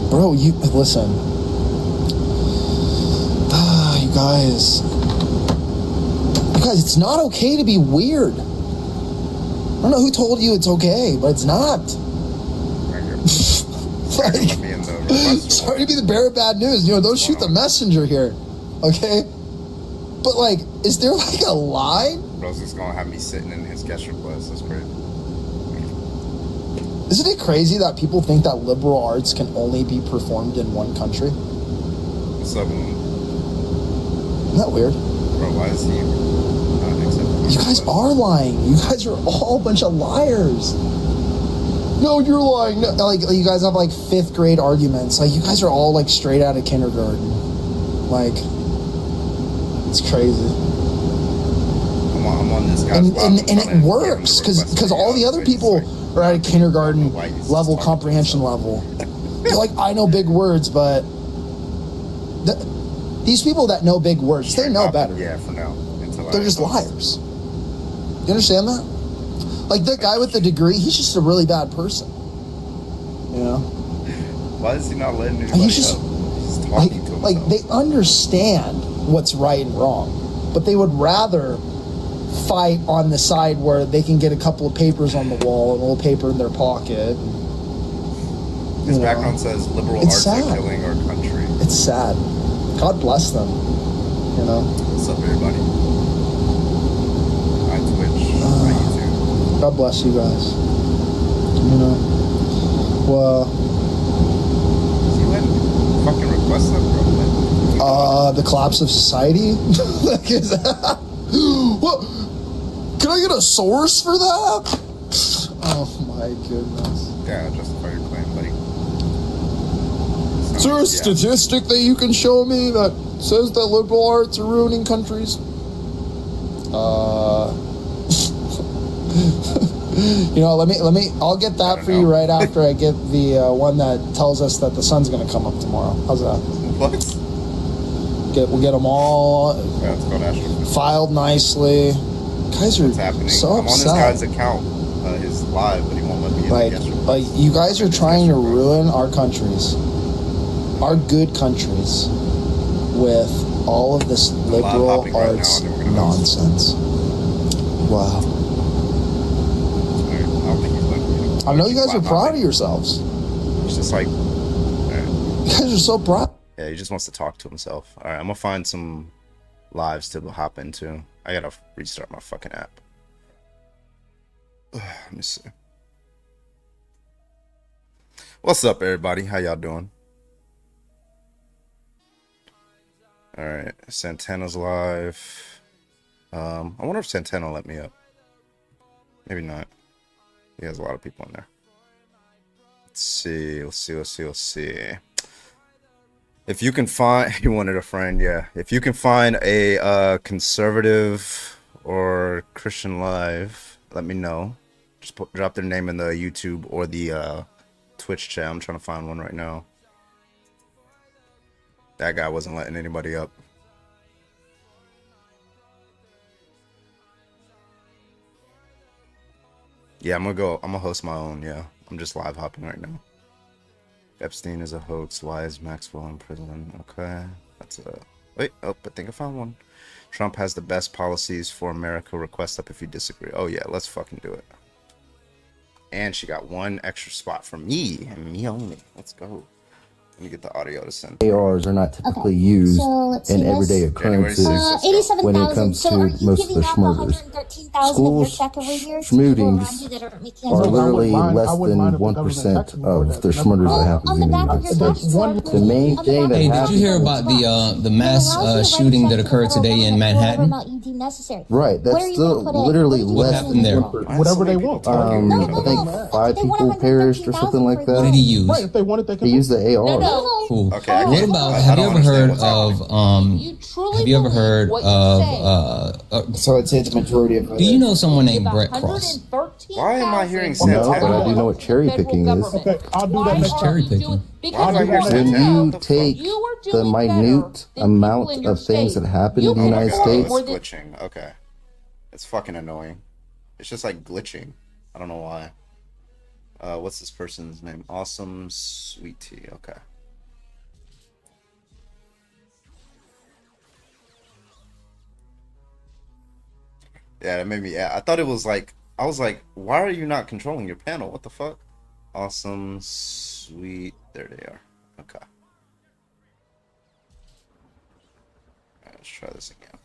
Bro, you listen. You guys, it's not okay to be weird. I don't know who told you it's okay, but it's not. Like, sorry to be the bearer of bad news. You know, don't shoot the messenger here, okay? But like, is there like a line? Bro's just gonna have me sitting in his guest request. That's great. Isn't it crazy that people think that liberal arts can only be performed in one country? What's up, Moon? Isn't that weird? Bro, why is he not accepting? You guys are lying. You guys are all a bunch of liars. No, you're lying. No, like, you guys have like 5th grade arguments. Like, you guys are all like straight out of kindergarten. Like, it's crazy. I'm on this guy's and it works because all the other people are at a kindergarten level, comprehension level. They're like, I know big words, but these people that know big words, they know better. Yeah, for now. They're just liars. You understand that? Like, that guy with the degree, he's just a really bad person. You know? Why is he not letting anybody he's just, He's talking to himself. Like, they understand what's right and wrong, but they would rather fight on the side where they can get a couple of papers on the wall and a little paper in their pocket. His background says liberal arts are killing our country. It's sad. God bless them. You know? What's up, everybody? On Twitch, on YouTube. God bless you guys. You know? Well... Is he letting fucking request that, bro? The collapse of society? Like, is that... What? Can I get a source for that? Oh my goodness. Yeah, justify your claim, buddy. Is there a statistic that you can show me that says that liberal arts are ruining countries? You know, let me. I'll get that for you right after I get the one that tells us that the sun's going to come up tomorrow. How's that? What? We'll get them all filed nicely. Guys are so upset. I'm on this guy's account, his live, but he won't let me in. Like you guys are trying to ruin our countries, our good countries, with all of this liberal arts nonsense. Wow. I know you guys are proud of yourselves. It's just like, you guys are so proud. Yeah, he just wants to talk to himself. All right, I'm gonna find some lives to hop into. I gotta restart my fucking app. Let me see. What's up, everybody? How y'all doing? All right, Santana's live. I wonder if Santana will let me up. Maybe not. He has a lot of people in there. Let's see. If you can find, you wanted a friend, yeah. If you can find a conservative or Christian live, let me know. Just drop their name in the YouTube or the Twitch chat. I'm trying to find one right now. That guy wasn't letting anybody up. Yeah, I'm gonna host my own, yeah. I'm just live hopping right now. Epstein is a hoax. Why is Maxwell in prison? Okay. That's a... Wait, I think I found one. Trump has the best policies for America. Request up if you disagree. Oh yeah, let's fucking do it. And she got one extra spot for me, and me only. Let's go. Let me get the audio to send. ARs are not typically used in everyday occurrences when it comes to most of the schmurders. School schmootings are literally less than 1% of the schmurders that happen in the United States. The main thing that Hey, did you hear about the mass shooting that occurred today in Manhattan? Right, that's still literally less than there? Whatever they want. I think 5 people perished or something like that. What did he use? Right, if they wanted, they could. He used the AR. Cool. Okay. What about? Have you ever heard of? Have you ever heard of? So I'd say the majority of. Do you know someone named Brett Cross? Why am I hearing No, Santana? but I do know what cherry picking is. Okay, I'll do that next time. Cherry picking. When you take the minute amount of things that happen in the United States. It's glitching. Okay. It's fucking annoying. It's just like glitching. I don't know why. What's this person's name? Awesome Sweet Tea. Okay. Yeah, that made me. Yeah, I thought it was like I was like, why are you not controlling your panel? What the fuck? Awesome, sweet. There they are. Okay. Alright, let's try this again.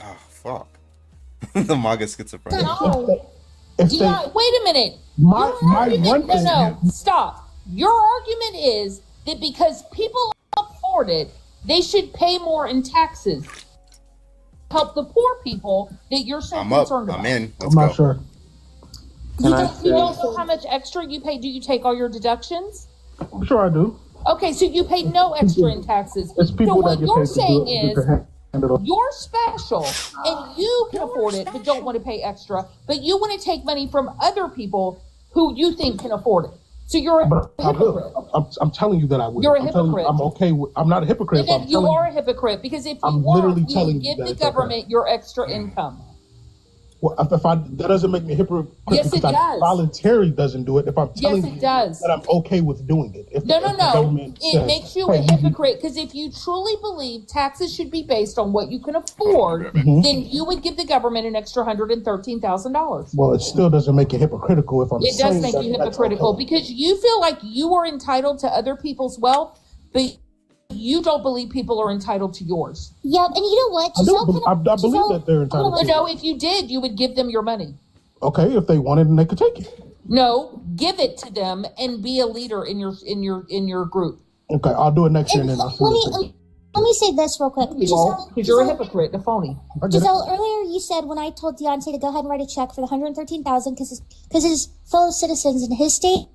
Oh fuck. The MAGA schizophrenia. No. If Do they, not, wait a minute. my Your argument, one thing, no, stop. Your argument is that because people afford it, they should pay more in taxes. Help the poor people that you're so I'm up. concerned about. I'm in. I'm Let's not go. sure. You don't know how much extra you pay? Do you take all your deductions? I'm sure I do. Okay, so you pay no extra in taxes. It's So people what that get you're paid saying to is handle it. you're special and you can afford it but don't want to pay extra, but you want to take money from other people who you think can afford it. So you're a But I hypocrite. will. I'm telling you that I will. You're a I'm telling you, hypocrite. I'm okay with. I'm not a hypocrite. And So I'm then you telling are a hypocrite because if you I'm were, literally you telling would you give that the it's okay. government your extra income. Well, if that doesn't make me a hypocrite Yes, it because does. Voluntarily doesn't do it. If I'm telling Yes, it you does. that I'm okay with doing it. If No. the government It says, makes you hey, a hypocrite because if you truly believe taxes should be based on what you can afford, then you would give the government an extra $113,000. Well, it still doesn't make it hypocritical if I'm It saying does make that you that's hypocritical okay. because you feel like you are entitled to other people's wealth, but you don't believe people are entitled to yours. Yep, and you know what? I Giselle believe that they're entitled to it. No, if you did, you would give them your money. Okay, if they wanted, then they could take it. No, give it to them and be a leader in your group. Okay, I'll do it next year, and then I'll see. Let me say this real quick. Because you're a hypocrite, a phony. Giselle, earlier you said when I told Deontay to go ahead and write a check for the $113,000 because his fellow citizens in his state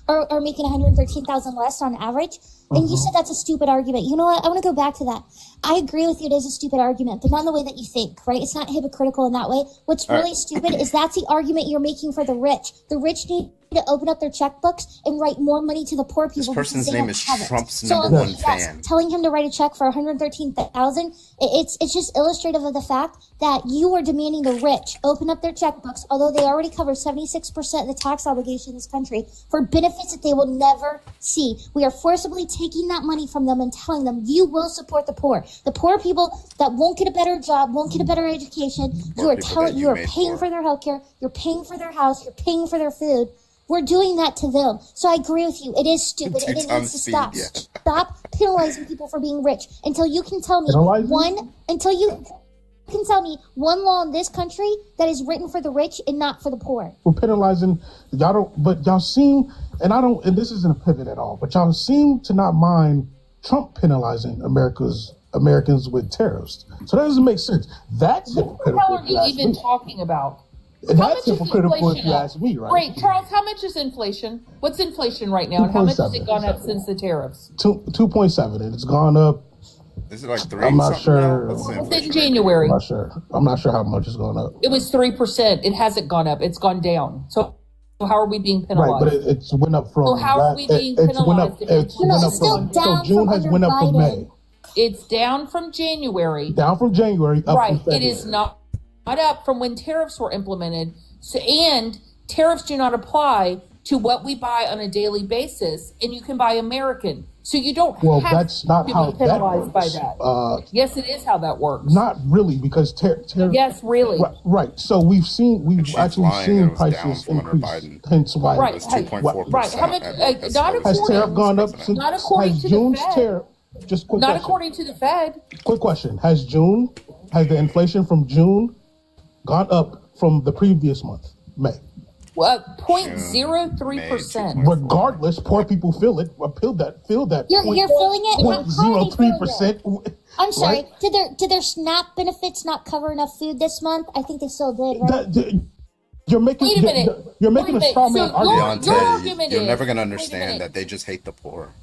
are making $113,000 less on average, and you said that's a stupid argument. You know what? I want to go back to that. I agree with you. It is a stupid argument, but not in the way that you think, right? It's not hypocritical in that way. What's really stupid is that's the argument you're making for the rich. The rich need to open up their checkbooks and write more money to the poor people. This person's name is Trump's So, number one yes, fan. telling him to write a check for $113,000, it's just illustrative of the fact that you are demanding the rich open up their checkbooks, although they already cover 76% of the tax obligation in this country, for benefits that they will never see. We are forcibly taking that money from them and telling them you will support the poor. The poor people that won't get a better job, won't get a better education, you are paying for their healthcare, you're paying for their house, you're paying for their food. We're doing that to them. So I agree with you. It is stupid and it needs to stop. Yeah. Stop penalizing people for being rich until you can tell me one law in this country that is written for the rich and not for the poor. We're penalizing y'all seem, and this isn't a pivot at all, but y'all seem to not mind Trump penalizing Americans with tariffs. So that doesn't make sense. That's hypocritical. What the hell are you even talking about? That's hypocritical if you ask me, right? Wait, Charles, how much is inflation? What's inflation right now? And how much has it gone up since the tariffs? 2.7, and it's gone up. Is it like 3? I'm not sure. What's it in January? I'm not sure how much it's gone up. It was 3%. It hasn't gone up. It's gone down. So how are we being penalized? Right, but it's went up from. So how are we being penalized? It's still down so June from has under went up from Biden. May. It's down from January. Down from January, up Right. from February. It is not up from when tariffs were implemented. So, and tariffs do not apply to what we buy on a daily basis, and you can buy American. So you don't have that's not to how be penalized that by works. that. Yes, it is how that works. Not really, because Yes, really. Right. So we've actually seen prices from under increase. Biden. Hence why. Right. It was 2.4%. Right. How much? Has tariff gone up since? Not according has to the June's Fed. tariff? Just quick Not question. according to the Fed. Quick question: Has the inflation from June gone up from the previous month, May? 0.03%. Regardless, poor people feel it. Feel that. You're feeling it? How are they feeling it? 0.03%. I'm sorry. Right? Did their SNAP benefits not cover enough food this month? I think they still did, right? You're making. Wait a minute. You're making a straw man So argument. your Deontay, argument you're is- never gonna wait a understand minute. that they just hate the poor.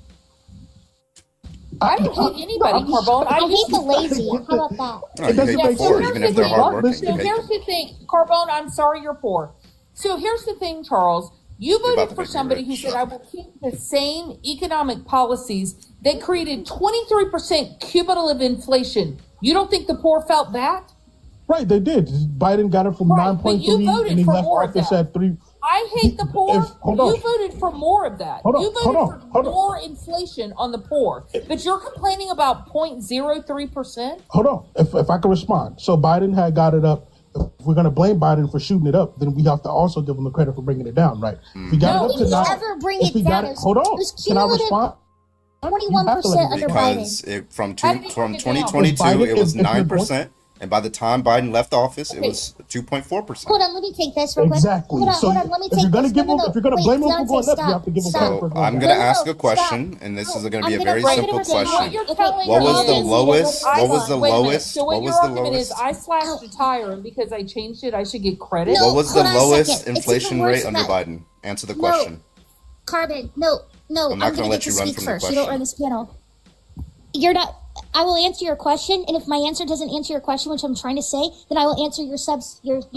I don't hate anybody, Carbone. I hate the lazy. How about that? No, you doesn't hate make the poor, sense. even if they're hardworking. So You hate here's them. the thing, Carbone, I'm sorry you're poor. So here's the thing, Charles. You about voted to for make me somebody who rich. said, I will keep the same economic policies that created 23% cumulative inflation. You don't think the poor felt that? Right, they did. Biden got it from Right, but 9.3, you voted and he for left more of office that. at 3. I hate the poor. Hold on. You voted for more of that. You voted for more inflation on the poor. But you're complaining about 0.03%? Hold on. If I can respond. So Biden had got it up. If we're going to blame Biden for shooting it up, then we have to also give him the credit for bringing it down, right? If we got it up to now, never bring it down. Hold on. Can I respond? 21% under Biden. Because from 2022, it was 9%. And by the time Biden left office, it was 2.4%. Hold on, let me take this real quick. Exactly. Hold on, let me take this. If you're going to blame him for going up, you have to give him credit for going I'm down. going to ask a question, and this is going to be a very simple question. What was the lowest? What was the lowest? So what your argument is, I slashed a tire, and because I changed it, I should get credit? What was the lowest inflation rate under Biden? Answer the question. Carbon, no. I'm not going to let you run from the question. You don't run this panel. You're not. I will answer your question, and if my answer doesn't answer your question, which I'm trying to say, then I will answer your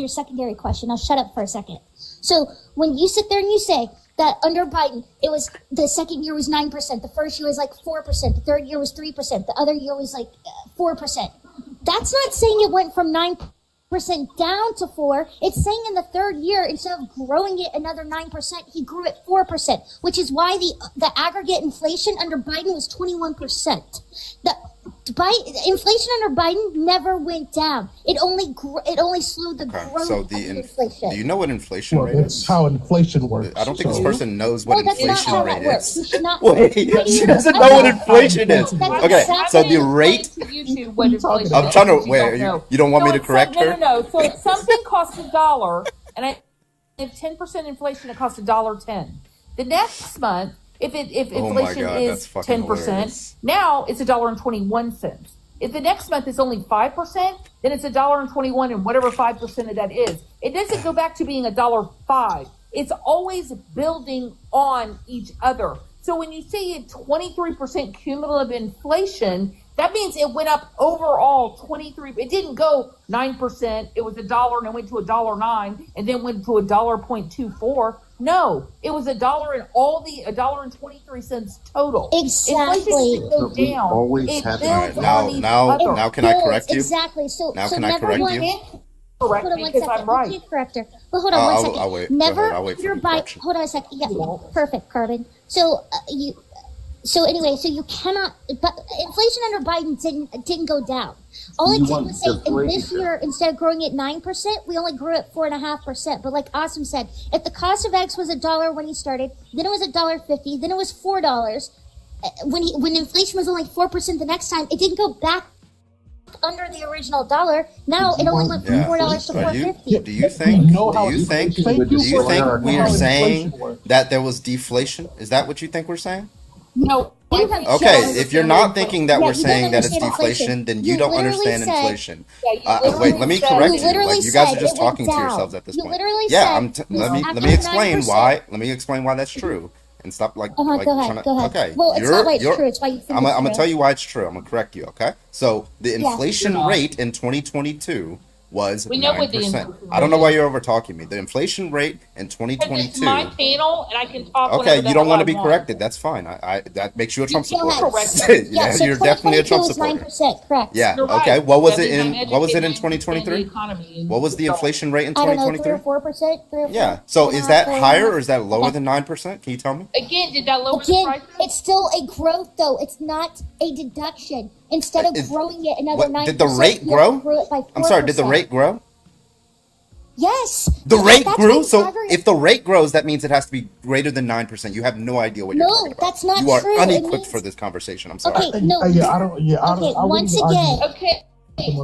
secondary question. I'll shut up for a second. So when you sit there and you say that under Biden, it was the second year was 9%, the first year was like 4%, the third year was 3%, the other year was like 4%. That's not saying it went from 9% down to 4%. It's saying in the third year, instead of growing it another 9%, he grew it 4%, which is why the aggregate inflation under Biden was 21%. Inflation under Biden never went down. It only slowed the growth of inflation. Do you know what inflation rate That's is? how inflation works. I don't think this person knows what inflation rate is. Wait, she doesn't know what inflation is. Okay, so the rate. I'm trying to. Wait, you don't want me to correct her? No. So if something costs $1, and if 10% inflation, it costs $1.10. The next month, if inflation is 10%, hilarious. now it's $1.21. If the next month is only 5%, then it's $1.21 and whatever 5% of that is. It doesn't go back to being $1.05. It's always building on each other. So when you see 23% cumulative inflation, that means it went up overall 23. It didn't go 9%. It was $1 and it went to $1.09 and then went to $1.24. No, it was $1 and $1.23 total. Exactly. Inflation doesn't go down. Always It have builds to- on each other. Now can I correct you? Exactly. So Now so can I never correct one- you? Correct Hold on me one because second. I'm right. You can't correct her. But hold on one second. I'll wait. Go Never ahead. I'll wait for your the bike. correction. Hold on a second. Yeah, perfect, Carbon. So So anyway, so you cannot. But inflation under Biden didn't go down. All it did was say, in this year, instead of growing at 9%, we only grew at 4.5%. But like Awesome said, if the cost of eggs was $1 when he started, then it was $1.50, then it was $4. When inflation was only 4% the next time, it didn't go back under the original dollar. Now it only went from $4 to $4.50. Do you think we are saying that there was deflation? Is that what you think we're saying? No. Okay, if you're not thinking that we're saying that it's deflation, then you don't understand inflation. Wait, let me correct you. Like, you guys are just talking to yourselves at this point. Yeah, let me explain why. Let me explain why that's true. And stop go ahead. Okay. Well, it's not why it's true. It's why you think I'm it's gonna true. tell you why it's true. I'm gonna correct you. Okay. So the inflation rate in 2022 was 9%. I don't know why you're over talking me. The inflation rate in 2022. It's my panel, and I can talk. Okay, you don't want to be corrected. That's fine. That makes you a Trump supporter. Yeah, so you're definitely a Trump supporter. 9%, correct. Yeah. Okay. What was it in 2023? What was the inflation rate in 2023? 3 or 4%. 3 or 4. Yeah. So is that higher or is that lower than 9%? Can you tell me? Again, did that lower the price? It's still a growth, though. It's not a deduction. Instead of growing it another 9%, did the rate grow? Grew it by 4%. I'm sorry. Did the rate grow? Yes. The rate That's grew. what So aggregate- if the rate grows, that means it has to be greater than 9%. You have no idea what you're talking about. that's not You are true. It unequipped means- for this conversation. I'm sorry. Okay, no. I don't. Okay, I once wouldn't again. argue. Okay.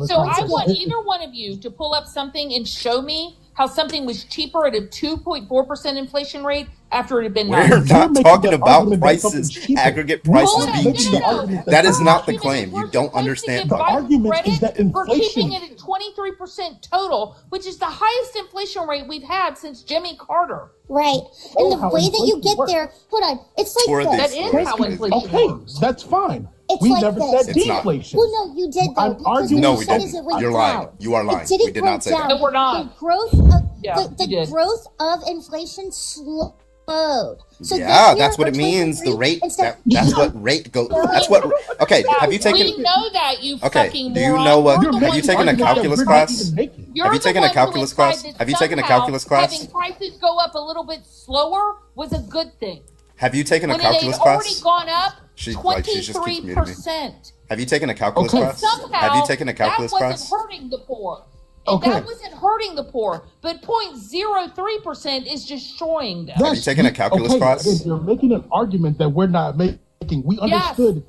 So I want either one of you to pull up something and show me how something was cheaper at a 2.4% inflation rate after it had been We're 9%. not making talking the about argument that something's prices, cheaper. aggregate We're prices not being making the cheaper. argument That is not the Argument claim. we're You don't supposed to understand. give The Biden argument is credit that for keeping inflation- it at 23% total, which is the highest inflation rate we've had since Jimmy Carter. Right. And the how way that you inflation get works. there, hold on. It's like For this. That is how inflation Okay, works. that's fine. It's We like never this. said It's not. deflation. Well, no, you did though. I'm because arguing- what No, you we said didn't. is it went You're down. lying. You are lying. It didn't We did go not say down. that. No, we're not. The growth of Yeah, you the did. growth of inflation slowed mode. So yeah, that's what it means. The rate. That's what rate go. That's what. Okay, have you taken? We know that you okay, fucking do you moron. know what? You're the Have you one taken a who- calculus class? You're Have you the taken a one who calculus implied class? that Have you taken a somehow calculus class? Having prices go up a little bit slower was a good thing. Have you taken a When it calculus had already class? gone up She just keeps muting me. 23%. Have you taken a calculus Okay. class? Somehow, Have you taken a calculus that wasn't class? hurting the poor. And Okay. that wasn't hurting the poor. But 0.03% is destroying them. Have you taken a calculus okay, class? again, you're making an argument that we're not making. We understood.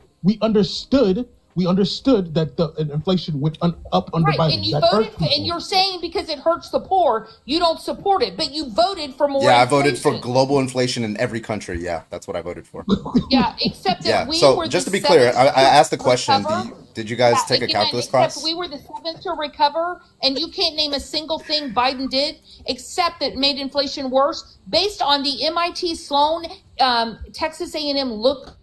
We understood that the inflation went up under Right, Biden. and you That voted hurt for, and people. you're saying because it hurts the poor, you don't support it, but you voted for more. Yeah, I voted for inflation. global inflation in every country. Yeah, that's what I voted for. Yeah, except that Yeah. we So were just the to be clear, seventh I asked the to question: recover. Did you guys Yeah, take a again, calculus except class? we were the seventh to recover, and you can't name a single thing Biden did except that made inflation worse, based on the MIT Sloan, Texas A&M look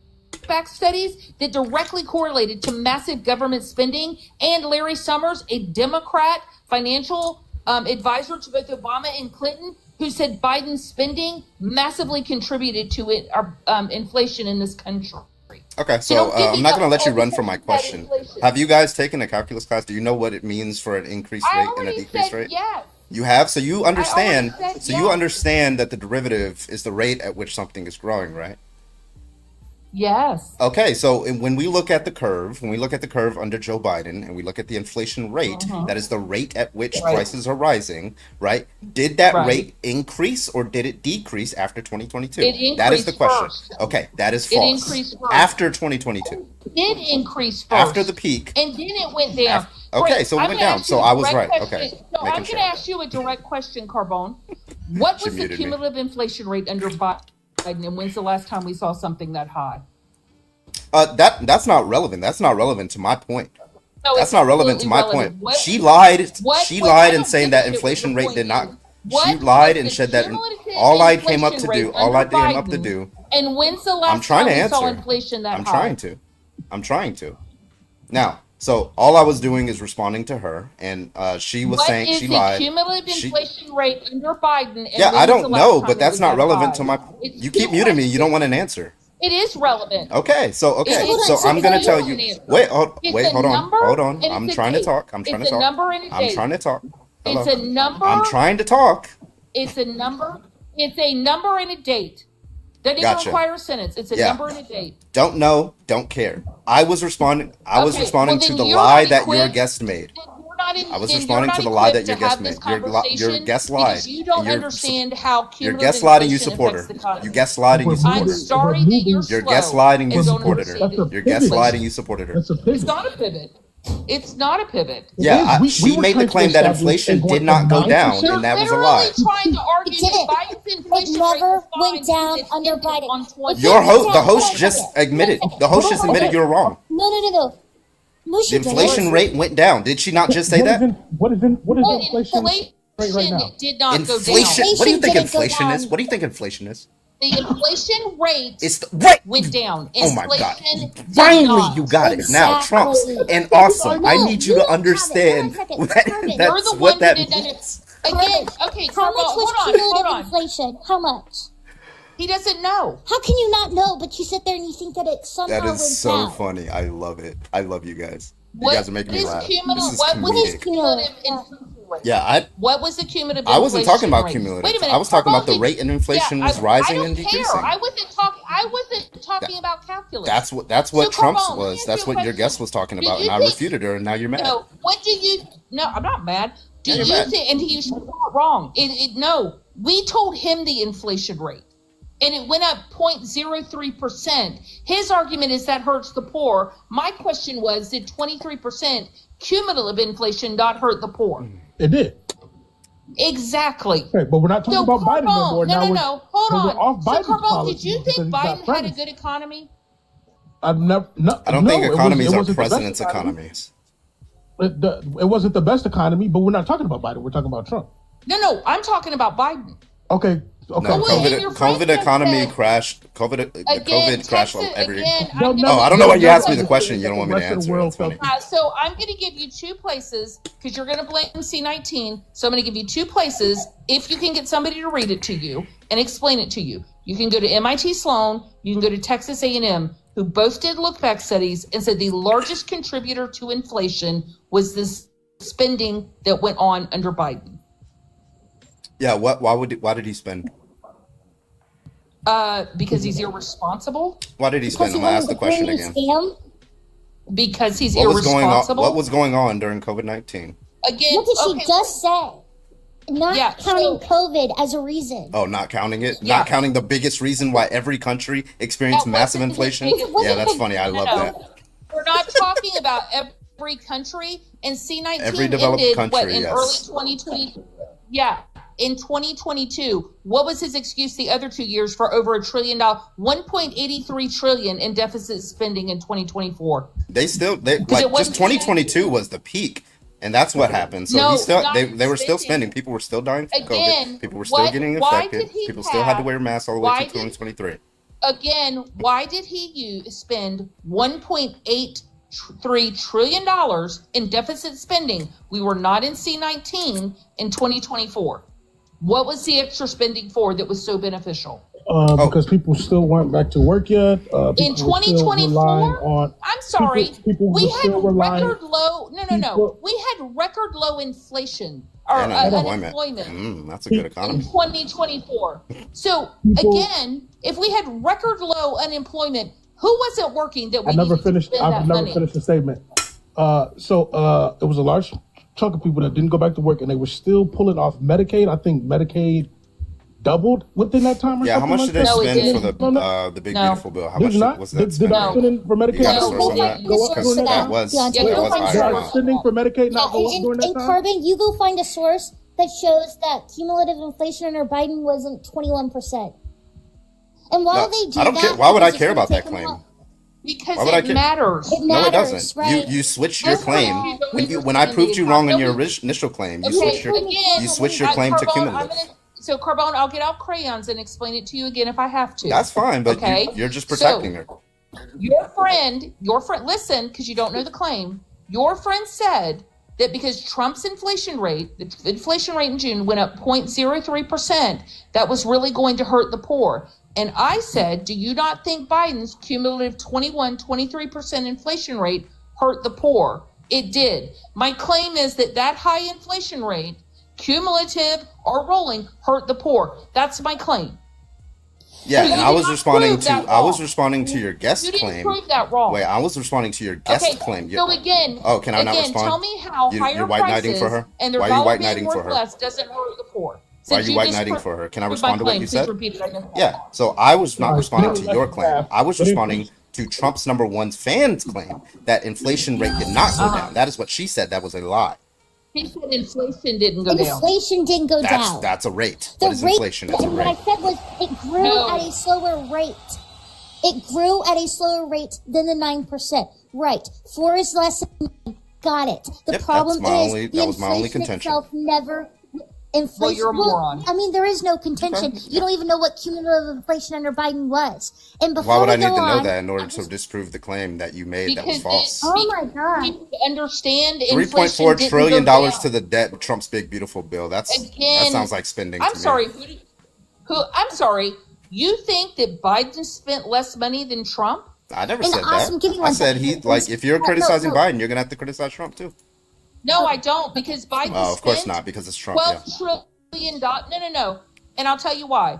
back studies that directly correlated to massive government spending, and Larry Summers, a Democrat financial advisor to both Obama and Clinton, who said Biden's spending massively contributed to it, inflation in this country. Okay, So so don't give me I'm not the going to let you whole run from my that question. inflation. Have you guys taken a calculus class? Do you know what it means for an increased I rate and a already decreased said rate? yes. You have, so you understand. said So you yes. understand that the derivative is the rate at which something is growing, right? Yes. Okay, so when we look at the curve, under Joe Biden, and we look at the inflation rate, that is the rate at which Right. prices are rising, right? Did that Right. rate increase or did it decrease after 2022? It That is the increased question. first. Okay, that is It false. increased first. After 2022, It did increase first. after the peak. And then it went down. Okay, Great. so it I'm went gonna down. ask So you a I was direct right. question. Okay, So I'm making going sure. to ask you a direct question, Carbone. What She was the muted me. cumulative inflation rate under Biden, and when's the last time we saw something that high? That's not relevant. That's not relevant to my point. No, That's it's not relevant to my absolutely point. relevant. What- She lied. what- She what- lied I in don't saying give that a shit what inflation your rate point did not. is. What She lied was and the said that cumulative all I came up to inflation do, rate all I under came up to Biden? do. And when's the last I'm trying time to we saw answer. inflation that I'm high? trying to. Now, so all I was doing is responding to her, and she was What saying is she the lied. cumulative She- inflation rate under Biden? And Yeah, when I was the don't last know, time but it that's was not that relevant high? to my. It's You still keep muting me. You relevant. don't want an answer. It is relevant. Okay, so okay, It's so a I'm gonna tell number. you. Wait, hold It's a on, number hold on. and I'm it's a trying to date. talk. I'm trying It's to a talk. number and a I'm date. trying to talk. Hello. It's a number. I'm trying to talk. It's a number. It's a number and a date. Doesn't even Gotcha. require a sentence. It's a Yeah. number and a date. Don't know, don't care. I was responding. I was Okay, responding well, to then the you're lie not that your equipped- guest made. Then you're not in- I was then responding you're to not the lie that equipped your to guest have this made. Your conversation guest lied. because you don't And you're- understand how Your cumulative guest lied and you inflation support affects her. the economy. You guest lied and you I'm support I'm her. sorry that you're Your slow guest lied and you and don't supported her. understand it. Your guest pivot. lied and you supported her. That's a It's pivot. not a pivot. It's not a pivot. Yeah, We she were made the trying to claim that establish inflation it going did not from go 9%. down, You're and that was a literally lie. trying to argue It that didn't. Biden's inflation It rate never was fine went down because under it's Biden. on 20. It Your didn't host, go the down. host Hold on a just second. admitted. Hold on a The host second. just admitted you're wrong. No. Mushy The did it. inflation rate went down. Did she not just say that? What is Well, inflation rate right now? did not go Inflation. down. What do you think Inflation didn't go inflation is? down. What do you think inflation is? The inflation rate It's the right. went down. Oh my God! Inflation did Finally, not. you got it. Now, Trump's Exactly. and awesome. I No, need you you to don't have it. understand Hold on a second. that Carmen, You're that's the what one that who didn't. means. Again, okay, How Carmel, much was hold cumulative on. inflation? How much? He doesn't know. How can you not know? But you sit there and you think that it somehow That went is so down. funny. I love it. I love you guys. You What guys are making me is laugh. cumulative? This is What was his comedic. cumulative inflation rate? Yeah, What was the cumulative? I wasn't talking inflation about rate? cumulative. Wait a minute. I was talking about the Carmel, rate and inflation yeah, was I rising don't and care. decreasing. I wasn't talking about calculus. That's what So, Trump's Carmel, let me was. ask That's you a what your question. guest was talking Do about, you and I think- refuted her, and now you're mad. No, what do you? No, I'm not mad. Do Yeah, you you're mad. think? And he's not wrong. No, we told him the inflation rate, and it went up 0.03%. His argument is that hurts the poor. My question was, did 23% cumulative inflation not hurt the poor? It did. Exactly. Okay, but we're not talking So about Biden no more. Carbone, now we're, no. Hold we're on. off So Biden's Carbone, did policy you because think he's got Biden had a premise. good economy? I've never. No, I don't no, think it economies wasn't are the best president's economy. economies. It wasn't the best economy, but we're not talking about Biden. We're talking about Trump. No, I'm talking about Biden. Okay, Okay. No, Well, and COVID, your friend COVID just economy said, crashed. COVID again, crashed Texas, every. again, No, I'm no, gonna Oh, I don't give know you why two you asked me the places. question. You don't want me to The rest of the answer. world That's funny. felt So I'm going to give you two places because you're going to blame C19. So I'm going to give you two places if you can get somebody to read it to you and explain it to you. You can go to MIT Sloan. You can go to Texas A&M, who both did look-back studies and said the largest contributor to inflation was this spending that went on under Biden. Yeah. Why did he spend? Because he's irresponsible. Why did he spend? I'm gonna ask the question again. Scam. Because he's What was going on? irresponsible. What was going on during COVID-19? Again, What did she okay, just say? Not Yeah, counting so- COVID as a reason. Oh, not counting it? Yeah. Not counting the biggest reason why every country experienced That massive wasn't- inflation? it wasn't Yeah, that's the- funny. I love no. that. We're not talking about every country. And C19 Every developed ended country, in yes. early 2020. Yeah, in 2022. What was his excuse the other 2 years for over $1 trillion, 1.83 trillion in deficit spending in 2024? They it like wasn't just 2022 was the peak, and that's what happened. So No, he still not they were still spending. spending. People were still dying from Again, COVID. People were still what- getting why infected. did he People still had to have- wear masks all the why way did- to 2023. Again, why did he spend $1.83 trillion in deficit spending? We were not in C19 in 2024. What was the extra spending for that was so beneficial? Because people still weren't back to work yet. In People were still relying 2024? on- I'm sorry. people We were had still relying- record low. No. people- We had record low inflation or And unemployment. That's a good In economy. 2024. So People- again, if we had record low unemployment, who wasn't working that we I never needed finished. to spend I've that never money? finished the statement. So it was a large chunk of people that didn't go back to work, and they were still pulling off Medicaid. I think Medicaid doubled within that time. Or Yeah, how something much like did they that. No, it spend for didn't. the big No. beautiful bill? How Did much it not? was that Did spending? our spending for Medicaid You got a not source go on up that? go up during that That time? was Yeah, it go was find higher. Did source. our spending for Medicaid not go up during that And time? Carbon, you go find a source that shows that cumulative inflation under Biden wasn't 21%. And while No, they do I don't that, care. Why would I because care it's gonna about that take them claim? out. Because Why would I it care? matters. It No, it matters, doesn't. right? You switched your That's why claim you don't when I understand proved the you wrong in your economy. initial claim. You Okay, switched your again, you switched your claim to Carbone, cumulative. So Carbone, I'll get out crayons and explain it to you again if I have to. That's fine, but Okay. you're just So, protecting her. Your friend, listen, because you don't know the claim. Your friend said that because Trump's inflation rate, the inflation rate in June went up 0.03%, that was really going to hurt the poor. And I said, do you not think Biden's cumulative 23% inflation rate hurt the poor? It did. My claim is that high inflation rate, cumulative or rolling, hurt the poor. That's my claim. Yeah, You and did I was not responding prove to that your guest You didn't claim. prove that wrong. Wait, I was responding to your guest Okay, claim. so again, Oh, can I not respond? tell me how You're higher white knighting prices for her? and their Why are you dollar white being knighting worth for her? less doesn't hurt the poor. Why are Since you white just knighting proved for her? Can I my respond to what claim, you please said? repeat it. I missed that. Yeah, so I was not Right. responding to Let your it claim. pass. I was Let it responding to Trump's number one fan's claim that inflation rate did not go down. That is what she said. That was a lie. He said inflation didn't go down. Inflation didn't go down. That's a rate. The What is rate, inflation? It's a what I rate. said was it grew No. at a slower rate. It grew at a slower rate than the 9%. Right. 4 is less than 9. Got it. The Yep, problem that is the was my only inflation contention. itself never... Inflation, Well, you're a moron. I mean, there is no contention. You don't even know what cumulative inflation under Biden was. And before Why would I we need go to know on, that in order to disprove the claim that you made that was Because false? Oh my God. People understand $3.4 inflation trillion didn't go down. to the debt. Trump's big beautiful bill. That Again, sounds like spending. I'm to sorry. Me. I'm sorry. You think that Biden spent less money than Trump? I never And said awesome, give me that. one I said second. if you're No, criticizing no. Biden, you're gonna have to criticize Trump too. No, I don't, because Biden Oh, of course spent not, because it's Trump. $12 Yeah. trillion. No. And I'll tell you why.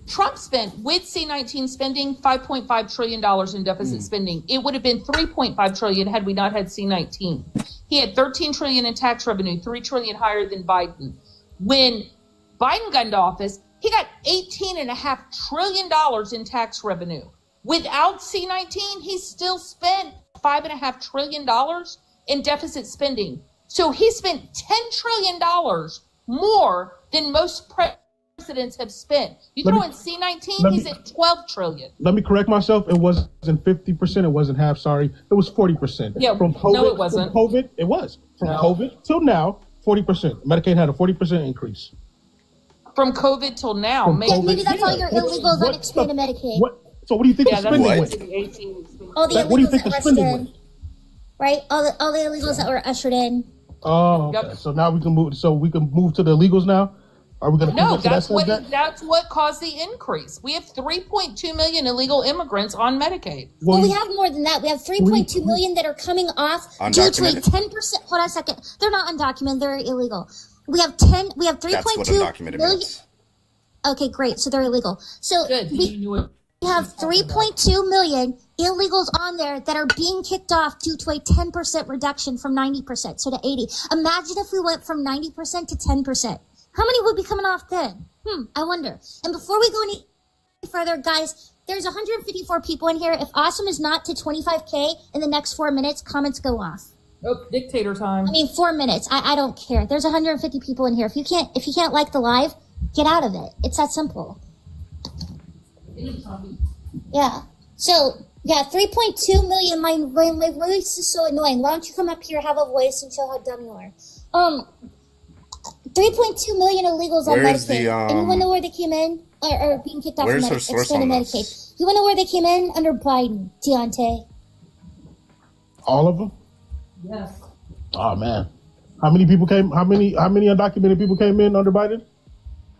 Trump spent, with C19 spending, $5.5 trillion in deficit spending. It would have been $3.5 trillion had we not had C19. He had $13 trillion in tax revenue, $3 trillion higher than Biden. When Biden got into office, he got $18.5 trillion in tax revenue. Without C19, he still spent $5.5 trillion in deficit spending. So he spent $10 trillion more than most presidents have spent. You Let throw me- in C19, let he's me- at $12 trillion. Let me correct myself. It wasn't 50%. It wasn't half. Sorry, it was 40%. Yeah, From COVID, no, it wasn't. From COVID, it was from No. COVID till now, 40%. Medicaid had a 40% increase. from COVID till now. Maybe that's all your illegals on expanded Medicaid. So what do you think the spending went? All the illegals that ushered in, right? All the illegals that were ushered in. Oh, okay. Yep. So now we can move. So we can move to the illegals now. Are we going to? No, that's what caused the increase. We have 3.2 million illegal immigrants on Medicaid. Well, we have more than that. We have 3.2 million that are coming off due to a 10%. Hold on a second. They're not undocumented. They're illegal. We have 3.2 million. Okay, great. So they're illegal. So we have 3.2 million illegals on there that are being kicked off due to a 10% reduction from 90%, so to 80. Imagine if we went from 90% to 10%. How many would be coming off then? I wonder. And before we go any further, guys, there's 154 people in here. If Awesome is not to 25K in the next 4 minutes, comments go off. Oh, dictator time. I mean, 4 minutes. I don't care. There's 150 people in here. If you can't like the live, get out of it. It's that simple. Yeah. So, 3.2 million. My voice is so annoying. Why don't you come up here, have a voice, and show how dumb you are? 3.2 million illegals on Medicaid. Anyone know where they came in? Or being kicked off of Medicaid? You want to know where they came in? Under Biden, Deontay. All of them? Yes. Oh, man. How many undocumented people came in under Biden?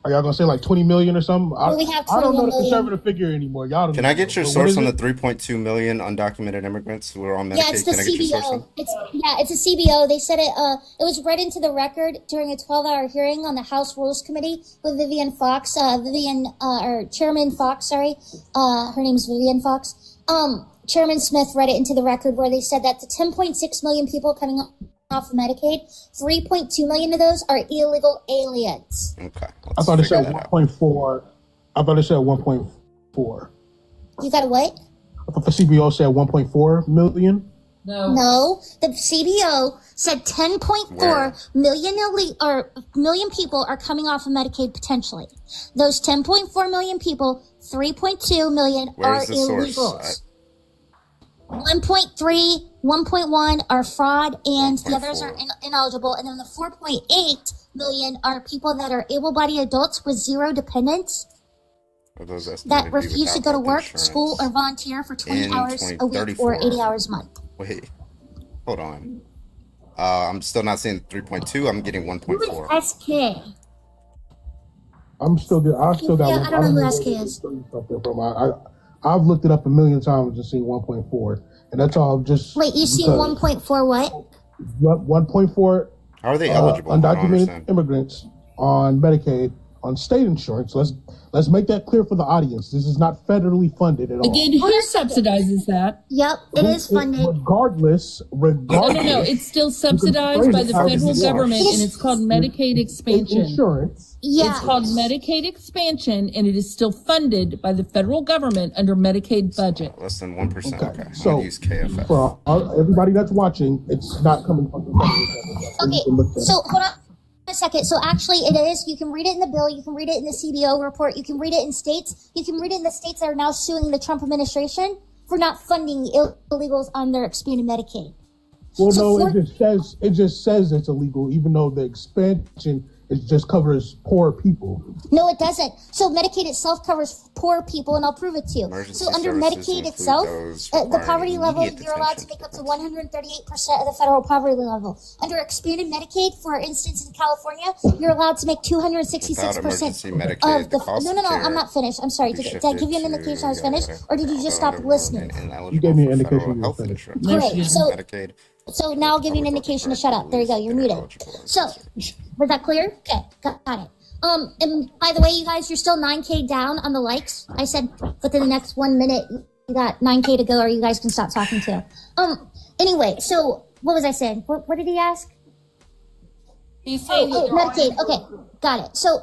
Are y'all gonna say like 20 million or something? Well, we have 20 I don't know the million. Conservative figure anymore. Y'all don't. Can I get your source on the 3.2 million undocumented immigrants who are on Medicaid? Yeah, it's the CBO. It's a CBO. They said it was read into the record during a 12-hour hearing on the House Rules Committee with Vivian Fox. Or Chairman Fox, sorry. Her name's Vivian Fox. Chairman Smith read it into the record where they said that the 10.6 million people coming off of Medicaid, 3.2 million of those are illegal aliens. Okay. I thought it said 1.4. I thought it said 1.4. You got a what? I thought the CBO said 1.4 million. No, the CBO said 10.4 million people are coming off of Medicaid potentially. Those 10.4 million people, 3.2 million are illegals. 1.3, 1.1 are fraud, and the others are ineligible. And then the 4.8 million are people that are able-bodied adults with zero dependents that refuse to go to work, school, or volunteer for 20 hours a week or 80 hours a month. Wait, hold on. I'm still not seeing 3.2. I'm getting 1.4. SK. I still got. I don't know who SK is. I've looked it up a million times and seen 1.4, and that's all. Just wait, you see 1.4 what? 1.4. How are they eligible? Undocumented immigrants on Medicaid on state insurance. Let's make that clear for the audience. This is not federally funded at all. Again, who subsidizes that? Yep, it is funded. Regardless. No, it's still subsidized by the federal government, and it's called Medicaid expansion. Insurance. Yeah. It's called Medicaid expansion, and it is still funded by the federal government under Medicaid budget. Less than 1%. Okay. So use KFF. For everybody that's watching, it's not coming from the federal government. Okay, so hold on a second. So actually it is. You can read it in the bill. You can read it in the CBO report. You can read it in states. You can read it in the states that are now suing the Trump administration for not funding illegals on their expanded Medicaid. Well, so it just says it's illegal, even though the expansion it just covers poor people. No, it doesn't. So Medicaid itself covers poor people, and I'll prove it to you. So under Medicaid itself, the poverty level, you're allowed to make up to 138% of the federal poverty level. Under expanded Medicaid, for instance, in California, you're allowed to make 266% of the... No, I'm not finished. I'm sorry. Did I give you an indication I was finished, or did you just stop listening? You gave me an indication you were finished. Great. So now I'll give you an indication to shut up. There you go. You're muted. So, was that clear? Okay, got it. And by the way, you guys, you're still 9K down on the likes. I said within the next 1 minute, you got 9K to go, or you guys can stop talking too. Anyway, so what was I saying? What did he ask? He's saying Medicaid. Okay, got it. So,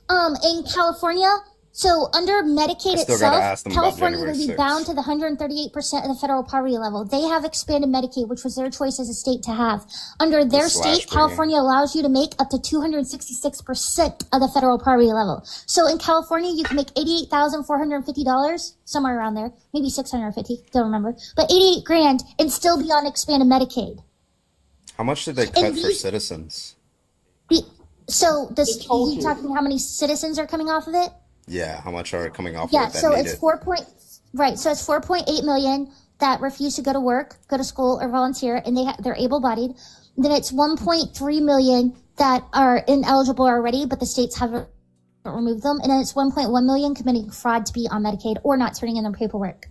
in California, so under Medicaid itself, California would be bound to the 138% of the federal poverty level. They have expanded Medicaid, which was their choice as a state to have. Under their state, California allows you to make up to 266% of the federal poverty level. So in California, you can make $88,450, somewhere around there, maybe $650, don't remember, but $88,000 and still be on expanded Medicaid. How much did they cut for citizens? So this, you talking how many citizens are coming off of it? Yeah, how much are coming off? Yeah, of it so that it's So it's 4.8 million that refuse to go to work, go to school, or volunteer, and they're able-bodied. Then it's 1.3 million that are ineligible already, but the states haven't removed them, and then it's 1.1 million committing fraud to be on Medicaid or not turning in their paperwork.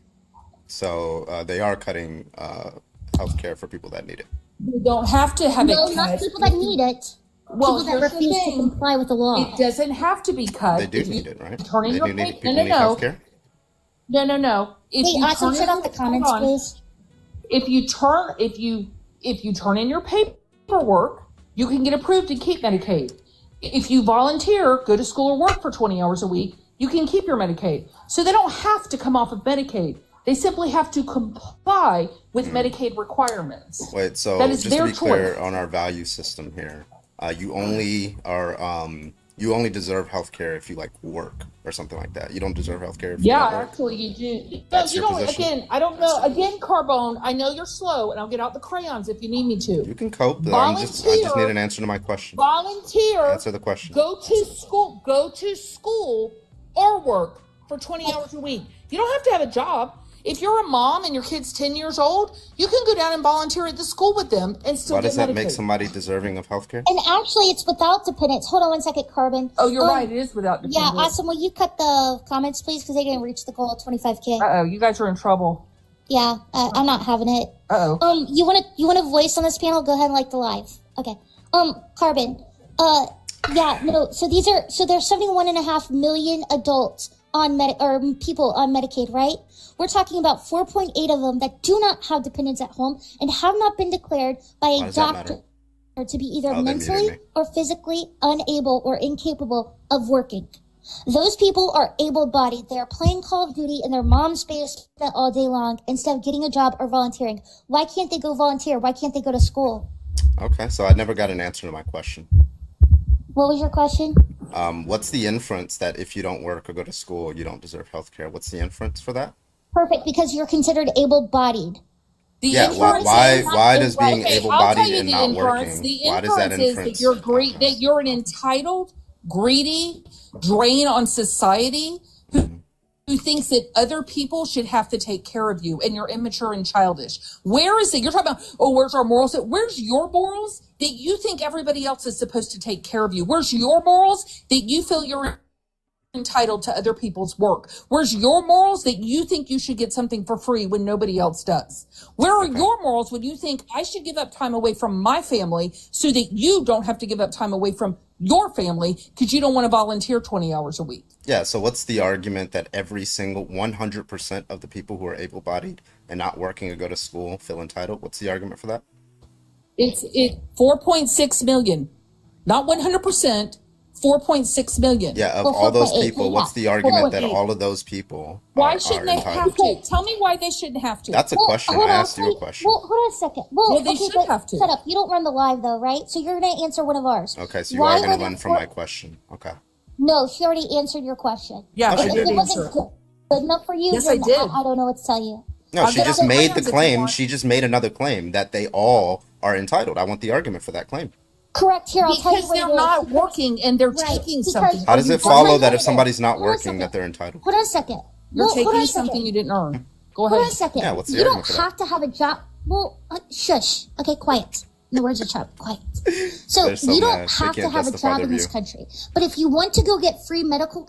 So they are cutting health care for people that need it. You don't have to have it cut. No, not people that need it. Well, people that refuse to comply with the law. It doesn't have to be cut. They do need it, right? Turn in They your do need paper. people need health care? No. Hey, Austin, shut off the comments, please. If you turn in your paperwork, you can get approved and keep Medicaid. If you volunteer, go to school or work for 20 hours a week, you can keep your Medicaid. So they don't have to come off of Medicaid. They simply have to comply with Medicaid requirements. Wait, so that is just to be clear choice. on our value system here, you only deserve health care if you like work or something like that. You don't deserve health care if you don't work. Actually you do. That's you your know, position? again, I don't know. Again, Carbone, I know you're slow, and I'll get out the crayons if you need me to. You can cope. I just need an answer to my question. Volunteer. Answer the question. Go to school or work for 20 hours a week. You don't have to have a job. If you're a mom and your kid's 10 years old, you can go down and volunteer at the school with them and still Why get does that Medicaid. make somebody deserving of health care? And actually, it's without dependents. Hold on one second, Carbon. Oh, you're right. It is without dependents. Yeah, Awesome. Will you cut the comments, please? Because they didn't reach the goal of 25K. Uh-oh, you guys are in trouble. Yeah, I'm not having it. Uh-oh. You want a voice on this panel? Go ahead and like the live. Okay. Carbon. Yeah, no. So there's 71.5 million adults on people on Medicaid, right? We're talking about 4.8 of them that do not have dependents at home and have not been declared by a doctor to be either mentally or physically unable or incapable of working. Those people are able-bodied. They are playing Call of Duty in their mom's basement all day long instead of getting a job or volunteering. Why can't they go volunteer? Why can't they go to school? Okay, so I never got an answer to my question. What was your question? What's the inference that if you don't work or go to school, you don't deserve health care? What's the inference for that? Perfect, because you're considered able-bodied. Why does being able-bodied and not working? Why does that inference? That you're an entitled, greedy drain on society who thinks that other people should have to take care of you, and you're immature and childish. Where is it? You're talking about, where's our morals? Where's your morals that you think everybody else is supposed to take care of you? Where's your morals that you feel you're entitled to other people's work? Where's your morals that you think you should get something for free when nobody else does? Where are your morals when you think I should give up time away from my family so that you don't have to give up time away from your family because you don't want to volunteer 20 hours a week? Yeah, so what's the argument that every single 100% of the people who are able-bodied and not working or go to school feel entitled? What's the argument for that? It's 4.6 million, not 100%. 4.6 million. Yeah, of all those people, what's the argument that all of those people why shouldn't they have to? Tell me why they shouldn't have to. That's a question. I asked you a question. Well, hold on a second. Well, they should have to. Shut up. You don't run the live, though, right? So you're going to answer one of ours. Okay, so you are going to run from my question. Okay. No, she already answered your question. Yeah, she did. If it wasn't good enough for you, yes, I did. I don't know what to tell you. No, she just made the claim. She just made another claim that they all are entitled. I want the argument for that claim. Correct. Here, I'll tell you because they're not working and they're taking something. How does it follow that if somebody's not working that they're entitled? Hold on a second. You're taking something you didn't earn. Go ahead. Hold on a second. Yeah, what's the you don't argument for that? have to have a job. Well, shush. Okay, quiet. No words of child. Quiet. So you don't have to have a job in this country. But if you want to go get free medical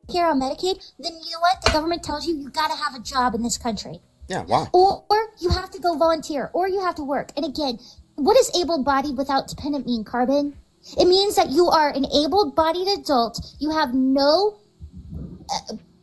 care on Medicaid, then you know what? The government tells you got to have a job in this country. Yeah, why? Or you have to go volunteer, or you have to work. And again, what does able-bodied without dependent mean, Carbon? It means that you are an able-bodied adult. You have no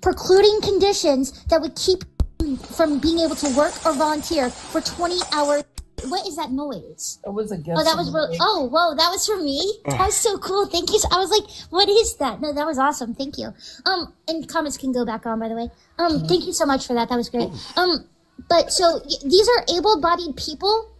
precluding conditions that would keep you from being able to work or volunteer for 20 hours. What is that noise? It was a gift. Oh, that was whoa, that was for me. That was so cool. Thank you. I was like, what is that? No, that was awesome. Thank you. And comments can go back on, by the way. Thank you so much for that. That was great. But so these are able-bodied people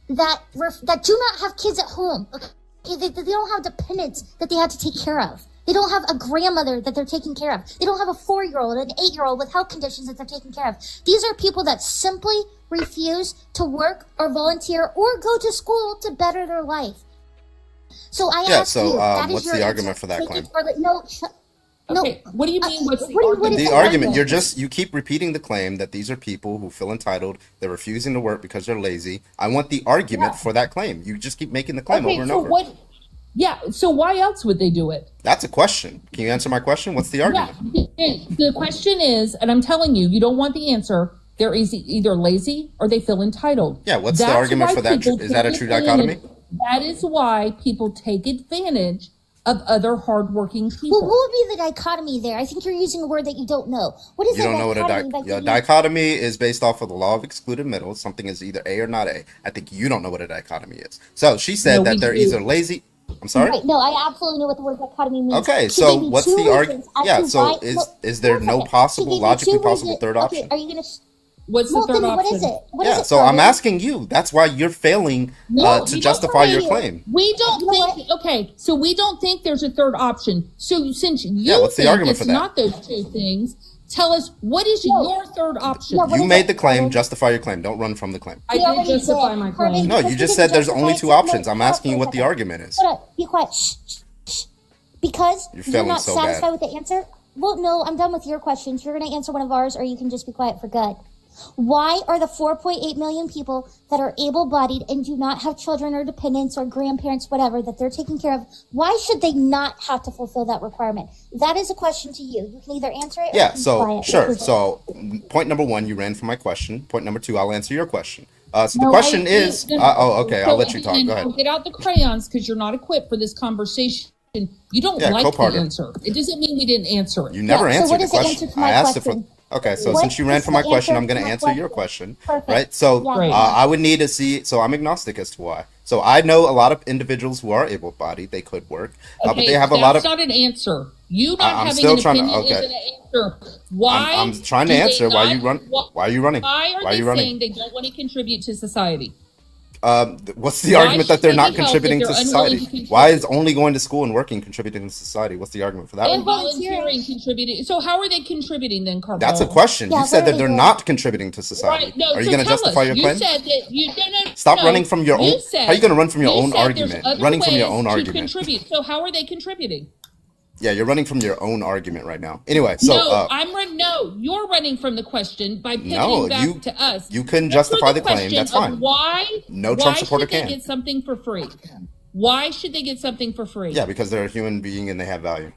that do not have kids at home. Okay, they don't have dependents that they have to take care of. They don't have a grandmother that they're taking care of. They don't have a 4-year-old, an 8-year-old with health conditions that they're taking care of. These are people that simply refuse to work or volunteer or go to school to better their life. So I Yeah, asked so you, that is what's your the answer. argument for that Take claim? it for the, no, no. Okay, what do you mean? What's the what argument? is The the argument, argument? you keep repeating the claim that these are people who feel entitled, they're refusing to work because they're lazy. I want the argument for that claim. You just keep making the claim over and so over. what? Yeah, so why else would they do it? That's a question. Can you answer my question? What's the argument? Yeah, the question is, and I'm telling you, you don't want the answer. They're either lazy or they feel entitled. Yeah, what's the argument for that? Is that a true dichotomy? That is why people take advantage of other hardworking people. Well, what would be the dichotomy there? I think you're using a word that you don't know. What is You don't know what a dichotomy is based off of the law of excluded middle. Something is either A or not A. I think you don't know what a dichotomy is. So she said that they're either lazy. I'm sorry? Right, no, I absolutely know what the word dichotomy means. Okay, She so gave me what's two the argument? reasons as Yeah, to so why- is there no possible, logically possible third option? Okay, are you going to... What's the Well, third then option? what is it? What is Yeah, it, so I'm Carmen? asking you. That's why you're failing to justify your claim. We don't You know think. Okay, so we don't think there's a third option. So since you what's the think argument it's for that? not those two things, tell us what is your third option. No, what You is made it, the claim. Carmen? Justify your claim. Don't run from the claim. I did justify my claim. No, you just said there's only two options. I'm asking you what the argument is. Hold on, be quiet. Shh, shh, shh. Because You're you're failing not so satisfied bad. with the answer? Well, no, I'm done with your questions. You're going to answer one of ours, or you can just be quiet for good. Why are the 4.8 million people that are able-bodied and do not have children or dependents or grandparents, whatever, that they're taking care of, why should they not have to fulfill that requirement? That is a question to you. You can either answer it or Yeah, you can be so quiet. sure. So point number one, you ran from my question. Point number two, I'll answer your question. So the No, question is, okay, I'll let you talk. And Go ahead. Get out the crayons because you're not equipped for this conversation. You don't like co-partner. the answer. It doesn't mean we didn't answer it. You never Yeah, so answered what the is the question. answer to my I asked it for. question? Okay, so What since you ran is from my the question, answer I'm going to to my answer your question? question. Perfect. Right? So Yeah. Great. I would need to see. So I'm agnostic as to why. So I know a lot of individuals who are able-bodied. They could work, but they have a lot of. That's not an answer. You not I'm having still an trying to- opinion okay. isn't an answer. Why? I'm trying to do they answer. Why not- you run? Why are you running? Why are Why are they you running? saying they don't want to contribute to society? What's the Why argument that should they're they not be helped contributing if to they're unwilling society? to contribute? Why is only going to school and working contributing to society? What's the argument for that? And one? volunteering contributing. So how are they contributing then, Carl? That's a question. Yeah, You said what are that they they're doing? not contributing to society. Right. No, Are you so going to tell justify us. your You claim? said that you no. Stop no. running from your You own. said- How are you going to run from your you own said there's argument? other Running from your ways own to argument. Contribute. So how are they contributing? Yeah, you're running from your own argument right now. Anyway, so No, you're running from the question by pivoting No, back to us. you couldn't Answer justify the claim. question That's of fine. Why? No Trump supporter should they can. get something for free? Why should they get something for free? yeah, because they're a human being and they have value.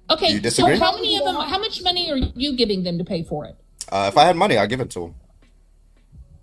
Okay. Do you disagree? So how many of them? How much money are you giving them to pay for it? If I had money, I'd give it to them.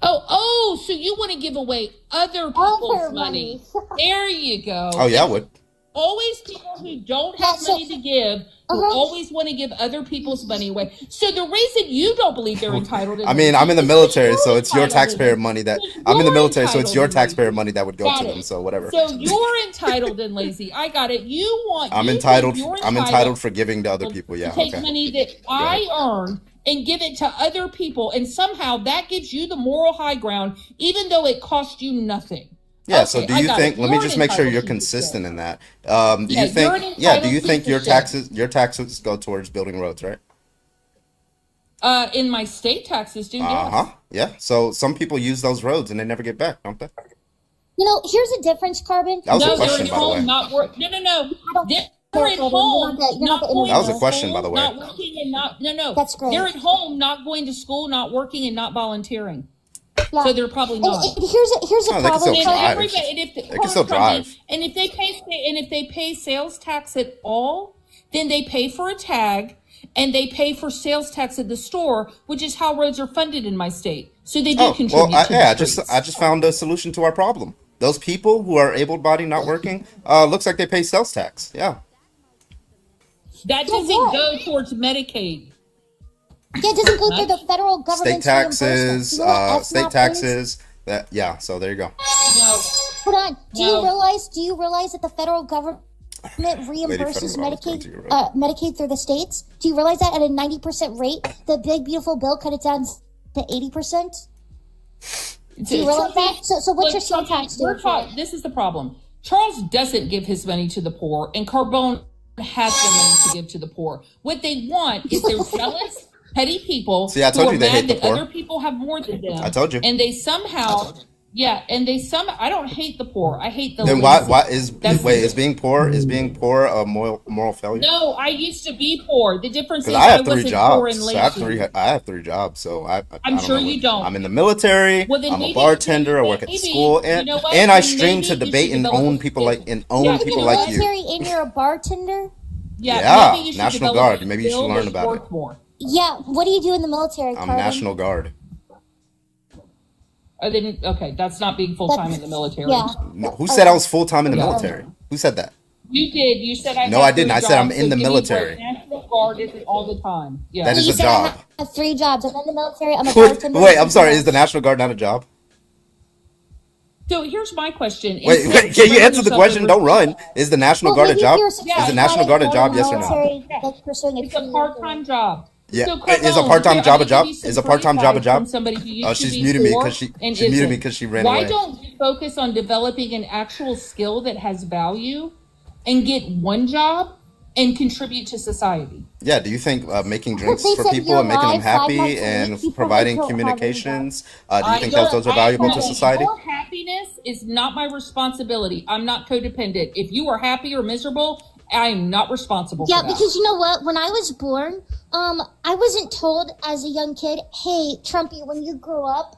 So you want to give away other people's money? There you go. Oh yeah, I would. Always people who don't have money to give, who always want to give other people's money away. So the reason you don't believe they're entitled to I mean, I'm in the is military, because so you're it's your entitled to taxpayer it. money that Because I'm in the you're military, so it's your entitled and taxpayer lazy. money that would go Got to it. them. So whatever. So you're entitled and lazy. I got it. I'm you entitled. think you're I'm entitled for giving to other people. to Yeah. take Okay. money that I earned and give it to other people, and somehow that gives you the moral high ground, even though it cost you nothing. Yeah. So Okay, do I you got think? it. Let me You're just an make sure entitled you're piece of consistent shit. in that. Do Yeah, you think? you're an Yeah. Do you entitled think piece your of shit. taxes go towards building roads, right? In my state taxes, do Uh huh. Yeah. So some people use those roads and they never get back, don't they? You know, here's the difference, Carbon. That was a No, they're question, at by the way. home, not work. No. don't- They're at You're home, not the not going That was to a question, school, by the way. Not working and not no. That's great. They're at home, not going to school, not working, and not volunteering. Yeah. So they're probably not. And here's a No, they can problem. still And drive. everybody, and if They can still drive. And if they pay sales tax at all, then they pay for a tag and they pay for sales tax at the store, which is how roads are funded in my state. So they do Oh, contribute well, to the I streets. just found a solution to our problem. Those people who are able-bodied, not working, looks like they pay sales tax. Yeah. That So doesn't what? go towards Medicaid. Yeah, it doesn't go through the federal State government's taxes, reimbursement. You know what FSMAP state is? taxes. That yeah. So there you go. No. Hold on. Do No. you realize that the federal government reimburses Federal, I was going to you, right? Medicaid through the states? Do you realize that at a 90% rate, the big beautiful bill cut it down to 80%? Do you realize that? So what's your sales tax doing? This is the problem. Charles doesn't give his money to the poor, and Carbone has the money to give to the poor. What they want is they're jealous, petty people See, I told who you are they hate mad the that poor. other people have more than them. I told you. And they somehow Yeah, and I don't hate the poor. I hate the Then lazy. why is being poor a moral failure? No, I used to be poor. The difference is Because I have wasn't 3 poor and jobs. lazy. I have 3 jobs. So I I'm don't sure know you don't. I'm in the military. Well, then I'm a maybe- bartender. I work at the maybe, school, you and know what? and I Then stream maybe to you debate should and develop own a people skill. like and You're own in people the like you. military and you're a bartender? Yeah, maybe you should National develop Guard. a Maybe you should skill learn that's about worth it. more. Yeah. What do you do in the military, I'm Carbon? National Guard. Okay, that's not being full time in the military. Yeah. No, who said I was full time in the military? Who said that? You did. You said I. No, had I didn't. 3 I said I'm jobs, in the give me military. break. National Guard isn't all the time. Yeah. That is You a said I job. have 3 jobs. I'm in the military. I'm a bartender. Wait, I'm sorry. Is the National Guard not a job? So here's my question. Wait, Instead of can you spreading answer the yourself question? over- Don't run. Is the National Guard a maybe if job? you're Is the National Guard a job? Yes or no? military, like pursuing It's a part-time job. Yeah. So, Is a Carbone, part-time job a I'm gonna job? give you some Is a part-time free job a advice job? from somebody who used Oh, to she's be muted me poor because she and muted me isn't. because she ran Why away. don't you focus on developing an actual skill that has value and get one job and contribute to society? Yeah, do you think making drinks They for said people you're and making them alive 5 happy months a week and before they providing don't have any communications, do you think don't- those are valuable to no, society? Your happiness is not my responsibility. I'm not codependent. If you are happy or miserable, I'm not responsible Yeah, for that. because you know what? When I was born, I wasn't told as a young kid, "Hey, Trumpy, when you grow up,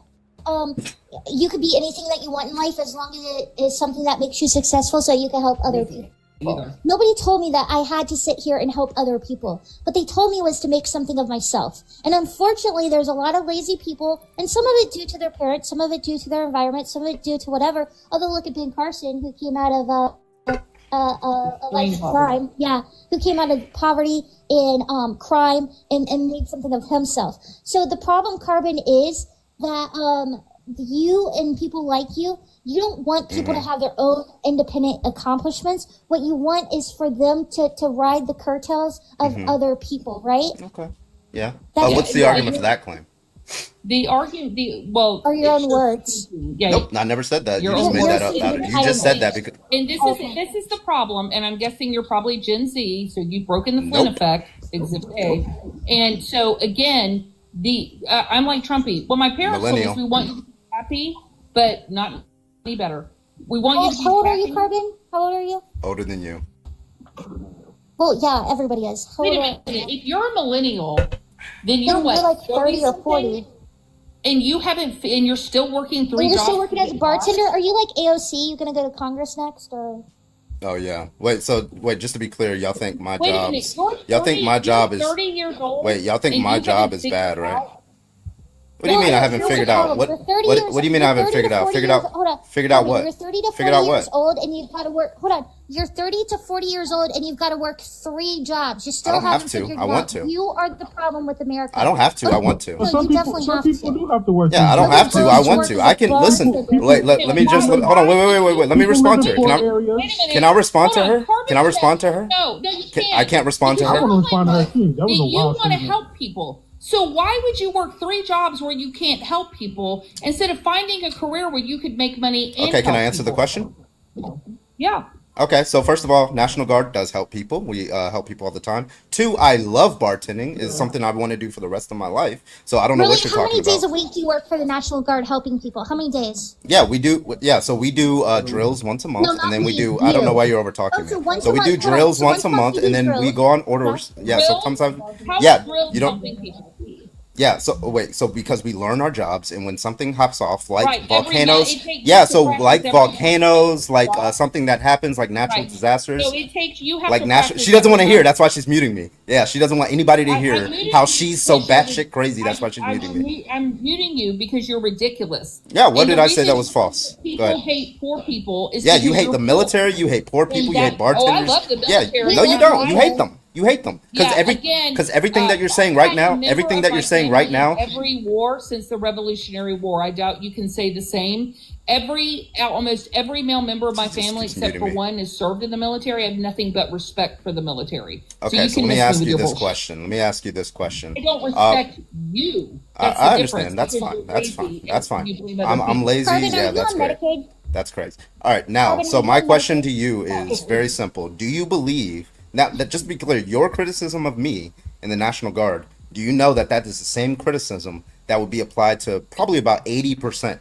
you could be anything that you want in life as long as it is something that makes you successful, so you can help other people." Either. Nobody told me that I had to sit here and help other people. What they told me was to make something of myself. And unfortunately, there's a lot of lazy people, and some of it due to their parents, some of it due to their environment, some of it due to whatever. Although look at Ben Carson, who came out of a life of crime. Yeah, who came out of poverty and crime and made something of himself. So the problem, Carbon, is that you and people like you don't want people to have their own independent accomplishments. What you want is for them to ride the curtails of other people, right? Okay. Yeah. That's- What's the argument for that claim? The argument, Or your own words. yeah. Nope, I never said that. You Your just own made that words. up. You just said that because And this is the problem, and I'm guessing you're probably Gen Z, so you've broken the Flynn Nope. effect, Exhibit A. And so again, I'm like Trumpy. Well, my parents told Millennial. us we want you to be happy, but not any better. We want you to be How old are happy. you, Carbon? How old are you? older than you. Well, yeah, everybody is. How Wait a old minute. If you're a millennial, then you're No, what? you're like 30 or 40. And you haven't, and you're still working 3 Are you jobs. still working as a bartender? Are you like AOC? You gonna go to Congress next, or? Oh yeah. Wait, just to be clear, y'all think my Wait a minute. job's You're y'all think my job you're is 30 years old. wait, y'all think and my you job haven't is figured bad, right? out- What do you mean I haven't figured out? What do you mean I haven't figured out? Figured out figured out what? You're 30 to 40 Figured out years what? old and you've got to work. Hold on. You're 30 to 40 years old and you've got to work 3 jobs. You still I don't have haven't to. figured I it want out. to. You are the problem with America. I don't have to. I want to. No, you definitely have people to. do have to work. Yeah, I don't have to. I want to. I can listen. Wait, let me just hold on. Wait. Let me respond to her. Wait a minute. Can I respond to Hold on. her? Carbon Can I respond to said- her? No, you can't. I can't respond to Because her? I want to respond to her too. That that was a you wild want to statement. help people. So why would you work 3 jobs where you can't help people instead of finding a career where you could make money and Okay, can help I answer the people? question? Yeah. Okay, so first of all, National Guard does help people. We help people all the time. 2, I love bartending. It's something I want to do for the rest of my life. So I don't know Really? what you're How many talking days a about. week do you work for the National Guard helping people? How many days? Yeah, we do. Yeah, so we do drills once a month, No, and not then we me, do. I don't you. know why you're over talking Oh, so me. once So a we do month, hold on. drills So once a once month, you do and then we drills. go on orders. Yeah, Drills? sometimes How yeah, is drills you don't. helping people? Yeah, so wait, so because we learn our jobs, and when something hops off, like Right, every volcanoes, night it takes yeah, you to so practice like every volcanoes, like Right. something that happens, like natural Right. disasters, So it takes you have like to national. practice She doesn't want to every hear. night. That's why she's muting me. Yeah, she doesn't want anybody to I hear muted how you she's so because you're batshit crazy. That's why she's muting me. I'm muting you because you're ridiculous. Yeah, what And did the I say that reason was false? Go People ahead. hate poor people. Is Yeah, you because hate you're the poor. military. You hate poor people. You hate I bartenders. love the Yeah, military. no, you Yeah, don't. You I- hate them. You hate them because Yeah, because again, everything that you're saying right I'm now, a member everything of that my you're saying right family now. in every war since the Revolutionary War. I doubt you can say the same. Almost every male member of my family, keeps except muting for me. one, is served in the military. I have nothing but respect for the military. Okay, you so can let me miss ask with you your this bullshit. question. Let me ask you this question. I don't respect you. That's I the understand. difference, That's because fine. you're That's lazy fine. and That's fine. you blame other I'm people. lazy. Carbon, Yeah, are you that's on great. Medicaid? That's crazy. All right, now, Carbon, so are you my on question Medicaid? to you is very simple. Do you believe now that just to be clear, your criticism of me in the National Guard? Do you know that that is the same criticism that would be applied to probably about 80%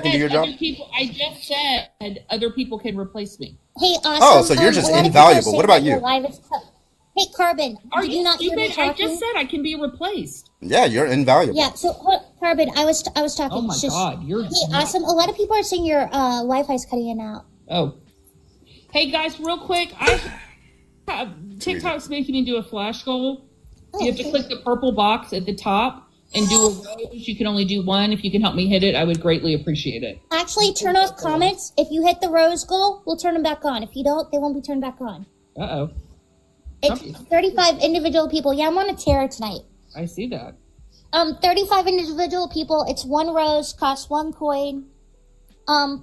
back and do your job? I just said other people can replace me. Hey, awesome. Oh, so you're just invaluable. What about you? Hey, Carbon, Are did you not hear me stupid? I talking? just said I can be replaced. Yeah, you're invaluable. Yeah, so Carbon, I was talking. Oh my God, you're. Hey, awesome. A lot of people are saying your Wi-Fi is cutting in and out. Oh. Hey guys, real quick, TikTok's making me do a flash goal. You have to click the purple box at the top and do a rose. You can only do one. If you can help me hit it, I would greatly appreciate it. Actually, turn off comments. If you hit the rose goal, we'll turn them back on. If you don't, they won't be turned back on. Uh-oh. It's 35 individual people. Yeah, I'm on a tear tonight. I see that. 35 individual people. It's one rose, costs 1 coin.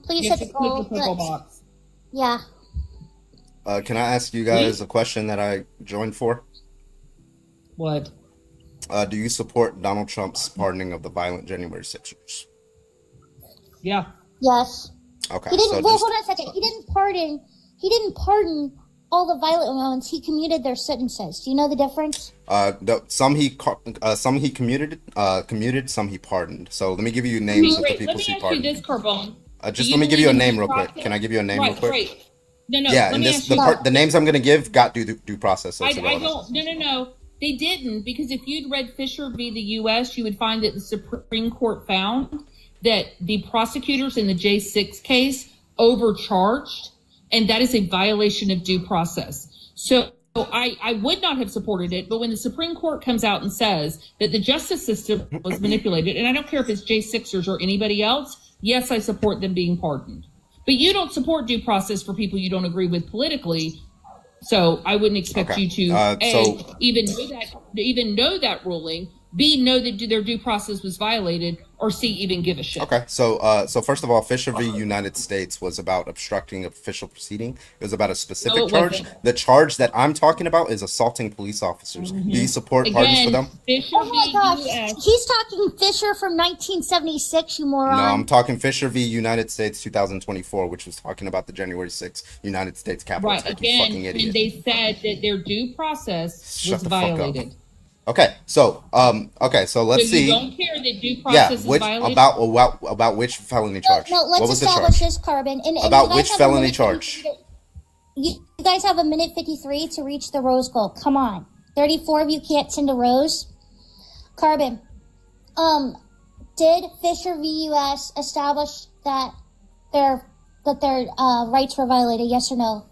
Please You hit have the to click goal. the purple box. Yeah. Can I ask you guys a question that I joined for? What? Do you support Donald Trump's pardoning of the violent January 6ers? Yeah. Yes. Okay. He didn't. So Well, just, hold on a second. He didn't pardon all the violent ones. He commuted their sentences. Do you know the difference? some he commuted, some he pardoned. So let me give you names of the Great. people Let me he ask you pardoned. this, Carbone. Just Do let me you give you a believe in name due real quick. process? Can I give you a name real quick? Great. No. Yeah, let and me this ask you. the names I'm gonna give got due process. So I it's irrelevant. don't. No. They didn't, because if you'd read Fisher v. the U.S., you would find that the Supreme Court found that the prosecutors in the J6 case overcharged, and that is a violation of due process. So I would not have supported it, but when the Supreme Court comes out and says that the justice system was manipulated, and I don't care if it's J6ers or anybody else, yes, I support them being pardoned. But you don't support due process for people you don't agree with politically. So I wouldn't expect you to even know that ruling, B, know that their due process was violated, or C, even give a shit. Okay, so first of all, Fisher v. United States was about obstructing official proceeding. It was about a specific charge. Wasn't. The charge that I'm talking about is assaulting police officers. Do you support pardons for them? Fisher Oh my v. gosh. US. He's talking Fisher from 1976, you moron. No, I'm talking Fisher v. United States 2024, which was talking about the January 6th United States Capitol Right, attack. You again, fucking idiot. and they said that their due process Shut was the fuck up. violated. Okay, so let's So see. you don't care that due Yeah, process is which violated? about which felony charge? No, let's What was the establish charge? this, Carbon. And About you guys which have a felony minute charge? 53 You guys have a minute 53 to reach the rose goal. Come on. 34 of you can't send a rose. Carbon. Did Fisher v. U.S. establish that their rights were violated? Yes or no?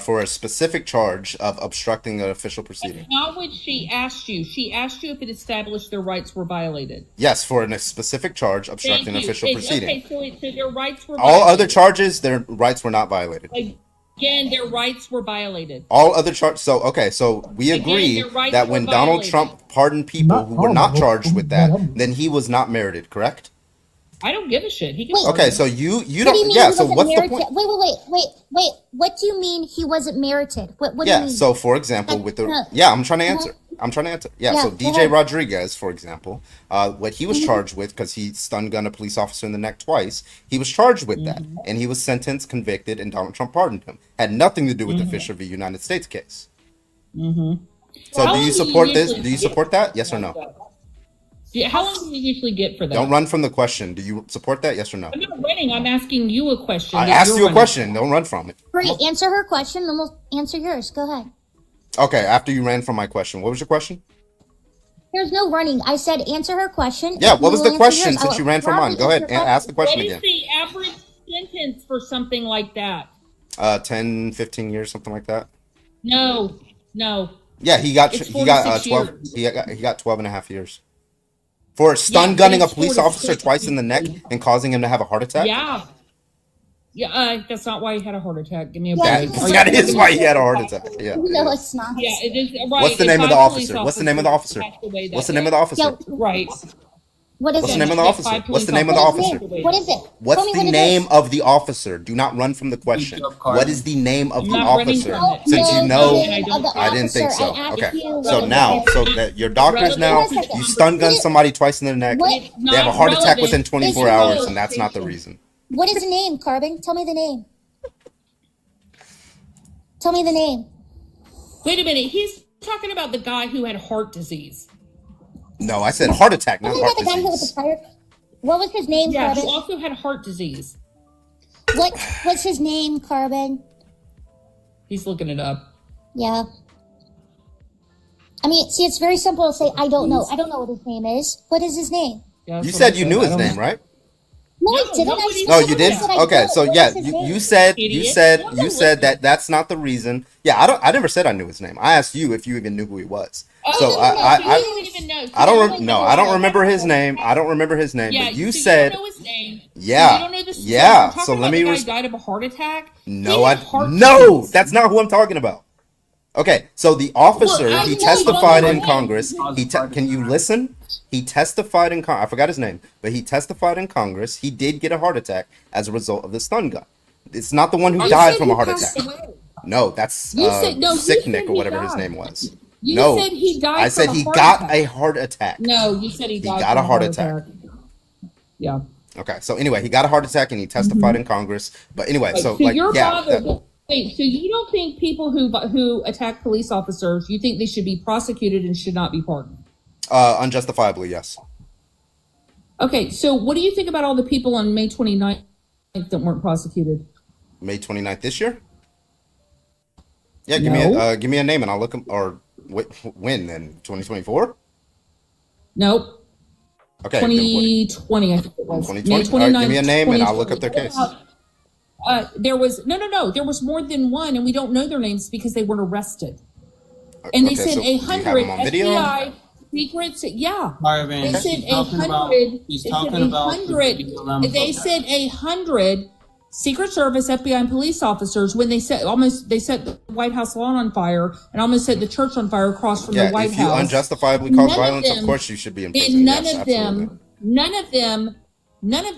For a specific charge of obstructing an official proceeding. That's not what she asked you. She asked you if it established their rights were violated. Yes, for a specific charge obstructing Thank an you. official proceeding. Okay, so their rights were All violated. other charges, their rights were not violated. Again, their rights were violated. All other charges. So we Again, agree their rights that were when Donald violated. Trump pardoned people who were not charged with that, then he was not merited. Correct? I don't give a shit. He can. Wait. Okay, so you What do you don't. mean Yeah. he So wasn't what's the merited? point? Wait. What do you mean he wasn't merited? What do you Yeah. mean? So for example, with the I'm trying to answer. Yeah. Yeah, So go DJ ahead. Rodriguez, for example, what he was charged with, because he stun gunned a police officer in the neck twice, he was charged with that, and he was sentenced, convicted, and Donald Trump pardoned him. Had nothing to do with the Fisher v. United States case. So How do long you do you support this? usually Do you get support that? Yes or no? Yeah, how long do you usually get for that? Don't run from the question. Do you support that? Yes or no? I'm not running. I'm asking you a question. I that asked you're you a running. question. Don't run from it. Great. Answer her question, then we'll answer yours. Go ahead. Okay. After you ran from my question, what was your question? There's no running. I said answer her question. Yeah. and What was we the will answer question yours. since I you will ran from mine? gladly Go ahead answer and your ask the question What is again. the average sentence for something like that? 10, 15 years, something like that. No. Yeah, he got It's 12. 46 He got 12 and a half years for stun Yeah, gunning a it's police 46 officer twice in the neck and causing him to have a heart attack. Yeah. That's not why he had a heart attack. Give me a Yeah, break. That is why he had a heart attack. Yeah. No, it's not. Yeah, it is. Right. What's the it's name of the five police officer? What's the name of the officer? passed away that What's the day. name of the officer? Yo, Right. what is What's it? the name of the Yeah, officer? five What's the police name of the What is officer? it? What is it? What's Tell me the what it name is. of the officer? Do not run from the question. What is the name of I'm the not running officer? from it. Since you know, the name of the I didn't think officer. so. I asked Okay. you So what now, is it. so that your doctors now, Wait a second. you stun gun somebody twice in the neck. What? They have a heart attack within Relevant. 24 It's hours, relevant. and that's not the reason. What is the name, Carbon? Tell me the name. Tell me the name. Wait a minute. He's talking about the guy who had heart disease. No, I said heart attack, not Wasn't heart that the guy who was the disease. fire? What was his name, Yeah, who Carbon? also had heart disease. What was his name, Carbon? He's looking it up. Yeah. I mean, see, it's very simple to say, I don't know. I don't know what his name is. What is his name? Yeah, You said you knew his name, right? No, I didn't. No, you did. Okay, so yeah, you said that's not the reason. Yeah, I never said I knew his name. I asked you if you even knew who he was. So I don't even know. I don't remember his name. I don't remember his name. Yeah, but you so said, you don't know his name. Yeah, so you don't know this yeah. So let me. The guy died of a heart attack. No, that's not who I'm talking about. Okay, so the officer, he testified in Congress. Can you listen? He testified in Congress. I forgot his name, but he testified in Congress. He did get a heart attack as a result of the stun gun. It's not the one who died from a heart attack. No, that's Sicknick or whatever his name was. You said he died. I said he got a heart attack. No, you said he died. He got a heart attack. Yeah. Okay, so anyway, he got a heart attack and he testified in Congress. But anyway, Wait, so you don't think people who attack police officers, you think they should be prosecuted and should not be pardoned? Unjustifiably, yes. Okay, so what do you think about all the people on May 29th that weren't prosecuted? May 29th this year? Yeah, give me a name and I'll look them. Or when then? 2024? Nope. Okay. 2020, I think it was. 2020. May 29th, right, give me a name and I'll look up their case. There was there was more than one, and we don't know their names because they weren't arrested. And they said 100 FBI secrets. Yeah, they said 100. They said 100 Secret Service, FBI, and police officers when they set the White House lawn on fire and almost set the church on fire across from the White House. Yeah, if you unjustifiably cause violence, of course you should be in prison. And none of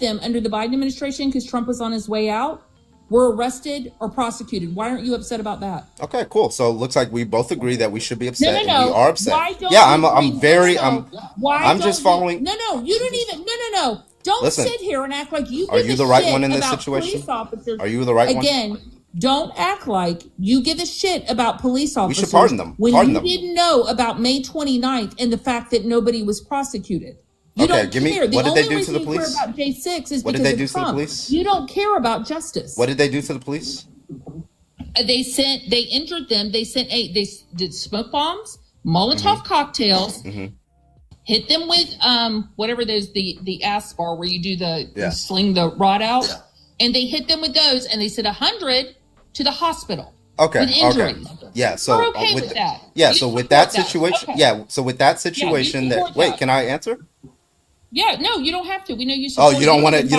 them under the Biden administration, because Trump was on his way out, were arrested or prosecuted. Why aren't you upset about that? Okay, cool. So it looks like we both agree that we should be upset. No. And we are upset. I'm just following. No, you don't even. No. Don't sit here and act like you. Are you the right one in this situation? Are you the right one? Again, don't act like you give a shit about police officers. We should pardon them. When you didn't know about May 29th and the fact that nobody was prosecuted. You don't care. What did they do to the police? About J6 is what did they do to the police? You don't care about justice. What did they do to the police? They injured them. They did smoke bombs, Molotov cocktails, hit them with whatever those the ass bar where you do you sling the rod out, and they hit them with those, and they sent 100 to the hospital. Okay. With injuries. Okay. Yeah. So we're okay with that. Yeah. So with that situation, So with that situation, can I answer? Yeah, no, you don't have to. We know you. You don't want to. You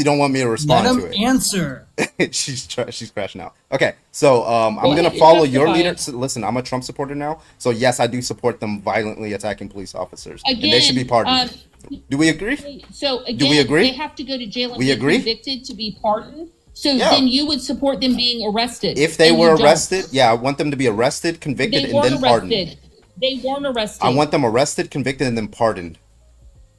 don't want me to respond to it. Answer. she's crashing out. Okay, so I'm gonna follow your leader. So, listen, I'm a Trump supporter now, so yes, I do support them violently attacking police officers, and they should be pardoned. Do we agree? So again, do we agree? They have to go to jail and be convicted to be pardoned. So then you would support them being arrested if they were arrested. Yeah, I want them to be arrested, convicted, and then pardoned. They weren't arrested. I want them arrested, convicted, and then pardoned.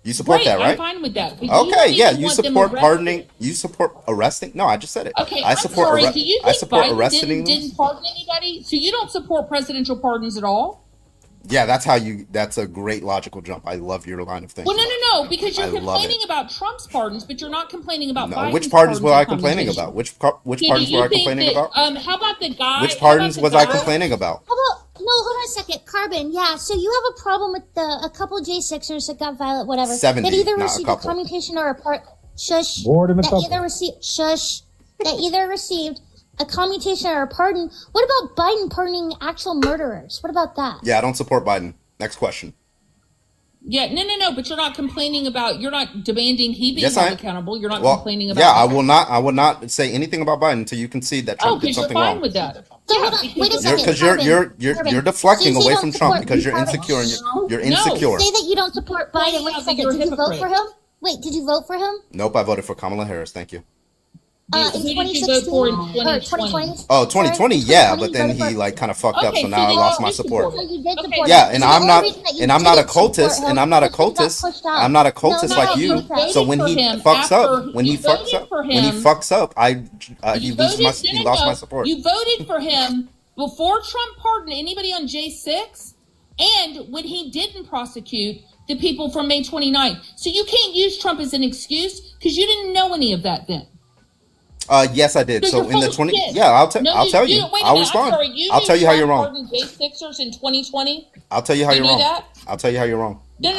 You support that, right? I'm fine with that. Okay, you support pardoning. You support arresting. No, I just said it. Okay, I support. Do you think Biden arresting didn't pardon anybody? So you don't support presidential pardons at all? Yeah, that's a great logical jump. I love your line of thinking. Well, no, because you're complaining about Trump's pardons, but you're not complaining about Biden's which pardons were I complaining about? Which pardons were I complaining about? How about the guy? Which pardons was I complaining about? How about hold on a second, Carbon. Yeah, so you have a problem with a couple J6ers that got violent, whatever. 70, that either received a commutation or a that either received a commutation or a pardon. What about Biden pardoning actual murderers? What about that? Yeah, I don't support Biden. Next question. Yeah, no, but you're not complaining about, you're not demanding he be held accountable. You're not complaining about. Yeah, I will not say anything about Biden until you concede that Trump did something wrong. Because you're fine with that. So hold on, wait a second. Because you're deflecting away from Trump because you're insecure and you're insecure. Say that you don't support Biden. Wait a second. Did you vote for him? Wait, did you vote for him? Nope, I voted for Kamala Harris. Thank you. In 2016 or 2020? Oh, 2020, yeah, but then he kind of fucked up, so now I lost my support. So you did support yeah, him. and I'm not a cultist, I'm not a cultist like you. So when he fucks up, he lost my support. You voted for him before Trump pardoned anybody on J6, and when he didn't prosecute the people from May 29th. So you can't use Trump as an excuse because you didn't know any of that then. Yes, I did. So So you're in the full of 20, shit. yeah, I'll No, tell you. wait a I'll minute. I'm respond. sorry. You I'll knew tell you how Trump you're wrong. pardoned gay Sixers in 2020? I'll tell you how You you're knew wrong. that? I'll tell you how you're wrong. No.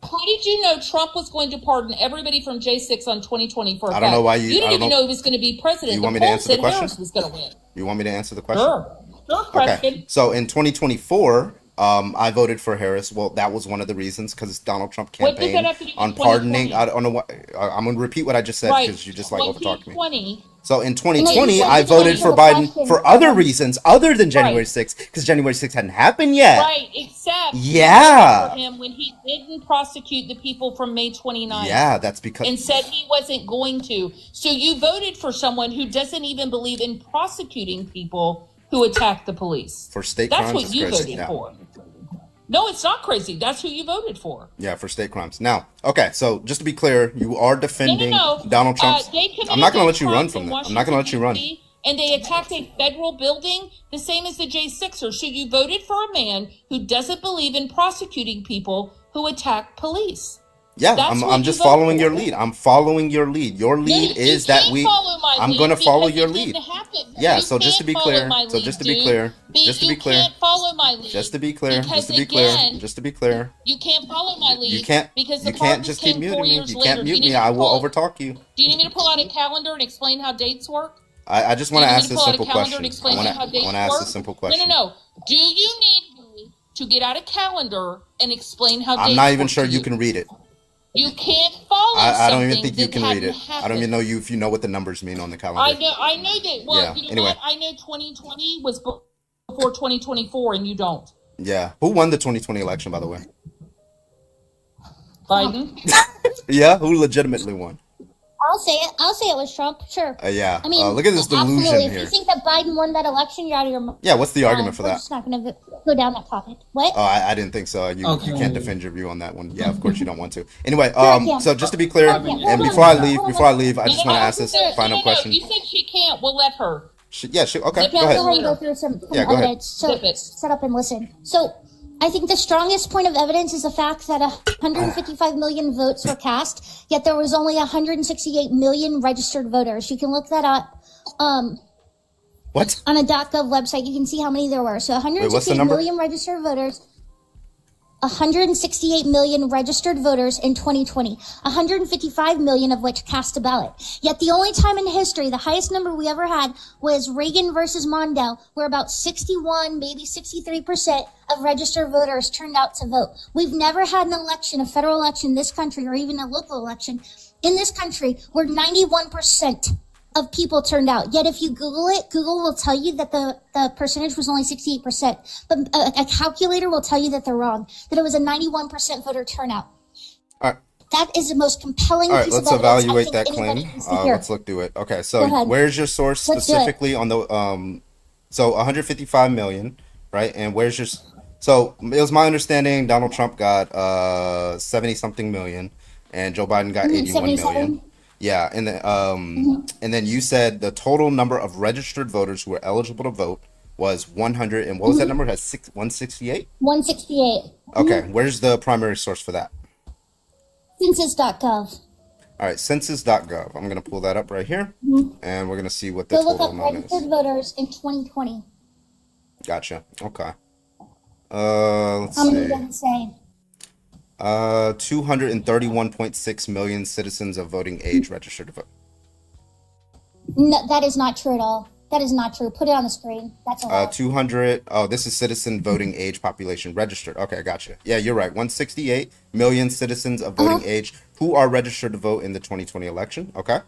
How did you know Trump was going to pardon everybody from J6 on 2020 for a I don't know fact? why you- You I didn't don't even know- know he was going to be president. You The want me to polls answer the said question? Harris was going to win. You want me to answer the question? Sure, Preston. Okay. So in 2024, I voted for Harris. Well, that was one of the reasons because Donald Trump What does that campaigned have to do with on pardoning. 2020? I don't know what. I'm going to repeat what I just said Right. because you just like overtalked me. 2020. So in No, 2020, you I said voted you for answered the Biden question, for other Kevin. reasons other than January Right. 6th because January 6th hadn't happened yet. Right, except you Yeah. voted for him when he didn't prosecute the people from May 29th. Yeah, that's because And said he wasn't going to. So you voted for someone who doesn't even believe in prosecuting people who attack the police. for state That's crimes. what It's you crazy. voted Yeah. for. No, it's not crazy. That's who you voted for. Yeah, for state crimes. Now, okay, so just to be clear, you are defending No. Donald Trump's. They committed I'm not going to those let you run crimes from in that. I'm not going to let you run. Washington, D.C., and they attacked a federal building, the same as the J6ers. So you voted for a man who doesn't believe in prosecuting people who attack police. Yeah, That's what I'm you just voted following for. your lead. I'm following your lead. Your lead You is that can't we. follow my I'm lead going to follow because your it lead. didn't happen. Yeah, You so just to can't be follow clear, my so lead, just to be dude. clear, just to You be clear, can't follow my lead. just to be clear, Because just to be clear, again, just to be clear. you can't follow my lead. You can't. Because the You can't pardons just keep came muting 4 me. years You later. can't Do you mute need me. me to I will pull- overtalk you. Do you need me to pull out a calendar and explain how dates work? I just want to Do you ask need me this pull out a simple calendar question. and I explain want how to dates ask work? this simple question. No. Do you need me to get out a calendar and explain how dates I'm not even work sure to you can read it. You can't follow I don't even something think you that can read hadn't it. I don't happened. even know if you know what the numbers mean on the calendar. I know that. Well, Yeah, you know anyway. what? I know 2020 was before 2024, and you don't. Yeah. Who won the 2020 election, by the way? Biden. Yeah. Who legitimately won? I'll say it. I'll say it was Trump. Sure. Yeah. I mean, Look at this delusion absolutely. If here. you think that Biden won that election, you're out of your mind. Yeah. What's the argument for We're that? just not going to go down that topic. What? Oh, I didn't think so. You Okay. can't defend your view on that one. Yeah, of course you don't want to. Anyway, I can. so just to be clear, I can. and before I leave, I just want to ask this final question. You said she can't. We'll let her. Yeah, okay, Zip go it. Go ahead. ahead and go through some Yeah, go ahead. evidence. So Zip it. set up and listen. So I think the strongest point of evidence is the fact that 155 million votes were cast, yet there was only 168 million registered voters. You can look that up. What? On a .gov website, you can see how many there were. So what's the 168 number? million registered voters. 168 million registered voters in 2020, 155 million of which cast a ballot. Yet the only time in history, the highest number we ever had was Reagan versus Mondale, where about 61, maybe 63% of registered voters turned out to vote. We've never had an election, a federal election in this country, or even a local election in this country where 91% of people turned out. Yet if you Google it, Google will tell you that the percentage was only 68%. But a calculator will tell you that they're wrong, that it was a 91% voter turnout. All right. That is the most compelling All right, piece let's of evidence I evaluate think that anybody claim. needs to hear. Let's look through it. Okay, Go so ahead. where's your source Let's do it. specifically on the so 155 million, right? And where's your so it was my understanding Donald Trump got 70 something million and Joe Biden got 81 million. 77? Yeah, and then and then you said the total number of registered voters who were eligible to vote was 100 and what was that number? It has 168? 168. Okay, where's the primary source for that? Census.gov. All right, census.gov. I'm going to pull that up right here, and we're going to see what the Go look total up amount registered is. voters in 2020. Gotcha. Okay. Let's How many see. does it say? 231.6 million citizens of voting age registered to vote. No, that is not true at all. That is not true. Put it on the screen. That's a lot. 200. Oh, this is citizen voting age population registered. Okay, gotcha. Yeah, you're right. 168 million citizens of voting age who are registered to vote in the 2020 election. Okay.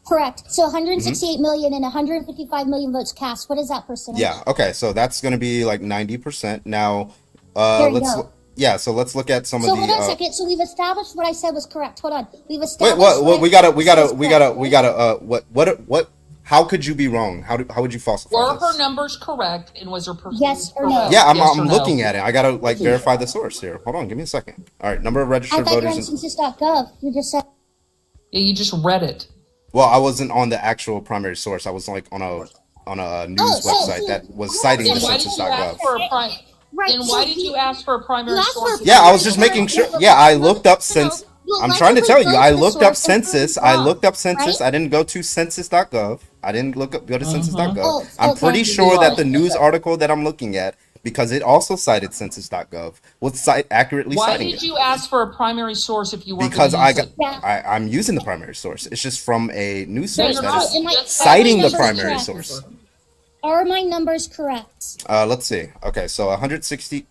Correct. So 168 million and 155 million votes cast. What is that percentage? Yeah. Okay. So that's going to be like 90%. Now, There you let's. go. Yeah. So let's look at some So of the. hold on a second. So we've established what I said was correct. Hold on. We've Wait. established. What? what We I gotta. said was correct. What? How could you be wrong? How would you falsify Were this? her numbers correct, and was her percentage Yes or no? correct? Yeah, I'm Yes or no? looking at it. I gotta like verify the source here. Hold on, give me a second. All right, number of I registered thought you were on voters. census.gov. You just said. Yeah, you just read it. Well, I wasn't on the actual primary source. I was like on a news so- website that was citing Then the why did you census.gov. ask for a Then so why did you ask for a primary you asked for source? a Yeah, I was just making sure. Yeah, I looked up since. I'm trying to tell you. I looked up source and census. proved I wrong, looked up census. right? I didn't go to census.gov. I didn't go to census.gov. Oh, I'm okay. pretty sure that the news article that I'm looking at, because it also cited census.gov, was accurately Why citing did it. you ask for a primary source if you weren't Because gonna use it? I'm using the primary source. It's just from a news No, source you're that not. is Am I- That's citing the numbers primary correct? source. Are my numbers correct? Let's see. Okay, so 160.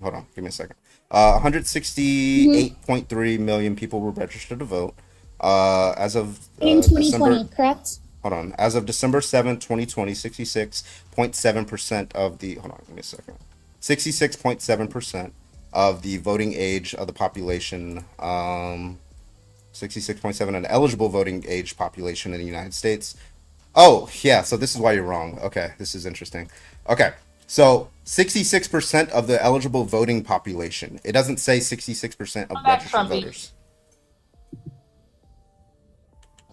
Hold on, give me a second. 168.3 million people were registered to vote. As of In 2020, December. correct? Hold on. As of December 7th, 2020, 66.7% of the. Hold on, give me a second. 66.7% of the voting age of the population. 66.7 of the eligible voting age population in the United States. Oh, yeah, so this is why you're wrong. Okay, this is interesting. Okay, so 66% of the eligible voting population. It doesn't say 66% of registered Trumpy. voters.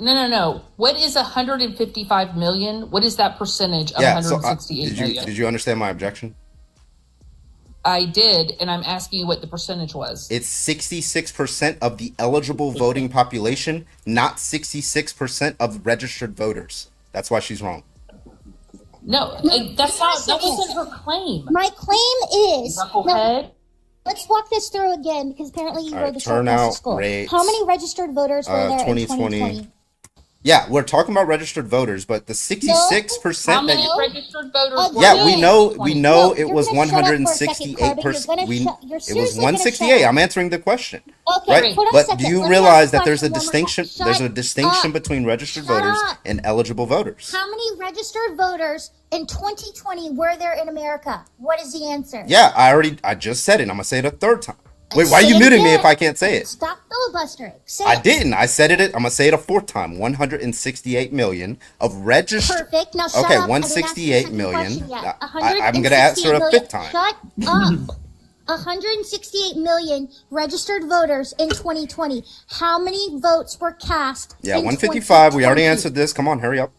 No. What is 155 million? What is that percentage of Yeah, so 168 million? did you understand my objection? I did, and I'm asking you what the percentage was. It's 66% of the eligible voting population, not 66% of registered voters. That's why she's wrong. No, that wasn't her claim. My claim is. Knucklehead. Let's walk this through again because apparently you All rode right, the short bus turnout to school. rates, How many registered voters were there in 2020. 2020? Yeah, we're talking about registered voters, but the 66% How many that registered voters were yeah, there we in know 2020? No, it you're was gonna shut up for a second, Carbon. 168%. You're It was seriously gonna shut 168. up. I'm answering the question. Okay, Right? hold on a But second. do you Let me realize ask the that there's a question one more distinction time. there's a Shut distinction up. between registered Shut voters up. and eligible voters? How many registered voters in 2020 were there in America? What is the answer? Yeah, I just said it. I'm gonna say it a third time. Wait, why are Say you it muting me again. if I can't say it? Stop filibustering. Say I it. didn't. I said it. I'm gonna say it a fourth time. 168 million of registered. Perfect. Now shut Okay, up. 168 million. I'm gonna 168 answer a fifth time. Shut up. 168 million registered voters in 2020. How many votes were cast? Yeah, in 155. We already 2020? answered this. Come on, hurry up.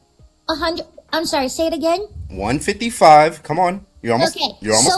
100. I'm sorry. Say it again. 155. Come on. You're almost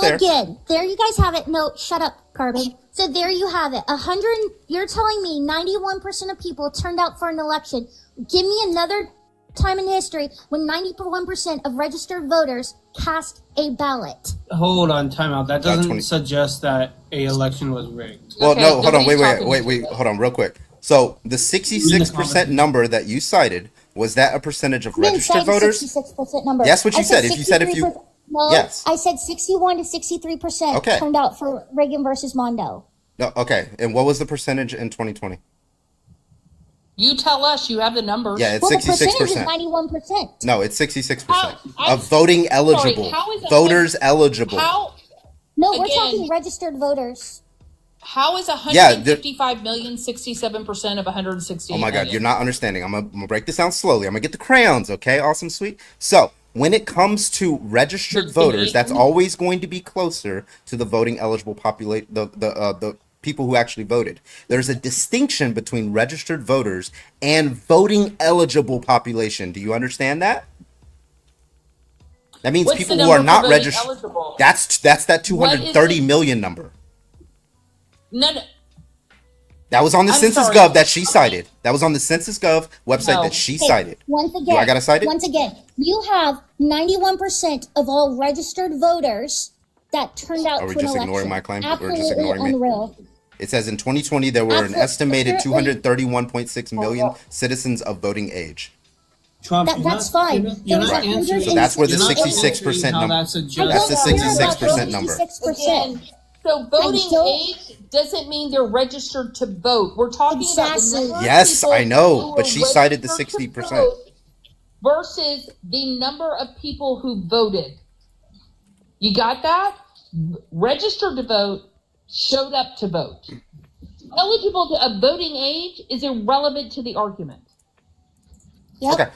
there. Again, there you guys have it. No, shut up, Carbon. So there you have it. 100. You're telling me 91% of people turned out for an election. Give me another time in history when 91% of registered voters cast a ballot. Hold on, time out. That doesn't 20. suggest that a election was rigged. Well, Okay, no, hold on. nobody's Wait. talking. Hold on, real quick. So the 66% number that you cited, was that a percentage of I didn't registered say voters? 66% number. That's what you I said. If you said if you- 63%. No, Yes. I said 61 to 63% Okay. turned out for Reagan versus Mondo. No, okay. And what was the percentage in 2020? You tell us. You have the numbers. Yeah, it's Well, the percentage is 66%. 91%. No, it's 66% How- of voting eligible. how is it- Voters eligible. How No, we're Again- talking registered voters. how is Yeah, 155 million 67% of 168 Oh my God, million? you're not understanding. I'm gonna break this down slowly. I'm gonna get the crayons, okay? Awesome, sweet. So when it comes to registered voters, that's always going to be closer to the voting eligible population, the people who actually voted. There's a distinction between registered voters and voting eligible population. Do you understand that? That means What's people the who are number for not voting registered. eligible? That's that 230 million number. No. That was on the I'm Census sorry. Gov that she cited. That was on the Census Gov website No. that she Hey, cited. Once again, Do I gotta cite it? Once again, you have 91% of all registered voters that turned out Are we to an just election. ignoring my claim? Or Absolutely just ignoring me? unreal. It says in 2020 there were an Absolutely. estimated 231.6 million citizens of voting age. Trump, That's fine. You're There not was answering. So that's where the you're not 66% answering how number- that's a I That's the don't care about 66% number. 66%. Again, so voting I don't- age doesn't mean they're registered to vote. We're talking about Exactly. the number of Yes, people I know, who but were she cited the registered to 60%. vote versus the number of people who voted. You got that? Registered to vote, showed up to vote. Eligible to a voting age is irrelevant to the argument. Yep. Okay.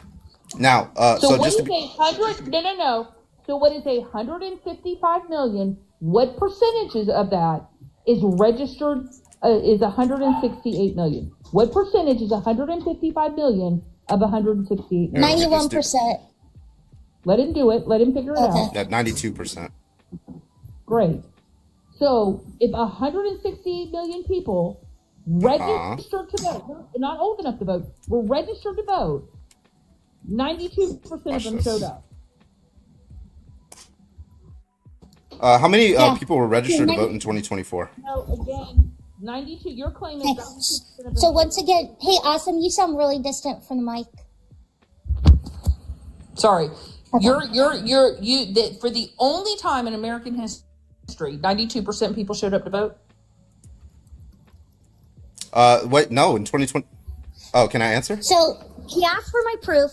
Now, So, so what just is to be, 100? No. So what is 155 million? What percentages of that is registered? Is 168 million? What percentage is 155 million of 168 million? 91%. Let him do it. Let him figure it Okay. out. that 92%. Great. So if 168 million people registered to vote, not old enough to vote, were registered to vote. 92% of them showed up. How many people were registered to vote in 2024? No, again, 92. Your claim is 92% of them. So once again, hey, Awesome, you sound really distant from the mic. Sorry. For the only time in American history, 92% people showed up to vote? Wait, no, in 2020. Oh, can I answer? So he asked for my proof.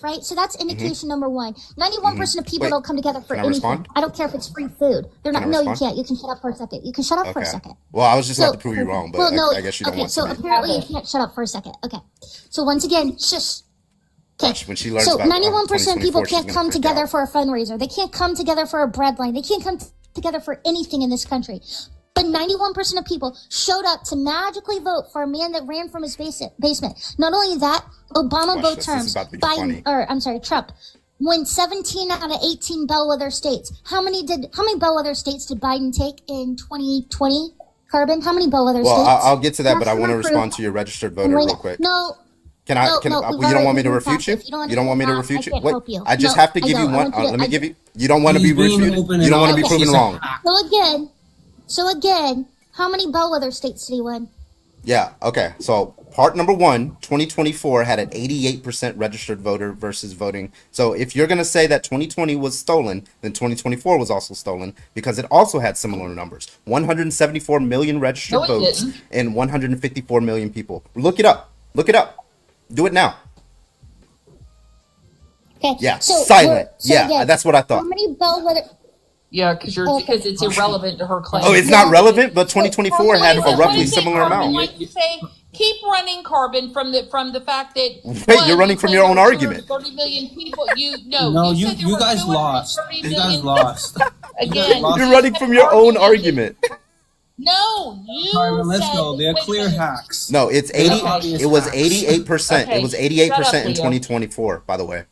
Right? So that's indication number one. 91% of people don't come together for anything. Respond? I don't care if it's free food. They're not. No, you can't. You can shut up for a second. You can shut up for a second. Well, I was just about to prove you wrong, but I guess you don't want to. So apparently you can't shut up for a second. Okay. So once again, shush. Okay. When she learns so about 91% of people can't come together for a fundraiser. They can't come together for a bread line. They can't come together for anything in this country. But 91% of people showed up to magically vote for a man that ran from his basement. Not only that, Obama both terms, Trump won 17 out of 18 bellwether states. How many bellwether states did Biden take in 2020? Carbon? How many bellwether states? Well, I'll get to that, but I want to respond to your registered voter real quick. No. You don't want me to refute you? You don't want me to refute you? Wait, I just have to give you one. Let me give you. You don't want to be refuted? You don't want to be proven wrong? So again, how many bellwether states did he win? Yeah, okay. So part number one, 2024 had an 88% registered voter versus voting. So if you're going to say that 2020 was stolen, then 2024 was also stolen because it also had similar numbers. 174 million registered votes and 154 million people. Look it up. Do it now. Okay. Yeah, silent. Again, that's what I thought. How many bellwether... Yeah, because it's irrelevant to her claim. Oh, it's not relevant, but 2024 had a roughly similar amount. Like you say, keep running, Carbon, from the fact that you're running from your own argument. 30 million people. You guys lost. You guys lost. Again, you're running from your own argument. No, let's go. They're clear hacks. No, it's 80. It was 88%. Okay, it was 88% in 2024. By the way.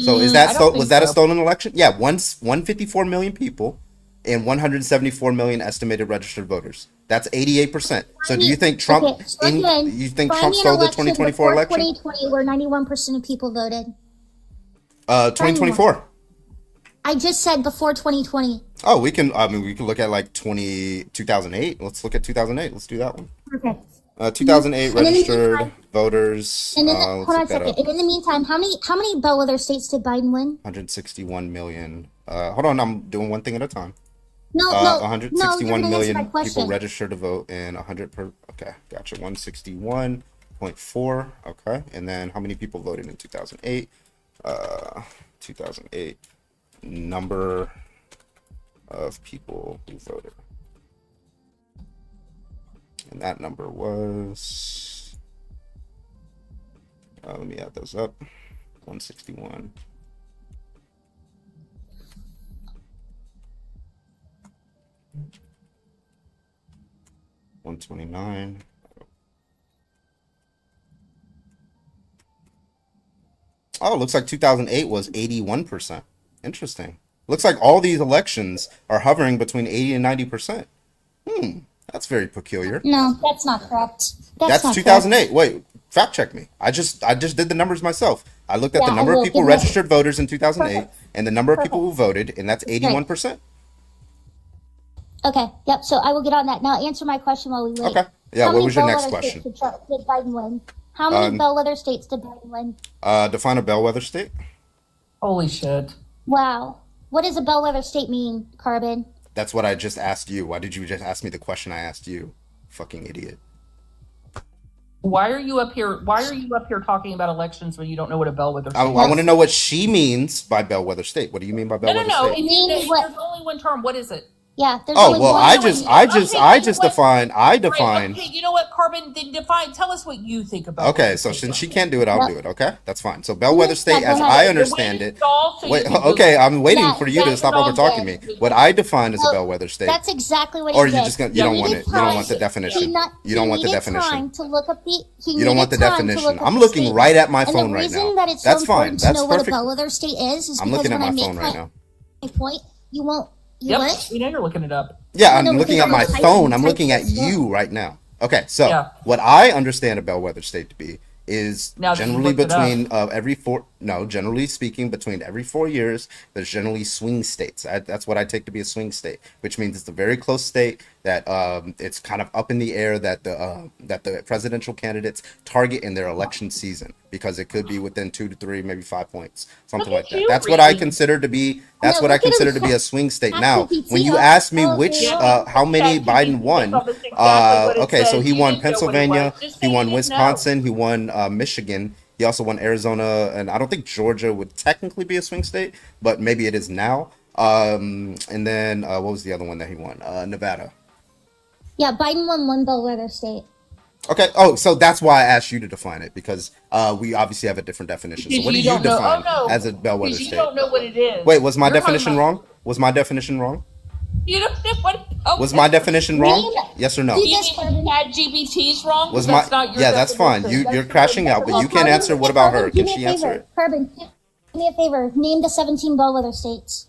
So was that a stolen election? Yeah, 154 million people and 174 million estimated registered voters. That's 88%. So do you think Trump Trump stole the 2024 election? 2020 where 91% of people voted. 2024. I just said before 2020. Oh, we can look at like 2008. Let's look at 2008. Let's do that one. Okay. 2008 registered voters. And then, hold on a second. And in the meantime, how many bellwether states did Biden win? 161 million. Hold on, I'm doing one thing at a time. 161 million people registered to vote and 100 per. Okay, gotcha. 161.4. Okay, and then how many people voted in 2008? 2008 number of people who voted. And that number was, let me add those up, 161. $129. Oh, it looks like 2008 was 81%. Interesting. Looks like all these elections are hovering between 80 and 90%. That's very peculiar. No, that's not correct. That's 2008. Correct. Wait, fact check me. I just did the numbers myself. I looked at the number of people registered voters in 2008 and the number of people who voted, and that's 81%. Okay. Yep. So I will get on that. Now answer my question while we wait. Okay. Yeah. What was your next question? Did Biden win? How many bellwether states did Biden win? Define a bellwether state. Holy shit. Wow. What does a bellwether state mean, Carbon? That's what I just asked you. Why did you just ask me the question I asked you? Fucking idiot. Why are you up here talking about elections when you don't know what a bellwether state is? I want to know what she means by bellwether state. What do you mean by bellwether state? No. There's only one term. What is it? Yeah. I define. Okay, you know what, Carbon? Then define. Tell us what you think about. Okay, so since she can't do it, I'll do it. Okay, that's fine. So bellwether state, as I understand it. Wait. Okay, I'm waiting for you to stop over talking me. What I define as a bellwether state. That's exactly what. Or you just you don't want it. You don't want the definition. You don't want the definition. You don't want the definition. I'm looking right at my phone right now. That's fine. That's perfect. What a bellwether state is I'm looking at my phone right now. Point. You won't. Yep, we know you're looking it up. Yeah, I'm looking at my phone. I'm looking at you right now. Okay, so what I understand a bellwether state to be is Now generally between generally speaking, between every 4 years, there's generally swing states. That's what I take to be a swing state, which means it's a very close state that it's kind of up in the air that the presidential candidates target in their election season, because it could be within 2 to 3, maybe 5 points, something like that. That's what I consider to be. That's what I consider to be a swing state. Now, when you ask me how many Biden won, okay, so he won Pennsylvania, he won Wisconsin, he won Michigan, he also won Arizona, and I don't think Georgia would technically be a swing state, but maybe it is now. And then what was the other one that he won? Nevada. Yeah, Biden won one bellwether state. Okay. Oh, so that's why I asked you to define it, because we obviously have a different definition. So what do you define as a bellwether state? You don't know what it is. Wait, was my definition wrong? Was my definition wrong? You don't know what. Was my definition wrong? Yes or no? You had GBT's wrong. Was my? Yeah, that's fine. You're crashing out, but you can't answer. What about her? Can she answer it? Carbon, do me a favor. Name the 17 bellwether states.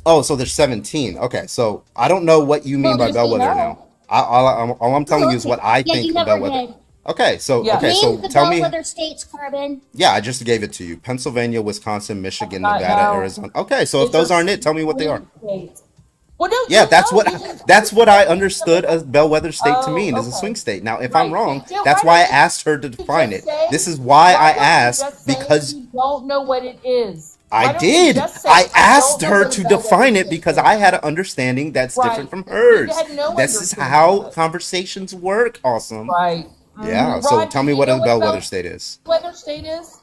Oh, so there's 17. Okay, so I don't know what you mean by bellwether now. All I'm telling you is what I think of bellwether. Did. Okay, so Name so the tell me. bellwether states, Carbon. Yeah, I just gave it to you. Pennsylvania, Wisconsin, Michigan, Nevada, Arizona. Okay, so if those aren't it, tell me what they are. Well, no, Yeah, that's what I understood a bellwether state to mean, is a swing state. Now, if I'm wrong, that's why I asked her to define it. This is why I asked, because you don't know what it is. I did. I asked her to define it because I had an understanding that's different from hers. This is how conversations work. Awesome. Right. Yeah. So tell me what a bellwether state is. Bellwether state is.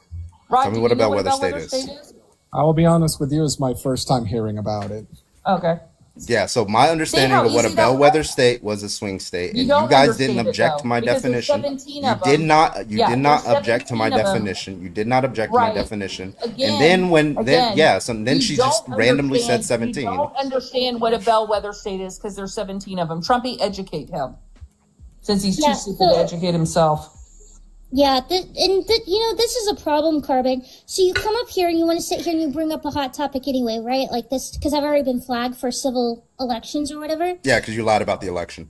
Tell me what a bellwether state is. I will be honest with you, it's my first time hearing about it. Okay. Yeah, so my understanding of what a bellwether state was a swing state, and you guys didn't object to my definition. You did not object to my definition. You did not object to my definition. And then she just randomly said 17. You don't understand what a bellwether state is because there's 17 of them. Trumpy, educate him, since he's too stupid to educate himself. Yeah, this is a problem, Carbon. So you come up here and you want to sit here and you bring up a hot topic anyway, right? Like this, because I've already been flagged for civil elections or whatever. Yeah, because you lied about the election.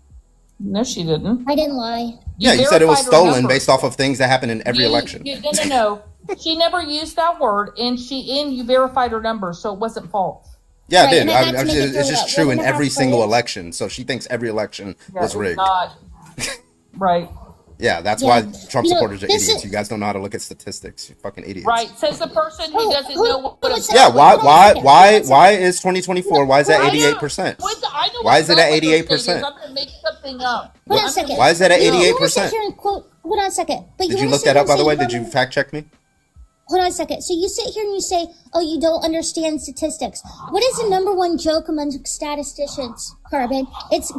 No, she didn't. I didn't lie. Yeah, you said it was stolen based off of things that happen in every election. No. She never used that word, and you verified her numbers, so it wasn't false. Yeah, I did. It's just true in every single election. So she thinks every election was rigged. Not. Right. Yeah, that's why Trump supporters are idiots. You guys don't know how to look at statistics. You're fucking idiots. Right. Says the person who doesn't know what. Yeah. Why is 2024? Why is that 88%? Why is it at 88%? I'm gonna make something up. Hold on a second. Why is that at 88%? Hold on a second. Did you look that up, by the way? Did you fact check me? Hold on a second. So you sit here and you say, oh, you don't understand statistics. What is the number one joke among statisticians, Carbon? It's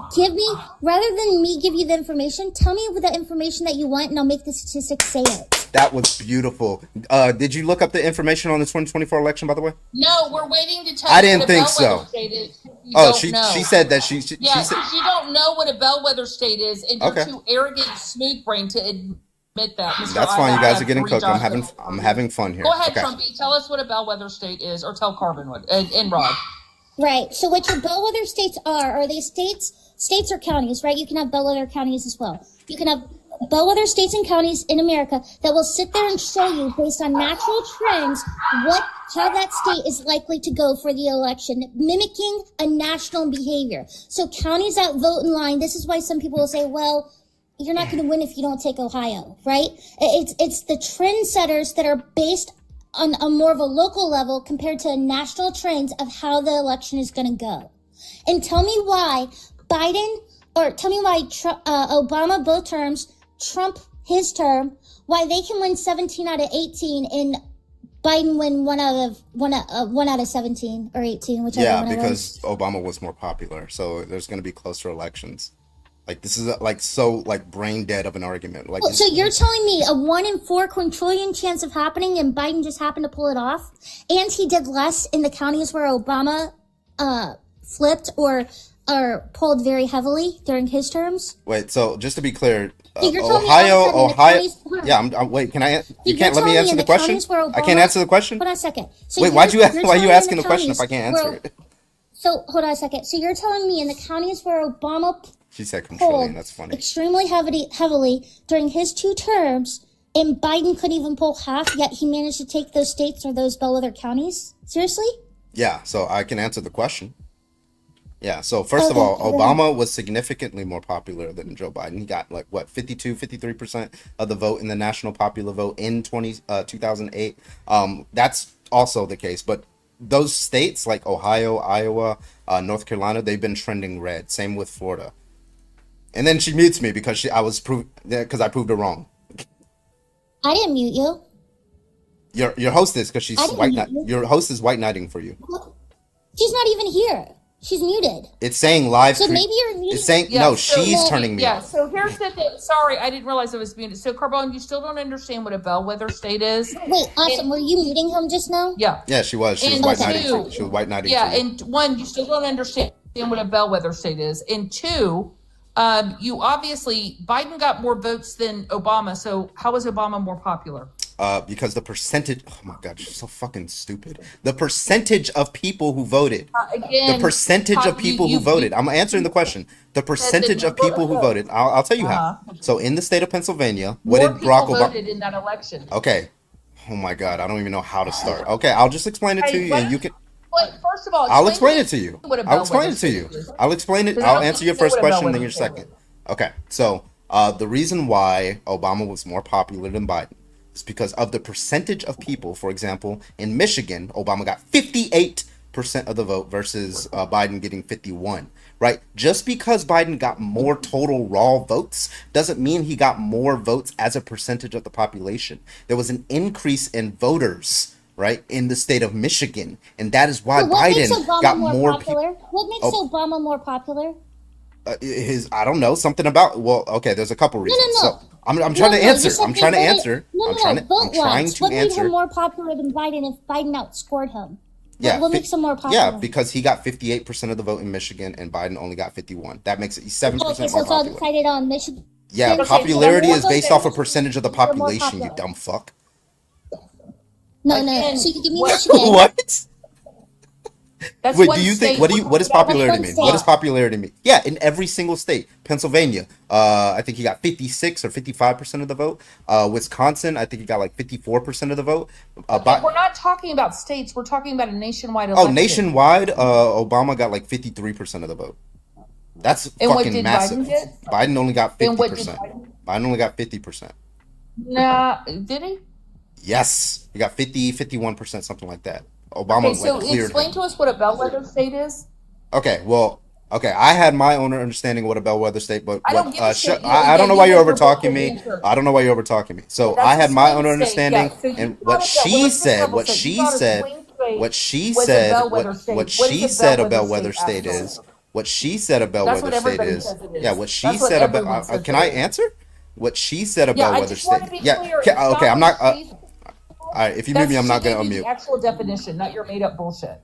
rather than me give you the information, tell me the information that you want and I'll make the statistics say it. That was beautiful. Did you look up the information on the 2024 election, by the way? No, we're waiting to tell you. I didn't think so. She said that she said you don't know what a bellwether state is, and you're too arrogant, smooth brain to admit that. Mr. That's fine. You guys are getting cooked. I'm having fun here. Go ahead, Trumpy. Tell us what a bellwether state is, or tell Carbon what, and Rod. Right. So what your bellwether states are they states or counties, right? You can have bellwether counties as well. You can have bellwether states and counties in America that will sit there and show you based on natural trends how that state is likely to go for the election, mimicking a national behavior. So counties that vote in line, this is why some people will say, well, you're not going to win if you don't take Ohio, right? It's the trendsetters that are based on a more of a local level compared to national trends of how the election is going to go. And tell me why Obama both terms, Trump his term, why they can win 17 out of 18 and Biden win one out of 17 or 18, whichever one it was. Yeah, because Obama was more popular, so there's going to be closer elections. Like, this is so brain dead of an argument. Like, so you're telling me a 1 in 4 quintillion chance of happening, and Biden just happened to pull it off, and he did less in the counties where Obama flipped or pulled very heavily during his terms? Wait, so just to be clear, Ohio. Yeah, wait. Can I? You can't let me answer the question. I can't answer the question. Hold on a second. So wait, why are you asking the question if I can't answer it? So hold on a second. So you're telling me in the counties where Obama She said controlling. That's funny. Extremely heavily during his 2 terms, and Biden couldn't even pull half, yet he managed to take those states or those bellwether counties? Seriously? Yeah, so I can answer the question. Yeah, so first of all, Obama was significantly more popular than Joe Biden. He got like, what, 53% of the vote in the national popular vote in 2008. That's also the case. But those states like Ohio, Iowa, North Carolina, they've been trending red. Same with Florida. And then she mutes me because I proved her wrong. I didn't mute you. Your host is, because your host is white knighting for you. She's not even here. She's muted. It's saying live. So maybe you're muted. It's saying no. She's turning me. Yeah. off. So here's the thing. Sorry, I didn't realize I was muted. So Carbone, you still don't understand what a bellwether state is? Wait, awesome. Were you muting him just now? Yeah. Yeah, she was. She was white knighting. She was white knighting. Yeah, and 1, you still don't understand what a bellwether state is, and 2, you obviously Biden got more votes than Obama. So how was Obama more popular? Because the percentage, oh my God, you're so fucking stupid. The percentage of people who voted. Again, the percentage of people who voted. I'm answering the question. The percentage of people who voted. I'll tell you how. So in the state of Pennsylvania, what did Barack Obama voted in that election? Okay. Oh my God, I don't even know how to start. Okay, I'll just explain it to you, and you can. Well, first of all, I'll explain it to you. I'll explain it to you. I'll explain it. I'll answer your first question, then your second. Okay, so the reason why Obama was more popular than Biden is because of the percentage of people. For example, in Michigan, Obama got 58% of the vote versus Biden getting 51%. Right? Just because Biden got more total raw votes doesn't mean he got more votes as a percentage of the population. There was an increase in voters, right, in the state of Michigan, and that is why Biden got more popular. What makes Obama more popular? I don't know, something about, well, okay, there's a couple reasons. No. So I'm trying to answer. I'm trying to answer. I'm trying to what made him more popular than Biden if Biden outscored him? Yeah, what makes him more popular? Yeah, because he got 58% of the vote in Michigan and Biden only got 51%. That makes it 7% more popular. So it's all decided on Michigan. Yeah, popularity is based off a percentage of the population, you dumb fuck. No. So you can give me Michigan. What? Wait, do you think what does popularity mean? What does popularity mean? Yeah, in every single state. Pennsylvania, I think he got 56 or 55% of the vote. Wisconsin, I think he got like 54% of the vote. We're not talking about states. We're talking about a nationwide election. Oh, nationwide, Obama got like 53% of the vote. That's fucking massive. Biden only got 50%. Biden only got 50%. Nah, did he? Yes, he got 51%, something like that. Obama explain to us what a bellwether state is. Okay, I had my own understanding of what a bellwether state, but I don't know why you're over talking me. I don't know why you're over talking me. So I had my own understanding, and what she said a bellwether state is. What she said a bellwether state is. Yeah, what she said about. Can I answer? What she said a bellwether state. Yeah. Okay, I'm not. All right, if you mute me, I'm not going to unmute. The actual definition, not your made-up bullshit.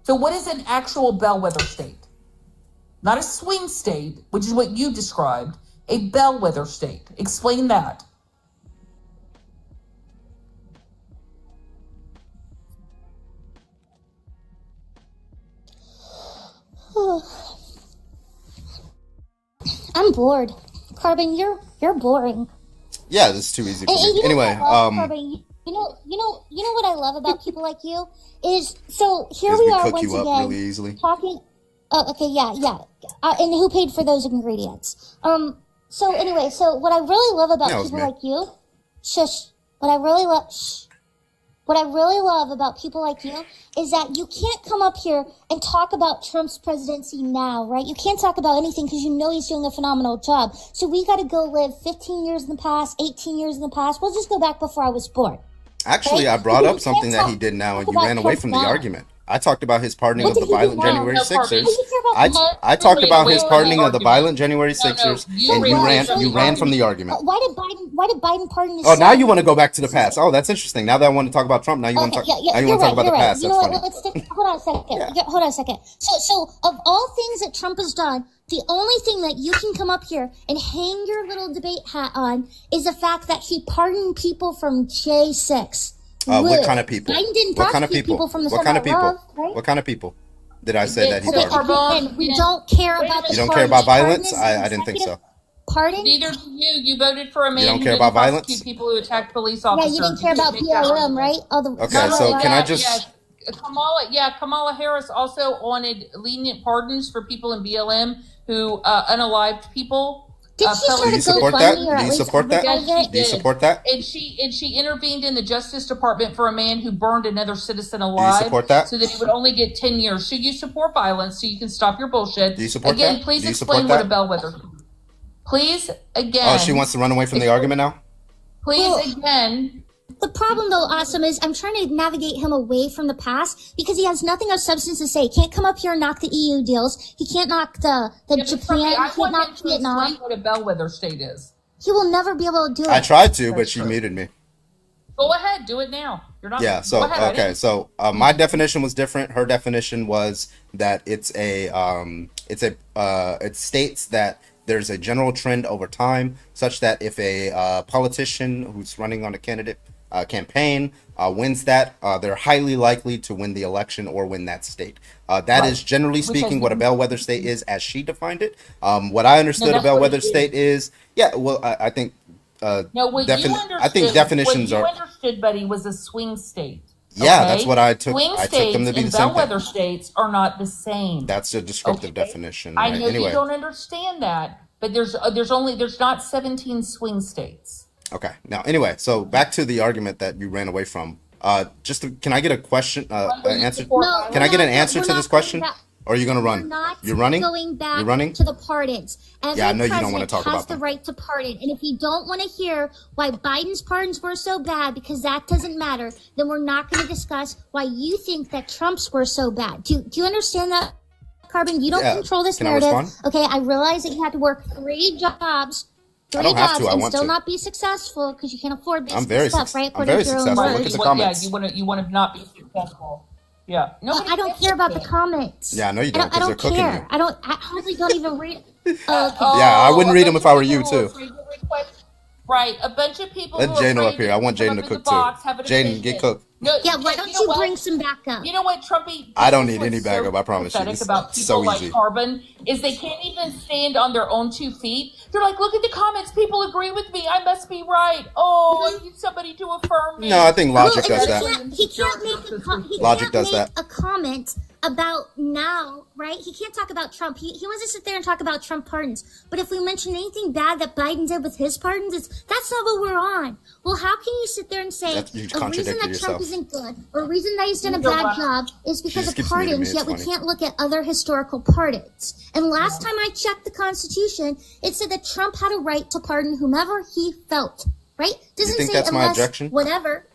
So what is an actual bellwether state? Not a swing state, which is what you described. A bellwether state. Explain that. I'm bored. Carbon, you're boring. Yeah, this is too easy for me. Anyway, Carbon, you know what I love about people like you is, so here we are once again really easily. talking. Okay, yeah, and who paid for those ingredients? So anyway, so what I really love about people like you, what I really love about people like you is that you can't come up here and talk about Trump's presidency now, right? You can't talk about anything because you know he's doing a phenomenal job. So we got to go live 15 years in the past, 18 years in the past. We'll just go back before I was born. Actually, I brought up something that he did now, and you ran away from the argument. I talked about his pardoning of the violent January 6ers. I talked about his pardoning of the violent January 6ers, and you ran from the argument. Why did Biden pardon his son? Now you want to go back to the past. Oh, that's interesting. Now that I want to talk about Trump, now you want to talk about the past. That's funny. Hold on a second. Hold on a second. So of all things that Trump has done, the only thing that you can come up here and hang your little debate hat on is the fact that he pardoned people from J6. What kind of people? Biden didn't prosecute people from the What kind of people? Love, right? What kind of people? Did I say that he Okay, targeted? and we don't care about the You don't care about violence? I didn't think so. Pardon? Neither do you. You voted for a man don't who care didn't about violence? prosecute people who attacked police Yeah, officers. you didn't care about BLM, right? Okay, so can I just... Kamala Harris also wanted lenient pardons for people in BLM who unalived people. Did she Do you support that? Do you support that? Do you support that? And she intervened in the Justice Department for a man who burned another citizen alive. Do you support that? So that he would only get 10 years. So you support violence so you can stop your bullshit. Do you support again, that? Please Do you explain support what a bellwether. Please again. Oh, she wants to run away from the argument now? Please again. The problem, though, Awesome, is I'm trying to navigate him away from the past because he has nothing of substance to say. He can't come up here and knock the EU deals. He can't knock the Japan. He can't knock Vietnam. What a bellwether state is. He will never be able to do it. I tried to, but she muted me. Go ahead, do it now. You're not. Yeah. So okay. So my definition was different. Her definition was that it states that there's a general trend over time, such that if a politician who's running on a candidate campaign wins that, they're highly likely to win the election or win that state. That is generally speaking what a bellwether state is, as she defined it. What I understood a bellwether state is, I think. I think definitions what are. you understood, buddy, was a swing state. Yeah, that's what I took. Swing I took them to be the states same and bellwether thing. states are not the same. That's a descriptive definition. I Right? know Anyway. you don't understand that, but there's not 17 swing states. Okay. Now, anyway, so back to the argument that you ran away from. Can I get a question? Answer? No, Can I get an answer we're to not this question? going back. Or are you going to We're run? not You're running? going back You're running? to the pardons. Every I know you don't want to president talk has about the them. right to pardon. And if you don't want to hear why Biden's pardons were so bad, because that doesn't matter, then we're not going to discuss why you think that Trump's were so bad. Do you understand that, Carbon? You don't control this Can I narrative. respond? Okay, I realize that you had to work 3 jobs. I don't have to. I and want still to. not be successful because you can't afford this I'm very stuff, right? I'm very According to your own successful. words. Look at the comments. You want to not be successful. Yeah. I don't care about the comments. Yeah, I know you don't, I because don't they're cooking care. you. I hardly don't even read. Okay. Yeah, I wouldn't read them if I were you, too. Right, a bunch of people. Let who Jaden are up here. I want Jaden to cook, too. Jaden, get cooked. No, Yeah, why don't you bring some backup? You know what, Trumpy? I don't this is need any what's backup, I promise you. pathetic This is about people so like easy. Carbon is they can't even stand on their own 2 feet. They're like, look at the comments. People agree with me. I must be right. Oh, I need somebody to affirm me. No, I think Logic Well, does he that. He can't make Logic does that. a comment about now, right? He can't talk about Trump. He wants to sit there and talk about Trump pardons. But if we mention anything bad that Biden did with his pardons, that's not what we're on. Well, how can you sit there and say You a reason contradicted that yourself. Trump isn't good or a reason that he's done a bad job is because just of keeps muting me. pardons, It's yet we funny. can't look at other historical pardons. And last time I checked the Constitution, it said that Trump had a right to pardon whomever he felt, right? Doesn't think say that's my unless objection? whatever.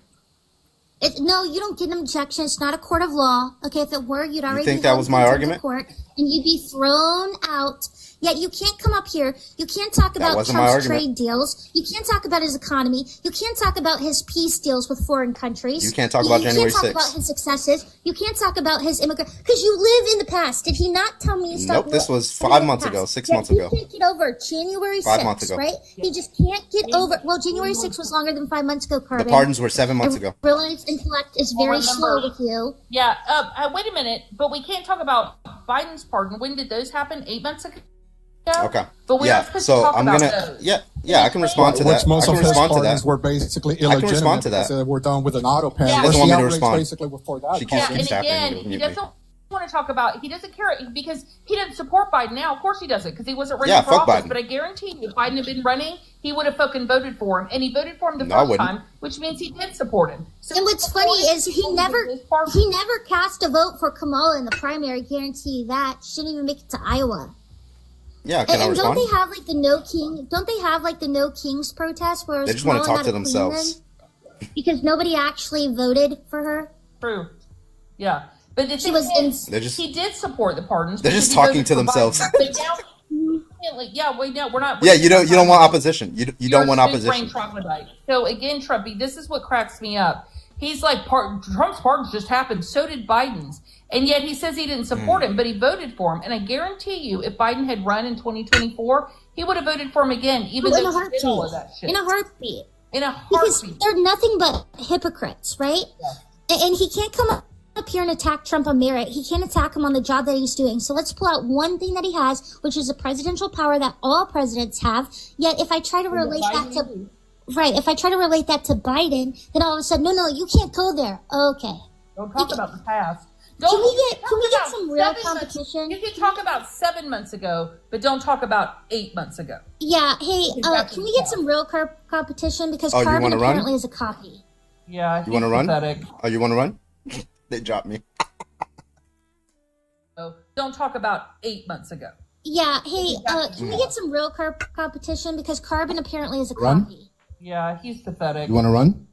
No, you don't get an objection. It's not a court of law. Okay, if it were, you'd already think be that held was in my contempt argument? of court, and you'd be thrown out. Yet you can't come up here. You can't talk about wasn't my Trump's argument. trade deals. You can't talk about his economy. You can't talk about his peace deals with foreign countries. You can't talk about January You can't 6th. talk about his successes. You can't talk about his immigrant because you live in the past. Did he not tell me to stop? Nope, this was living 5 in the months past? ago, 6 Yet months ago. He can't get over January 5 6th, months ago. right? He just can't get over. Well, January 6th was longer than 5 months ago, The Carbon. pardons were 7 months ago. I realize intellect is very slow with you. Yeah, wait a minute, but we can't talk about Biden's pardon. When did those happen? 8 months ago? Okay. But we're Yeah, not supposed so to talk I'm about gonna. those. Yeah, I can respond to that. Which most I can of his respond to pardons that. were basically I can illegitimate respond to because that. they were done with an auto pen. Yeah. Whereas Doesn't want the me to outrage respond. basically before that. She keeps Yeah, Keep and tapping again, me. he Mute me. doesn't want to talk about. He doesn't care because he doesn't support Biden now. Of course he doesn't because he wasn't running Yeah, for fuck office. Biden. But I guarantee you, if Biden had been running, he would have fucking voted for him, and he voted for him the No, I first wouldn't. time, which means he did support him. So And what's funny is he never cast a vote for Kamala in the primary. Guarantee you that. She didn't even make it to Iowa. Yeah, can I And don't respond? they have like the No King? Don't they have like the No Kings protest where They just want to Kamala talk to had clean themselves. them because nobody actually voted for her? True. Yeah. But the She thing was is, They're just- he did support the pardons. They're because just he talking voted to for themselves. Biden. But now, yeah, wait, no, we're not. Yeah, you don't want opposition. You don't want You're a opposition. big-brain troglodyte. So again, Trumpy, this is what cracks me up. He's like, Trump's pardons just happened. So did Biden's. And yet he says he didn't support him, but he voted for him. And I guarantee you, if Biden had run in 2024, he would have voted for him again, even In though a he did all of heartbeat. that shit. In a heartbeat. In a Because heartbeat. they're nothing but hypocrites, right? And he can't come up up here and attack Trump on merit. He can't attack him on the job that he's doing. So let's pull out one thing that he has, which is a presidential power that all presidents have. Yet if I try to relate that to if I try to relate that to Biden, then all of a sudden, no, you can't go there. Okay. Don't talk about the past. Can we get some real competition? You can talk about 7 months ago, but don't talk about 8 months ago. Yeah. Hey, can we get some real competition? Because Carbon apparently is a copy. Yeah. You want to run? Oh, you want to run? They dropped me. Don't talk about 8 months ago. Yeah. Hey, can we get some real competition? Because Carbon apparently is a copy. Yeah, he's pathetic. You want to run?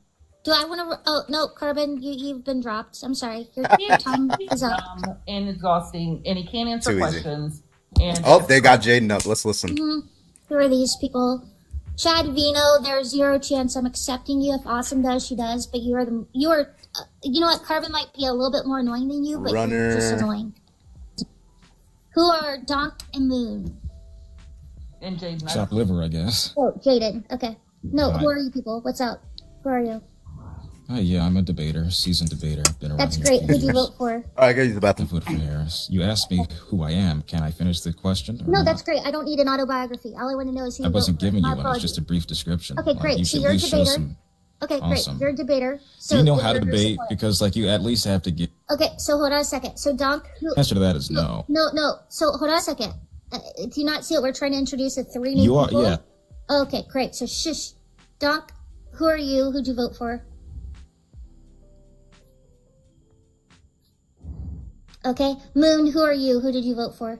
Do I want to? Oh no, Carbon, you've been dropped. I'm sorry. Your time is up. And exhausting, and he can't answer questions. And they got Jaden up. Let's listen. Mm-hmm. Who are these people? Chad Vino. There's zero chance I'm accepting you. If Awesome does, she does. But you are. You know what? Carbon might be a little bit more annoying than you, but you're just annoying. Who are Donk and Moon? And Jaden. Chopped liver, I guess. Oh, Jaden. Okay. No, who are you people? What's up? Who are you? Yeah, I'm a debater, seasoned debater. Been around. That's great. Who do you vote for? I gotta use the bathroom. I vote for Harris. You asked me who I am. Can I finish the question? No, that's great. I don't need an autobiography. All I want to know is who you vote for. I wasn't giving you one. It's just a brief description. Okay, great. So you're a debater. Okay, great. You're a debabater. So do you know how to debate? Because you at least have to get. Okay, so hold on a second. So Donk, the answer to that is no. No. So hold on a second. Do you not see it? We're trying to introduce a 3 new people. Yeah. Okay, great. So shush. Donk, who are you? Who'd you vote for? Okay. Moon, who are you? Who did you vote for?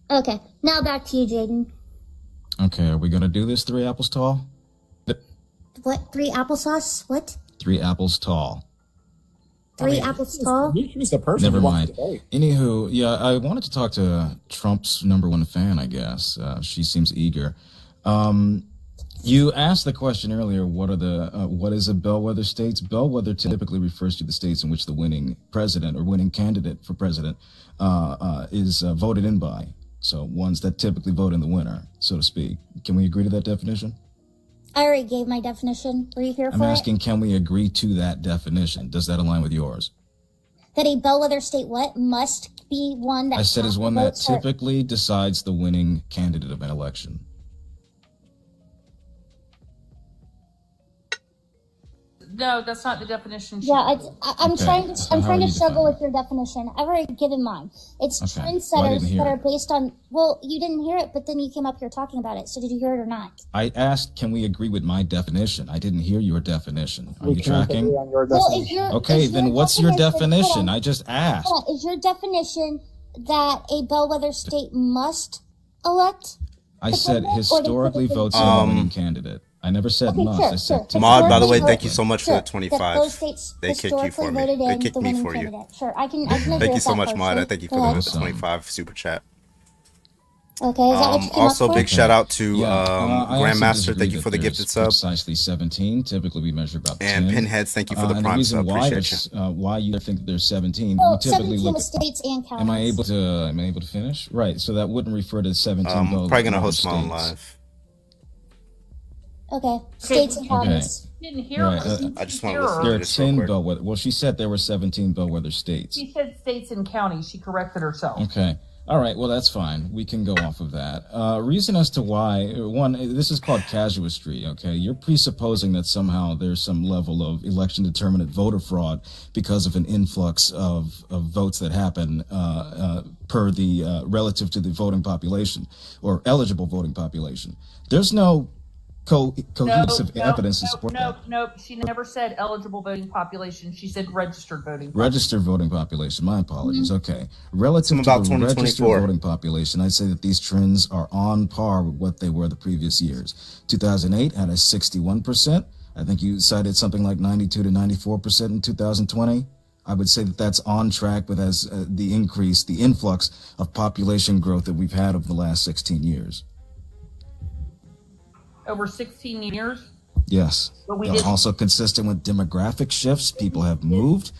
Okay. Now back to you, Jaden. Okay, are we going to do this 3 apples tall? What? 3 applesauce? What? 3 apples tall. 3 apples tall? He's the person. Never mind. Anywho, yeah, I wanted to talk to Trump's #1 fan, I guess. She seems eager. You asked the question earlier, what is a bellwether states? Bellwether typically refers to the states in which the winning president or winning candidate for president is voted in by. So ones that typically vote in the winner, so to speak. Can we agree to that definition? I already gave my definition. Were you here for it? I'm asking, can we agree to that definition? Does that align with yours? That a bellwether state must be one that... I said is one that typically decides the winning candidate of an election. No, that's not the definition. Yeah, I'm trying to struggle with your definition. I've already given mine. It's trendsetters that are based on. Well, you didn't hear it, but then you came up here talking about it. So did you hear it or not? I asked, can we agree with my definition? I didn't hear your definition. Are you tracking? Then what's your definition? I just asked. Is your definition that a bellwether state must elect? I said historically votes in the winning candidate. I never said must. I said Mod, by the way, thank you so much for the 25. They kicked you for me. They kicked me for you. Sure, I can thank you so much, Mod. I thank you for the 25 super chat. Okay, is that what you came also, up big for? shout out to Grandmaster. Thank you for the gifted sub. Precisely 17. Typically, we measure about 10. And Pinheads, thank you for the and prime the reason sub. Appreciate you. Why you think that there's 17? Well, we typically 17 look with states and counties. Am I able to finish? Right. So that wouldn't refer to 17. Probably gonna host my own live. Okay, states and counties. Didn't hear I just want to listen. There are 10 bellwether. Well, she said there were 17 bellwether states. She said states and counties. She corrected herself. Okay. All right. Well, that's fine. We can go off of that. Reason as to why, one, this is called casuistry. Okay. You're presupposing that somehow there's some level of election determinant voter fraud because of an influx of votes that happen per the relative to the voting population or eligible voting population. There's no cohesive evidence to support that. Nope. She never said eligible voting population. She said registered voting population. Registered voting population. My apologies. Okay. Relative to the registered voting population, I'd say that these trends are on par with what they were the previous years. 2008 had a 61%. I think you cited something like 92 to 94% in 2020. I would say that that's on track with the influx of population growth that we've had over the last 16 years. Over 16 years? Yes. Also consistent with demographic shifts. People have moved.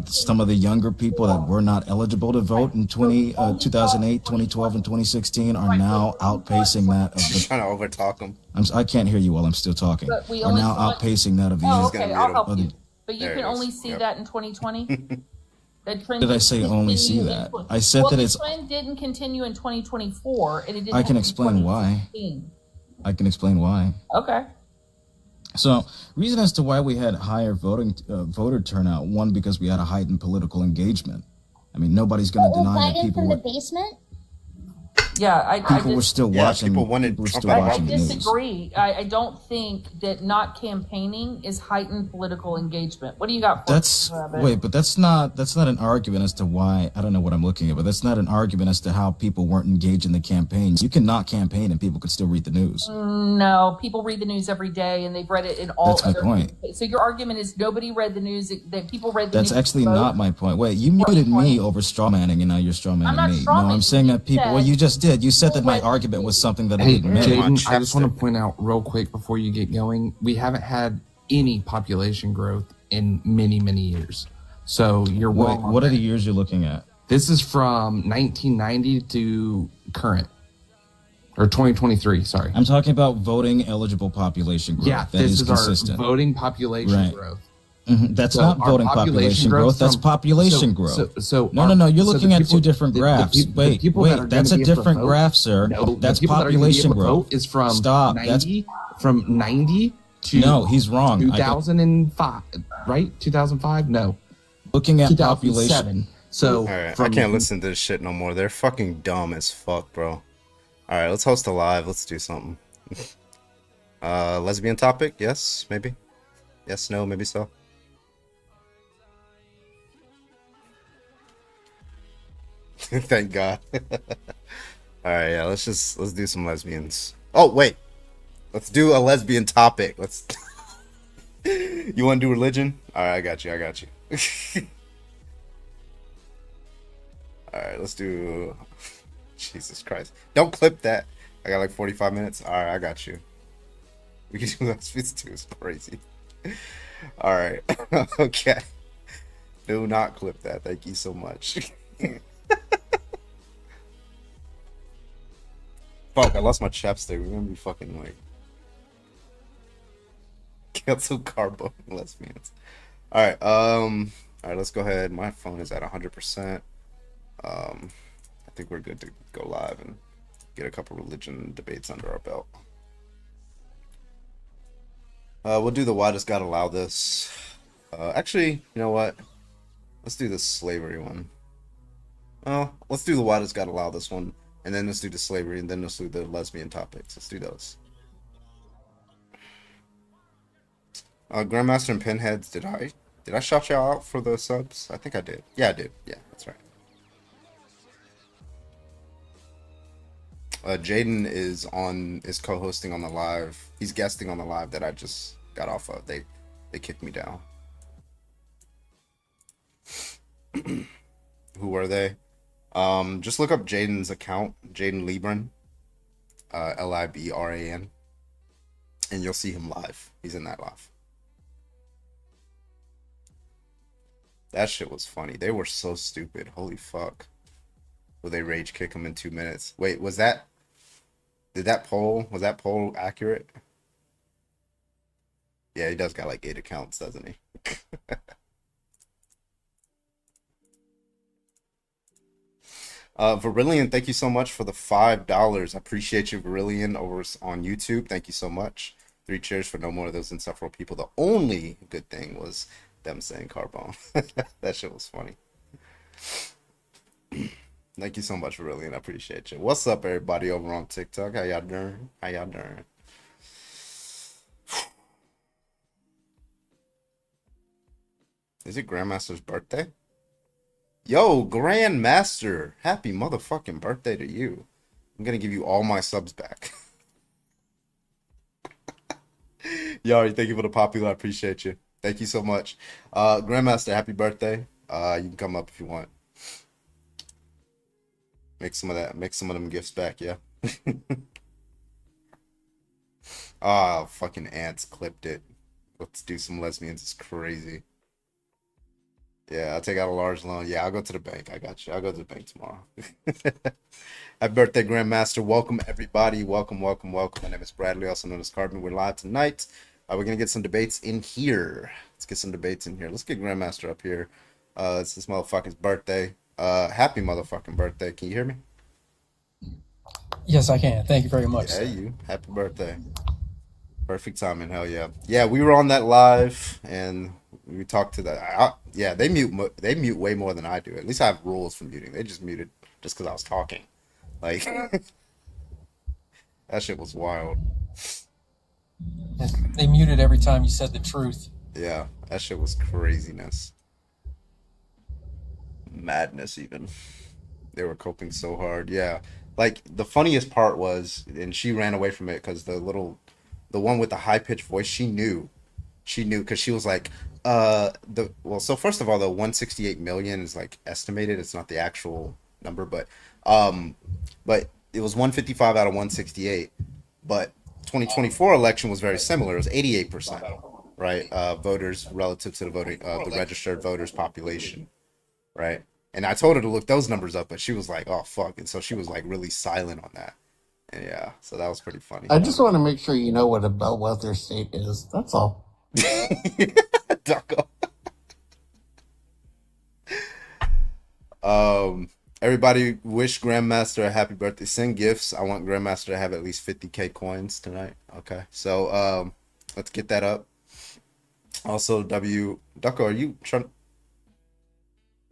Some of the younger people that were not eligible to vote in 2008, 2012, and 2016 are now outpacing that of the... Trying to overtalk them. I can't hear you while I'm still talking. Are now outpacing that of the... Oh, okay, I'll help you. But you can only see that in 2020? Did I say only see that? I said that it's... the trend didn't continue in 2024, and it didn't. I can explain why. I can explain why. Okay. So, reason as to why we had higher voter turnout, one, because we had a heightened political engagement. I mean, nobody's going to deny that people from the basement? Yeah, people were still watching. People wanted Trump. I disagree. I don't think that not campaigning is heightened political engagement. What do you got? But that's not an argument as to why. I don't know what I'm looking at, but that's not an argument as to how people weren't engaged in the campaign. You can not campaign and people could still read the news. No, people read the news every day and they've read it in all. That's my point. So your argument is nobody read the news. That people read the news. That's actually not my point. Wait, you muted me over strawmanning, and now you're strawmanning me. No, I'm saying that people. Well, you just did. You said that my argument was something that I didn't make. Jaden, I just want to point out real quick before you get going, we haven't had any population growth in many, many years. So you're wrong. What are the years you're looking at? This is from 1990 to current. Or 2023, sorry. I'm talking about voting eligible population growth. Yeah, that is consistent. Our voting population growth. Mm-hmm. That's so not voting population growth. That's population growth. No. You're looking at two different graphs. Wait. That's a different graph, sir. No, that's population growth. Is from Stop. 90, from 90 to no. He's wrong. 2005, right? 2005. No. Looking at population. So all right, I can't listen to this shit no more. They're fucking dumb as fuck, bro. All right, let's host a live. Let's do something. Lesbian topic? Yes, maybe. Yes, no, maybe so. Thank God. All right, yeah, let's do some lesbians. Oh wait, let's do a lesbian topic. Let's. You want to do religion? All right, I got you. All right, let's do. Jesus Christ! Don't clip that. I got like 45 minutes. All right, I got you. We can do lesbians too. It's crazy. All right. Okay. Do not clip that. Thank you so much. Fuck, I lost my chapstick. We're gonna be fucking like cancel Carbone lesbians. Alright, let's go ahead. My phone is at 100%. I think we're good to go live and get a couple religion debates under our belt. We'll do the why does God allow this? Actually, you know what? Let's do the slavery one. Well, let's do the why does God allow this one, and then let's do the slavery, and then let's do the lesbian topics. Let's do those. Grandmaster and Pinheads, did I shout y'all out for the subs? I think I did. Yeah, I did. Yeah, that's right. Jaden is co-hosting on the live. He's guesting on the live that I just got off of. They kicked me down. Who are they? Just look up Jaden's account, Jaden Libran, Libran, and you'll see him live. He's in that live. That shit was funny. They were so stupid. Holy fuck. Will they rage kick him in 2 minutes? Wait, was that poll accurate? Yeah, he does got like 8 accounts, doesn't he? Virillion, thank you so much for the $5. I appreciate you, Virillion, over on YouTube. Thank you so much. 3 cheers for no more of those insufferable people. The only good thing was them saying Carbone. That shit was funny. Thank you so much, Virillion. I appreciate you. What's up, everybody over on TikTok? How y'all doing? Is it Grandmaster's birthday? Yo, Grandmaster, happy motherfucking birthday to you. I'm gonna give you all my subs back. Yari, thank you for the popular. I appreciate you. Thank you so much. Grandmaster, happy birthday. You can come up if you want. Make some of them gifts back, yeah. Ah, fucking ants clipped it. Let's do some lesbians. It's crazy. Yeah, I'll take out a large loan. Yeah, I'll go to the bank. I got you. I'll go to the bank tomorrow. Happy birthday, Grandmaster. Welcome, everybody. Welcome, welcome, welcome. My name is Bradley, also known as Carbon. We're live tonight. We're going to get some debates in here. Let's get some debates in here. Let's get Grandmaster up here. It's this motherfucker's birthday. Happy motherfucking birthday. Can you hear me? Yes, I can. Thank you very much. Yeah, you. Happy birthday. Perfect timing. Hell yeah. Yeah, we were on that live, and we talked to the. Yeah, they mute way more than I do. At least I have rules for muting. They just muted just because I was talking. Like that shit was wild. They muted every time you said the truth. Yeah, that shit was craziness. Madness even. They were coping so hard. Yeah. Like the funniest part was, and she ran away from it because the one with the high pitched voice, she knew because she was like, so first of all, the 168 million is like estimated. It's not the actual number, but it was 155 out of 168. But 2024 election was very similar. It was 88%, right? Voters relative to the registered voters population, right? And I told her to look those numbers up, but she was like, "Oh fuck!" And so she was like really silent on that. And yeah, so that was pretty funny. I just want to make sure you know what a bellwether state is. That's all. Everybody wish Grandmaster a happy birthday. Send gifts. I want Grandmaster to have at least 50K coins tonight. Okay, so let's get that up. Also, Ducko, are you trying?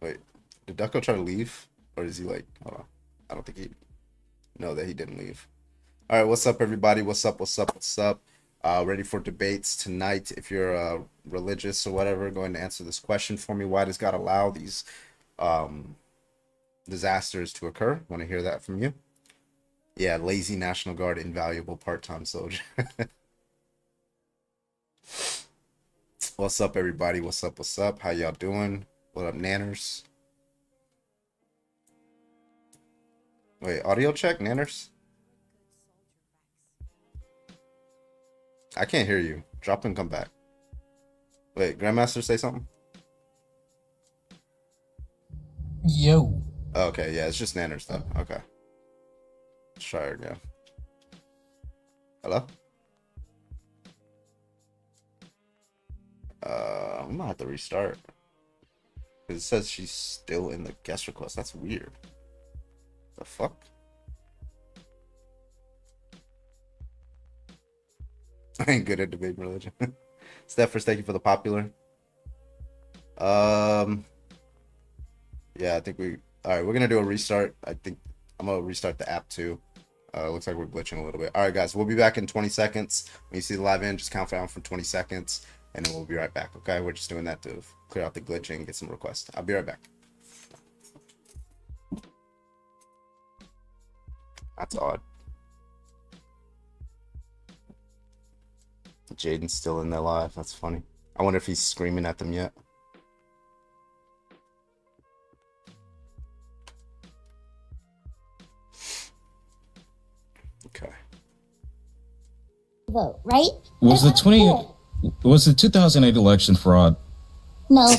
Wait, did Ducko try to leave, or is he like? Hold on. I don't think he. No, that he didn't leave. All right, what's up, everybody? What's up? What's up? What's up? Ready for debates tonight. If you're religious or whatever, go ahead and answer this question for me. Why does God allow these disasters to occur? Want to hear that from you? Yeah, lazy National Guard, invaluable part-time soldier. What's up, everybody? What's up? What's up? How y'all doing? What up, Nanners? Wait, audio check, Nanners? I can't hear you. Drop and come back. Wait, Grandmaster, say something? Yo. Okay, yeah, it's just Nanners though. Okay. Let's try her again. Hello? I'm gonna have to restart. Because it says she's still in the guest request. That's weird. The fuck? I ain't good at debating religion. Stephers, thank you for the popular. Yeah, I think alright, we're gonna do a restart. I think I'm gonna restart the app too. Looks like we're glitching a little bit. Alright guys, we'll be back in 20 seconds. When you see the live in, just count down from 20 seconds and then we'll be right back. Okay, we're just doing that to clear out the glitching and get some requests. I'll be right back. That's odd. Jaden's still in there live. That's funny. I wonder if he's screaming at them yet. Okay. Vote, right? Was the 2008 election fraud? No.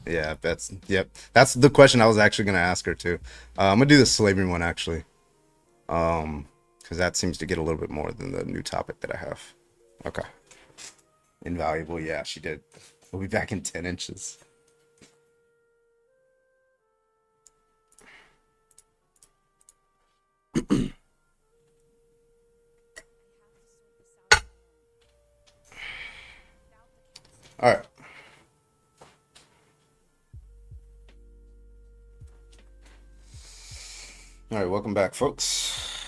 Yeah, that's the question I was actually gonna ask her too. I'm gonna do the slavery one actually. Because that seems to get a little bit more than the new topic that I have. Okay. Invaluable, yeah, she did. We'll be back in 10 inches. All right. All right, welcome back, folks.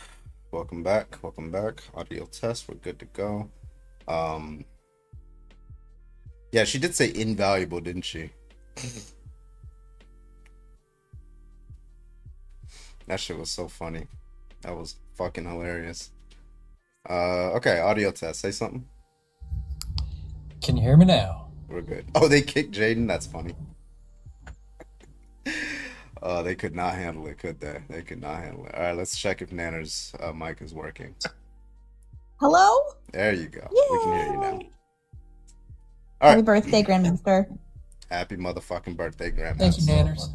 Welcome back. Audio test, we're good to go. Yeah, she did say invaluable, didn't she? That shit was so funny. That was fucking hilarious. Okay, audio test. Say something. Can you hear me now? We're good. Oh, they kicked Jaden? That's funny. They could not handle it, could they? They could not handle it. All right, let's check if Nanner's mic is working. Hello? There you go. Yay. We can hear you now. Happy birthday, Grandmaster. Happy motherfucking birthday, Grandmaster. Thank you, Nanners.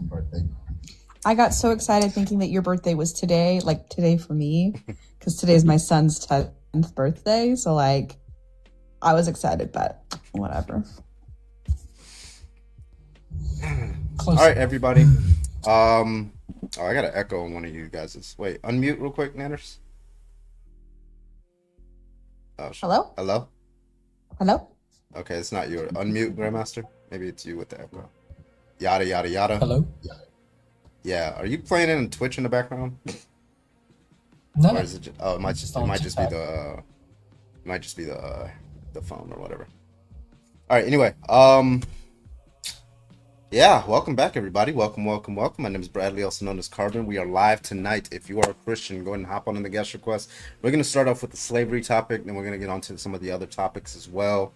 I got so excited thinking that your birthday was today, like today for me, because today's my son's 10th birthday. So, like, I was excited, but whatever. All right, everybody. I got an echo on one of you guys'. Wait, unmute real quick, Nanners. Oh, hello? Hello? Hello? Okay, it's not you. Unmute, Grandmaster. Maybe it's you with the echo. Yada, yada, yada. Hello? Yeah, are you playing it in Twitch in the background? No. Or is it just, it might just be the phone or whatever. All right, anyway, yeah, welcome back, everybody. Welcome. My name is Bradley, also known as Carbon. We are live tonight. If you are a Christian, go ahead and hop on in the guest request. We're going to start off with the slavery topic, then we're going to get on to some of the other topics as well.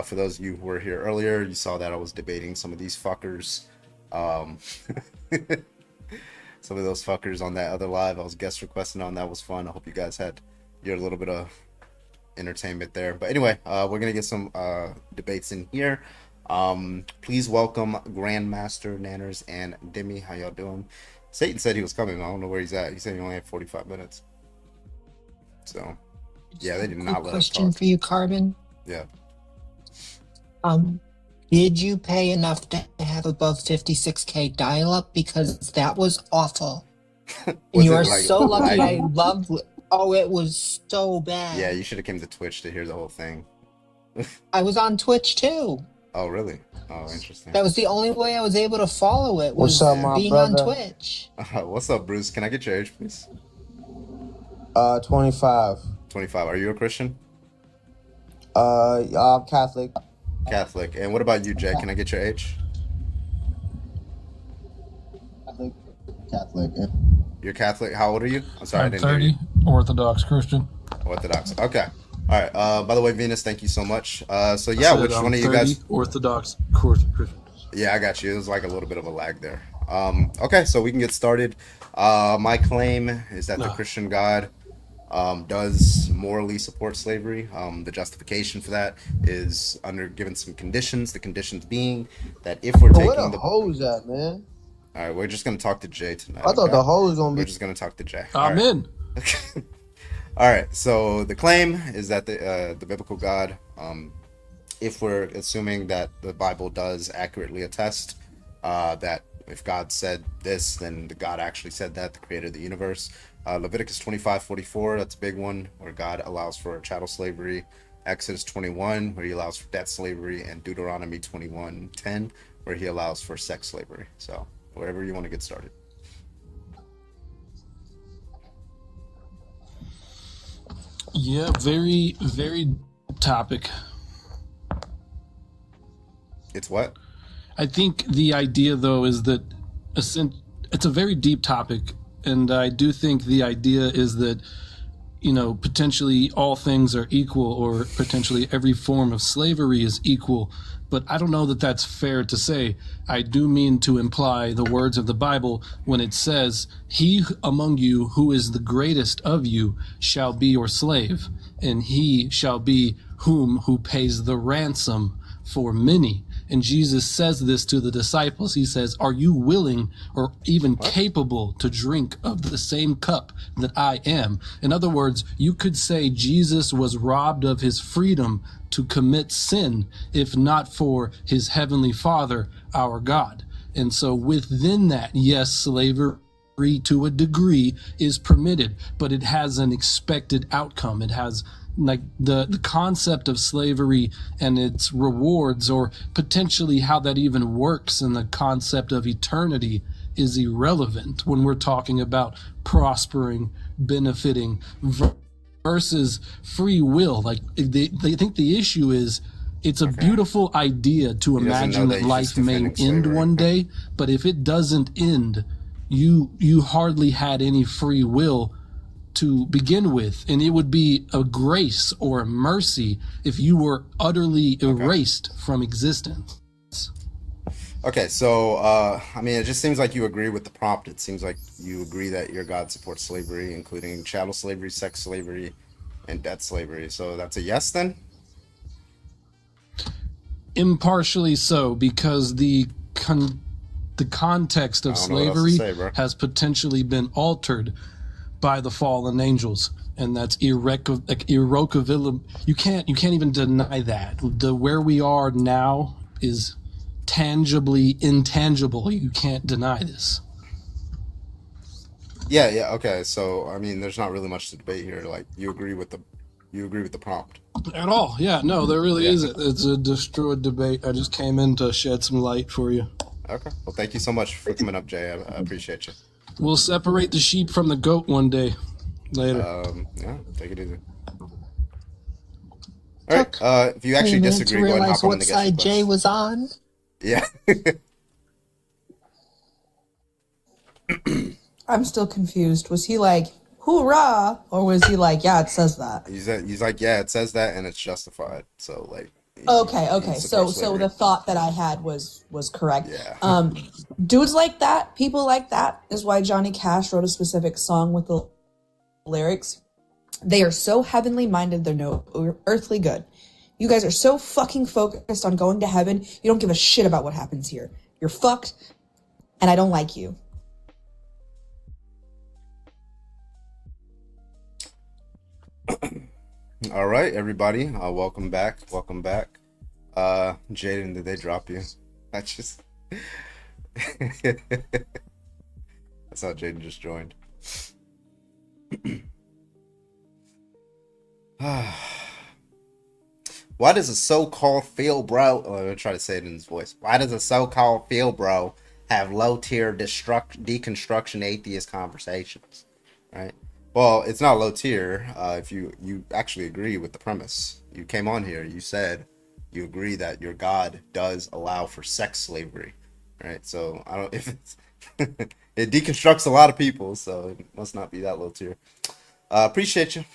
For those of you who were here earlier, you saw that I was debating some of these fuckers. Some of those fuckers on that other live I was guest requesting on. That was fun. I hope you guys had your little bit of entertainment there. But anyway, we're going to get some debates in here. Please welcome Grandmaster, Nanners, and Demi. How y'all doing? Satan said he was coming. I don't know where he's at. He said he only had 45 minutes. So, yeah, they did not let us talk. Question for you, Carbon. Yeah. Did you pay enough to have above 56K dial-up? Because that was awful. You are so lucky. I loved it. Oh, it was so bad. Yeah, you should have came to Twitch to hear the whole thing. I was on Twitch too. Oh, really? Oh, interesting. That was the only way I was able to follow it. Was What's up, my being brother? on Twitch. What's up, Bruce? Can I get your age, please? 25. 25. Are you a Christian? I'm Catholic. Catholic. And what about you, Jay? Can I get your age? Catholic. You're Catholic. How old are you? I'm sorry, I I'm didn't hear 30, you. Orthodox Christian. Orthodox. Okay. All right. By the way, Venus, thank you so much. So yeah, which one of you guys? Orthodox Christian. Yeah, I got you. It was like a little bit of a lag there. Okay, so we can get started. My claim is that the Christian God does morally support slavery. The justification for that is given some conditions. The conditions being that if we're taking where the hoes at, man? All right, we're just gonna talk to Jay tonight. I thought the hoe was gonna be. We're just gonna talk to Jay. I'm in. All right. So the claim is that the biblical God, if we're assuming that the Bible does accurately attest that if God said this, then the God actually said that, the creator of the universe. Leviticus 25:44, that's a big one, where God allows for chattel slavery. Exodus 21, where he allows for debt slavery, and Deuteronomy 21:10, where he allows for sex slavery. So wherever you want to get started. Yeah, very, very topic. It's what? I think the idea, though, is that it's a very deep topic. And I do think the idea is that, potentially all things are equal, or potentially every form of slavery is equal. But I don't know that that's fair to say. I do mean to imply the words of the Bible when it says, "He among you who is the greatest of you shall be your slave, and he shall be who pays the ransom for many." And Jesus says this to the disciples. He says, "Are you willing or even capable to drink of the same cup that I am?" In other words, you could say Jesus was robbed of his freedom to commit sin if not for his heavenly Father, our God. And so within that, yes, slavery to a degree is permitted, but it has an expected outcome. It has like the concept of slavery and its rewards, or potentially how that even works in the concept of eternity, is irrelevant when we're talking about prospering, benefiting versus free will. Like they think the issue is it's a beautiful idea to imagine that life may end one day, but if it doesn't end, you hardly had any free will to begin with, and it would be a grace or a mercy if you were utterly erased from existence. Okay, so it just seems like you agree with the prompt. It seems like you agree that your God supports slavery, including chattel slavery, sex slavery, and debt slavery. So that's a yes then? Impartially so, because the context of slavery has potentially been altered by the fallen angels, and that's irrevocable. You can't even deny that. Where we are now is tangibly intangible. You can't deny this. Yeah, okay. So I mean, there's not really much to debate here. Like, you agree with the prompt at all? Yeah, no, there really isn't. It's a destroyed debate. I just came in to shed some light for you. Okay. Well, thank you so much for coming up, Jay. I appreciate you. We'll separate the sheep from the goat one day later. Yeah, take it easy. All right. If you actually disagree, go ahead and hop on what the side Jay was on. Yeah. I'm still confused. Was he like, hoorah? Or was he like, yeah, it says that? He's like, yeah, it says that and it's justified. So like. Okay. So the thought that I had was correct. Yeah. Dudes like that, people like that, is why Johnny Cash wrote a specific song with the lyrics. They are so heavenly minded, they're no earthly good. You guys are so fucking focused on going to heaven, you don't give a shit about what happens here. You're fucked, and I don't like you. All right, everybody. Welcome back. Jaden, did they drop you? I just... That's how Jaden just joined. Why does a so-called field bro... Oh, I'm going to try to say it in his voice. Why does a so-called field bro have low-tier deconstruction atheist conversations? Right? Well, it's not low tier if you actually agree with the premise. You came on here, you said you agree that your God does allow for sex slavery, right? So I don't if it's it deconstructs a lot of people, so it must not be that low tier. Appreciate you.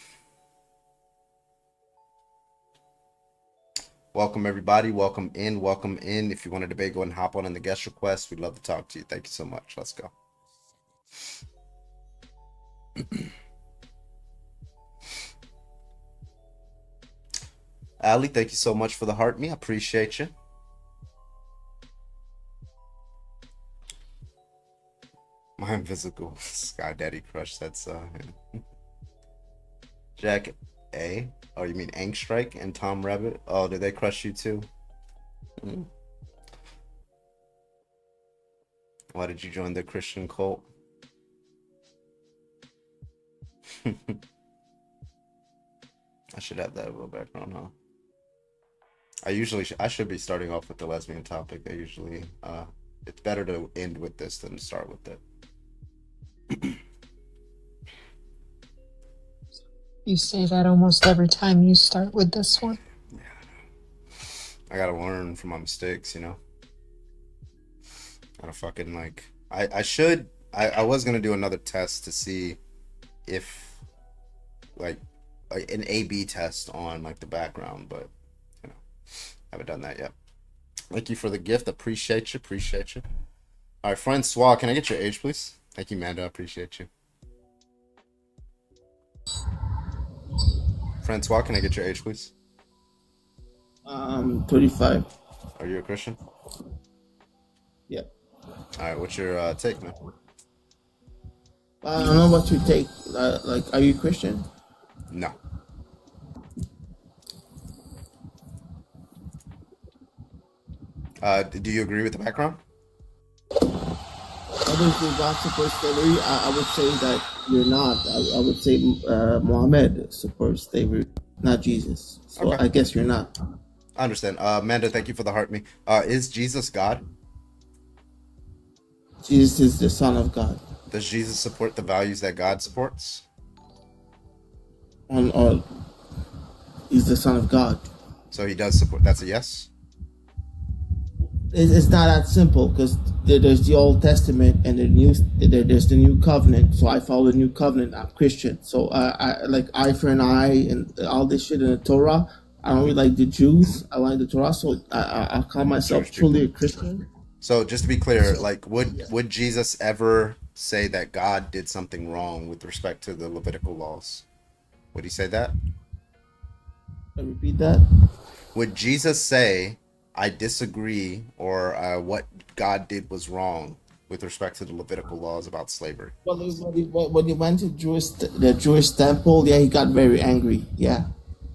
Welcome everybody. Welcome in. If you want to debate, go ahead and hop on in the guest request. We'd love to talk to you. Thank you so much. Let's go. Ali, thank you so much for the heart me. I appreciate you. My invisible Sky Daddy crush. That's Jack A. Oh, you mean Angstrike and Tom Rabbit? Oh, did they crush you too? Why did you join the Christian cult? I should have that little background, huh? I should be starting off with the lesbian topic. I usually it's better to end with this than to start with it. You say that almost every time you start with this one. Yeah, I gotta learn from my mistakes, you know. Gotta fucking like I was gonna do another test to see if like an A/B test on like the background, but you know, haven't done that yet. Thank you for the gift. Appreciate you. All right, Francois, can I get your age, please? Thank you, Manda. I appreciate you. Francois, can I get your age, please? 35. Are you a Christian? Yep. All right, what's your take, man? I don't know what you take. Like, are you Christian? No. Do you agree with the background? Obviously, God supports slavery. I would say that you're not. I would say Muhammad supports slavery, not Jesus. So okay. I guess you're not. I understand. Amanda, thank you for the heart me. Is Jesus God? Jesus is the Son of God. Does Jesus support the values that God supports? He's the Son of God. So he does support. That's a yes? It's not that simple, because there's the Old Testament and there's the New Covenant. So I follow the New Covenant. I'm Christian. So I like eye for an eye and all this shit in the Torah. I don't really like the Jews. I like the Torah. So I call myself truly a Christian. So just to be clear, like would Jesus ever say that God did something wrong with respect to the Levitical laws? Would he say that? Repeat that. Would Jesus say, "I disagree," or what God did was wrong with respect to the Levitical laws about slavery? Well, when he went to the Jewish temple, yeah, he got very angry. Yeah.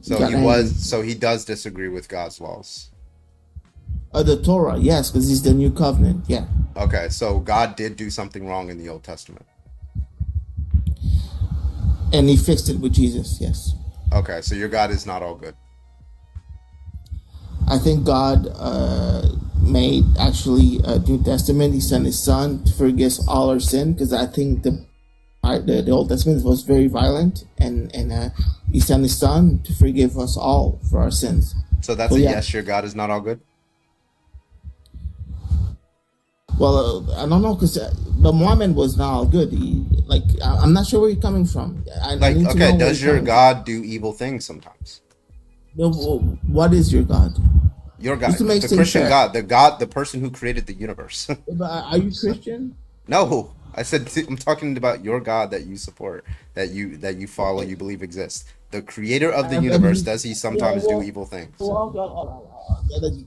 So he does disagree with God's laws. The Torah, yes, because it's the new covenant. Yeah. Okay, so God did do something wrong in the Old Testament. And he fixed it with Jesus, yes. Okay, so your God is not all good. I think God made actually a New Testament. He sent his son to forgive all our sin, because I think the Old Testament was very violent, and he sent his son to forgive us all for our sins. So that's yes, your God is not all good? Well, I don't know, because but Muhammad was not all good. I'm not sure where you're coming from. Does your God do evil things sometimes? What is your God? Your God, the Christian God, the person who created the universe. Are you Christian? No, I said I'm talking about your God that you support, that you follow, you believe exists. The creator of the universe, does he sometimes do evil things?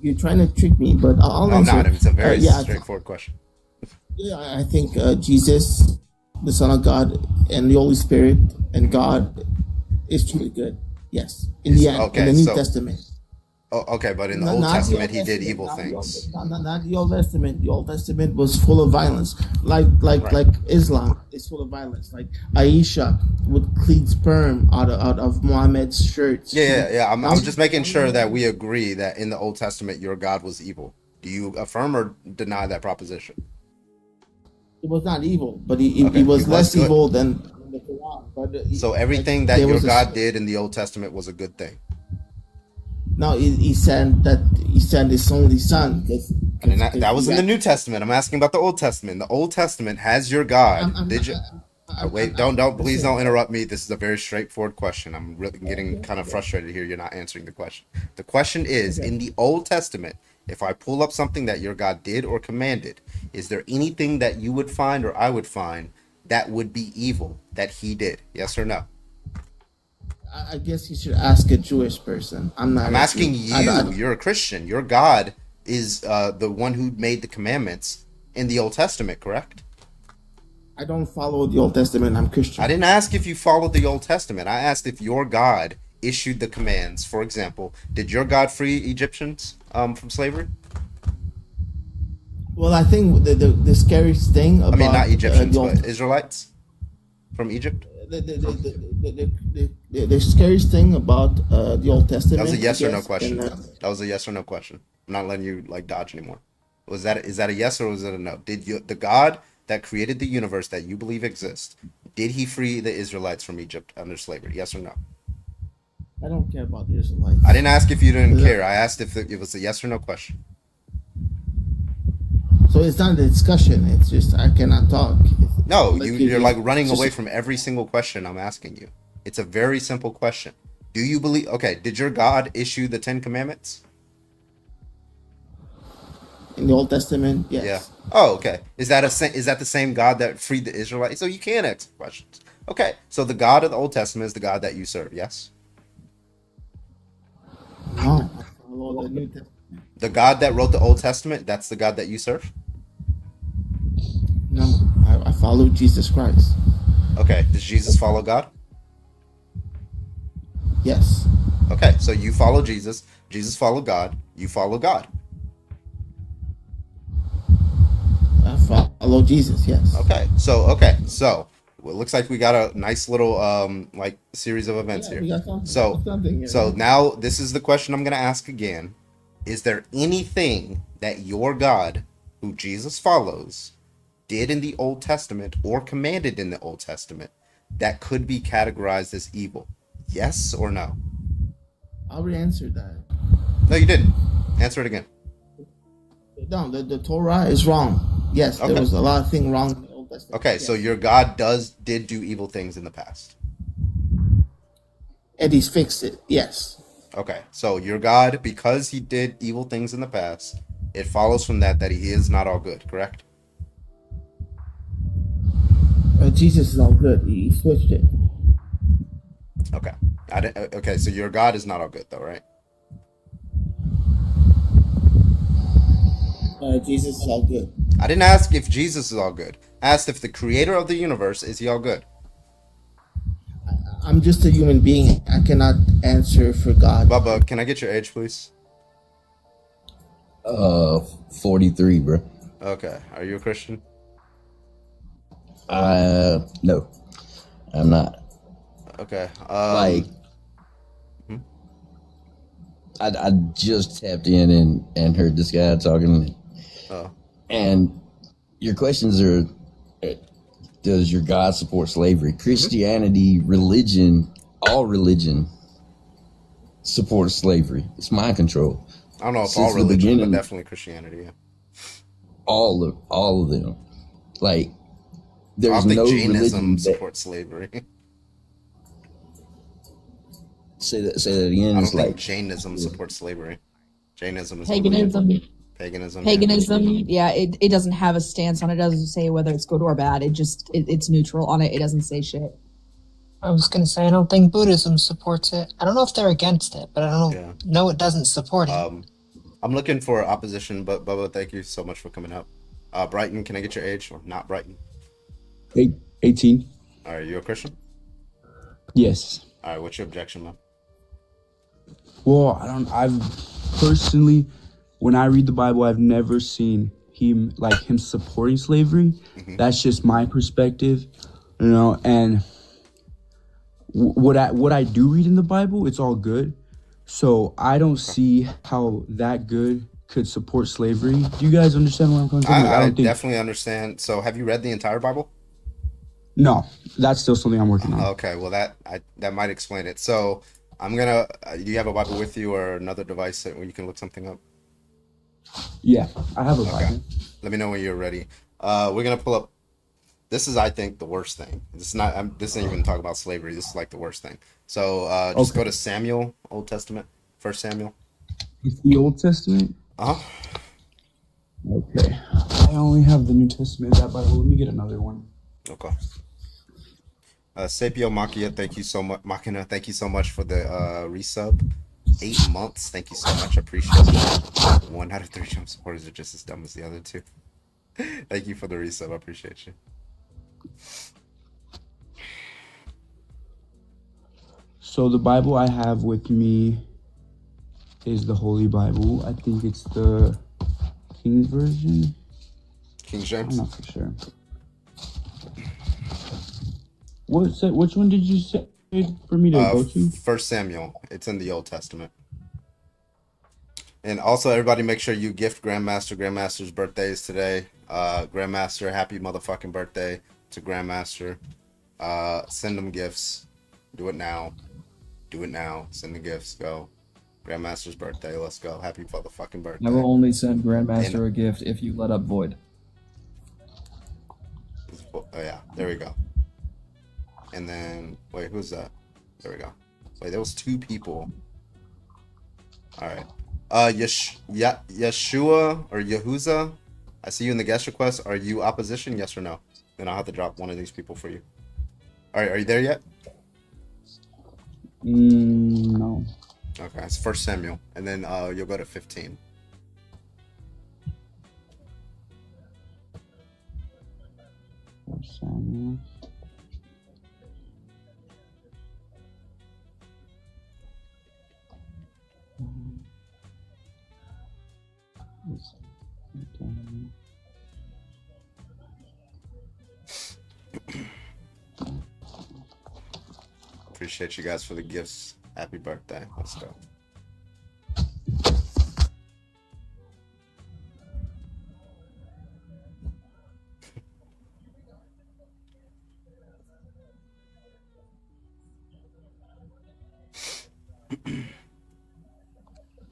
You're trying to trick me, but I'll answer. I'm not. It's a very straightforward question. Yeah, I think Jesus, the Son of God, and the Holy Spirit, and God is truly good. Yes, in the end, in the New Testament. Oh, okay, but in the Old Testament, he did evil things. Not the Old Testament. The Old Testament was full of violence, like Islam is full of violence. Like Aisha would clean sperm out of Muhammad's shirts. Yeah. I'm just making sure that we agree that in the Old Testament, your God was evil. Do you affirm or deny that proposition? It was not evil, but he was less evil than the Quran. But so everything that your God did in the Old Testament was a good thing. No, he sent his only son. That was in the New Testament. I'm asking about the Old Testament. The Old Testament has your God. Wait, please don't interrupt me. This is a very straightforward question. I'm really getting kind of frustrated here. You're not answering the question. The question is, in the Old Testament, if I pull up something that your God did or commanded, is there anything that you would find or I would find that would be evil that he did? Yes or no? I guess you should ask a Jewish person. I'm asking you. You're a Christian. Your God is the one who made the commandments in the Old Testament, correct? I don't follow the Old Testament. I'm Christian. I didn't ask if you followed the Old Testament. I asked if your God issued the commands. For example, did your God free Egyptians from slavery? Well, I think the scariest thing about... not Egyptians, but Israelites from Egypt? The scariest thing about the Old Testament... That was a yes or no question. That was a yes or no question. I'm not letting you dodge anymore. Is that a yes or was it a no? Did the God that created the universe that you believe exists, did he free the Israelites from Egypt under slavery? Yes or no? I don't care about the Israelites. I didn't ask if you didn't care. I asked if it was a yes or no question. So it's not a discussion. It's just I cannot talk. No, you're running away from every single question I'm asking you. It's a very simple question. Do you believe? Okay, did your God issue the 10 Commandments? In the Old Testament, yes. Yeah. Oh, okay. Is that the same God that freed the Israelites? So you can ask questions. Okay, so the God of the Old Testament is the God that you serve. Yes. No, I follow the New Testament. The God that wrote the Old Testament, that's the God that you serve? No, I follow Jesus Christ. Okay, does Jesus follow God? Yes. Okay, so you follow Jesus, Jesus followed God, you follow God. I follow Jesus, yes. Okay, so well, it looks like we got a nice little series of events here. So now this is the question I'm going to ask again. Is there anything that your God, who Jesus follows, did in the Old Testament or commanded in the Old Testament that could be categorized as evil? Yes or no? I already answered that. No, you didn't. Answer it again. No, the Torah is wrong. Yes, okay. There was a lot of things wrong in the Old Testament. Okay, yes. So your God did do evil things in the past. And he's fixed it, yes. Okay, so your God, because he did evil things in the past, it follows from that he is not all good, correct? Jesus is all good. He switched it. Okay. Okay, so your God is not all good, though, right? Jesus is all good. I didn't ask if Jesus is all good. I asked if the creator of the universe, is he all good? I'm just a human being. I cannot answer for God. Bubba, can I get your age, please? 43, bro. Okay. Are you a Christian? No, I'm not. Okay. I just tapped in and heard this guy talking. Oh. And your questions are, does your God support slavery? Christianity, religion, all religion supports slavery. It's mind control. I don't know if all religion, but definitely Christianity, yeah. All of them. Like, there's I don't think no Jainism supports slavery. Say that again. I don't think Jainism supports slavery. Jainism is Paganism. Yeah, it doesn't have a stance on it. It doesn't say whether it's good or bad. It's neutral on it. It doesn't say shit. I was going to say, I don't think Buddhism supports it. I don't know if they're against it, but I don't know it doesn't support it. I'm looking for opposition, but Bubba, thank you so much for coming up. Brighton, can I get your age? Or not Brighton? 18. All right, you a Christian? Yes. All right, what's your objection, man? Well, I've personally, when I read the Bible, I've never seen him supporting slavery. Mm-hmm. That's just my perspective, and what I do read in the Bible, it's all good. So I don't see how that good could support slavery. Do you guys understand where I'm coming from? I definitely understand. So have you read the entire Bible? No, that's still something I'm working on. Okay, well that might explain it. So I'm gonna. Do you have a Bible with you or another device where you can look something up? Yeah, I have a Bible. Let me know when you're ready. We're gonna pull up. This is, I think, the worst thing. This isn't even talking about slavery. This is like the worst thing. So just go to Samuel, Old Testament, 1 Samuel. It's the Old Testament? Uh-huh. Okay. I only have the New Testament, that Bible. Let me get another one. Okay. Sapio Machina, thank you so much. Machina, thank you so much for the resub. 8 months, thank you so much. I appreciate it. 1 out of 3 jump supporters are just as dumb as the other 2. Thank you for the resub. I appreciate you. So the Bible I have with me is the Holy Bible. I think it's the King's Version. King James? I'm not for sure. Which one did you say for me to go to? 1 Samuel. It's in the Old Testament. And also, everybody, make sure you gift Grandmaster. Grandmaster's birthday is today. Grandmaster, happy motherfucking birthday to Grandmaster. Send them gifts. Do it now. Send the gifts. Go. Grandmaster's birthday. Let's go. Happy motherfucking birthday. I will only send Grandmaster a gift if you let up Void. Oh, yeah. There we go. And then, wait, who's that? There we go. Wait, there was 2 people. All right. Yeshua or Yahuza, I see you in the guest request. Are you opposition? Yes or no? Then I'll have to drop one of these people for you. All right, are you there yet? No. Okay, it's 1 Samuel, and then you'll go to 15. Samuel. Appreciate you guys for the gifts. Happy birthday. Let's go.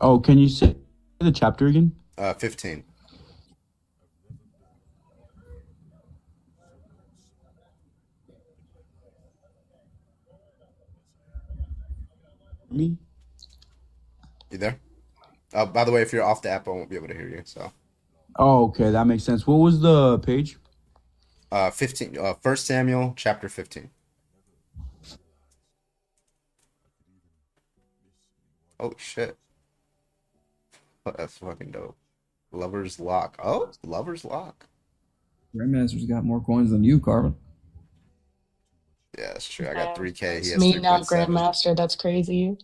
Oh, can you say the chapter again? 15. Me? You there? By the way, if you're off the app, I won't be able to hear you. So. Oh, okay, that makes sense. What was the page? 15. 1 Samuel, chapter 15. Oh shit. Oh, that's fucking dope. Lover's Lock. Oh, Lover's Lock. Grandmaster's got more coins than you, Carbon. Yeah, that's true. I got 3K. He It's has me, not 3.7. Grandmaster. That's crazy.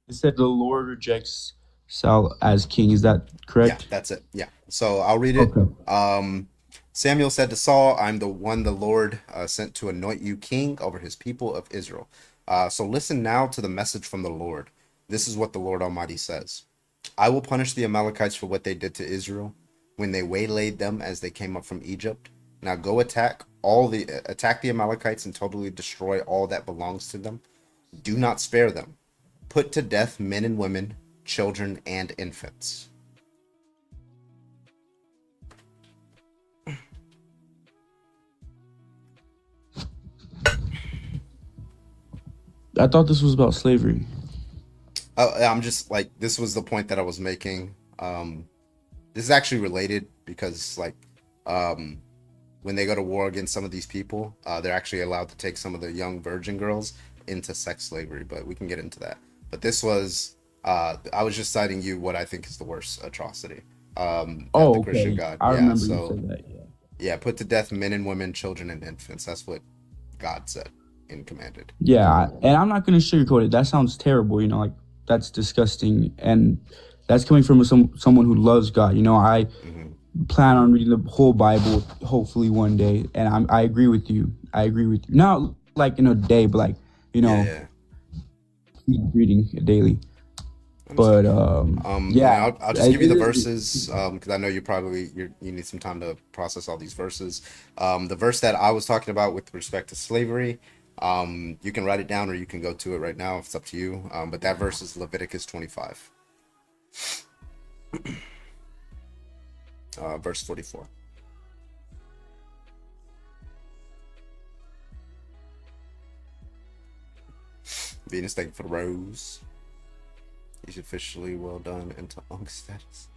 It said the Lord rejects Saul as king. Is that correct? Yeah, that's it. Yeah. So I'll read it. Okay. Samuel said to Saul, I'm the one the Lord sent to anoint you king over his people of Israel. So listen now to the message from the Lord. This is what the Lord Almighty says. I will punish the Amalekites for what they did to Israel when they waylaid them as they came up from Egypt. Now go attack the Amalekites and totally destroy all that belongs to them. Do not spare them. Put to death men and women, children and infants. I thought this was about slavery. I'm just like, this was the point that I was making. This is actually related because when they go to war against some of these people, they're actually allowed to take some of the young virgin girls into sex slavery, but we can get into that. But this was, I was just citing you what I think is the worst atrocity. The Christian God. I remember you said that, yeah, put to death men and women, children and infants. That's what God said and commanded. Yeah, and I'm not going to sugarcoat it. That sounds terrible, like that's disgusting, and that's coming from someone who loves God. I plan on reading the whole Bible hopefully one day, and I agree with you. Not like in a day, but reading daily. But I'll just give you the verses because I know you need some time to process all these verses. The verse that I was talking about with respect to slavery, you can write it down or you can go to it right now. It's up to you. But that verse is Leviticus 25, verse 44. Venus, thank you for the rose. He's officially well done into monk status.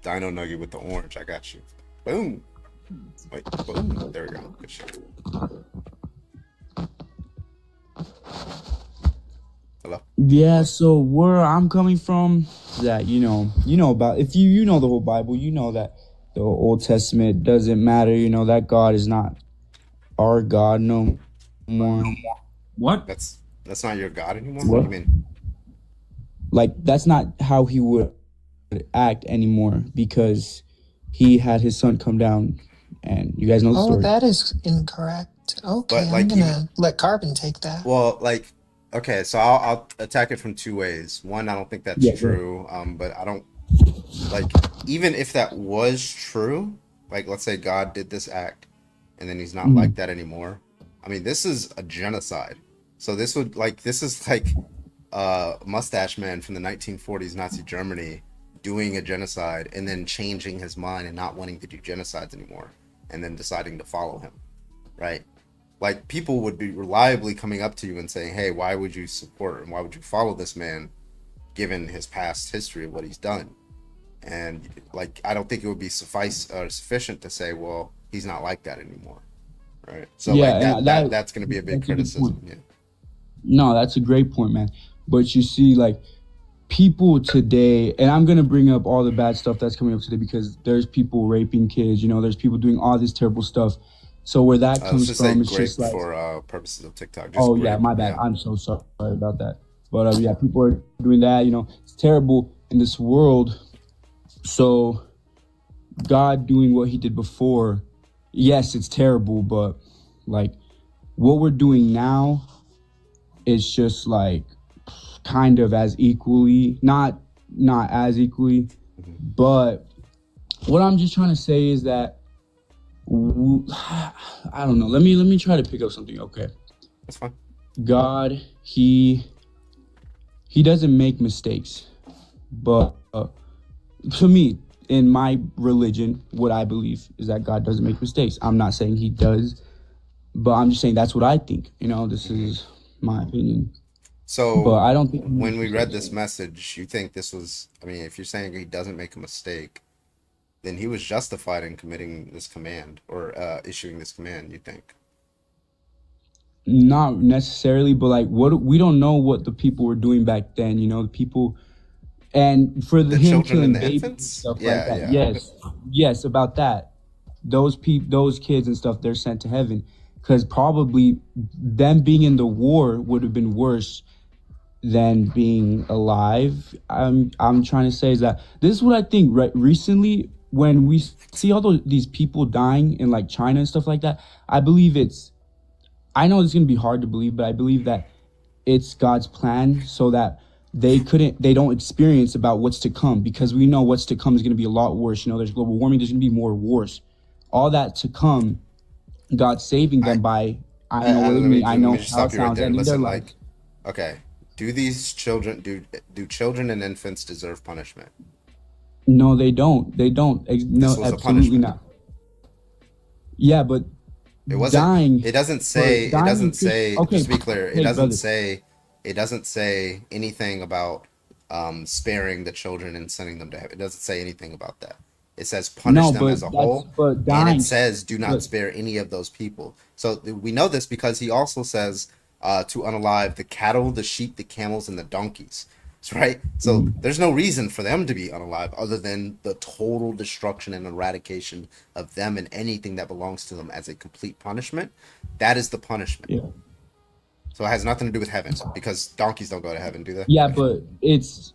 Dino Nugget with the orange. I got you. Boom. Wait, boom. There we go. Good shit. Hello? Yeah, so where I'm coming from is that, about, if you know the whole Bible, you know that the Old Testament doesn't matter, that God is not our God no more. What? That's not your God anymore? What? What do you mean? Like, that's not how he would act anymore because he had his son come down, and you guys know the story. Oh, that is incorrect. Okay, I'm going to let Carbon take that. Well, okay, so I'll attack it from two ways. One, I don't think that's true, but I don't, even if that was true, let's say God did this act, and then he's not like that anymore. I mean, this is a genocide. So this is like Mustache Man from the 1940s Nazi Germany doing a genocide and then changing his mind and not wanting to do genocides anymore and then deciding to follow him, right? Like, people would be reliably coming up to you and saying, hey, why would you support and why would you follow this man given his past history of what he's done? And I don't think it would be sufficient to say, well, he's not like that anymore, right? So that's going to be a big criticism. Yeah. No, that's a great point, man. But you see, people today, and I'm going to bring up all the bad stuff that's coming up today because there's people raping kids, there's people doing all this terrible stuff. So where that comes from is just for purposes of TikTok. My bad. Yeah. I'm so sorry about that. But people are doing that, it's terrible in this world. So God doing what he did before, yes, it's terrible, but what we're doing now is just kind of as equally, not as equally, but what I'm just trying to say is that I don't know. Let me try to pick up something. Okay, that's fine. God, he doesn't make mistakes, but to me, in my religion, what I believe is that God doesn't make mistakes. I'm not saying he does, but I'm just saying that's what I think. This is my opinion. So, but I don't think when we read this message, you think this was, if you're saying he doesn't make a mistake, then he was justified in committing this command or issuing this command, you think? Not necessarily, but like we don't know what the people were doing back then. You know, the people, and for him children killing and the babies and infants? stuff Yeah, like that. yeah. Yes, about that. Those kids and stuff, they're sent to heaven because probably them being in the war would have been worse than being alive. I'm trying to say is that this is what I think. Right, recently when we see all these people dying in like China and stuff like that, I believe I know it's gonna be hard to believe, but I believe that it's God's plan so that they don't experience about what's to come, because we know what's to come is gonna be a lot worse. You know, there's global warming, there's gonna be more wars. All that to come, God's saving them by I know just how stop it you right sounds there. ending their Listen, life. like, okay, do children and infants deserve punishment? No, they don't. They don't. No, was a absolutely punishment. not. Yeah, but It wasn't. dying. It doesn't say. It dying doesn't is- say. okay, Just to be clear, hey, it doesn't brother. say. It doesn't say anything about sparing the children and sending them to heaven. It doesn't say anything about that. It says punish No, them but as a that's- whole, but and dying- it says do not but- spare any of those people. So we know this because he also says to unalive the cattle, the sheep, the camels, and the donkeys. Right? So there's no reason for them to be unalive other than the total destruction and eradication of them and anything that belongs to them as a complete punishment. That is the punishment. Yeah. So it has nothing to do with heaven, because donkeys don't go to heaven, do they? Yeah, but it's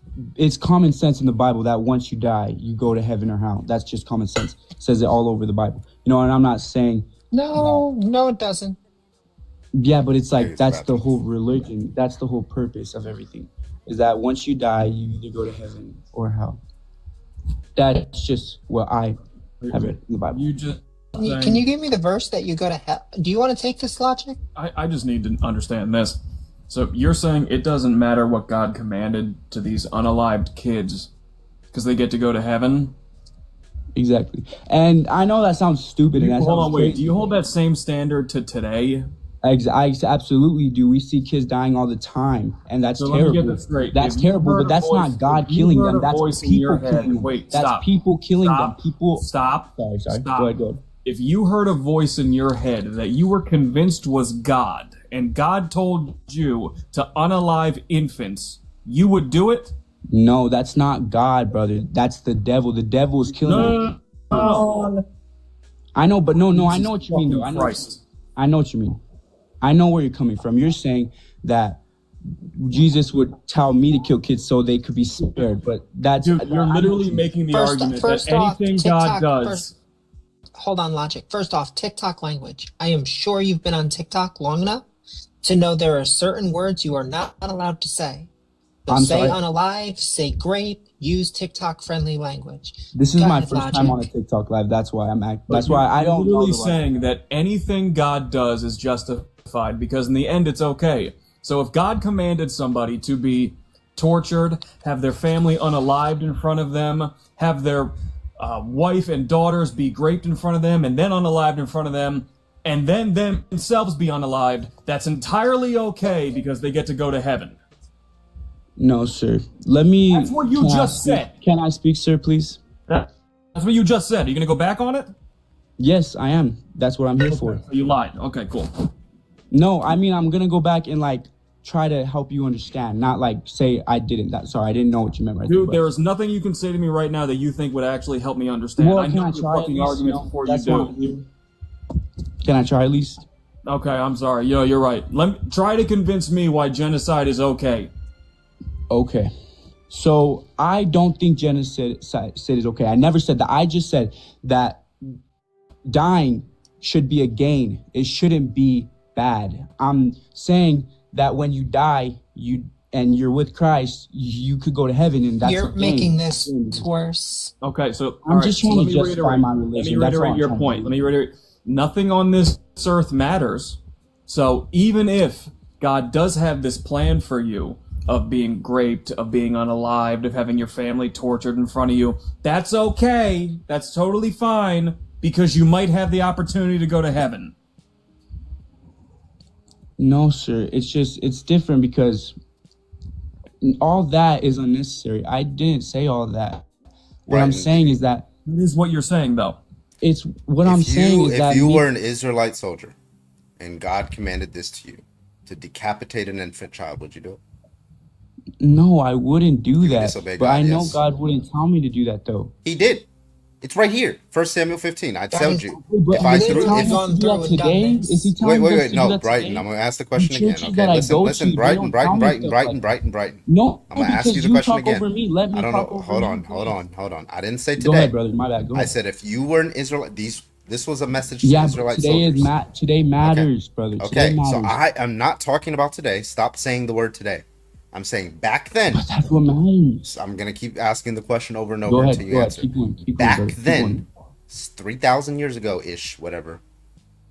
common sense in the Bible that once you die, you go to heaven or hell. That's just common sense. It says it all over the Bible. You know, and I'm not saying No, it doesn't. yeah, but it's like It's that's bad. the whole religion. That's the whole purpose of everything. Is that once you die, you either go to heaven or hell. That's just what I have read in the Bible. You just Can you give me the verse that you go to hell? Do you want to take this logic? I just need to understand this. So you're saying it doesn't matter what God commanded to these unalived kids because they get to go to heaven? Exactly. And I know that sounds stupid. And that Hold on, sounds wait. crazy. Do you hold that same standard to today? I absolutely do. We see kids dying all the time, and that's So let me get terrible. this straight. That's If you terrible, heard but a that's voice- not God if you killing heard them. a That's voice in people your head- killing them. wait, That's stop. people killing Stop. them. People. Stop. Sorry. Stop. Go ahead. If you heard a voice in your head that you were convinced was God, and God told you to unalive infants, you would do it? No, that's not God, brother. That's the devil. The devil is killing them. No. I know, but no. I know what you mean, though. Fucking I Christ. know what you mean. I know where you're coming from. You're saying that Jesus would tell me to kill kids so they could be spared, but that's Dude, you're literally making the argument that anything God does. Hold on, logic. First off, TikTok language. I am sure you've been on TikTok long enough to know there are certain words you are not allowed to say. So I'm say sorry. unalive, say grape, use TikTok-friendly language. This is Go my ahead, first time on a Logic. TikTok live. That's why I'm acting. But That's why I you're don't know literally the saying that anything God does is justified because in the end it's okay. So if God commanded somebody to be tortured, have their family unalived in front of them, have their wife and daughters be raped in front of them, and then unalived in front of them, and then themselves be unalived, that's entirely okay because they get to go to heaven. No, sir. Let me. That's what you can I just speak- said. Can I speak, sir, please? That's what you just said. Are you going to go back on it? Yes, I am. That's what I'm here for. So you lied. Okay, cool. No, I mean I'm gonna go back and like try to help you understand, not like say I didn't. Sorry, I didn't know what you meant right Dude, there. there is nothing you can say to me right now that you think would actually help me understand. Well, I can know I your try at fucking least? arguments No, before you that's what I'm do. here. Can I try at least? Okay, I'm sorry. Yo, you're right. Let me try to convince me why genocide is okay. Okay. So I don't think genocide is okay. I never said that. I just said that dying should be a gain. It shouldn't be bad. I'm saying that when you die, and you're with Christ, you could go to heaven, and that's You're a gain. making this worse. Okay, so I'm just trying let to me justify reiterate. my Let me religion. That's all reiterate I'm your trying to point. do. Let me reiterate. Nothing on this earth matters. So even if God does have this plan for you of being raped, of being unalived, of having your family tortured in front of you, that's okay. That's totally fine because you might have the opportunity to go to heaven. No, sir. It's different because all that is unnecessary. I didn't say all that. What I'm saying is that That is what you're saying, though. it's what I'm saying is that if you were an Israelite soldier and God commanded this to you, to decapitate an infant child, would you do it? No, I wouldn't do that. Disobey But God, I know yes. God wouldn't tell me to do that, though. He did. It's right here. 1 Samuel 15. I told you. But If I is he threw, telling if, us to do that today? Is he telling wait, us wait, to do no, that Brighton. today? I'm gonna ask the question again. churches Okay, that I listen, go listen, to, Brighton, they don't tell me Brighton. stuff like that. I'm No, gonna ask you because the you question talk again. over me. Let me I don't talk know. over Hold you, on, please. hold on. I didn't say today. Go ahead, brother. My bad. Go I ahead. said if you were an Israelite, this was a message to Yeah, but Israelite today soldiers. today matters, brother. Today Okay, so matters. I am not talking about today. Stop saying the word today. I'm saying back then. But that's what matters. I'm gonna keep asking the question over and Go over ahead. until you Go ahead. answer. Keep going. Keep going, Back brother. Keep then, going. 3,000 years ago ish, whatever,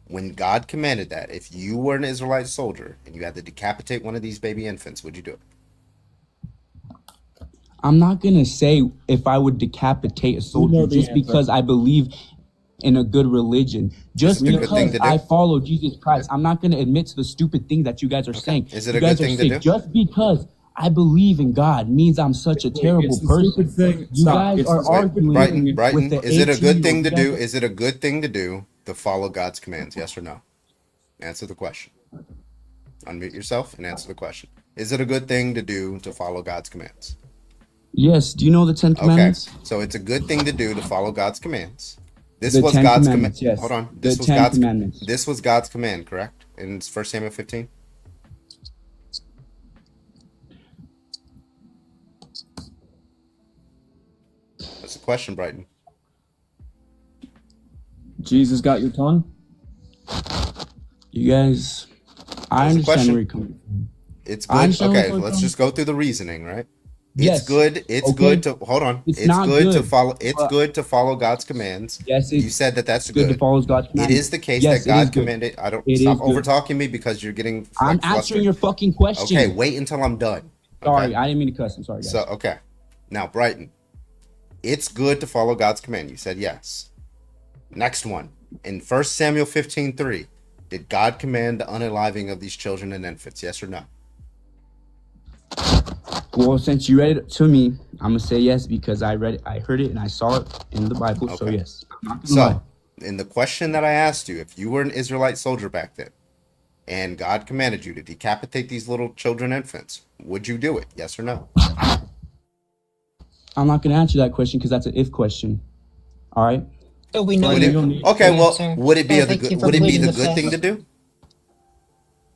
when God commanded that, if you were an Israelite soldier and you had to decapitate one of these baby infants, would you do it? I'm not gonna say if I would decapitate a soldier just because I believe in a good religion. Just Is it a good thing because to do? I follow Jesus Christ, I'm not gonna admit to the stupid thing that you guys are saying. Is it You a good guys are thing to saying do? just because I believe in God means I'm such a terrible It's the person. stupid thing. You Stop. guys It's are the stupid arguing Brighton, with the is it a good 18-year-old. thing to You guys do? are- Is it a good thing to do to follow God's commands? Yes or no? Answer the question. Unmute yourself and answer the question. Is it a good thing to do to follow God's commands? Yes. Do you know the Ten Okay, Commandments? so it's a good thing to do to follow God's commands. This The was Ten God's command. Commandments, yes. Hold on. The This was Ten God's. Commandments. This was God's command, correct? In 1 Samuel 15. That's the question, Brighton. Jesus got your tongue? You guys, I That's the understand question. where you're coming from. It's I good. understand Okay, where you're let's coming just go through the reasoning, right? Yes. It's good. It's Okay. good to hold on. It's It's not good to good, follow. It's but- good to follow God's commands. Yes, You said that that's good to follow God's It commandments. is the case Yes, that it is God good. commanded. I don't It stop is good. over talking me because you're getting. I'm like, answering flustered. your fucking question. Okay, wait until I'm done. Sorry, I didn't mean to cuss. I'm sorry, guys. So okay, now Brighton, it's good to follow God's command. You said yes. Next one in 1 Samuel 15:3, did God command the unaliving of these children and infants? Yes or no? Well, since you read it to me, I'm gonna say yes because I read it, I heard it, and I saw it in the Bible. So Okay. yes. I'm not gonna lie. So, in the question that I asked you, if you were an Israelite soldier back then, and God commanded you to decapitate these little children, infants, would you do it? Yes or no? I'm not gonna answer that question because that's an if question. All right. So we know Would you it, don't need okay, the well, answer. would it be So a thank you good? for Would it be pleading the the good thing to fifth. do?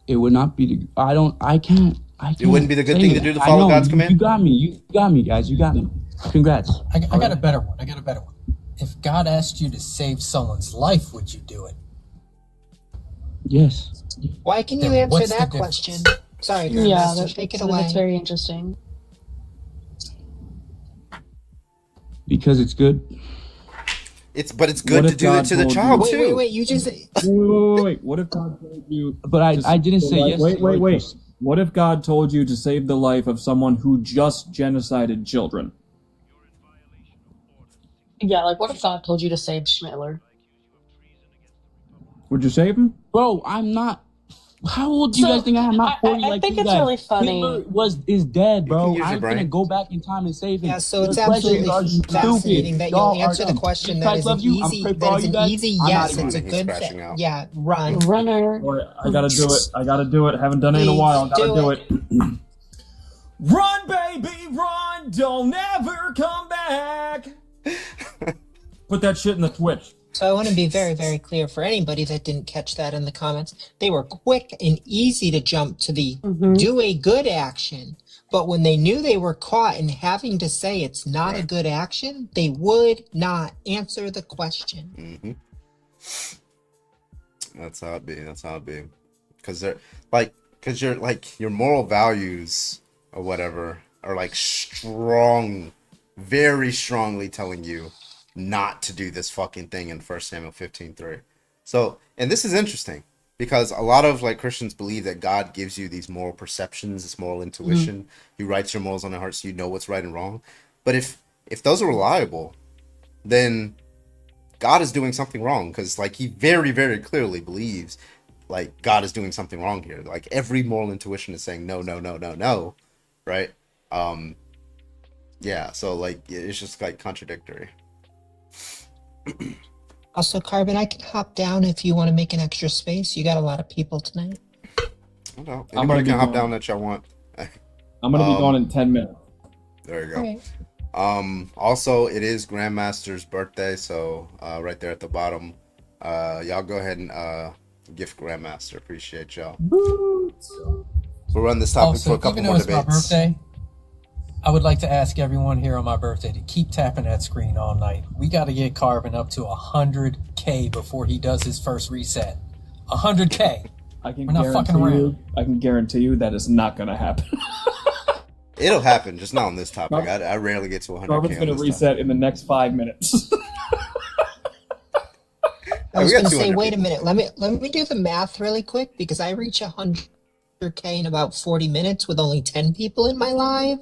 It would not be the. I don't. I can't. I can't. It wouldn't be the good say thing to it. do to I follow know, God's you- command? You got me. You got me, guys. You got me. Congrats. I got a better one. If God asked you to save someone's life, would you do it? Yes. Why can you Then answer what's the that difference? question? Sorry, Yeah, Grandmaster, take it away. that's very interesting. Because it's good. It's good What to if do it God to the told child Wait, too. wait, you just Wait. What if God told you? But I didn't say yes. Wait. What if God told you to save the life of someone who just genocided children? Yeah, like what if God told you to save Schmittler? Would you save him? Bro, I'm not. How old do you guys think I am? I'm not 40 I like think you it's guys. really funny. Hitler is dead, bro. use your I'm gonna brain. go back in time and save him. Yeah, so it's Your questions absolutely are fascinating stupid. that Y'all you'll are answer the dumb. question Jesus that Christ is an loves you. I'm easy, praying for that all is you an guys. easy I'm not yes. even It's a He's good crashing thing. out. Yeah, run. Runner. I gotta do it. I gotta do it. Haven't done it in a while. Please Gotta do do it. Run, baby, run! Don't ever come back. Put that shit in the Twitch. So I want to be very, very clear for anybody that didn't catch that in the comments. They were quick and easy to jump to the do a good action. But when they knew they were caught in having to say it's not a good action, they would not answer the question. That's how it be. That's how it be. Because your moral values or whatever are like very strongly telling you not to do this fucking thing in 1 Samuel 15:3. So, and this is interesting because a lot of like Christians believe that God gives you these moral perceptions, this moral intuition. He writes your morals on your heart so you know what's right and wrong. But if those are reliable, then God is doing something wrong because like he very, very clearly believes like God is doing something wrong here. Like every moral intuition is saying no, no, no, no, no, right? Yeah, so like it's just like contradictory. Also, Carbon, I can hop down if you want to make an extra space. You got a lot of people tonight. No, anybody can hop down that y'all want. I'm gonna be gone in 10 minutes. There you go. Also, it is Grandmaster's birthday, so right there at the bottom, y'all go ahead and gift Grandmaster. Appreciate y'all. We'll run this topic for a couple more debates. My birthday, I would like to ask everyone here on my birthday to keep tapping that screen all night. We got to get Carbon up to 100K before he does his first reset. 100K. We're not fucking around. I can guarantee you that is not going to happen. It'll happen, just not on this topic. I rarely get to 100K. Carbon's going to reset in the next 5 minutes. I was going to say, wait a minute. Let me do the math really quick, because I reach 100K in about 40 minutes with only 10 people in my live.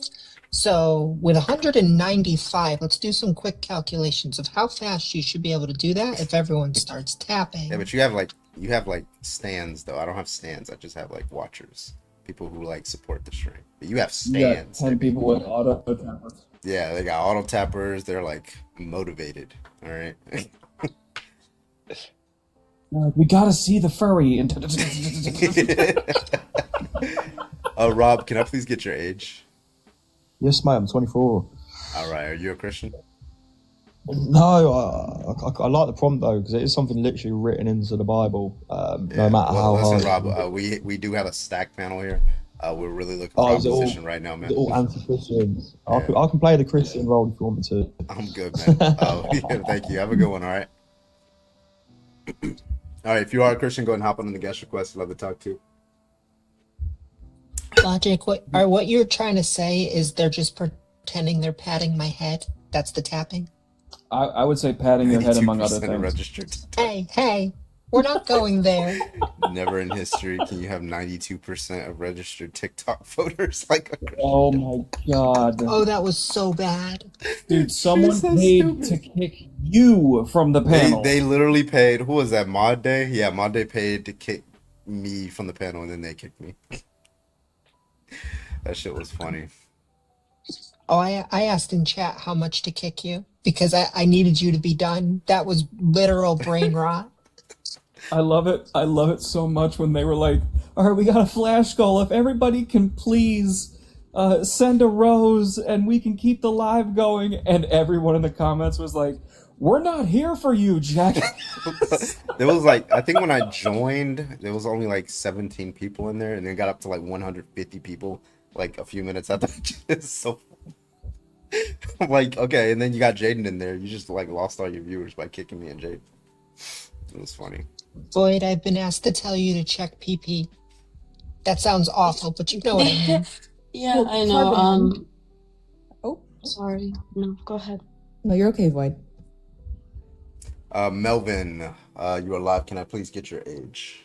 So with 195, let's do some quick calculations of how fast you should be able to do that if everyone starts tapping. Yeah, but you have like stands though. I don't have stands. I just have like watchers, people who like support the stream. But you have stands. 10 people with auto tappers. Yeah, they got auto tappers. They're like motivated. All right. We gotta see the furry. Rob, can I please get your age? Yes, mate, I'm 24. All right, are you a Christian? No, I like the prompt though, because it is something literally written into the Bible. No matter how listen, hard. Rob, we do have a stack panel here. We're really looking for opposition right now, man. All anti-Christians. I can play the Christian role if you want me to. I'm good, man. Yeah, thank you. Have a good one. All right. All right. If you are a Christian, go ahead and hop on the guest request. Love to talk to you. Logic, what you're trying to say is they're just pretending they're patting my head? That's the tapping? I would say patting your head among other things. Registered. Hey, we're not going there. Never in history can you have 92% of registered TikTok voters. Oh my god. Oh, that was so bad. Dude, someone paid to kick you from the panel. They literally paid. Who was that? Mod Day? Yeah, Mod Day paid to kick me from the panel, and then they kicked me. That shit was funny. Oh, I asked in chat how much to kick you because I needed you to be done. That was literal brain rot. I love it. I love it so much when they were like, all right, we got a flash goal. If everybody can please send a rose and we can keep the live going. And everyone in the comments was like, we're not here for you, Jack. There was like, I think when I joined, there was only like 17 people in there, and then got up to like 150 people like a few minutes after. It's so I'm like, okay, and then you got Jaden in there. You just like lost all your viewers by kicking me and Jaden. It was funny. Boyd, I've been asked to tell you to check PP. That sounds awful, but you know what I mean. Yeah, I know. Oh, sorry. No, go ahead. No, you're okay, Void. Melvin, you are live. Can I please get your age?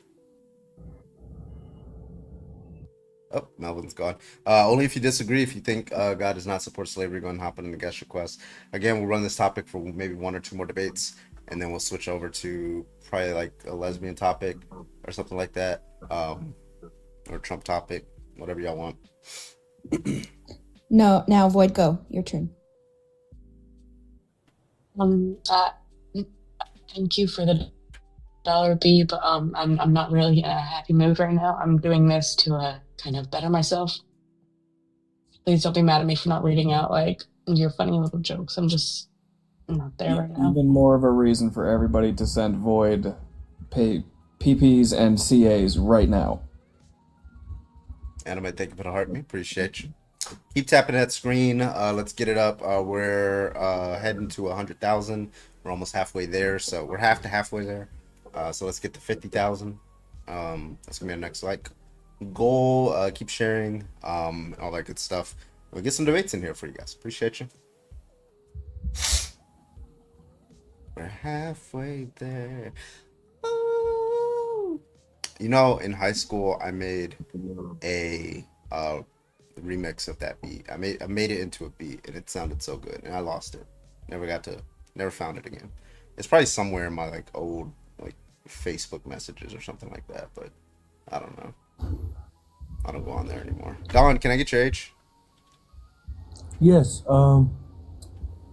Oh, Melvin's gone. Only if you disagree, if you think God does not support slavery, go ahead and hop in the guest request. Again, we'll run this topic for maybe 1 or 2 more debates, and then we'll switch over to probably like a lesbian topic or something like that, or Trump topic, whatever y'all want. No, now Void, go. Your turn. Thank you for the $B, but I'm not really in a happy mood right now. I'm doing this to kind of better myself. Please don't be mad at me for not reading out like your funny little jokes. I'm just not there right now. Even more of a reason for everybody to send Void PPs and CAs right now. Anime, thank you for the heart. Me appreciate you. Keep tapping that screen. Let's get it up. We're heading to 100,000. We're almost halfway there, so we're halfway there. So let's get to 50,000. That's gonna be our next goal. Keep sharing, all that good stuff. We'll get some debates in here for you guys. Appreciate you. We're halfway there. Ooh. You know, in high school, I made a remix of that beat. I made it into a beat, and it sounded so good, and I lost it. Never found it again. It's probably somewhere in my old Facebook messages or something like that, but I don't know. I don't go on there anymore. Don, can I get your age? Yes. I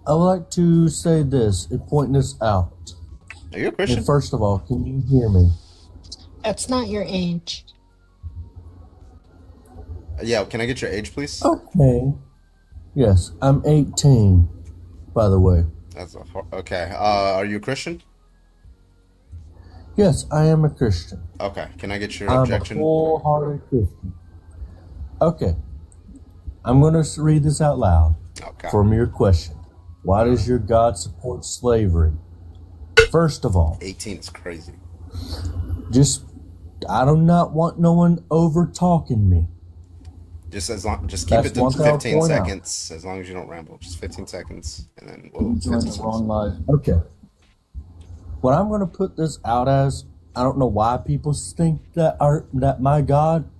would like to say this and point this out. Are you a Christian? And first of all, can you hear me? That's not your age. Yeah, can I get your age, please? Okay. Yes, I'm 18, by the way. Okay. Are you a Christian? Yes, I am a Christian. Okay. Can I get your I'm objection? a full-hearted Christian. Okay. I'm going to read this out loud. Okay. From your question. Why does your God support slavery? First of all, 18 is crazy. I do not want no one over talking me. Just keep That's it to one thing I'll 15 point out. seconds, as long as you don't ramble. Just 15 seconds, and then we'll Join the wrong live. Okay. What I'm going to put this out as, I don't know why people think that my God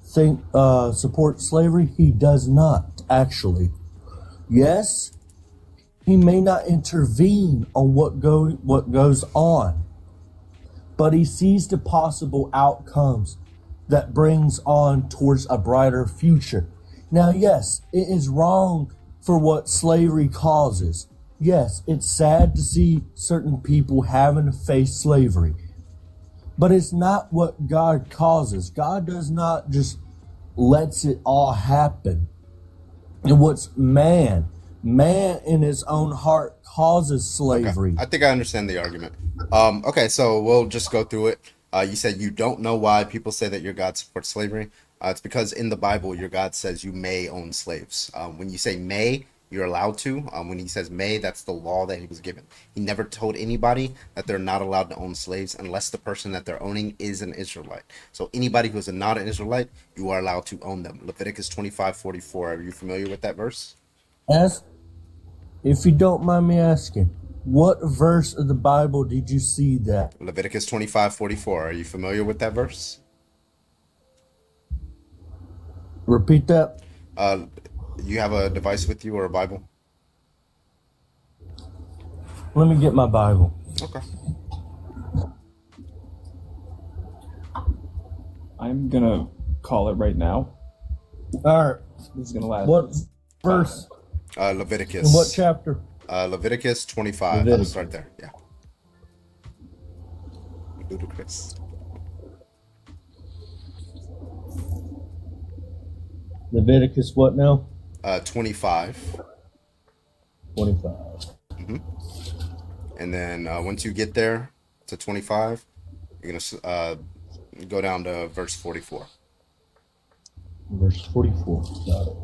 supports slavery. He does not, actually. Yes, he may not intervene on what goes on, but he sees the possible outcomes that brings on towards a brighter future. Now, yes, it is wrong for what slavery causes. Yes, it's sad to see certain people having to face slavery, but it's not what God causes. God does not just lets it all happen. And what's man in his own heart causes slavery. Okay. I think I understand the argument. Okay, so we'll just go through it. You said you don't know why people say that your God supports slavery. It's because in the Bible, your God says you may own slaves. When you say may, you're allowed to. When he says may, that's the law that he was given. He never told anybody that they're not allowed to own slaves unless the person that they're owning is an Israelite. So anybody who's not an Israelite, you are allowed to own them. Leviticus 25:44. Are you familiar with that verse? If you don't mind me asking, what verse of the Bible did you see that? Leviticus 25:44. Are you familiar with that verse? Repeat that. You have a device with you or a Bible? Let me get my Bible. Okay. I'm gonna call it right now. All right. This is gonna last. What verse? Leviticus. In what chapter? Leviticus 25. Leviticus. Let's start there. Yeah. Ludicrous. Leviticus what now? 25. 25. Mm-hmm. And then once you get there to 25, you're going to go down to verse 44. Verse 44. Got it.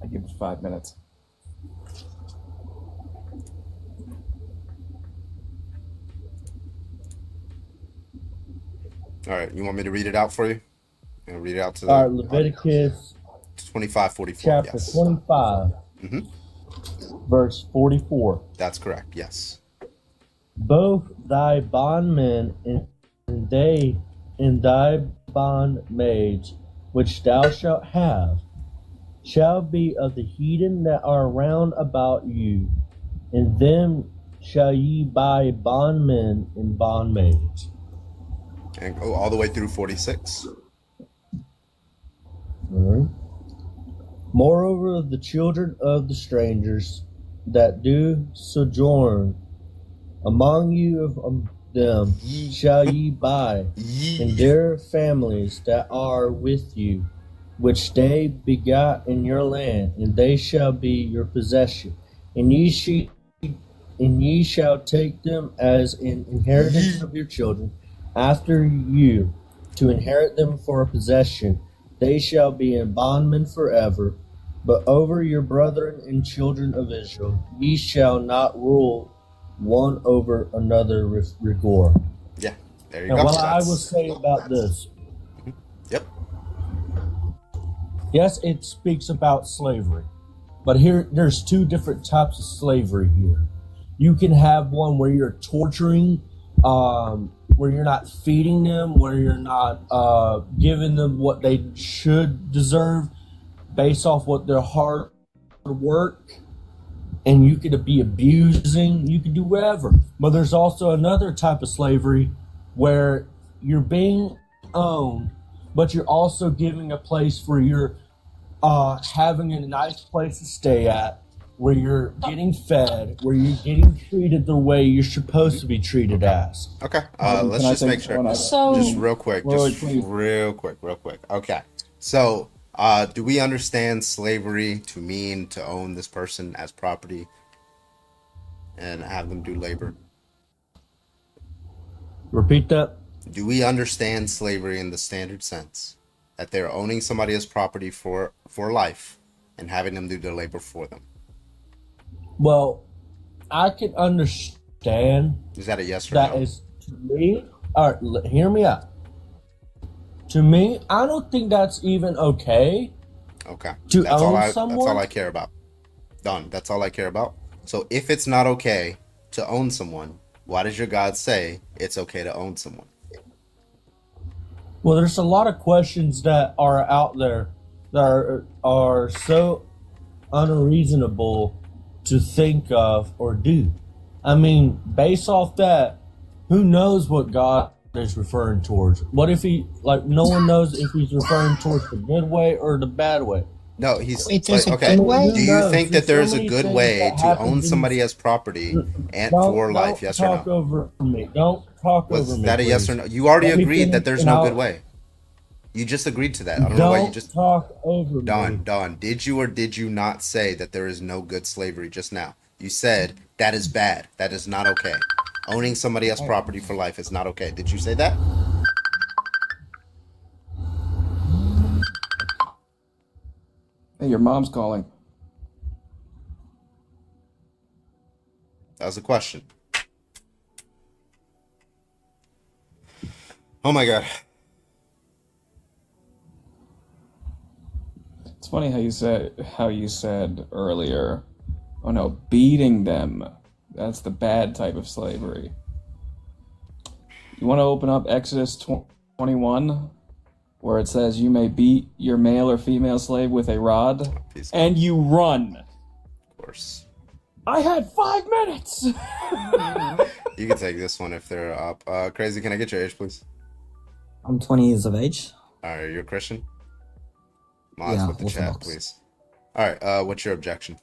I give it 5 minutes. All right. You want me to read it out for you? I'm going to read it out to All right, Leviticus 25:44. chapter Yes. 25, verse 44. That's correct. Yes. Both thy bondmen and thy bondmaids, which thou shalt have, shall be of the heathen that are round about you, and them shall ye buy bondmen and bondmaids. And go all the way through 46. All right. Moreover, of the children of the strangers that do sojourn among you of them shall ye buy, and their families that are with you, which they begot in your land, and they shall be your possession. And ye shall take them as an inheritance of your children after you, to inherit them for a possession. They shall be in bondmen forever. But over your brethren and children of Israel, ye shall not rule one over another with rigor. Yeah, there you And go. what I will say about this. Yep. Yes, it speaks about slavery. But there's two different types of slavery here. You can have one where you're torturing, where you're not feeding them, where you're not giving them what they should deserve based off what their hard work, and you could be abusing, you could do whatever. But there's also another type of slavery where you're being owned, but you're also giving a place for your having a nice place to stay at, where you're getting fed, where you're getting treated the way you're supposed to be treated as. Okay, let's just make sure. Just real quick. Okay, so do we understand slavery to mean to own this person as property and have them do labor? Repeat that. Do we understand slavery in the standard sense that they're owning somebody as property for life and having them do their labor for them? Well, I can understand. Is that a yes or that no? is to me. All right, hear me out. To me, I don't think that's even okay. Okay. To that's own all someone. That's all I care about. Done. That's all I care about. So if it's not okay to own someone, why does your God say it's okay to own someone? Well, there's a lot of questions that are out there that are so unreasonable to think of or do. I mean, based off that, who knows what God is referring towards? What if no one knows if he's referring towards the good way or the bad way? No, he's Wait, there's a okay. good way? Do you think that there's so a many good things way that to happen own in- somebody as property and for life? Yes or Don't talk no? over me. Don't talk over Was me. that a yes please. or no? You already Let me agreed finish that there's and no I'll- good way. You just agreed to that. I don't know why you Don't just. talk over me. Don, did you or did you not say that there is no good slavery just now? You said that is bad. That is not okay. Owning somebody as property for life is not okay. Did you say that? Hey, your mom's calling. That was the question. Oh my God. It's funny how you said earlier, oh no, beating them. That's the bad type of slavery. You want to open up Exodus 21, where it says you may beat your male or female slave with a rod, and you run. Of course. I had 5 minutes. You can take this one if they're up. Crazy, can I get your age, please? I'm 20 years of age. All right, you're a Christian? Mods Yeah, with the chat, Orthodox. please. All right, what's your objection?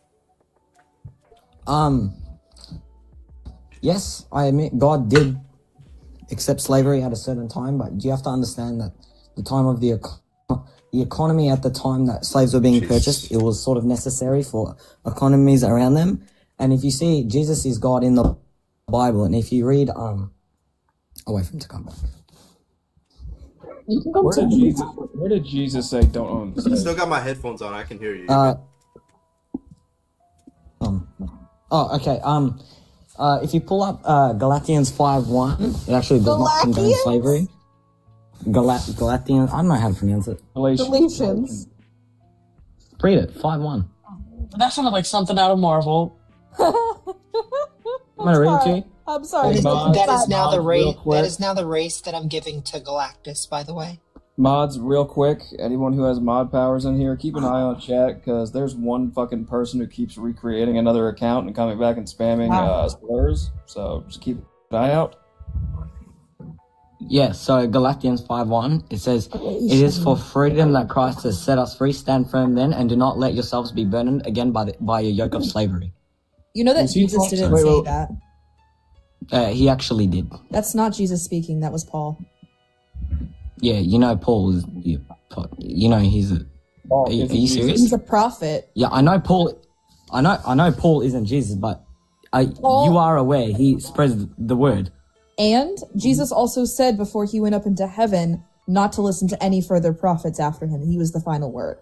Yes, I admit God did accept slavery at a certain time, but you have to understand that the time of the economy at the time that slaves were being purchased, it was sort of necessary for economies around them. And if you see, Jesus is God in the Bible, and if you read, I'll wait for him to come back. You can come Where did Jesus say don't own I slaves? still got my headphones on. I can hear you. Okay. If you pull up Galatians 5:1, it actually does not condone slavery. Galatians, I don't know how to pronounce it. Galatians. Read it, 5:1. That sounded like something out of Marvel. I'm gonna read it to you. I'm sorry. That is now the race. real quick. That is now the race that I'm giving to Galactus. By the way. Mods, real quick, anyone who has mod powers in here, keep an eye on chat, because there's one fucking person who keeps recreating another account and coming back and spamming slurs, so just keep an eye out. Yeah, so Galatians 5:1, it says, "It is for freedom that Christ has set us free. Stand firm then, and do not let yourselves be burdened again by a yoke of slavery." You know that Jesus didn't say that. He actually did. That's not Jesus speaking. That was Paul. Yeah, you know Paul is, you know he's a, are you serious? He's a prophet. Yeah, I know Paul, I know Paul isn't Jesus, but you are aware he spreads the word. And Jesus also said before he went up into heaven not to listen to any further prophets after him. He was the final word.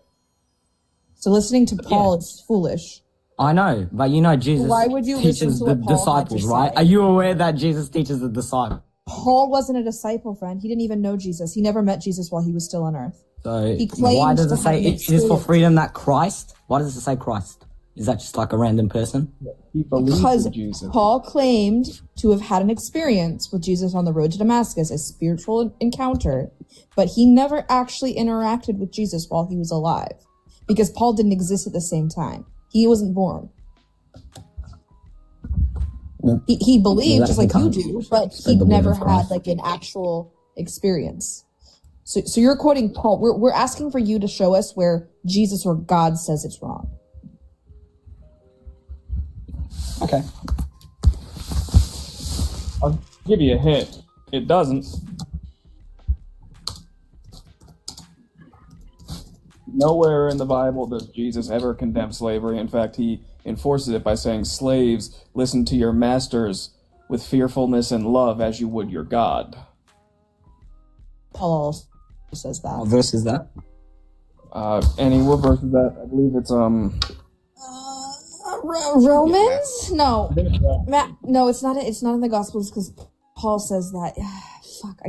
So listening to Paul is foolish. I know, but you know Jesus Why would you listen teaches to the what Paul had disciples, to right? say? Are you aware that Jesus teaches the disciples? Paul wasn't a disciple, friend. He didn't even know Jesus. He never met Jesus while he was still on earth. So He claimed why does to it say have an it is for experience. freedom that Christ? Why does it say Christ? Is that just like a random person? Because Paul claimed to have had an experience with Jesus on the road to Damascus, a spiritual encounter, but he never actually interacted with Jesus while he was alive, because Paul didn't exist at the same time. He wasn't born. He believed just like you do, but he never had like an actual experience. So you're quoting Paul. We're asking for you to show us where Jesus or God says it's wrong. Okay. I'll give you a hint. It doesn't. Nowhere in the Bible does Jesus ever condemn slavery. In fact, he enforces it by saying, "Slaves, listen to your masters with fearfulness and love as you would your God." Paul also says that. What verse is that? Annie, what verse is that? I believe it's Romans? No, no, it's not. It's not in the Gospels because Paul says that. Fuck.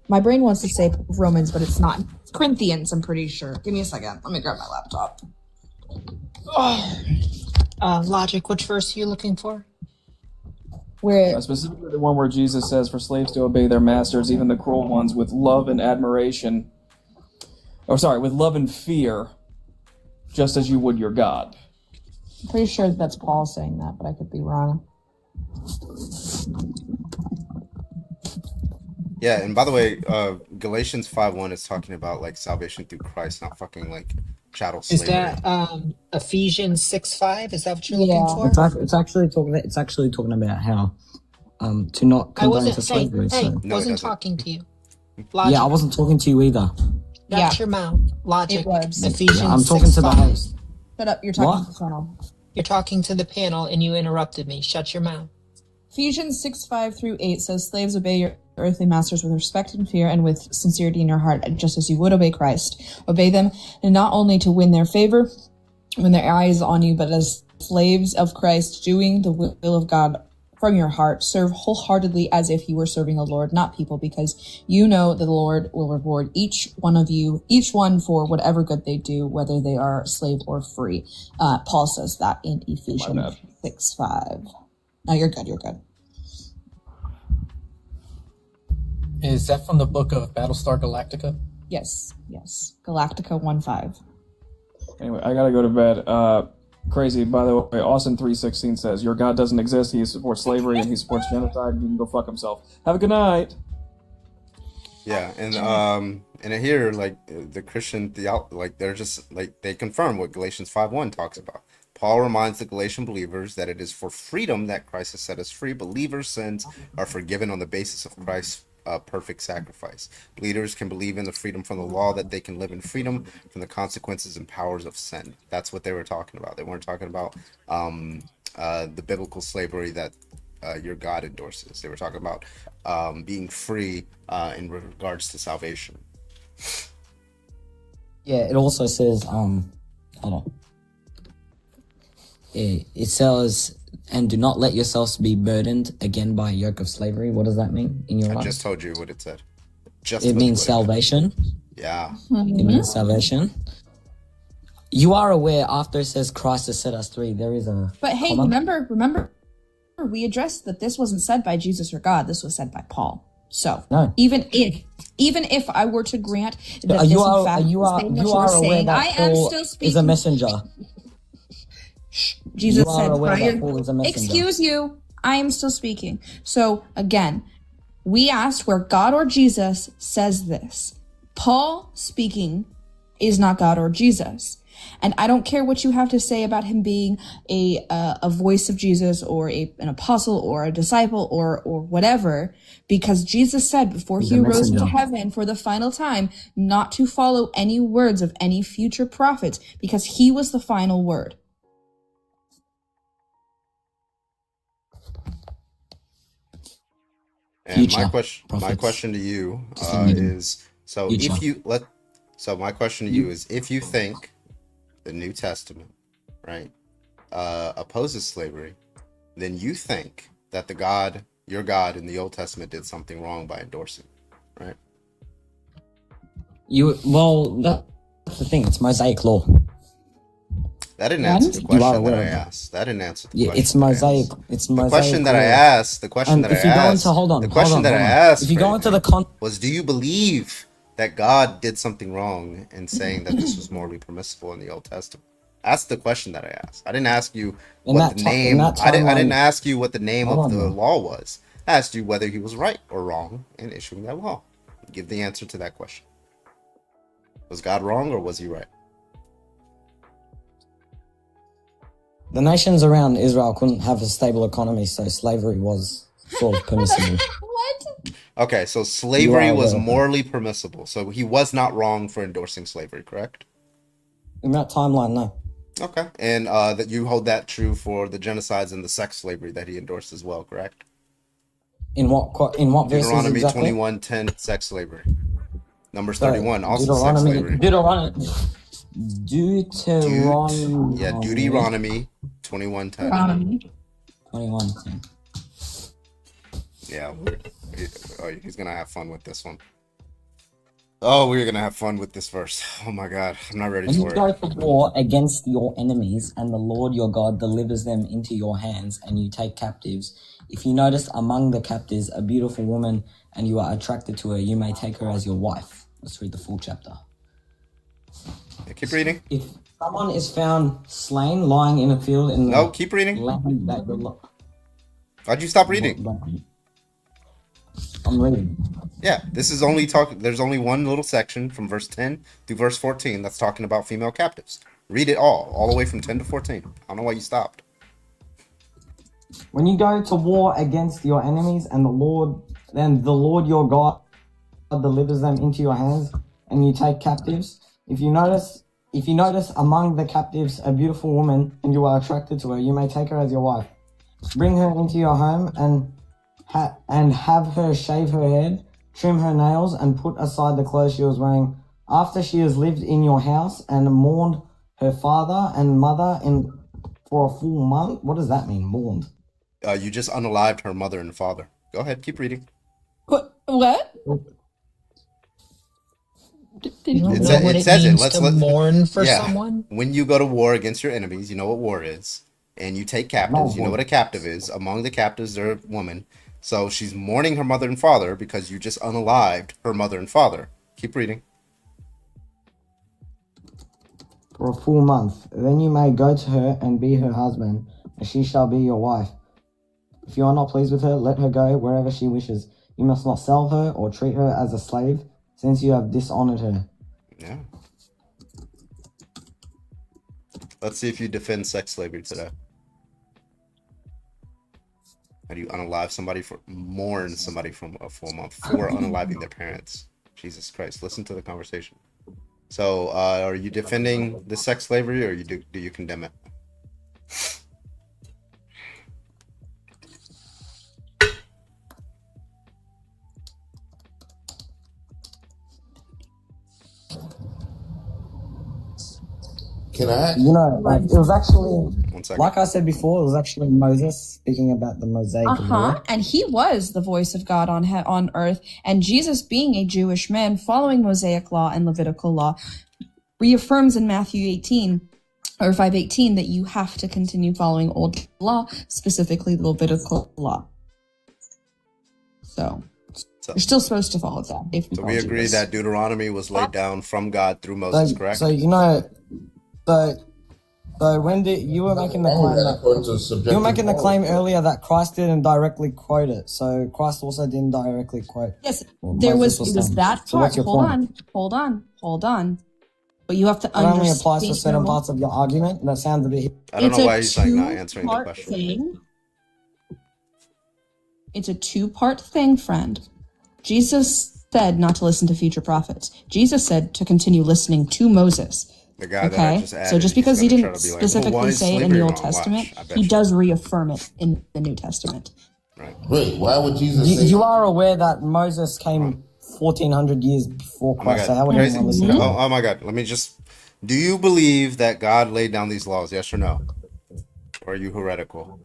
My brain wants to say Romans, but it's not. It's Corinthians, I'm pretty sure. Give me a second. Let me grab my laptop. Logic, which verse are you looking for? Where specifically the one where Jesus says for slaves to obey their masters, even the cruel ones, with love and admiration. Oh, sorry, with love and fear, just as you would your God. I'm pretty sure that's Paul saying that, but I could be wrong. Yeah, and by the way, Galatians 5:1 is talking about like salvation through Christ, not fucking like chattel slavery. Is that Ephesians 6:5? Is that what you're looking for? It's actually talking about how to not I condone wasn't to slavery. wasn't talking to you. Logic. Yeah, I wasn't talking to you either. Shut your mouth. Logic. It was. Ephesians Yeah, I'm talking to the 6:5. host. Shut up. You're talking What? to the panel. You're talking to the panel and you interrupted me. Shut your mouth. Ephesians 6:5-8 says, "Slaves, obey your earthly masters with respect and fear and with sincerity in your heart, just as you would obey Christ. Obey them, and not only to win their favor when their eye is on you, but as slaves of Christ, doing the will of God from your heart. Serve wholeheartedly as if you were serving the Lord, not people, because you know that the Lord will reward each one for whatever good they do, whether they are slave or free." Paul says that in Ephesians 6:5. No, you're good. You're good. Is that from the book of Battlestar Galactica? Yes. Galactica 1:5. Anyway, I gotta go to bed. Crazy, by the way, Austin 3:16 says, "Your God doesn't exist, he supports slavery and he supports genocide, and he can go fuck himself. Have a good night." Yeah, and here, like, the Christian, like, they're just, like, they confirm what Galatians 5:1 talks about. Paul reminds the Galatian believers that it is for freedom that Christ has set us free. Believers' sins are forgiven on the basis of Christ's perfect sacrifice. Believers can believe in the freedom from the law, that they can live in freedom from the consequences and powers of sin. That's what they were talking about. They weren't talking about the biblical slavery that your God endorses. They were talking about being free in regards to salvation. Yeah, it also says, hold on. It says, "And do not let yourselves be burdened again by a yoke of slavery." What does that mean in your life? I just told you what it said. It means salvation. Yeah. It means salvation. You are aware after it says Christ has set us free, there is a... But hey, remember, we addressed that this wasn't said by Jesus or God. This was said by Paul. So no. even if I were to grant that you this are, in fact you are, is you are aware saying, that I am Paul still is speaking. a messenger. Jesus you are said, aware prior, that Paul is a messenger. "Excuse you, I am still speaking." So again, we asked where God or Jesus says this. Paul speaking is not God or Jesus. And I don't care what you have to say about him being a voice of Jesus or an apostle or a disciple or whatever, because Jesus said before he rose into heaven for the final time not to follow any words of any future prophets, because he was the final word. And my question to you is, my question to you is, if you think the New Testament, right, opposes slavery, then you think that your God in the Old Testament did something wrong by endorsing, right? That's the thing. It's Mosaic law. That didn't answer the question that I asked. That didn't answer the question. It's Mosaic. It's Mosaic. The question that I asked. The question that I asked. The question that I asked. If you go into the was, do you believe that God did something wrong in saying that this was morally permissible in the Old Testament? That's the question that I asked. I didn't ask you what the name. I didn't ask you what the name of the law was. I asked you whether he was right or wrong in issuing that law. Give the answer to that question. Was God wrong or was he right? The nations around Israel couldn't have a stable economy, so slavery was sort of permissible. What? Okay, so slavery was morally permissible. So he was not wrong for endorsing slavery, correct? In that timeline, no. Okay, and that you hold that true for the genocides and the sex slavery that he endorsed as well, correct? In what verses Deuteronomy exactly? 21:10, sex slavery. Numbers 31, also sex slavery. Deuteronomy. Yeah, Deuteronomy 21:10. 21:10. Yeah, he's gonna have fun with this one. Oh, we're gonna have fun with this verse. Oh my God, I'm not ready When for you it. go to war against your enemies, and the Lord your God delivers them into your hands, and you take captives. If you notice among the captives a beautiful woman, and you are attracted to her, you may take her as your wife. Let's read the full chapter. Yeah, keep reading. If someone is found slain, lying in a field in the No, keep reading. land that Why'd you stop reading? I'm reading. Yeah, this is only talking. There's only one little section from verse 10 through verse 14 that's talking about female captives. Read it all the way from 10 to 14. I don't know why you stopped. When you go to war against your enemies, and the Lord your God delivers them into your hands, and you take captives. If you notice among the captives a beautiful woman, and you are attracted to her, you may take her as your wife. Bring her into your home and have her shave her head, trim her nails, and put aside the clothes she was wearing. After she has lived in your house and mourned her father and mother for a full month. What does that mean, mourned? You just unalived her mother and father. Go ahead, keep reading. What? It says it. Let's mourn for someone. When you go to war against your enemies, you know what war is, and you take captives. You know what a captive is. Among the captives, there are a woman. So she's mourning her mother and father because you just unalived her mother and father. Keep reading. For a full month. Then you may go to her and be her husband, and she shall be your wife. If you are not pleased with her, let her go wherever she wishes. You must not sell her or treat her as a slave, since you have dishonored her. Yeah. Let's see if you defend sex slavery today. How do you mourn somebody from a full month for unaliving their parents? Jesus Christ! Listen to the conversation. So, are you defending the sex slavery, or do you condemn it? Can I? You know, like, it was actually, like I said before, it was actually Moses speaking about the Mosaic law. And he was the voice of God on earth. And Jesus, being a Jewish man, following Mosaic law and Levitical law, reaffirms in Matthew 18 or 5:18 that you have to continue following old law, specifically the Levitical law. So you're still supposed to follow that. So we agree that Deuteronomy was laid down from God through Moses, correct? So you know, so when you were making the claim earlier that Christ didn't directly quote it. So Christ also didn't directly quote. Yes, it was that part. Hold on. But you have to understand. It only applies to certain parts of your argument. That sounds a bit. I don't know why he's not answering the question. It's a two-part thing, friend. Jesus said not to listen to future prophets. Jesus said to continue listening to Moses. The guy that I just added, so just because he didn't specifically why say it in the Old Testament, he does reaffirm it in the New Testament. Right. Wait, why would Jesus say You are aware that Moses came 1400 years before Christ, so how would anyone listen to him? Oh my God, do you believe that God laid down these laws, yes or no? Or are you heretical?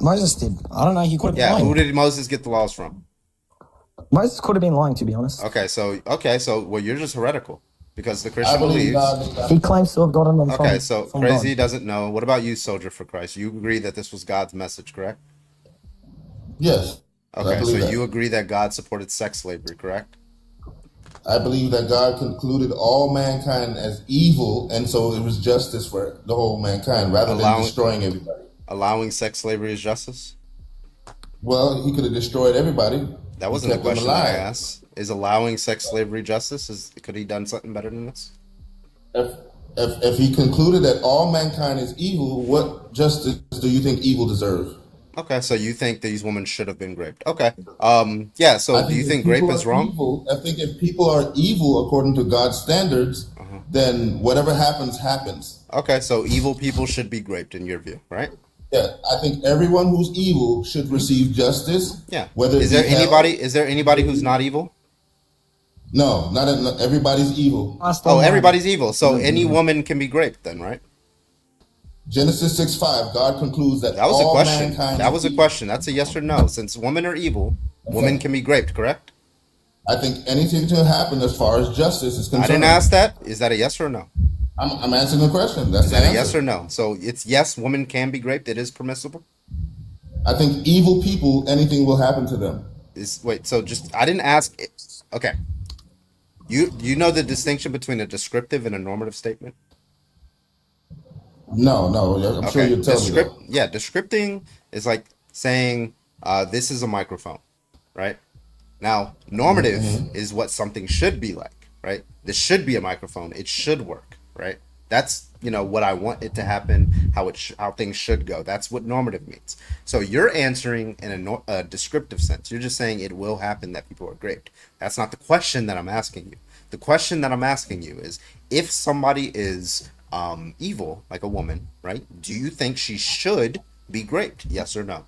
Moses did. I don't know, he could have been lying. Who did Moses get the laws from? Moses could have been lying, to be honest. Okay, so well, you're just heretical because the Christian believes he claims to have gotten them from Okay, so from Crazy God. doesn't know. What about you, Soldier for Christ? You agree that this was God's message, correct? Yes. Okay, so you agree that God supported sex slavery, correct? I believe that God concluded all mankind as evil, and so it was justice for the whole mankind rather than destroying everybody. Allowing sex slavery is justice? Well, he could have destroyed everybody. That wasn't the question I asked. Is allowing sex slavery justice? Could he done something better than this? If he concluded that all mankind is evil, what justice do you think evil deserves? Okay, so you think these women should have been raped? Okay. Yeah. So do you think rape is wrong? Evil, I think if people are evil according to God's standards, then whatever happens, happens. Okay, so evil people should be raped in your view, right? Yeah, I think everyone who's evil should receive justice. Yeah. Whether Is there anybody who's not evil? No, not everybody's evil. Oh, everybody's evil. So any woman can be raped then, right? Genesis 6:5. God concludes that was all a question. mankind. That was a question. That's a yes or no. Since women are evil, women can be raped, correct? I think anything can happen as far as justice is concerned. I didn't ask that. Is that a yes or no? I'm answering the question. That's Is the that a answer. yes or no? So it's yes, women can be raped. It is permissible. I think evil people, anything will happen to them. I didn't ask. Okay. You know the distinction between a descriptive and a normative statement? No, I'm sure you'll tell me that. Yeah, descripting is like saying this is a microphone, right? Now, normative is what something should be like, right? This should be a microphone. It should work, right? That's what I want it to happen, how things should go. That's what normative means. So you're answering in a descriptive sense. You're just saying it will happen that people are raped. That's not the question that I'm asking you. The question that I'm asking you is, if somebody is evil, like a woman, right? Do you think she should be raped? Yes or no?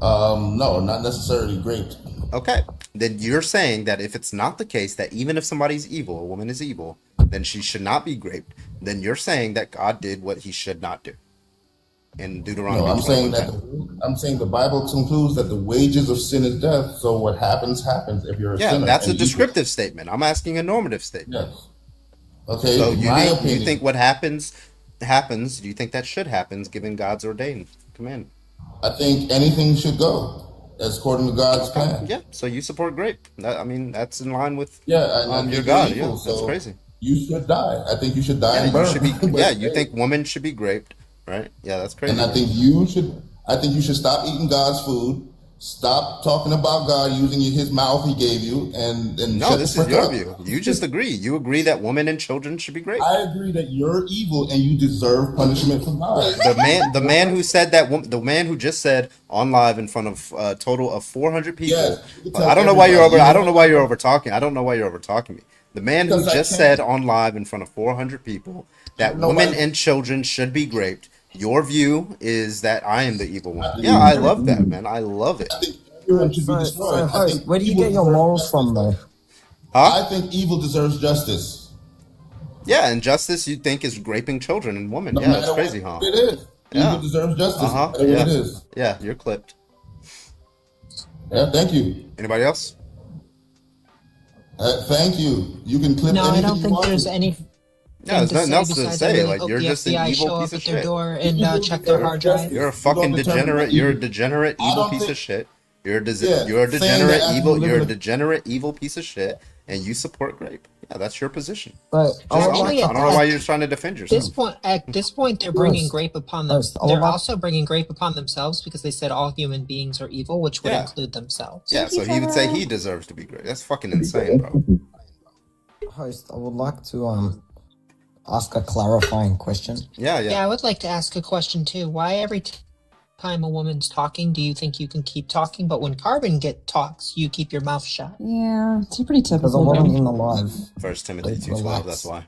No, not necessarily raped. Okay. Then you're saying that if it's not the case, that even if somebody's evil, a woman is evil, then she should not be raped. Then you're saying that God did what he should not do. In Deuteronomy. No, I'm saying the Bible concludes that the wages of sin is death. So what happens, happens if you're a sinner. Yeah, that's a descriptive statement. I'm asking a normative statement. Yes. Okay. So you think what happens. Do you think that should happen given God's ordained command? I think anything should go as according to God's plan. Yeah. So you support rape. That's in line with your God. Evil, Yeah, that's crazy. You should die. I think you should die and burn. You think women should be raped, right? Yeah, that's crazy. And I think you should stop eating God's food. Stop talking about God using his mouth he gave you, and no, this is your view. You just agree. You agree that women and children should be raped. I agree that you're evil and you deserve punishment from God. The man who said that, the man who just said on live in front of a total of 400 people. Yes, I don't know why you're over. I don't know why you're over talking. I don't know why you're over talking me. The man who just said on live in front of 400 people that women and children should be raped. Your view is that I am the evil one. Yeah, I love that, man. I love it. Where do you get your morals from, though? I think evil deserves justice. Yeah, and justice you think is raping children and women. Yeah, that's crazy, huh? It is. Evil deserves justice. Yeah. It is. Yeah, you're clipped. Yeah, thank you. Anybody else? Thank you. You can clip anything I don't think there's to. any. Yeah, there's nothing else to say. Like, you're the just FBI an evil show piece up of at their shit. door and check their hard drive. You're a fucking degenerate. You're a degenerate evil piece of shit. You're a degenerate evil. You're a degenerate evil piece of shit, and you support rape. Yeah, that's your position. But I don't know why you're trying to defend yourself. At this point, they're bringing grape upon them. They're also bringing grape upon themselves because they said all human beings are evil, which would include themselves. Yeah, so he would say he deserves to be great. That's fucking insane, bro. Host, I would like to ask a clarifying question. Yeah. I would like to ask a question too. Why every time a woman's talking, do you think you can keep talking, but when Carbon talks, you keep your mouth shut? Yeah, it's pretty typical. Because I wasn't in the live. 1 Timothy 2:12. That's why.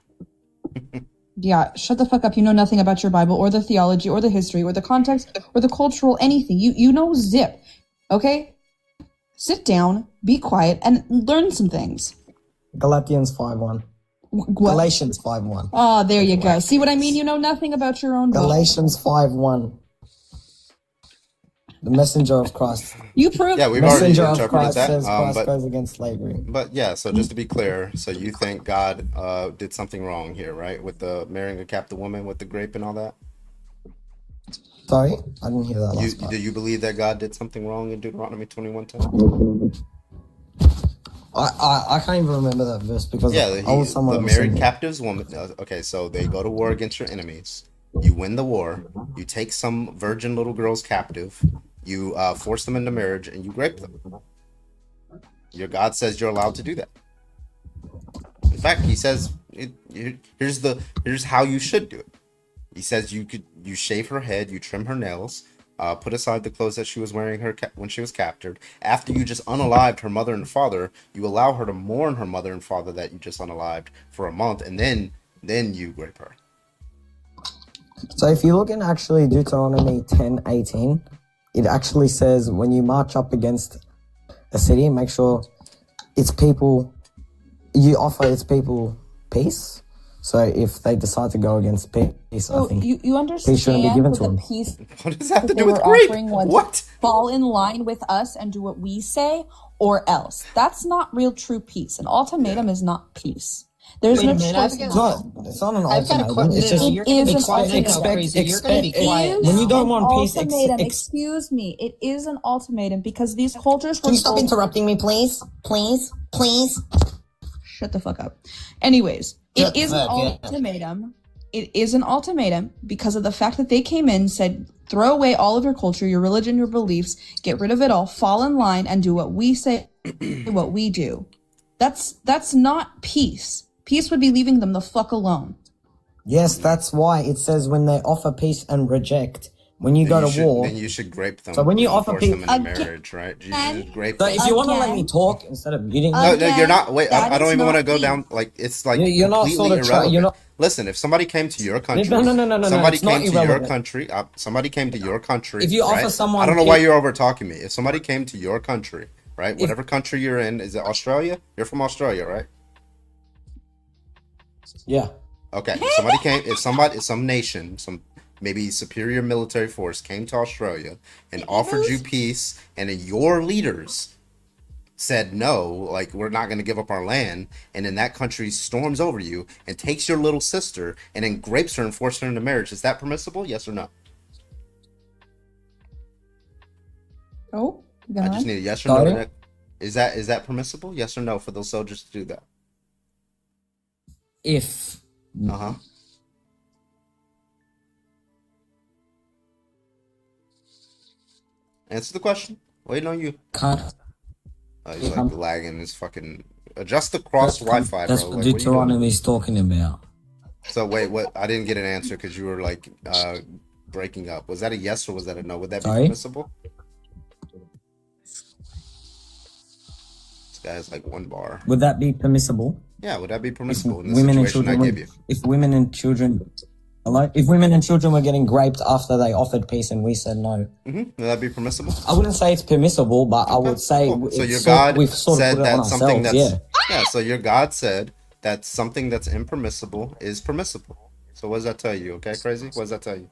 Yeah, shut the fuck up. You know nothing about your Bible or the theology or the history or the context or the cultural anything. You know zip. Okay? Sit down, be quiet, and learn some things. Galatians 5:1. Galatians 5:1. Oh, there you go. See what I mean? You know nothing about your own book. Galatians 5:1. The messenger of Christ. You prove. Yeah, we've already messenger of interpreted Christ that. says Christ goes against slavery. But yeah, so just to be clear, so you think God did something wrong here, right? With the marrying a captive woman with the grape and all that? Sorry? I didn't hear that last part. Do you believe that God did something wrong in Deuteronomy 21:10? I can't even remember that verse because I was somewhere. The married captives woman. Okay, so they go to war against your enemies. You win the war. You take some virgin little girls captive. You force them into marriage and you rape them. Your God says you're allowed to do that. In fact, he says, here's how you should do it. He says you shave her head, you trim her nails, put aside the clothes that she was wearing when she was captured. After you just unalived her mother and father, you allow her to mourn her mother and father that you just unalived for a month, and then you rape her. So if you look in actually Deuteronomy 10:18, it actually says when you march up against a city, make sure you offer its people peace. So if they decide to go against peace, So I think you understand peace shouldn't be given to what them. the peace What does that have to that they do with were grape? offering was What? fall in line with us and do what we say, or else. That's not real true peace. An ultimatum is not peace. There's Wait no a minute, choice. It's not an I've got a ultimatum. question. It's just You're gonna be quiet. You're gonna be quiet. when you don't want peace. Ultimatum. Excuse me. It is an ultimatum because these cultures were. Can you stop told- interrupting me, please? Please? Shut the fuck up. Anyways, Shut it is the an fuck up. ultimatum. It is an ultimatum because of the fact that they came in, said, throw away all of your culture, your religion, your beliefs, get rid of it all, fall in line, and do what we say, what we do. That's not peace. Peace would be leaving them the fuck alone. Yes, that's why it says when they offer peace and reject. When you go to war, then you should grape them. So when you and offer force peace, them into marriage, right? You should grape so them. if you want to let me talk instead of muting, No, you're not. Wait, I that don't is even want to not go peace. down. Like it's like You're not completely sort of irrelevant. you're not. Listen, if somebody came to your country, No. somebody It's not came to your irrelevant. country. Somebody came to your country. If you offer right? someone I don't know why peace- you're over talking me. If somebody came to your country, right, whatever country you're in, is it Australia? You're from Australia, right? Yeah. Okay. If some nation, some maybe superior military force came to Australia and offered you peace, and then your leaders said no, like we're not going to give up our land, and then that country storms over you and takes your little sister and then grapes her and forces her into marriage, is that permissible? Yes or no? Oh, I just need a yes or no. to that. Is that permissible? Yes or no for those soldiers to do that? If Answer the question. Waiting on you. He's like lagging. His fucking adjust the cross Wi-Fi, That's bro. what Like, what you doing? Deuteronomy's talking about. So wait, what? I didn't get an answer because you were like breaking up. Was that a yes or was that a no? Would that be Sorry? permissible? This guy has like one bar. Would that be permissible? Yeah, would that be permissible in the Women and situation I children. gave you? If women and children, if women and children were getting raped after they offered peace and we said no, Would that be permissible? I wouldn't say it's permissible, but I would say So your it's God we've sort of said put it on that something ourselves. that's Yeah. So your God said that something that's impermissible is permissible. So what does that tell you? Okay, crazy. What does that tell you?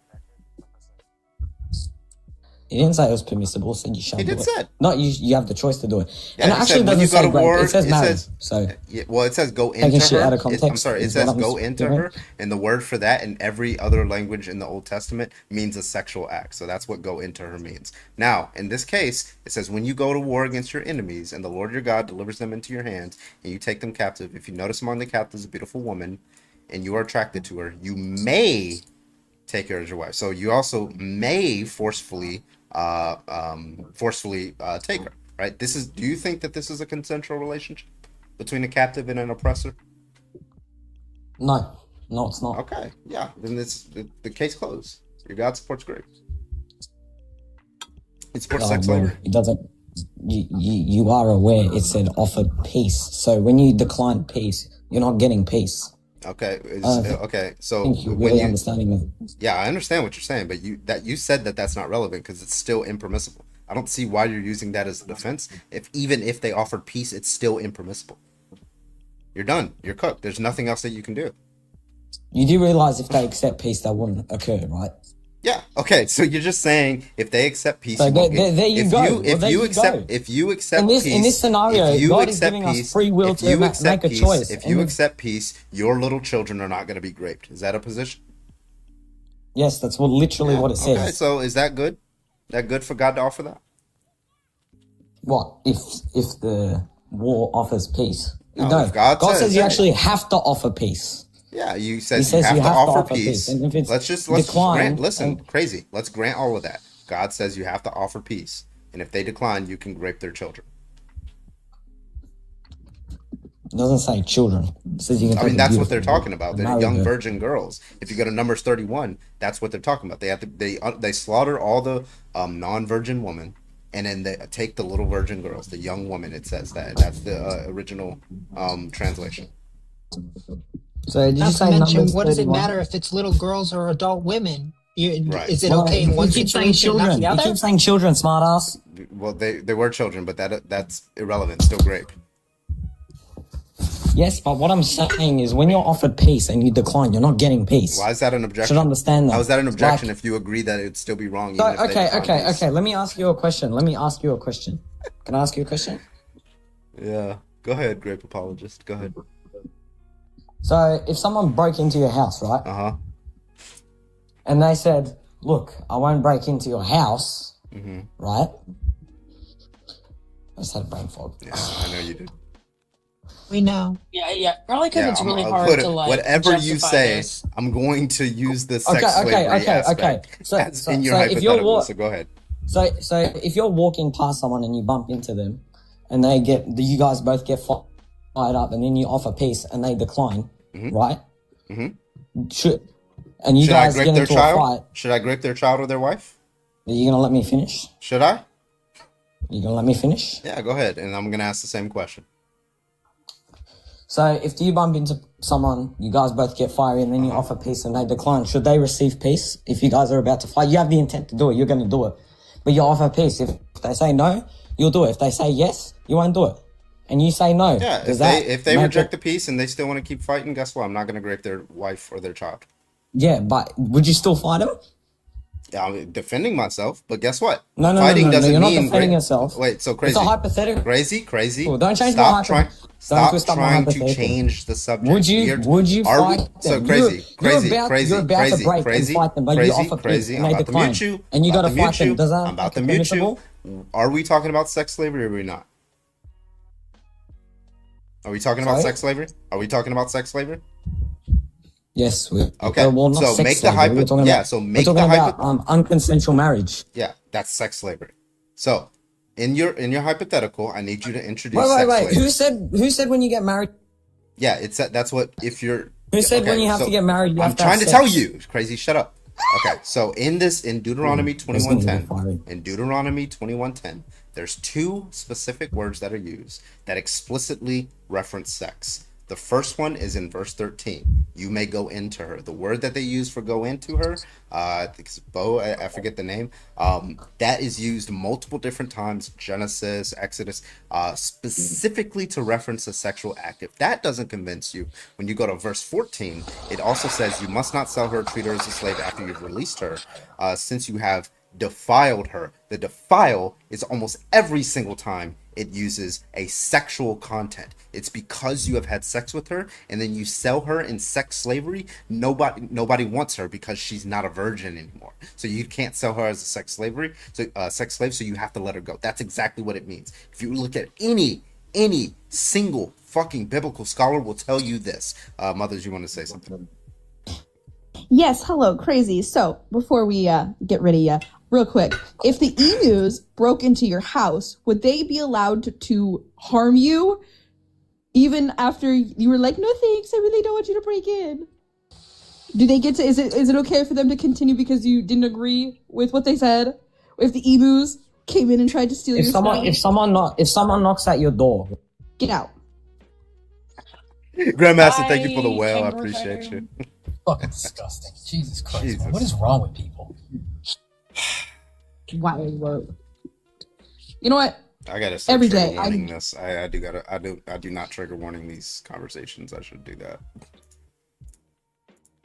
He didn't say it was permissible. Said you shall He do did it. said. No, you have the choice to do it. Yeah, And it he actually said when doesn't you go say to rape. war, It says it marriage. says- So Yeah, well, it says go Taking into shit her. out of I'm context sorry, it is says what I'm go into doing. her, and the word for that in every other language in the Old Testament means a sexual act. So that's what go into her means. Now, in this case, it says when you go to war against your enemies, and the Lord your God delivers them into your hands, and you take them captive. If you notice among the captives a beautiful woman, and you are attracted to her, you may take her as your wife. So you also may forcefully take her. Right? Do you think that this is a consensual relationship between a captive and an oppressor? no, it's not. Okay, yeah, then it's the case closed. Your God supports grape. It supports sex well, slavery. it doesn't. You are aware it said offered peace. So when you decline peace, you're not getting peace. Okay, okay. I So think you're when really you, understanding of. yeah, I understand what you're saying, but you said that that's not relevant because it's still impermissible. I don't see why you're using that as a defense. Even if they offered peace, it's still impermissible. You're done. You're cooked. There's nothing else that you can do. You do realize if they accept peace, that wouldn't occur, right? Yeah. Okay. So you're just saying if they accept peace, So you won't get- there you if go. You, Well, if there you you accept, go. if you accept In this peace, scenario, if you God is accept giving us peace, free will if to you make accept a peace, choice. if And you if- accept peace, your little children are not going to be raped. Is that a position? Yes, that's literally what it says. Okay. So is that good? That good for God to offer that? What if the war offers peace? No, if God says, you hey. actually have to offer peace. Yeah, you He said says you have to offer peace. And if it's Let's declined, grant. Listen, crazy. Let's grant all of that. God says you have to offer peace, and if they decline, you can rape their children. It doesn't say children. It says you can. I mean, that's what they're talking about. and They're marry young her. virgin girls. If you go to Numbers 31, that's what they're talking about. They have to they slaughter all the non-virgin women, and then they take the little virgin girls, the young woman. It says that's the original translation. So did you Not to say mention, Numbers what does it 31? matter if it's little girls or adult women? Right. Is it Well, okay in one you keep saying situation, not children. the You other? keep saying children, smartass. Well, they were children, but that's irrelevant. Still grape. Yes, but what I'm saying is when you're offered peace and you decline, you're not getting peace. Why is that an objection? Should understand that. How is that an objection Like- if you agree that it'd still be wrong? So, Even if they okay. decline peace? Let me ask you a question. Can I ask you a question? Yeah. Go ahead, grape apologist. Go ahead. So if someone broke into your house, right? Uh-huh. And they said, look, I won't break into your house, Mm-hmm. right? I just had a brain fog. Yeah, I know you did. We know. Yeah. Probably because it's really I'll hard put to it- like whatever you justify say, this. I'm going to use the sex Okay. slavery aspect So in your if you're hypothetical. So go ahead. So if you're walking past someone and you bump into them, and you guys both get fired up, and then you offer peace and they decline, right? Mm-hmm. Should Should I guys grape get their into a child? fight? Should I grape their child or their wife? Are you gonna let me finish? Should I? You gonna let me finish? Yeah, go ahead. And I'm gonna ask the same question. So if you bump into someone, you guys both get fiery, and then you offer peace and they decline, should they receive peace? If you guys are about to fight, you have the intent to do it, you're going to do it. But you offer peace. If they say no, you'll do it. If they say yes, you won't do it. And you say no. Yeah, if they reject the peace and they still want to keep fighting, guess what? I'm not gonna grape their wife or their child. Yeah, but would you still fight them? Yeah, I'm defending myself, but guess what? No, Fighting doesn't you're not mean defending yourself. Wait, so crazy. It's a hypothetical. Crazy. Cool, don't change Stop my trying. Don't Stop twist up my trying to hypothetical. change the subject. Would you Are we, fight so them? crazy, You're about to break and fight them, but you offer peace and I'm they about to decline. mute you. And you I'm got to about mute fight them. you. Does that I'm about to make it mute you. permissible? Are we talking about sex slavery or are we not? Are we talking about Sorry? sex slavery? Are we talking about sex slavery? Yes. Okay, Well, not so sex make the slavery. We're talking about, so we're make talking the about unconsensual marriage. Yeah, that's sex slavery. So, in your hypothetical, I need you to introduce sex Wait. slavery. Who said when you get married? Yeah, it's that's what if you're. Who said when you have to get married? You I'm have to have trying to sex? tell you, crazy. Shut up. Okay, so in Deuteronomy 21:10, there's two specific words that are used that explicitly reference sex. The first one is in verse 13. You may go into her. The word that they use for go into her, I think it's Bo, I forget the name. That is used multiple different times, Genesis, Exodus, specifically to reference a sexual act. If that doesn't convince you, when you go to verse 14, it also says you must not sell her or treat her as a slave after you've released her, since you have defiled her. The defile is almost every single time it uses a sexual content. It's because you have had sex with her and then you sell her in sex slavery. Nobody wants her because she's not a virgin anymore. So you can't sell her as a sex slave. So you have to let her go. That's exactly what it means. If you look at any single fucking biblical scholar will tell you this. Mothers, you want to say something? Yes, hello, crazy. So, before we get rid of you, real quick, if the emus broke into your house, would they be allowed to harm you even after you were like, no thanks, I really don't want you to break in? Do they get to, is it okay for them to continue because you didn't agree with what they said? If the emus came in and tried to steal your stuff? If someone knocks at your door, get out. Grandmaster, thank you for the whale. I appreciate you. Fucking disgusting. Jesus Christ. What is wrong with people? Wow. You know what? I gotta start Every trigger day, warning this. I do not trigger warning these conversations. I should do that.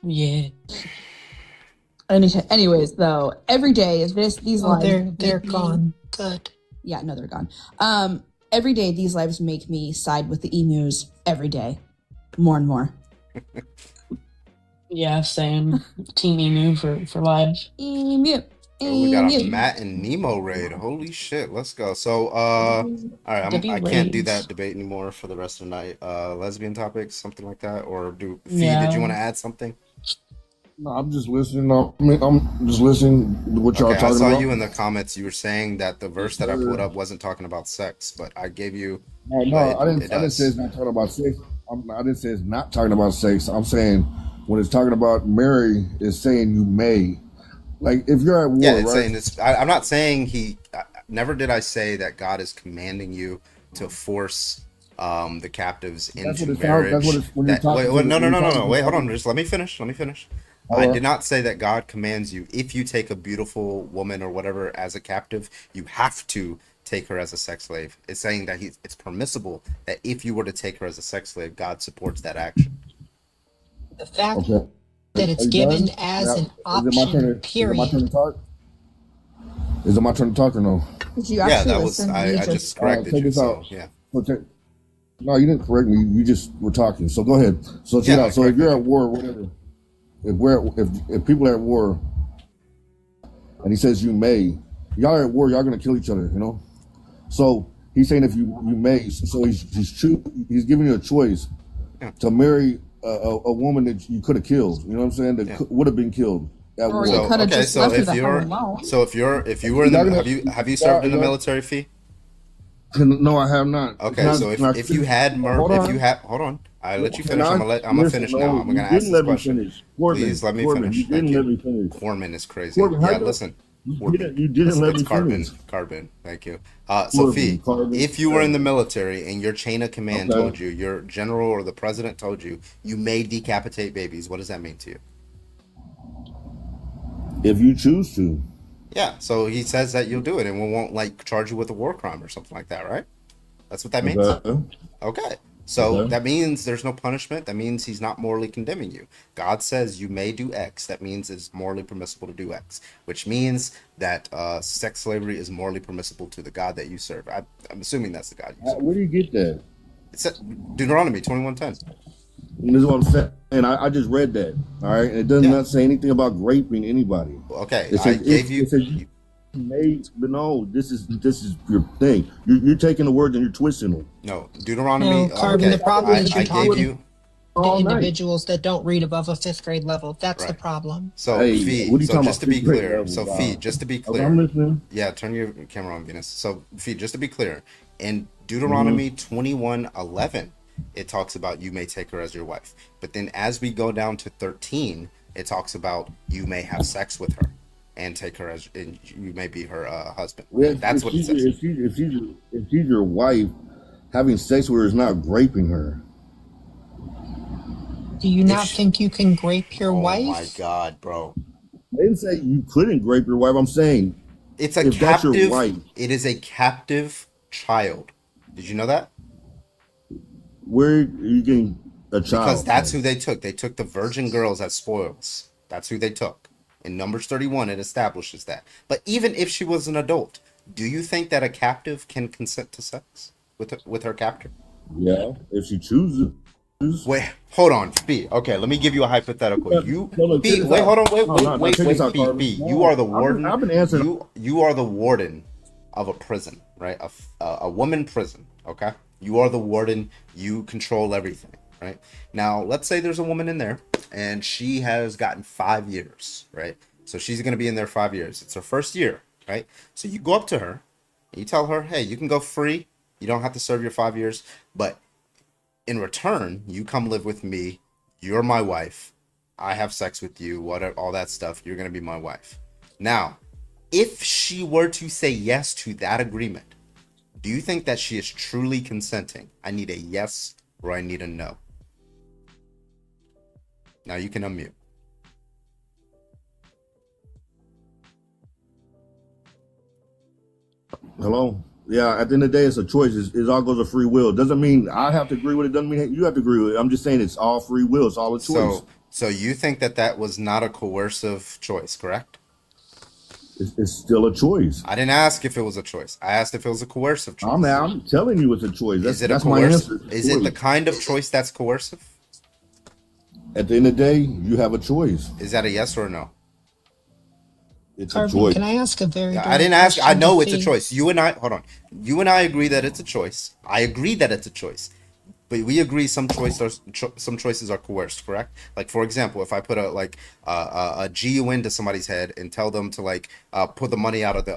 Yeah. Anyways, though, every day is these lives. They're gone. Good. Yeah, no, they're gone. Every day these lives make me side with the emus. Every day, more and more. Yeah, same. Team emu for life. Emu. Oh, we got a Matt and Nemo raid. Holy shit, let's go. So, all right, I can't do that debate anymore for the rest of the night. Lesbian topics, something like that, or Fee, did you want to add something? No, I'm just listening. I'm just listening to what y'all talking about. I saw you in the comments. You were saying that the verse that I pulled up wasn't talking about sex, but I gave you No, I didn't say it's not talking about sex. I didn't say it's not talking about sex. I'm saying when it's talking about Mary, it's saying you may. Like if you're at war, Yeah, it's right? saying it's. I'm not saying never did I say that God is commanding you to force the captives into marriage. That's what it's when you're talking. No. Wait, hold on. Just let me finish. I right. did not say that God commands you, if you take a beautiful woman or whatever as a captive, you have to take her as a sex slave. It's saying that it's permissible that if you were to take her as a sex slave, God supports that action. The fact Okay. that it's Are you given done? as Now, an Is it my option, period. turn to talk? Is it my turn to talk or no? Did you Yeah, actually that was. listen? I just corrected check you. this So out. yeah. No, you didn't correct me. You just were talking. So go ahead. So check it Yeah, out. So if you're at war, whatever, if people are at war, and he says you may, y'all are at war, y'all gonna kill each other, you know. So he's saying if you may, so he's giving you a choice to marry a woman that you could have killed. You know what I'm saying? That would have been killed at war. Or you could have just left her the hell alone. If you were in the have you served in the military, Fee? No, I have not. Okay, so if you had hold on, I let you finish. I'm gonna finish now. I'm gonna ask this question. Please let me finish. You didn't let me finish. Corman is crazy. Corbin, Yeah, listen. You didn't let me finish. Carbon. Thank you. Sophie, if you were in the military and your chain of command told you, your general or the president told you, you may decapitate babies, what does that mean to you? If you choose to. Yeah, so he says that you'll do it and we won't like charge you with a war crime or something like that, right? That's what that means? Okay. So that means there's no punishment. That means he's not morally condemning you. God says you may do X. That means it's morally permissible to do X, which means that sex slavery is morally permissible to the God that you serve. I'm assuming that's the God you serve. Where do you get that? It's Deuteronomy 21:10. This is what I'm saying. And I just read that. All right. And it does not say anything about raping anybody. Okay. It says, it says you may, but no, this is your thing. You're taking the words and you're twisting them. No, Deuteronomy. No, Carbon, the problem is you're talking you to individuals that don't read above a 5th grade level. That's the problem. So, Fee, just to be clear, just to be clear. I'm listening. Yeah, turn your camera on, Venus. So, Fee, just to be clear, in Deuteronomy 21:11, it talks about you may take her as your wife. But then as we go down to 13, it talks about you may have sex with her and take her as, and you may be her husband. Well, that's what it says. If she's your wife, having sex with her is not raping her. Do you not think you can grape your wife? Oh my God, bro. I didn't say you couldn't grape your wife. I'm saying it's a if captive. That's your wife. It is a captive child. Did you know that? Where are you getting a child? Because that's who they took. They took the virgin girls as spoils. That's who they took. In Numbers 31, it establishes that. But even if she was an adult, do you think that a captive can consent to sex with her captor? Yeah, if she chooses. Wait, hold on, B. Okay, let me give you a hypothetical. B. You are the warden. I've been answering. You are the warden of a prison, right? A woman prison. Okay, you are the warden. You control everything, right? Now, let's say there's a woman in there, and she has gotten 5 years, right? So she's gonna be in there 5 years. It's her first year, right? So you go up to her, and you tell her, hey, you can go free. You don't have to serve your 5 years, but in return, you come live with me. You're my wife. I have sex with you, whatever, all that stuff. You're going to be my wife. Now, if she were to say yes to that agreement, do you think that she is truly consenting? I need a yes or I need a no. Now you can unmute. Hello? Yeah, at the end of the day, it's a choice. It all goes to free will. Doesn't mean I have to agree with it. Doesn't mean you have to agree with it. I'm just saying it's all free will. It's all a choice. So you think that was not a coercive choice, correct? It's still a choice. I didn't ask if it was a choice. I asked if it was a coercive choice. I'm telling you it's a choice. That's my answer. Is it the kind of choice that's coercive? At the end of the day, you have a choice. Is that a yes or a no? It's Carbon, a choice. can I ask a very I didn't ask. I know it's a choice. You and I, hold on. You and I agree that it's a choice. I agree that it's a choice. But we agree some choices are coerced, correct? Like, for example, if I put a GUN to somebody's head and tell them to put the money out of the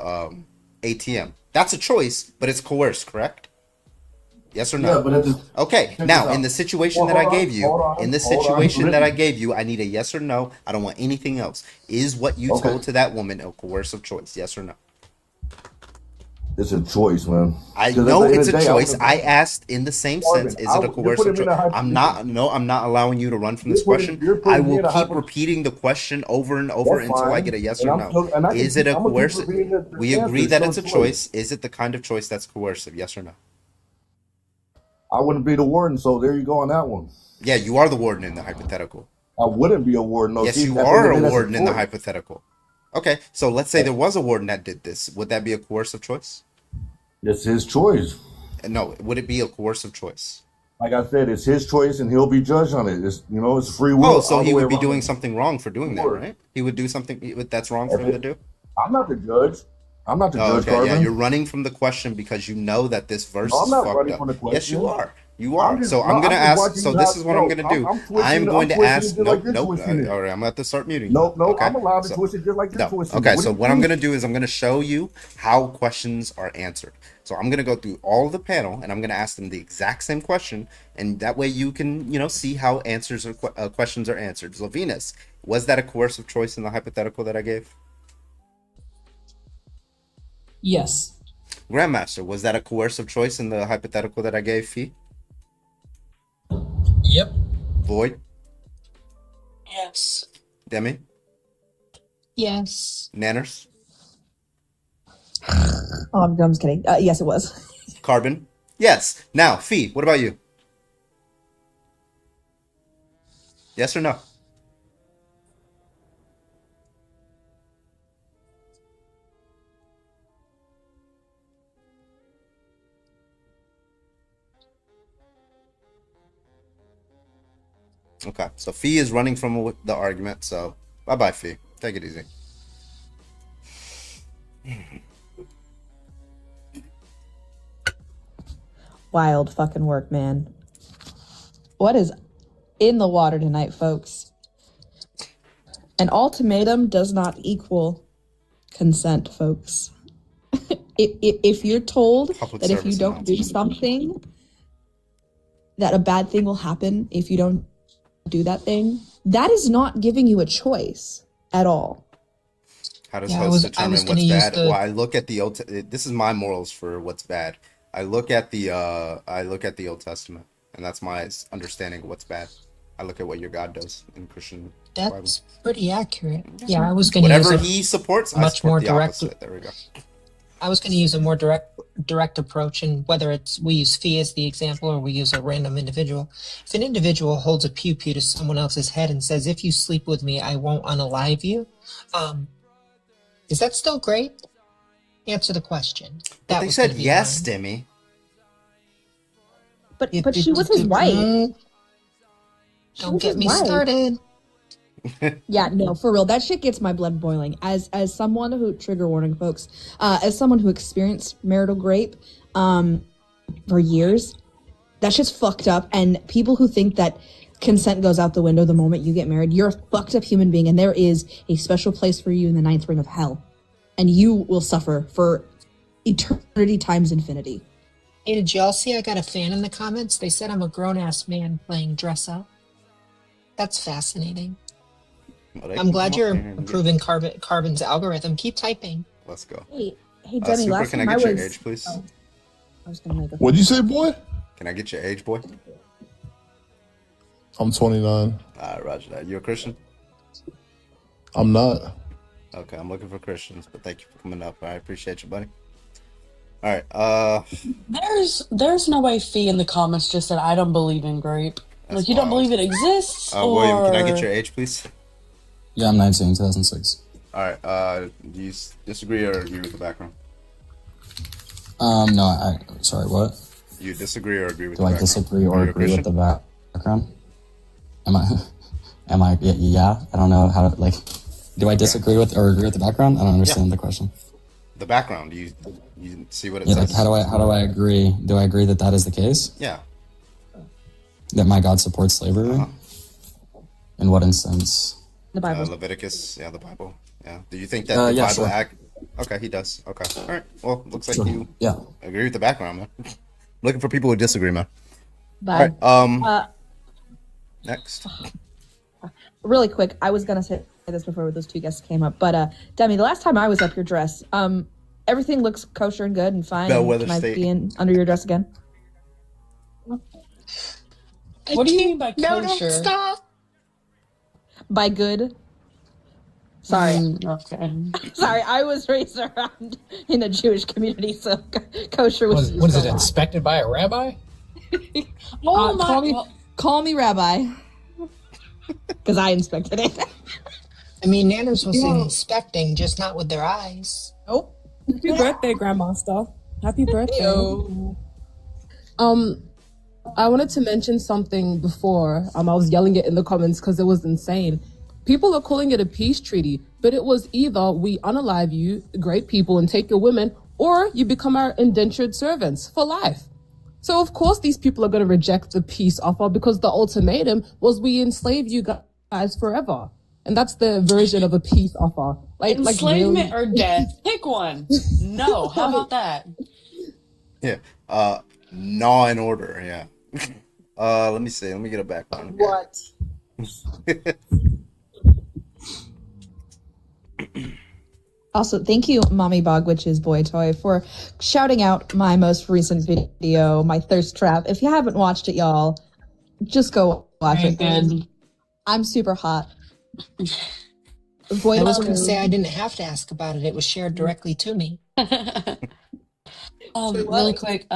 ATM, that's a choice, but it's coerced, correct? Yes or no? Yeah, but okay. Now, in the situation that I gave you, I need a yes or no. I don't want anything else. Is what you told to that woman a coercive choice? Yes or no? It's a choice, man. I know it's a choice. I asked in the same sense, is it a coercive choice? I'm not allowing you to run from this question. I will keep repeating the question over and over until I get a yes or no. Is it a coercive? We agree that it's a choice. Is it the kind of choice that's coercive? Yes or no? I wouldn't be the warden, so there you go on that one. Yeah, you are the warden in the hypothetical. I wouldn't be a warden. No, yes, you are a warden in the hypothetical. Okay, so let's say there was a warden that did this. Would that be a coercive choice? It's his choice. No, would it be a coercive choice? Like I said, it's his choice, and he'll be judged on it. It's free will. Oh, so he would be doing something wrong for doing that, right? He would do something that's wrong for him to do? I'm not the judge. I'm not the judge, okay, Carbon. Yeah, you're running from the question because you know that this verse is fucked up. Yes, you are. You are. So I'm going to ask. So this is what I'm going to do. I'm going to ask. Nope. All right, I'm going to have to start muting. No, I'm allowed to twist it just like you're twisting. Okay, so what I'm going to do is I'm going to show you how questions are answered. So I'm going to go through all of the panel and I'm going to ask them the exact same question, and that way you can see how answers or questions are answered. So Venus, was that a coercive choice in the hypothetical that I gave? Yes. Grandmaster, was that a coercive choice in the hypothetical that I gave Fee? Yep. Void? Yes. Demi? Yes. Nanners? Oh, I'm just kidding. Yes, it was. Carbon? Yes. Now, Fee, what about you? Yes or no? Okay, so Fee is running from the argument, so bye-bye, Fee. Take it easy. Wild fucking work, man. What is in the water tonight, folks? An ultimatum does not equal consent, folks. If you're told that if you don't do something, that a bad thing will happen if you don't do that thing, that is not giving you a choice at all. How does host determine what's bad? Well, I look at the old. This is my morals for what's bad. I look at the Old Testament, and that's my understanding of what's bad. I look at what your God does in Christian. That's Bible. Pretty accurate. Yeah, I was going to use whatever he supports. Much more direct. There we go. I was going to use a more direct approach, and whether it's we use Fee as the example or we use a random individual. If an individual holds a pew-pew to someone else's head and says, "If you sleep with me, I won't unalive you," is that still great? Answer the question. But they said yes, Demi. But she was his wife. Don't get me started. Yeah, no, for real. That shit gets my blood boiling. As someone who, trigger warning, folks, as someone who experienced marital rape for years, that shit's fucked up. And people who think that consent goes out the window the moment you get married, you're a fucked up human being, and there is a special place for you in the 9th ring of hell. And you will suffer for eternity times infinity. Hey, did y'all see I got a fan in the comments? They said I'm a grown-ass man playing dress up. That's fascinating. Well, I'm glad you're improving Carbon's algorithm. Keep typing. Let's go. Hey, Demi, Super, last can time I get your was... age, please? Oh, I was gonna make a... What'd you say, boy? Can I get your age, boy? I'm 29. Roger that. You a Christian? I'm not. Okay, I'm looking for Christians, but thank you for coming up. I appreciate you, buddy. All right. There's no way Fee in the comments just said I don't believe in grape. Like you don't believe it exists. William, can I get your age, please? Yeah, I'm 19, 2006. All right. Do you disagree or agree with the background? No, sorry, what? You disagree or agree with the background? Do I disagree or agree with the background? Am I, yeah, I don't know how, like, do I disagree with or agree with the background? I don't understand the question. The background, you see what it says? Like, how do I agree? Do I agree that that is the case? Yeah. That my God supports slavery? In what instance? The Bible. Leviticus, the Bible. Yeah. Do you think that the Bible sure. Okay, he does. Okay. All right. Well, looks like you agree with the background, man. Looking for people who disagree, man. Bye. All right. Next. Really quick, I was gonna say this before those two guests came up, but Demi, the last time I was up your dress, everything looks kosher and good and fine. Bellwether Can I State. be in under your dress again? What do you mean by No, don't kosher? stop. By good. Sorry. Okay. Sorry, I was raised around in a Jewish community, so kosher was. What is it, inspected by a rabbi? Oh call me rabbi, because I inspected it. I mean, Nanners was inspecting, just not with their eyes. Nope. Happy birthday, Grandmaster. Happy birthday. I wanted to mention something before. I was yelling it in the comments because it was insane. People are calling it a peace treaty, but it was either we unalive you, great people, and take your women, or you become our indentured servants for life. So of course these people are going to reject the peace offer because the ultimatum was we enslave you guys forever. And that's the version of a peace offer. Enslavement really? or death? Pick one. No. How about that? Yeah. Law and order. Yeah. Let me see. Let me get a background. What? Also, thank you, Mommy Bog, which is Boy Toy, for shouting out my most recent video, my thirst trap. If you haven't watched it, y'all, just go watch it. Good. I'm super hot. I was going to say I didn't have to ask about it. It was shared directly to me. Really quick,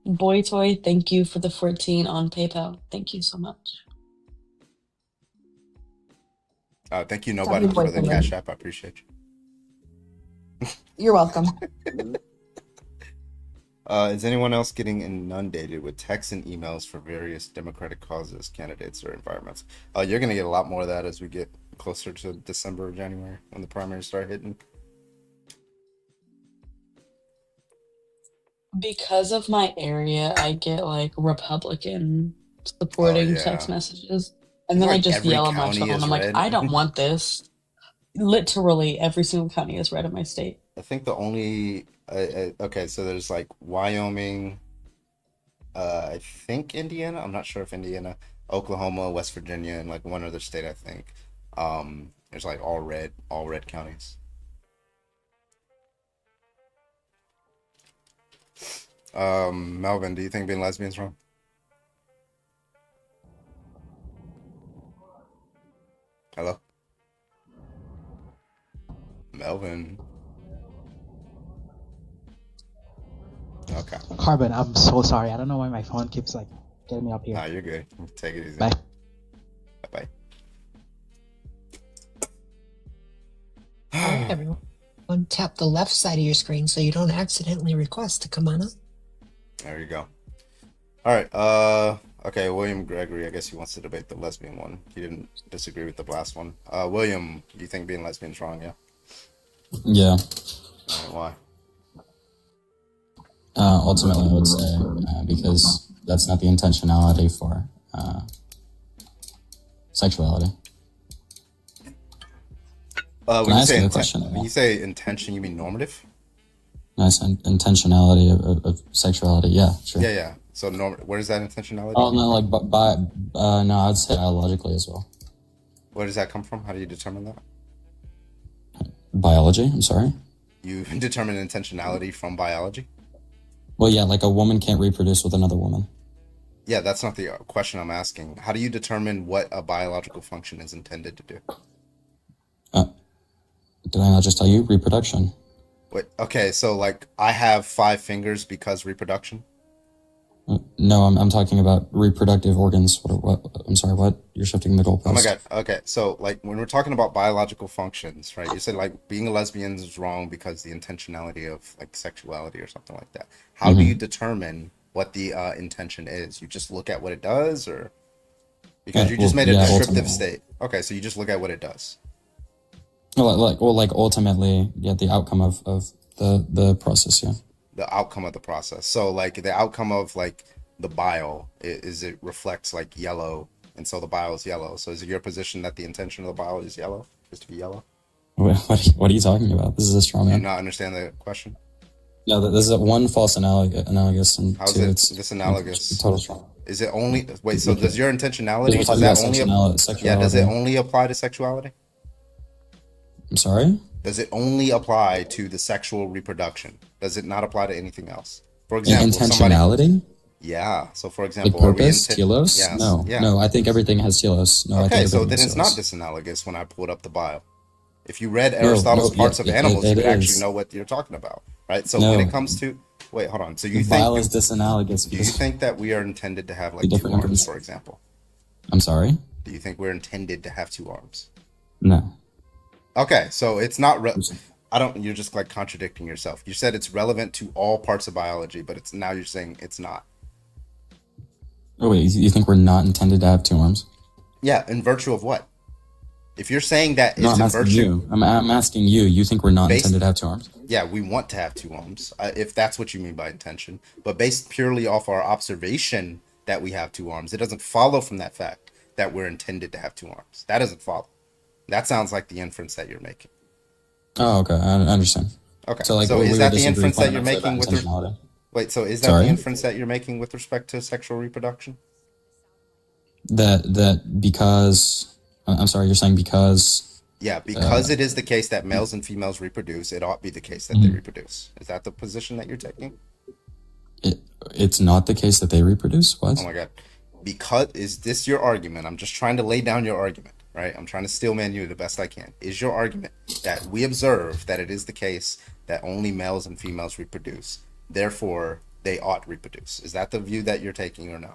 Boy Toy, thank you for the 14 on PayPal. Thank you so much. Thank you, nobody, for the Cash App. I appreciate you. You're welcome. Is anyone else getting inundated with texts and emails for various Democratic causes, candidates, or environments? You're going to get a lot more of that as we get closer to December or January when the primaries start hitting. Because of my area, I get like Republican supporting text messages. And then I just yell at my phone. I'm like, I don't want this. Literally every single county is red in my state. I think the only okay, so there's like Wyoming, I think Indiana. I'm not sure if Indiana, Oklahoma, West Virginia, and like one other state. I think there's like all red counties. Melvin, do you think being lesbian's wrong? Hello? Melvin. Okay. Carbon, I'm so sorry. I don't know why my phone keeps like getting me up here. Nah, you're good. Take it easy. Bye. Bye. Alright, everyone. Tap the left side of your screen so you don't accidentally request to come on up. There you go. All right. Okay, William Gregory, I guess he wants to debate the lesbian one. He didn't disagree with the last one. William, do you think being lesbian is wrong? Yeah. Yeah. All right, why? Ultimately, I would say because that's not the intentionality for sexuality. When you say intention, you mean normative? Nice intentionality of sexuality. Yeah, sure. Yeah. So where does that intentionality? Oh no, like no, I'd say biologically as well. Where does that come from? How do you determine that? Biology. I'm sorry. You determine intentionality from biology? Well, yeah, like a woman can't reproduce with another woman. Yeah, that's not the question I'm asking. How do you determine what a biological function is intended to do? Did I not just tell you reproduction? Wait, okay, so like I have 5 fingers because reproduction? No, I'm talking about reproductive organs. What? I'm sorry, what? You're shifting the goalpost. Oh my god. Okay, so like when we're talking about biological functions, right? You said like being a lesbian is wrong because the intentionality of like sexuality or something like that. How do you determine what the intention is? You just look at what it does, or because you just made a descriptive state. Okay, so you just look at what it does. Like ultimately, yeah, the outcome of the process, yeah. The outcome of the process. So like the outcome of like the bile is it reflects like yellow, and so the bile is yellow. So is it your position that the intention of the bile is yellow, is to be yellow? What are you talking about? This is a straw man. Do you not understand the question? No, there's a one false analogous and How's two, it it's this analogous? total strong. Is it only wait? So does your intentionality We're talking does about that only sexuality. does it only apply to sexuality? I'm sorry? Does it only apply to the sexual reproduction? Does it not apply to anything else? For example, Intentionality? Yeah. So for Like example, purpose? Telos? Yes. No. Yeah. No, I think everything has telos. No, I Okay, think so everything then has it's not telos. disanalogous when I pulled up the bio. If you read Aristotle's no, Parts yeah, of Animals, you it would is. actually know what you're talking about, right? So No. when it comes to wait, hold on. So you The think bile is disanalogous. do you think that we are intended to have like The two different arms, organs. for example? I'm sorry? Do you think we're intended to have two arms? No. Okay, so it's not. I don't. You're just like contradicting yourself. You said it's relevant to all parts of biology, but it's now you're saying it's not. Oh, wait, you think we're not intended to have two arms? Yeah, in virtue of what? If you're saying that No, it's I'm in asking virtue, you. I'm asking you. You think we're not Based- intended to have two arms? yeah, we want to have two arms, if that's what you mean by intention. But based purely off our observation that we have two arms, it doesn't follow from that fact that we're intended to have two arms. That doesn't follow. That sounds like the inference that you're making. Oh, okay. I understand. Okay. So, like, so we is would that the disagree inference that you're fundamentally making about intentionality. wait? So is that Sorry? the inference that you're making with respect to sexual reproduction? That because I'm sorry, you're saying because Yeah, because it is the case that males and females reproduce, it ought to be the case that Mm-hmm. they reproduce. Is that the position that you're taking? it's not the case that they reproduce. What? Oh my god. Because is this your argument? I'm just trying to lay down your argument, right? I'm trying to steelman you the best I can. Is your argument that we observe that it is the case that only males and females reproduce, therefore they ought to reproduce? Is that the view that you're taking or no?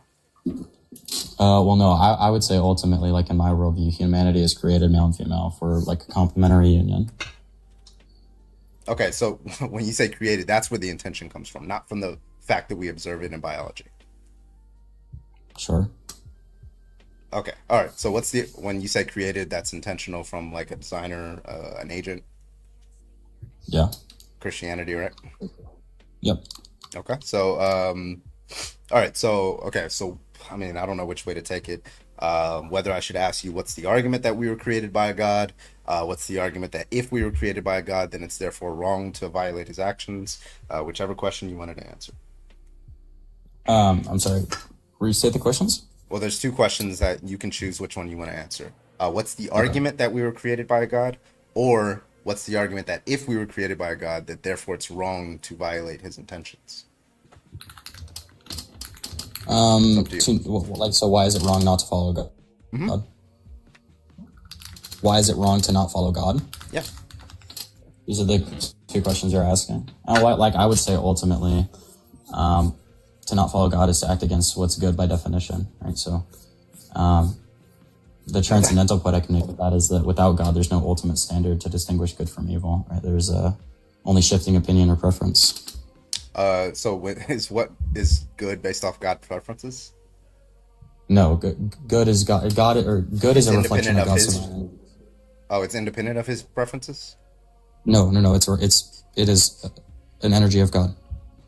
Well, no. I would say ultimately, like in my worldview, humanity is created male and female for like a complementary union. Okay, so when you say created, that's where the intention comes from, not from the fact that we observe it in biology. Sure. Okay, all right. So what's the when you say created, that's intentional from like a designer, an agent? Yeah. Christianity, right? Yep. Okay. So all right. So I mean, I don't know which way to take it. Whether I should ask you what's the argument that we were created by a God? What's the argument that if we were created by a God, then it's therefore wrong to violate his actions? Whichever question you wanted to answer. I'm sorry. Restate the questions? Well, there's two questions that you can choose which one you want to answer. What's the argument that we were created by a God? Or what's the argument that if we were created by a God, that therefore it's wrong to violate his intentions? So why is it wrong not to follow God? Mm-hmm. Why is it wrong to not follow God? Yeah. These are the two questions you're asking. I would say ultimately, to not follow God is to act against what's good by definition, right? So, the transcendental poetic of that is that without God, there's no ultimate standard to distinguish good from evil, right? There's only shifting opinion or preference. So what is good based off God's preferences? No, good is God. Good is a reflection of God's his. sovereignty. Oh, it's independent of his preferences? No. It is an energy of God.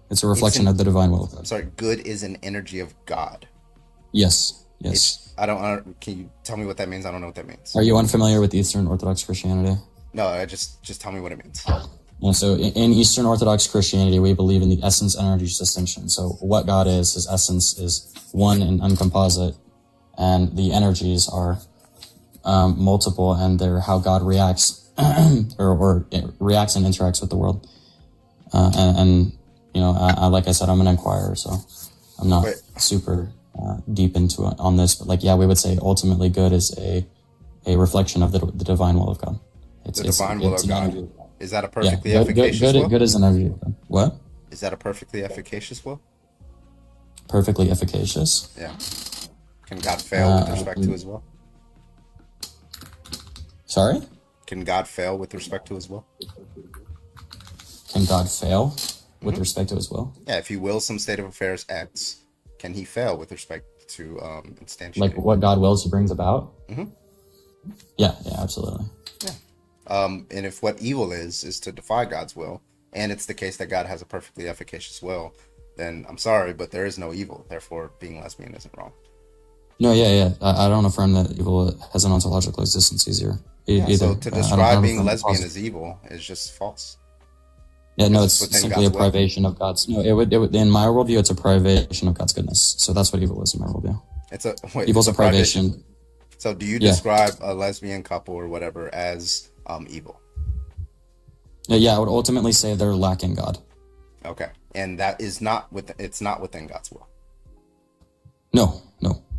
It's a reflection of the divine will of God. I'm sorry. Good is an energy of God. Yes. Can you tell me what that means? I don't know what that means. Are you unfamiliar with Eastern Orthodox Christianity? No, just tell me what it means. Yeah, so in Eastern Orthodox Christianity, we believe in the essence energy distinction. So what God is, his essence is one and uncomposite, and the energies are multiple, and they're how God reacts or reacts and interacts with the world. And like I said, I'm an inquirer, so I'm not super deep into it on this. But we would say ultimately good is a reflection of the divine will of God. It's divine will of God. Is that a perfectly efficacious will? Good is an energy of God. What? Is that a perfectly efficacious will? Perfectly efficacious? Yeah. Can God fail with respect to his will? Sorry? Can God fail with respect to his will? Can God fail with respect to his will? Yeah, if he wills some state of affairs X, can he fail with respect to instantiating? Like what God wills, he brings about? Mm-hmm. Yeah, absolutely. Yeah. And if what evil is to defy God's will, and it's the case that God has a perfectly efficacious will, then I'm sorry, but there is no evil. Therefore, being lesbian isn't wrong. No, I don't affirm that evil has an ontological existence either. So to describe being lesbian as evil is just false. Yeah, no, it's within simply God's a will. privation of God's. No, it would in my worldview, it's a privation of God's goodness. So that's what evil is in my worldview. Evil's a privation. So do you Yeah. describe a lesbian couple or whatever as evil? Yeah, I would ultimately say they're lacking God. Okay, and that is not it's not within God's will. No.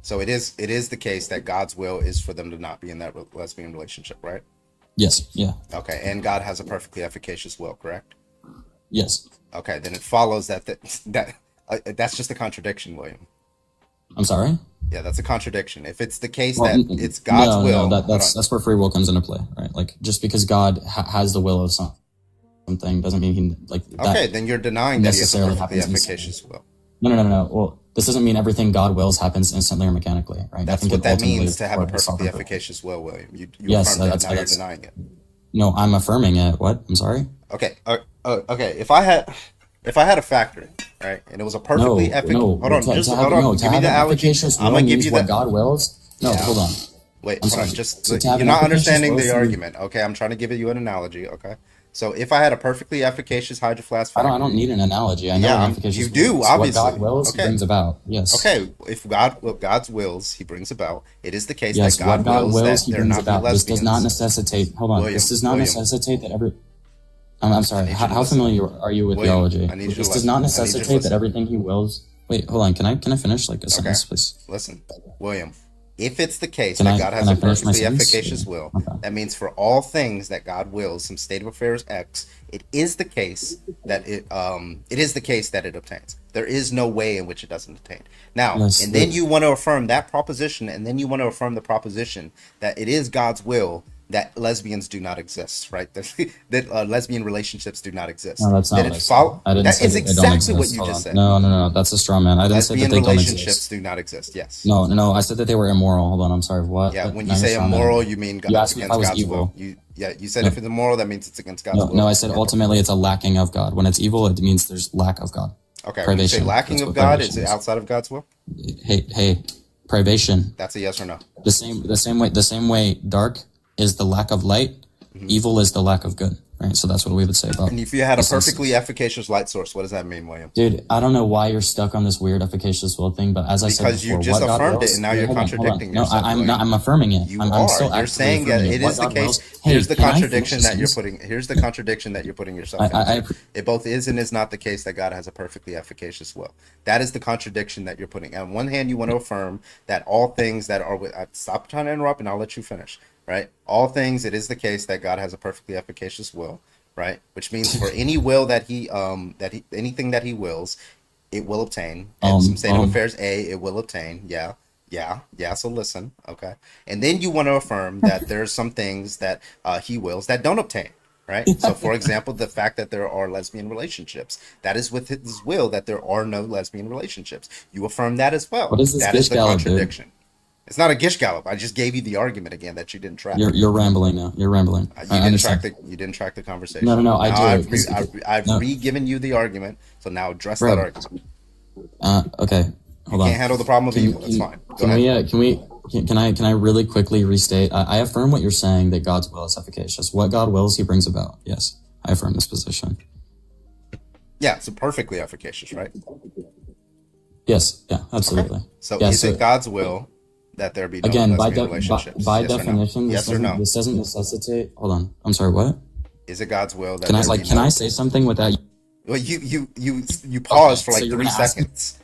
So it is the case that God's will is for them to not be in that lesbian relationship, right? Yes. Yeah. Okay, and God has a perfectly efficacious will, correct? Yes. Okay, then it follows that that's just a contradiction, William. I'm sorry. Yeah, that's a contradiction. If it's the case Well, that it's God's will, that's where free will comes into play, right? Like just because God has the will of something doesn't mean he like. Okay, then you're denying that he has a necessarily perfectly happens efficacious will. No. Well, this doesn't mean everything God wills happens instantly or mechanically, right? That's I think what it that ultimately means to have a for his perfectly sovereign will. efficacious will, William. You Yes, affirmed it, that's now you're denying it. No, I'm affirming it. What? I'm sorry. Okay. Okay. If I had a factory, right, and it was a perfectly efficacious. Hold on. Give me the analogy. I'm gonna give you what God wills. No, Yeah. hold on. Wait, I'm hold on. sorry. Just So to have you're an not efficacious understanding will the for- argument. Okay, I'm trying to give you an analogy. Okay. So if I had a perfectly efficacious Hydro Flask I factory, don't need an analogy. I know Yeah, an efficacious you will do, is. obviously. What God wills, Okay. he brings about. Yes. Okay, if God's wills, he brings about. It is the case Yes, that God what God wills, that he there brings not be about. This does not lesbians. necessitate. Hold on. William, This does not William. necessitate that every. I'm sorry. need you to How listen. familiar are you with William, theology? I need you to This does listen. not I need you to necessitate that listen. everything he wills. Wait, hold on. Can I finish like a sentence, please? Listen, William. If it's the case Can that I- God has can I a finish my perfectly sentence? efficacious will, that means for all things that God wills, some state of affairs X, it is the case that it obtains. There is no way in which it doesn't obtain. Now, Yes, and then it- you want to affirm that proposition, and then you want to affirm the proposition that it is God's will that lesbians do not exist, right? That lesbian relationships do not exist. No, that's not That what I it said. follow- I didn't that say is that they don't exactly what exist. you Hold just on. said. No. That's a straw man. I didn't say that Lesbian they don't relationships exist. do not exist. Yes. No. I said that they were immoral. Hold on. I'm sorry. What? Yeah, What? when Now you you're say straw manning immoral, me. you mean You asked me if I against was God's evil. will. You said No. if it's immoral, that means it's against God's will. No, I said ultimately it's a lacking of God. When it's evil, it means there's lack of God. Okay, when you say Privation. lacking That's of what God, privation is it outside of God's will? Hey, privation. That's a yes or no. The same way dark is the lack of light, evil is the lack of good. Right? So that's what we would say about. And if you had a this instance. perfectly efficacious light source, what does that mean, William? Dude, I don't know why you're stuck on this weird efficacious will thing, but as I said Because you before, just what God affirmed wills, it, and now you're hold on. contradicting No, yourself, I'm William. not. I'm affirming it. You I'm are. still You're actively saying that affirming it What is the God case. wills- Here's the can I finish contradiction the that you're sentence? putting. Here's the contradiction that you're putting yourself I- into. It both is and is not the case that God has a perfectly efficacious will. That is the contradiction that you're putting. On one hand, you want to affirm that all things that are with. Stop trying to interrupt, and I'll let you finish. Right? All things. It is the case that God has a perfectly efficacious will. Right? Which means for any will that he anything that he wills, it will obtain. And some state of affairs A, it will obtain. Yeah. So listen, okay. And then you want to affirm that there's some things that he wills that don't obtain. Right? So for example, the fact that there are lesbian relationships. That is with his will that there are no lesbian relationships. You affirm that as well. What is this That is the Gish Gallop, dude? contradiction. It's not a Gish Gallop. I just gave you the argument again that you didn't track. You're rambling now. You're rambling. You I understand. didn't track the conversation. No, I Now do. I've No. re-given you the argument, so now address Bro. that argument. Okay. Hold on. Can't handle the problem of evil. That's fine. Go ahead. Can I really quickly restate? I affirm what you're saying, that God's will is efficacious. What God wills, he brings about. Yes, I affirm this position. Yeah, it's perfectly efficacious, right? Yes, yeah, absolutely. So Yeah, is it God's will that there be no again, lesbian relationships? by Yes or no? definition, Yes or no? this doesn't necessitate. Hold on, I'm sorry. What? Is it God's will that Can I there be can no- I say something without? Well, you paused for so like you're 3 gonna ask me- seconds.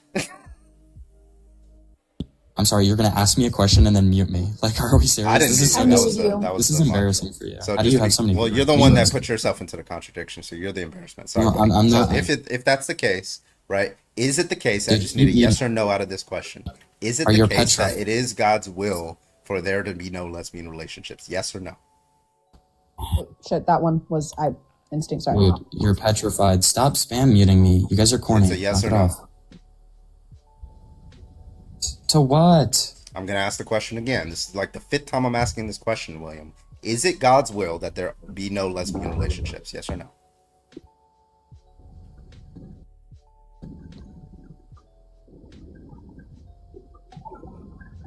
I'm sorry. You're gonna ask me a question and then mute me. Like, are we serious? I didn't. This is think that was this is the embarrassing for you. So How do you just have be- so many? Well, you're the one that put yourself into the contradiction, so you're the embarrassment. Sorry. No, I'm So not. if that's the case, right? Is it the case? I Dude, just need a you- yes or no out of this question. Is it Are the you case that petrified? it is God's will for there to be no lesbian relationships? Yes or no? Shit, that one was instinct. Sorry. Dude, you're petrified. Stop spam muting me. You guys are corny. It's a yes Knock or it no. off. To what? I'm gonna ask the question again. This is like the 5th time I'm asking this question, William. Is it God's will that there be no lesbian relationships? Yes or no?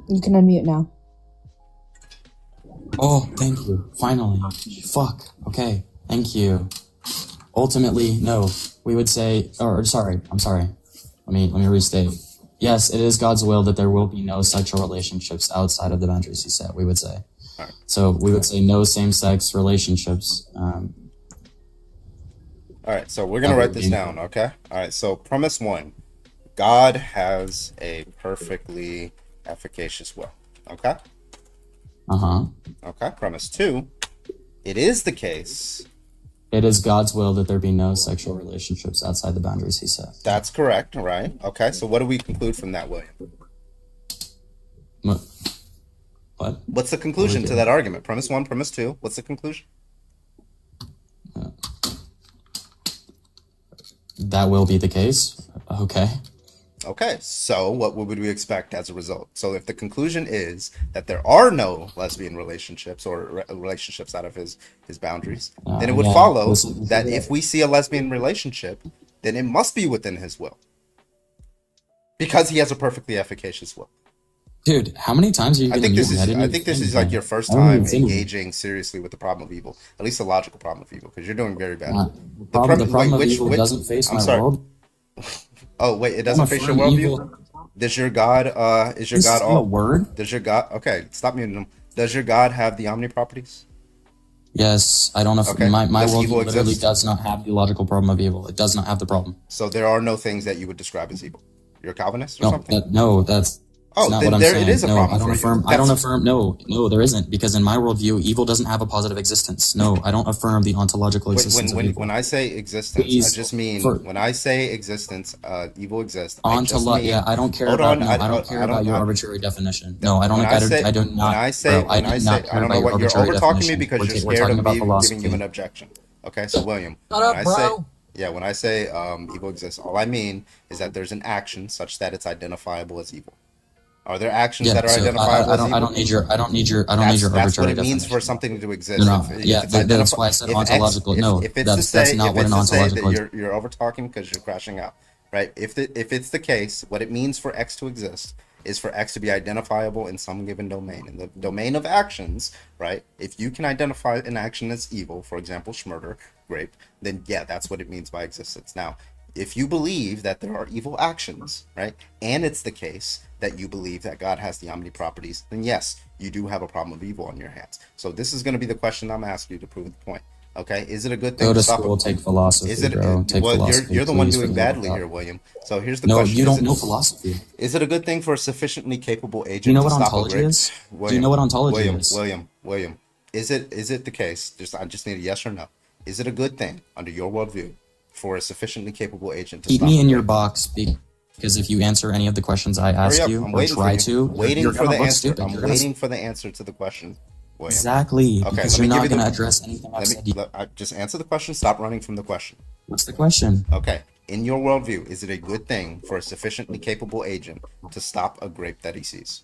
You can unmute now. Oh, thank you. Finally. Fuck. Okay. Thank you. Ultimately, no. We would say, I'm sorry. Let me restate. Yes, it is God's will that there will be no sexual relationships outside of the boundaries he set, we would say. Right. So we would say no same-sex relationships. All right, so we're going to write this down, okay? All right, so premise 1, God has a perfectly efficacious will, okay? Uh-huh. Okay, premise 2, it is the case. It is God's will that there be no sexual relationships outside the boundaries he set. That's correct, right? Okay, so what do we conclude from that, William? What? What's the conclusion to that argument? Premise 1, premise 2, what's the conclusion? That will be the case. Okay. Okay, so what would we expect as a result? So if the conclusion is that there are no lesbian relationships or relationships out of his boundaries, then it would follow that if we see a lesbian relationship, then it must be within his will. Because he has a perfectly efficacious will. Dude, how many times are you going to use that? I think this is like your first time engaging seriously with the problem of evil. At least the logical problem of evil, because you're doing very bad. The problem of evil doesn't face my world. Oh wait, it doesn't face your worldview. Does your God a word? Does your God stop muting him? Does your God have the omni properties? Yes, I don't know. Okay. My Does worldview evil literally exist? does not have the logical problem of evil. It does not have the problem. So there are no things that you would describe as evil. You're a Calvinist or something? That's Oh, not then what I'm there saying. it is a No, problem I don't for you. affirm. I don't affirm. No, there isn't, because in my worldview, evil doesn't have a positive existence. No, I don't affirm the ontological existence of evil. When I say existence, Please, I just mean when I say existence, evil exists. I don't care about. I don't care about your arbitrary definition. No, I don't. I do not. I don't know what you're over talking me because you're scared of me giving you an objection. Okay, so William, when I say evil exists, all I mean is that there's an action such that it's identifiable as evil. Are there actions that are identifiable as evil? I don't need your arbitrary definition. That's what it means for something to exist. No, that's why I said ontological. That's not what an ontological is. You're over talking because you're crashing out, right? If it's the case, what it means for X to exist is for X to be identifiable in some given domain. In the domain of actions, right? If you can identify an action as evil, for example, murder, rape, then yeah, that's what it means by existence. Now, if you believe that there are evil actions, right, and it's the case that you believe that God has the omni properties, then yes, you do have a problem of evil on your hands. So this is going to be the question I'm asking you to prove the point. Okay, is it a good thing to stop school, take philosophy, you're the one doing badly here, William. So here's the question. No, you don't know philosophy. Is it a good thing for a sufficiently capable agent Do you know to what stop ontology a is? Do you know what ontology is? William, is it the case? I just need a yes or no. Is it a good thing under your worldview for a sufficiently capable agent to keep stop me in your box, because if you answer any of the questions I ask you or try to, waiting for the answer. I'm waiting for the answer to the question. William. Exactly. Okay, because you're not going to address anything I've said. Just answer the question. Stop running from the question. What's the question? Okay. In your worldview, is it a good thing for a sufficiently capable agent to stop a grape that he sees?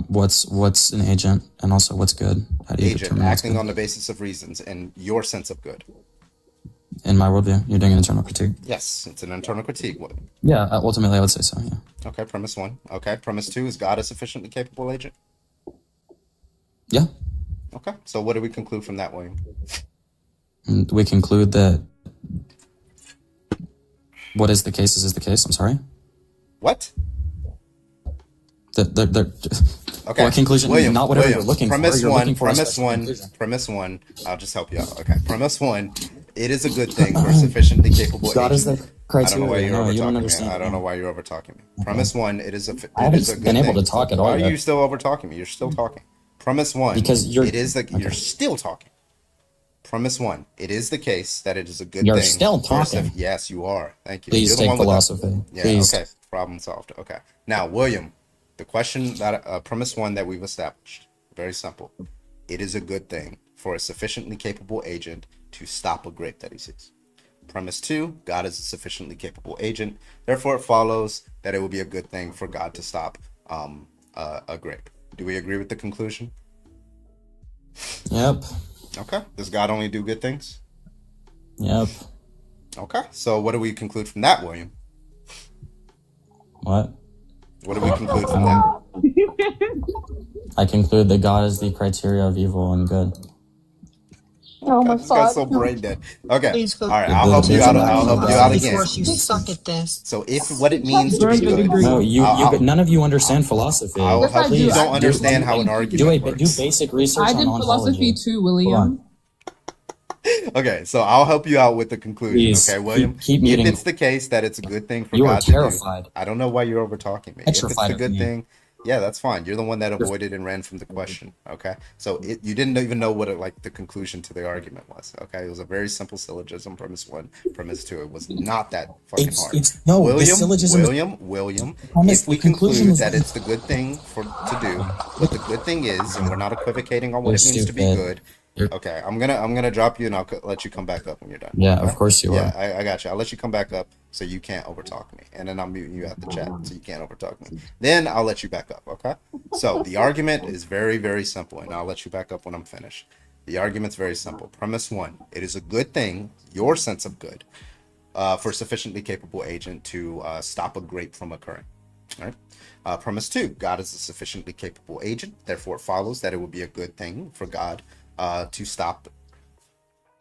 What's an agent, and also what's good? How do you agent acting on the basis of reasons and your sense of good. In my worldview, you're doing an internal critique. Yes, it's an internal critique. Yeah, ultimately, I would say so. Yeah. Okay, premise 1. Okay, premise 2: is God a sufficiently capable agent? Yeah. Okay, so what do we conclude from that, William? We conclude that what is the case is the case. I'm sorry. What? Okay. What conclusion? William, not whatever you're looking for. You're looking for premise one. I'll just help you out. Okay. Premise 1. It is a good thing for a sufficiently capable God agent. Is the criteria. I don't know why you're over talking me. Premise 1. It is a. I haven't been able to talk at all. Why are you still over talking me? You're still talking. Premise 1. Because you're still talking. Premise 1. It is the case that it is a good thing. You're still talking. Yes, you are. Thank you. Please take philosophy. Yeah. Please. Okay. Problem solved. Okay. Now, William, the question that premise 1 that we've established, very simple. It is a good thing for a sufficiently capable agent to stop a grape that he sees. Premise 2, God is a sufficiently capable agent. Therefore, it follows that it will be a good thing for God to stop a grape. Do we agree with the conclusion? Yep. Okay. Does God only do good things? Yep. Okay. So what do we conclude from that, William? What? What do we conclude from that? I conclude that God is the criteria of evil and good. Oh my I just got so god. brain dead. Okay. Please go. All right. I'll help you out. I'll help you out Of again. course, you suck at this. So if what it means to be good. No, none of you understand philosophy. I will help you. do. Don't understand how an argument Do works. basic research I on did philosophy ontology. too, William. Okay, so I'll help you out with the conclusion. Please, Okay, William. keep if muting. it's the case that it's a good thing for You are God to terrified. do, I don't know why you're over talking me. Petrified If it's the of good me. thing, yeah, that's fine. You're the one that avoided and ran from the question. Okay, so you didn't even know what the conclusion to the argument was. Okay, it was a very simple syllogism. Premise 1, premise 2. It was not that fucking hard. The syllogism is- William. Premise- If we the conclusion conclude is- that it's the good thing to do, what the good thing is, and we're not equivocating on what You're it means to be stupid. good. Okay, I'm gonna drop you and I'll let you come back up when you're done. Yeah, okay? of course you Yeah, are. I got you. I'll let you come back up so you can't overtalk me, and then I'm muting you out the chat so you can't overtalk me. Then I'll let you back up. Okay. So the argument is very, very simple, and I'll let you back up when I'm finished. The argument's very simple. Premise 1: it is a good thing, your sense of good, for a sufficiently capable agent to stop a grape from occurring. All right. Premise 2: God is a sufficiently capable agent, therefore it follows that it would be a good thing for God to stop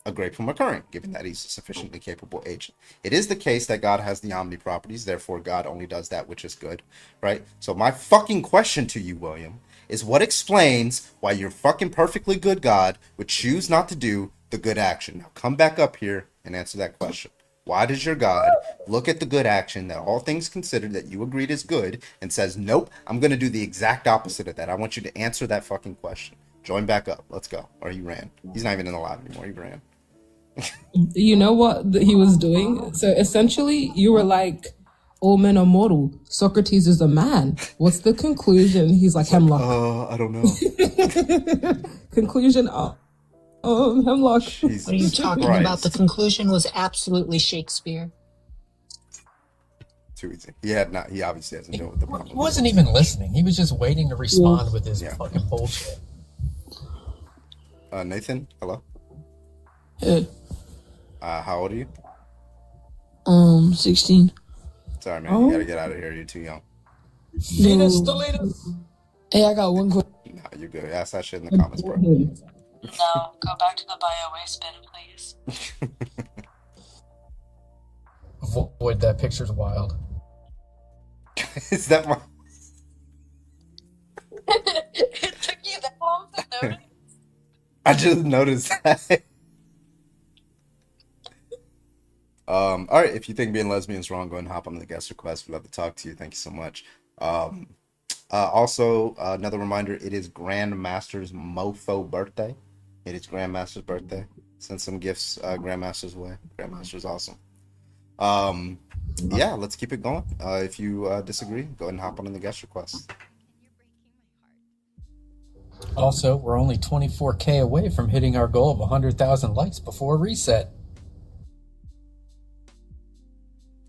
a grape from occurring, given that he's a sufficiently capable agent. It is the case that God has the omni properties, therefore God only does that which is good, right? So my fucking question to you, William, is what explains why your fucking perfectly good God would choose not to do the good action? Now come back up here and answer that question. Why does your God look at the good action that all things considered that you agreed is good and says, nope, I'm going to do the exact opposite of that? I want you to answer that fucking question. Join back up. Let's go. Or he ran. He's not even in the live anymore. He ran. You know what he was doing? So essentially, you were like, all men are mortal. Socrates is a man. What's the conclusion? He's like, Hemlock. I don't know. Conclusion, Hemlock. What are you talking about? The conclusion was absolutely Shakespeare. Too easy. He obviously hasn't dealt with the problem. He wasn't even listening. He was just waiting to respond with his fucking bullshit. Nathan, hello. Hey. How old are you? 16. Sorry, man. You gotta get out of here. You're too young. Hey, I got one question. Nah, you're good. Ask that shit in the comments, bro. No, go back to the bio waste bin, please. Avoid that. Picture's wild. Is that my... It took you that long to notice. I just noticed that. All right, if you think being lesbian is wrong, go ahead and hop on the guest request. We'd love to talk to you. Thank you so much. Also, another reminder, it is Grandmaster's mofo birthday. It is Grandmaster's birthday. Send some gifts Grandmaster's way. Grandmaster's awesome. Yeah, let's keep it going. If you disagree, go ahead and hop on the guest request. Also, we're only 24K away from hitting our goal of 100,000 likes before reset.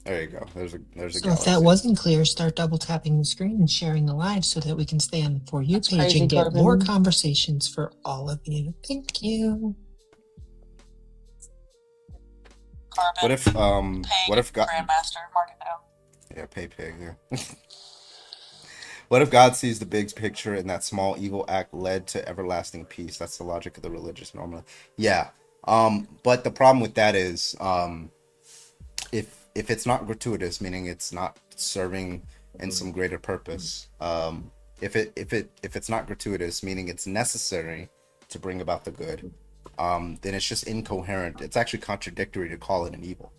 There you go. There's a So if that wasn't clear, start double tapping the screen and sharing the live so that we can stay on the For You page crazy, and get Corbin. more conversations for all of you. Thank you. What if God Grandmaster, mark it down. Yeah, pay pig, yeah. What if God sees the big picture and that small evil act led to everlasting peace? That's the logic of the religious normally. Yeah. But the problem with that is if it's not gratuitous, meaning it's not serving in some greater purpose, if it's not gratuitous, meaning it's necessary to bring about the good, then it's just incoherent. It's actually contradictory to call it an evil,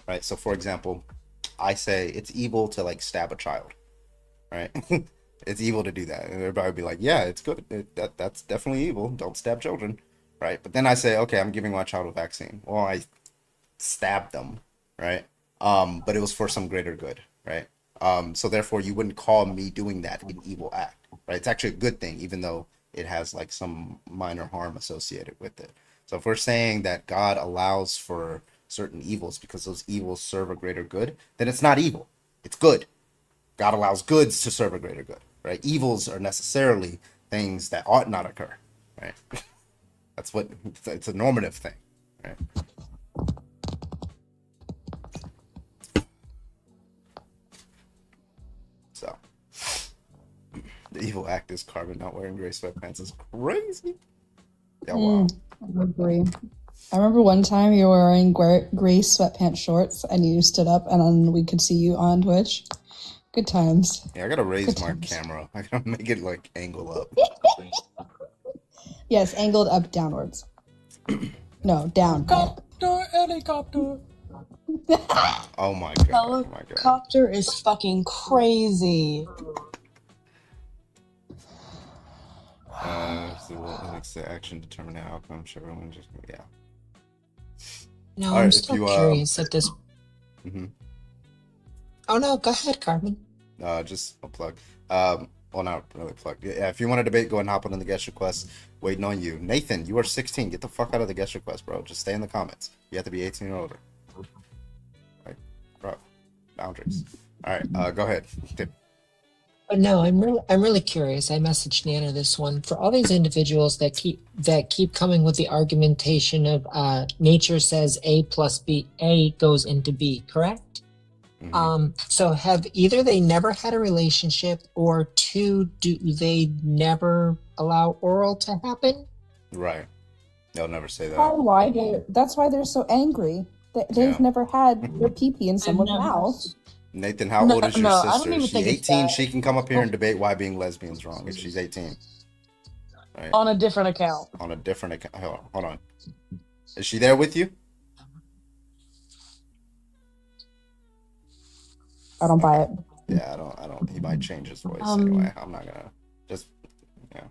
right? So for example, I say it's evil to like stab a child, right? It's evil to do that, and everybody would be like, yeah, it's good. That's definitely evil. Don't stab children, right? But then I say, okay, I'm giving my child a vaccine. Well, I stabbed them, right? But it was for some greater good, right? So therefore you wouldn't call me doing that an evil act, right? It's actually a good thing, even though it has like some minor harm associated with it. So if we're saying that God allows for certain evils because those evils serve a greater good, then it's not evil, it's good. God allows goods to serve a greater good, right? Evils are necessarily things that ought not occur, right? That's what, it's a normative thing, right? So, the evil act is Carbon not wearing gray sweatpants is crazy. Yeah, wow. I agree. I remember one time you were wearing gray sweatpants shorts and you stood up and then we could see you on Twitch. Good times. Yeah, I gotta raise my camera. I gotta make it like angle up. Yes, angled up downwards. No, down. Helicopter. Oh my god. Helicopter is fucking crazy. So what makes the action determine the outcome? Sure, everyone just No, All I'm right, still if you, curious at this. Mm-hmm. Oh no, go ahead, Carmen. Just a plug. Well, not really a plug. Yeah, if you want to debate, go and hop on the guest request. Waiting on you. Nathan, you are 16. Get the fuck out of the guest request, bro. Just stay in the comments. You have to be 18 or older. Right, bro. Boundaries. All right, go ahead. But no, I'm really curious. I messaged Nana this one for all these individuals that keep coming with the argumentation of nature says A plus B, A goes into B, correct? Mm-hmm. So have either they never had a relationship, or two, do they never allow oral to happen? Right. They'll never say that. That's why they're so angry. They've never had their pee-pee in someone's mouth. Nathan, how old is your sister? I don't even She's think it's 18. that. She can come up here and debate why being lesbian is wrong if she's 18. Right. On a different account. On a different account. Hold on. Is she there with you? I don't buy it. Yeah, I don't. He might change his voice anyway. I'm not gonna just. Yeah.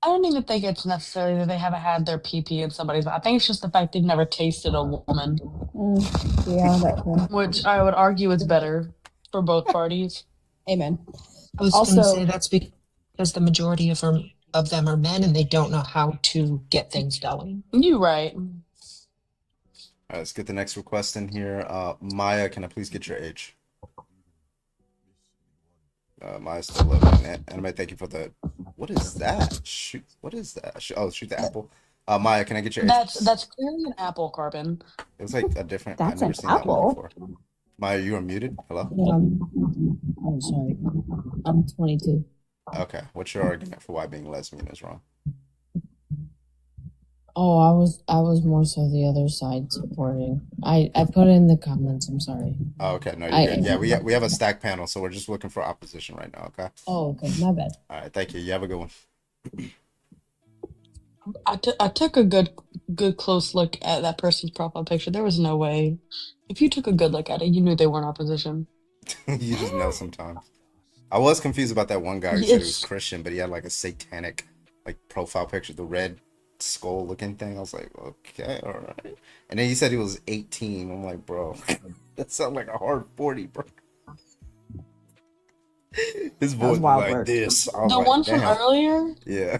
I don't even think it's necessarily that they haven't had their pee-pee in somebody's mouth. I think it's just the fact they've never tasted a woman. Yeah, that one. Which I would argue is better for both parties. Amen. I was going to say that's because the majority of them are men and they don't know how to get things going. You're right. All right, let's get the next request in here. Maya, can I please get your age? Maya's still living. Anime, thank you for the. What is that? Shoot, what is that? Shoot the apple. Maya, can I get your age? That's clearly an apple, Carbon. It was like a different. That's I've never an seen that one apple. before. Maya, you are muted. Hello. I'm sorry. I'm 22. Okay, what's your argument for why being lesbian is wrong? Oh, I was more so the other side supporting. I put it in the comments. I'm sorry. Oh, okay. No, you're good. Yeah, we have a stack panel, so we're just looking for opposition right now. Okay. Oh, okay. My bad. All right. Thank you. You have a good one. I took a good close look at that person's profile picture. There was no way. If you took a good look at it, you knew they weren't opposition. You just know sometimes. I was confused about that one guy who said he was Christian, but he had like a satanic like profile picture, the red skull looking thing. I was like, okay, all right. And then he said he was 18. I'm like, bro, that sounds like a hard 40, bro. His voice was like this. I was The like, one from damn. earlier? Yeah.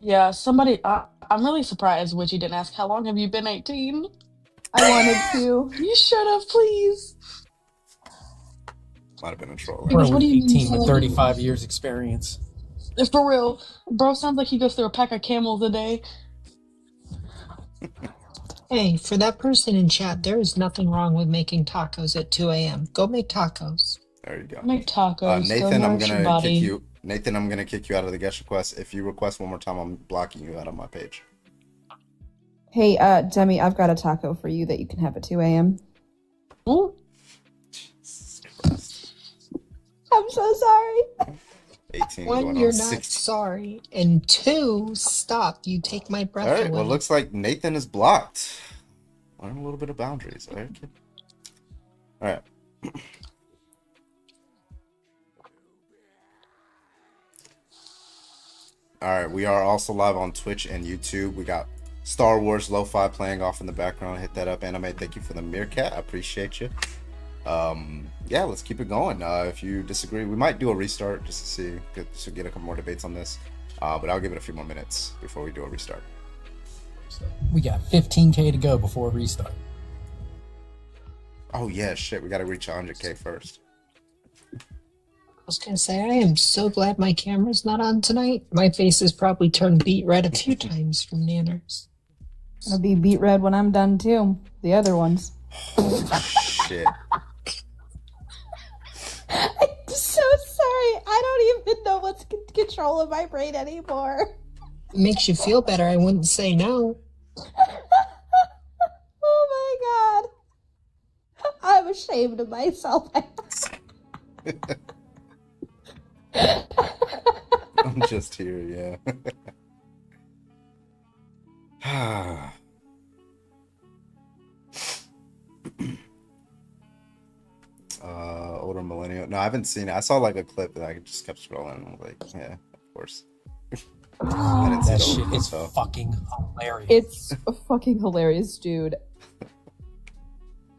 Yeah, somebody. I'm really surprised Witchy didn't ask, how long have you been 18? I wanted to. You shut up, please. Might have been a troll. Because what do you mean 18 with selling- 35 years experience. For real. Bro sounds like he goes through a pack of camels a day. Hey, for that person in chat, there is nothing wrong with making tacos at 2 a.m. Go make tacos. There you go. Make tacos. Nathan, go I'm nourish your gonna body. kick you. Nathan, I'm gonna kick you out of the guest request. If you request one more time, I'm blocking you out of my page. Hey, Demi, I've got a taco for you that you can have at 2 a.m. Ooh. I'm so sorry. 18 One, going you're on not 16. sorry. And two, stop. You take my breath All right. away. Well, it looks like Nathan is blocked. Learn a little bit of boundaries. All right. Kid. All right. All right. We are also live on Twitch and YouTube. We got Star Wars Lo-Fi playing off in the background. Hit that up, Anime. Thank you for the meerkat. I appreciate you. Yeah, let's keep it going. If you disagree, we might do a restart just to see, to get a couple more debates on this. But I'll give it a few more minutes before we do a restart. We got 15K to go before restart. Oh yeah, shit. We got to reach 100K first. I was gonna say, I am so glad my camera's not on tonight. My face has probably turned beet red a few times from nanners. It'll be beet red when I'm done too. The other ones. Shit. I'm so sorry. I don't even know what's in control of my brain anymore. It makes you feel better. I wouldn't say no. Oh my god. I'm ashamed of myself. I'm just here, yeah. Older millennial. No, I haven't seen it. I saw like a clip that I just kept scrolling. I'm like, yeah, of course. I didn't see That the shit old is photo. fucking hilarious. It's fucking hilarious, dude.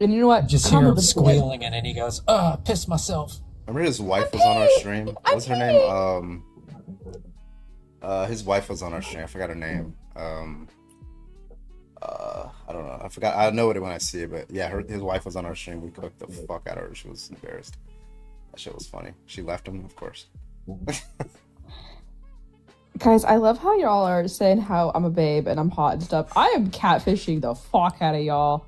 And you know what? Just hear him squealing, and then he goes, piss myself. Remember his wife was on our stream? What was her name? His wife was on our stream. I forgot her name. I don't know. I forgot. I know it when I see it, but yeah, his wife was on our stream. We cooked the fuck out of her. She was embarrassed. That shit was funny. She left him, of course. Guys, I love how y'all are saying how I'm a babe and I'm hot and stuff. I am catfishing the fuck out of y'all.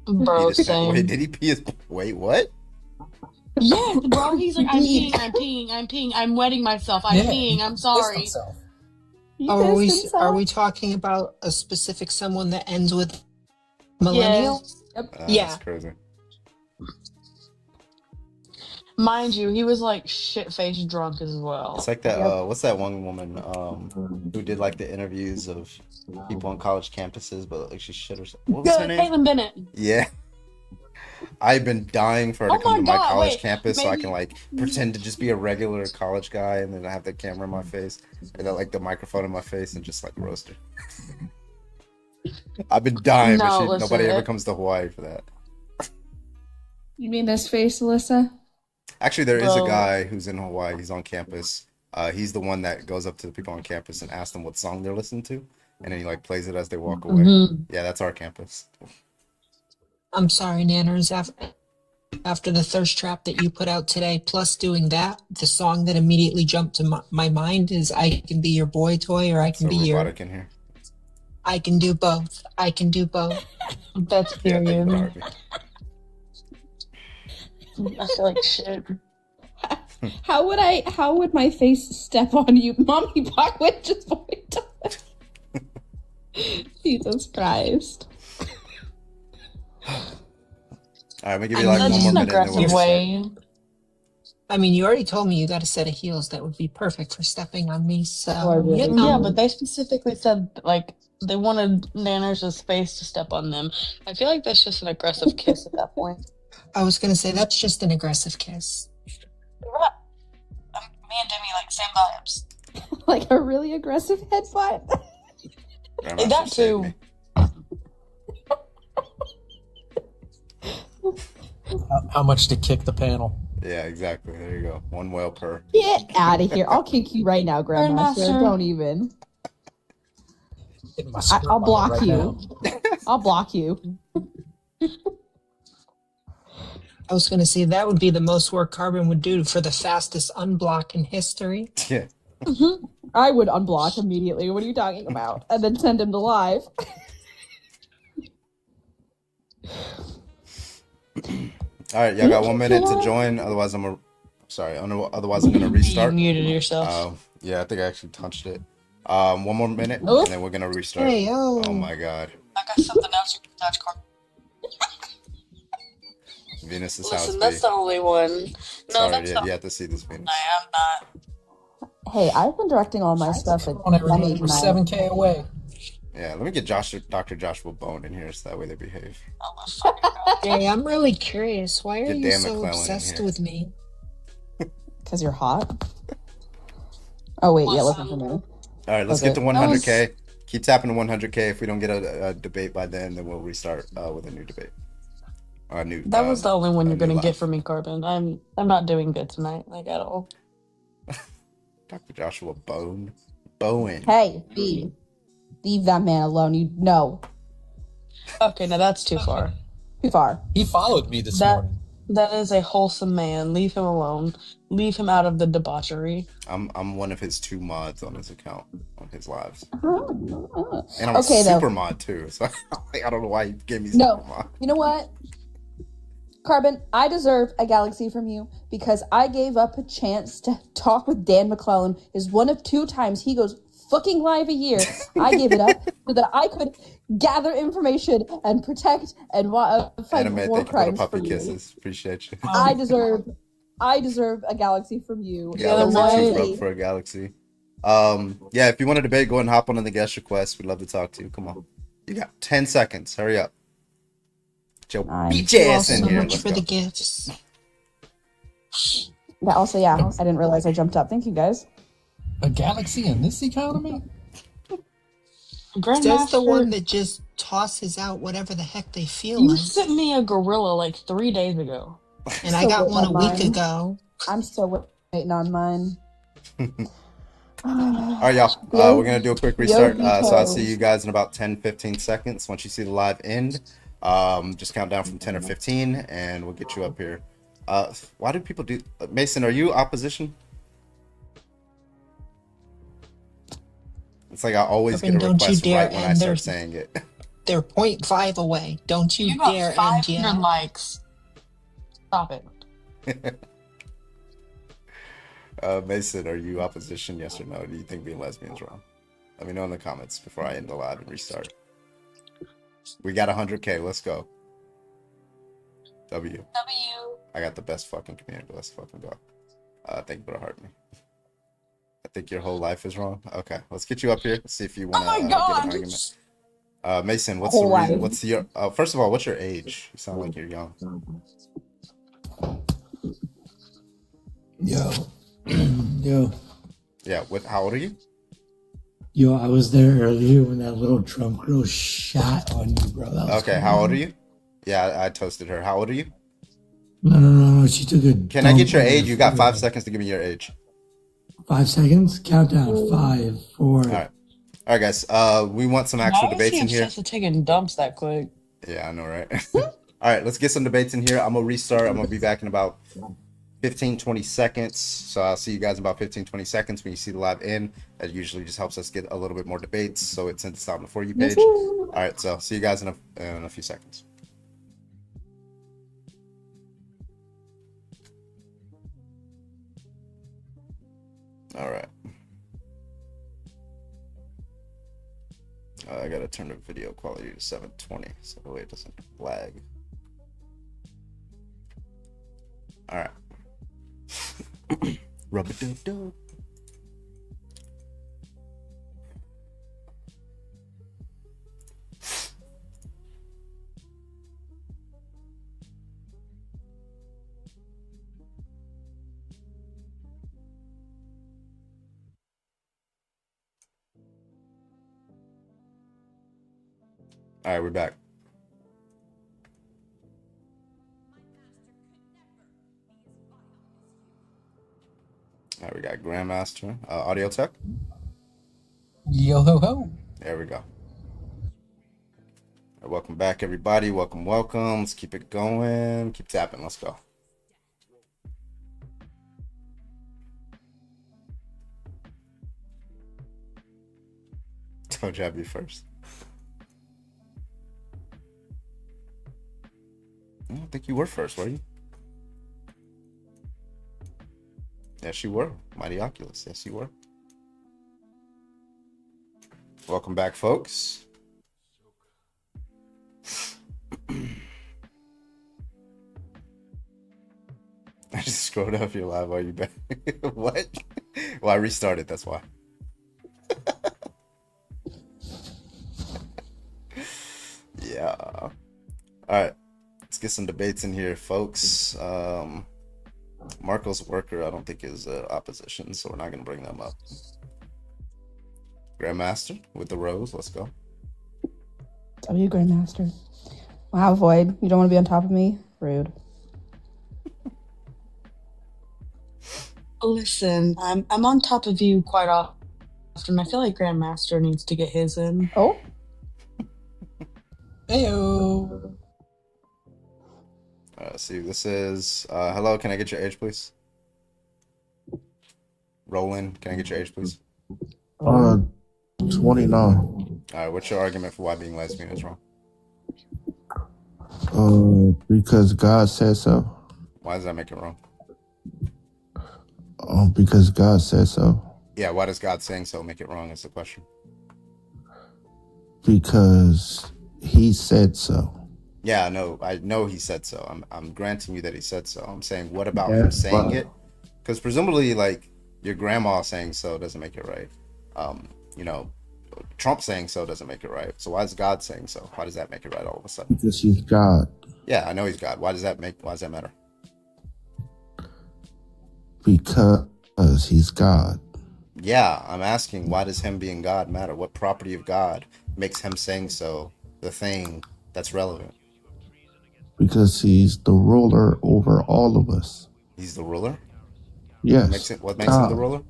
Bro, Wait, did he pee his... Wait, what? Yeah, bro, he's like, I'm peeing, I'm wetting myself, I'm peeing, I'm sorry. Are we talking about a specific someone that ends with millennial? Yep. Yeah. That's crazy. Mind you, he was like shit-faced drunk as well. It's like that, what's that one woman who did like the interviews of people on college campuses, but like she shit herself. What was her name? Caitlin Bennett. Yeah. I've been dying for her to come to my college campus so I maybe- can like pretend to just be a regular college guy, and then I have the camera in my face and then like the microphone in my face and just like roast her. I've been dying, but No, listen, nobody ever comes to Hawaii for that. You mean this face, Alyssa? Actually, there is a Bro. guy who's in Hawaii. He's on campus. He's the one that goes up to the people on campus and asks them what song they're listening to, and then he like plays it as they walk away. Yeah, that's our campus. I'm sorry, Nanners. After the thirst trap that you put out today, plus doing that, the song that immediately jumped to my mind is "I Can Be Your Boy Toy" or "I Can So Be Your." robotic in here. I can do both. I can do both. That's Yeah, thank you, period. Harvey. I feel like shit. How would my face step on you? Mommy Bach would just point out. Jesus Christ. All right, I'm gonna give you like That's one more an minute. And then aggressive we'll way. I mean, you already told me you got a set of heels that would be perfect for stepping on me. So Yeah, but they specifically said like they wanted Nanners' face to step on them. I feel like that's just an aggressive kiss at that point. I was gonna say that's just an aggressive kiss. Me and Demi like same vibes. Like a really aggressive headbutt. Grandma That just saved too. me. How much to kick the panel? Yeah, exactly. There you go. One whale per. Get out of here. I'll kick you right now, Grandmaster. Grandmaster. Don't even. Hit my I'll block right you. now. I'll block you. I was gonna say that would be the most work Carbon would do for the fastest unblock in history. Yeah. I would unblock immediately. What are you talking about? And then send him to live. All right, y'all got 1 minute to join. Otherwise, Otherwise, I'm gonna restart. You muted yourself. Yeah, I think I actually touched it. 1 more minute, and then we're gonna restart. Hey, yo. Oh my God. I got something else you can touch, Carl. Venus's house. Listen, that's the only one. No, Sorry, that's you the have to see this Venus. I'm not. Hey, I've been directing all my stuff at On everybody, we're tonight. 7K away. Yeah, let me get Dr. Joshua Bone in here so that way they behave. Hey, I'm really curious. Why are Get you Dan so McClellan in obsessed here. with me? Because you're hot. Oh wait, yeah, listen to me. All right, let's Okay. get to 100K. Keep tapping to 100K. If we don't get a debate by then we'll restart with a new debate. That was the only one you're gonna live. get from me, Carbon. I'm not doing good tonight, like at all. Dr. Joshua Bowen. Hey, leave that man alone. You know, Okay, now that's too far. too far. He followed me this That morning. that is a wholesome man. Leave him alone. Leave him out of the debauchery. I'm one of his 2 mods on his account on his lives, Uh-huh. and I'm Okay, a though. super mod too. So I don't know why he gave me No, super mod. you know what? Carbon, I deserve a galaxy from you because I gave up a chance to talk with Dan McClellan is one of 2 times he goes fucking live a year. I gave it up so that I could gather information and protect and fight Anime, war thank you for the crimes for puppy you. kisses. Appreciate you. I deserve a galaxy from you. Yeah, let's get you broke for a galaxy. Yeah, if you want to debate, go ahead and hop on the guest request. We'd love to talk to you. Come on. You got 10 seconds. Hurry up. Get your beach ass in here. Let's for go. the gifts. But also, yeah, I didn't realize I jumped up. Thank you, guys. A galaxy in this economy? That's the one that just tosses out whatever the heck they feel You like. sent me a gorilla like 3 days ago. And I got one a week ago. I'm still waiting on mine. All right, y'all. We're going to do a quick restart. So I'll see you guys in about 10, 15 seconds. Once you see the live end, just count down from 10 or 15, and we'll get you up here. Why do people do... Mason, are you opposition? It's like I always get a request right when I start saying it. They're 0.5 away. Don't you dare got end yet. 500 likes. Stop it. Mason, are you opposition? Yes or no? Do you think being lesbian is wrong? Let me know in the comments before I end the live and restart. We got 100K. Let's go. W. I got the best fucking community. Let's fucking go. Thank you for the heart me. I think your whole life is wrong. Okay, let's get you up here. See if you want to get an argument. Mason, what's the reason? What's your first of all, what's your age? You sound like you're young. Yo. Yeah, how old are you? Yo, I was there earlier when that little Trump girl shot on you, bro. Okay, how old are you? Yeah, I toasted her. How old are you? No. She took a. Can I get your age? You got 5 seconds to give me your age. 5 seconds? Countdown. 5, 4. All right, guys. We want some actual debates in here. Why is he obsessed with taking dumps that quick? Yeah, I know, right? All right, let's get some debates in here. I'm gonna restart. I'm gonna be back in about 15-20 seconds. So I'll see you guys in about 15-20 seconds when you see the live in. That usually just helps us get a little bit more debates, so it sends us out on the For You page. All right, so see you guys in a few seconds. All right. I gotta turn the video quality to 720 so the way it doesn't lag. All right. Rub it dub. All right, we're back. All right, we got Grandmaster, Audio Tech. Yo ho ho. There we go. All right, welcome back, everybody. Welcome. Let's keep it going. Keep tapping. Let's go. Told you I'd be first. I don't think you were first, were you? Yes, you were. Mighty Oculus. Yes, you were. Welcome back, folks. I just scrolled up your live while you back. What? Well, I restarted. That's why. Yeah. All right. Let's get some debates in here, folks. Marco's worker, I don't think is opposition, so we're not going to bring them up. Grandmaster with the rose, let's go. W Grandmaster. Wow, Void, you don't want to be on top of me? Rude. Listen, I'm on top of you quite often. I feel like Grandmaster needs to get his in. Oh. Heyo. See, this is hello. Can I get your age, please? Roland, can I get your age, please? 29. All right. What's your argument for why being lesbian is wrong? Because God said so. Why does that make it wrong? Because God said so. Yeah, why does God saying so make it wrong is the question. Because he said so. Yeah, no, I know he said so. I'm granting you that he said so. I'm saying, what about him saying it? Because presumably, like, your grandma saying so doesn't make it right. You know, Trump saying so doesn't make it right. So why is God saying so? Why does that make it right all of a sudden? Because he's God. Yeah, I know he's God. Why does that matter? Because he's God. Yeah, I'm asking, why does him being God matter? What property of God makes him saying so the thing that's relevant? Because he's the ruler over all of us. He's the ruler? Yes. What makes him the ruler?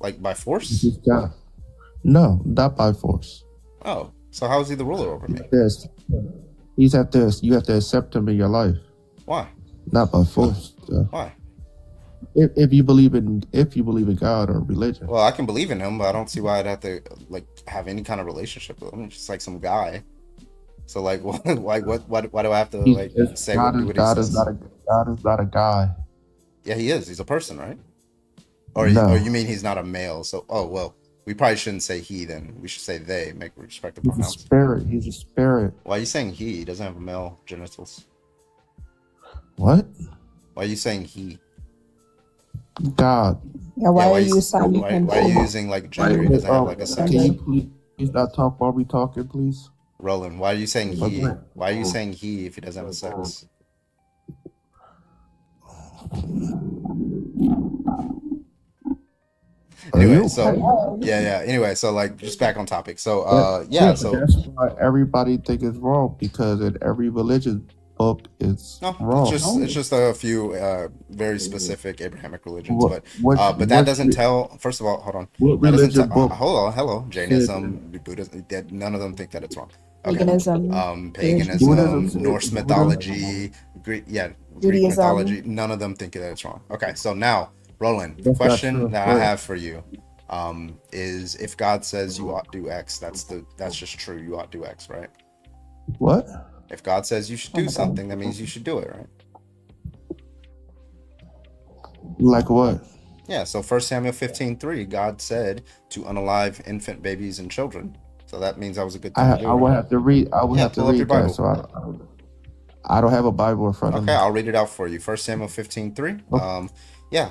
Like by force? He's God. No, not by force. Oh, so how is he the ruler over me? Yes. You have to accept him in your life. Why? Not by force. Why? If you believe in God or religion. Well, I can believe in him, but I don't see why I'd have to like have any kind of relationship with him. Just like some guy. So like, why do I have to like say what he says? God is not a guy. Yeah, he is. He's a person, right? Or you mean he's not a male? So we probably shouldn't say he then. We should say they. Make respect the pronouns. He's a spirit. He's a spirit. Why are you saying he? He doesn't have male genitals. What? Why are you saying he? God. Yeah, why are you using like gender? He doesn't have like a sex. Can you please not talk while we talking, please? Roland, why are you saying he? Why are you saying he if he doesn't have a sex? Anyway, so Anyway, so like just back on topic. So so that's why everybody think it's wrong, because in every religion book it's wrong. It's just a few very specific Abrahamic religions, but that doesn't tell. First of all, hold on. What religion book? Hold on, hello, Jainism, Buddhism. None of them think that it's wrong. Okay. Paganism, Norse mythology, Greek mythology. None of them think that it's wrong. Okay, so now, Roland, the question that I have for you is: if God says you ought to do X, that's just true. You ought to do X, right? What? If God says you should do something, that means you should do it, right? Like what? Yeah. So 1 Samuel 15:3, God said to unalive infant babies and children. So that means that was a good thing to do. I would have to read. I would have to read that. So I don't have a Bible in front of me. Okay, I'll read it out for you. 1 Samuel 15:3.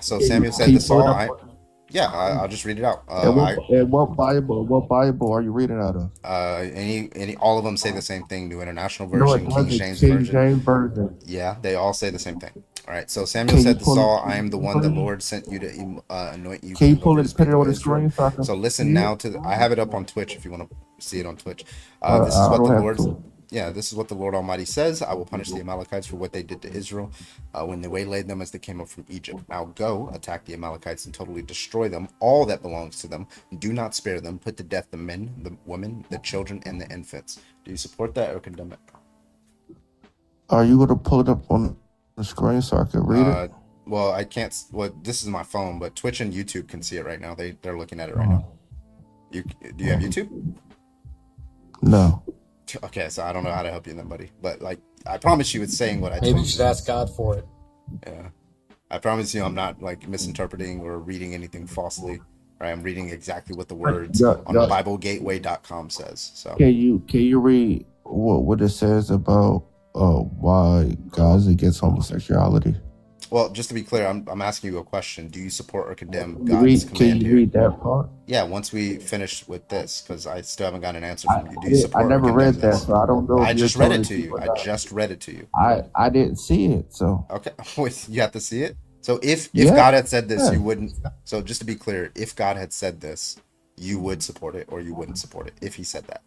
So Samuel said to Saul, I'll just read it out. What Bible are you reading out of? All of them say the same thing. New International Version, King James Version. Yeah, they all say the same thing. All right. So Samuel said to Saul, "I am the one the Lord sent you to anoint you." Can you pull it on the screen? So listen now to. I have it up on Twitch if you want to see it on Twitch. This is what the Lord. This is what the Lord Almighty says. I will punish the Amalekites for what they did to Israel when they waylaid them as they came up from Egypt. Now go, attack the Amalekites and totally destroy them, all that belongs to them. Do not spare them. Put to death the men, the women, the children, and the infants. Do you support that or condemn it? Are you going to pull it up on the screen so I can read it? Well, I can't. Well, this is my phone, but Twitch and YouTube can see it right now. They're looking at it right now. Do you have YouTube? No. Okay, so I don't know how to help you then, buddy. But like, I promise you, it's saying what I. Maybe you should ask God for it. Yeah, I promise you, I'm not like misinterpreting or reading anything falsely. Right, I'm reading exactly what the words on BibleGateway.com says. So can you read what it says about why God's against homosexuality? Well, just to be clear, I'm asking you a question. Do you support or condemn God's command here? Can you read that part? Yeah, once we finish with this, because I still haven't got an answer from you. Do you support I never read that, so I don't know. I just read it to you. I didn't see it, so. Okay, you have to see it? So if God had said this, you wouldn't. So just to be clear, if God had said this, you would support it or you wouldn't support it if he said that?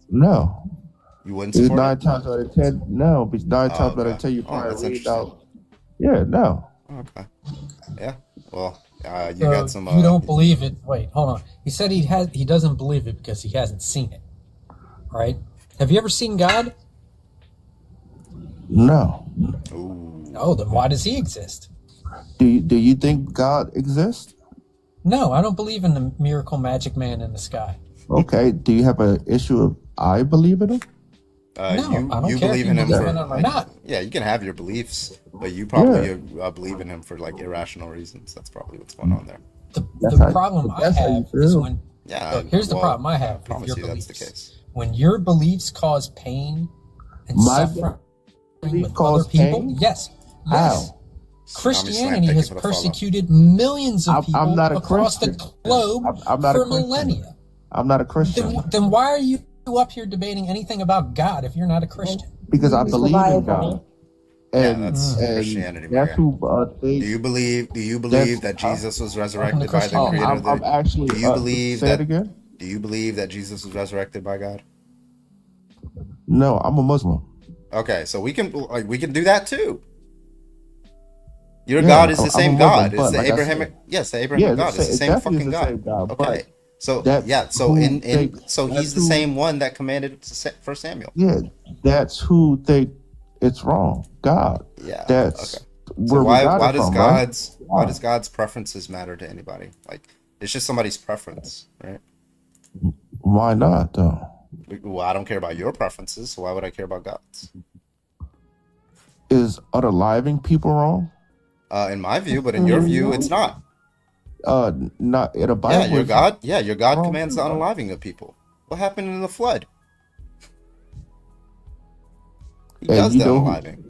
No. You wouldn't support it? 9 times out of 10, no. But 9 times out of 10, you probably read out. Yeah, no. Okay. Yeah. Well, you got some. You don't believe it. Wait, hold on. He said he doesn't believe it because he hasn't seen it. Right? Have you ever seen God? No. Ooh. Oh, then why does he exist? Do you think God exists? No, I don't believe in the miracle magic man in the sky. Okay. Do you have an issue of I believe in him? No, I don't care believe if in you him believe in him or not. Yeah, you can have your beliefs, but you probably believe in him for like irrational reasons. That's probably what's going on there. The problem I have is when. Look, here's the problem I have with your beliefs. That's the case. When your beliefs cause pain and suffering with other people, yes. How? Christianity has persecuted millions of people across the globe for millennia. I'm not a Christian. Then why are you up here debating anything about God if you're not a Christian? Because I believe in God. And that's Christianity. That's who do you believe that Jesus was resurrected by the creator of the Do you believe say that it again? Do you believe that Jesus was resurrected by God? No, I'm a Muslim. Okay, so we can do that too. Your God is the same God. It's the Abrahamic. Yes, the Abrahamic God. It's the same fucking God. Okay. So so he's the same one that commanded for Samuel. Yeah, that's who it's wrong. God. Yeah. That's okay. where so why we got why does God's preferences matter to anybody? Like it's just somebody's preference, right? Why not though? Well, I don't care about your preferences, so why would I care about God's? Is unaliving people wrong? In my view, but in your view, it's not. Not in a Bible. Your God commands the unaliving of people. What happened in the flood? He does the unaliving.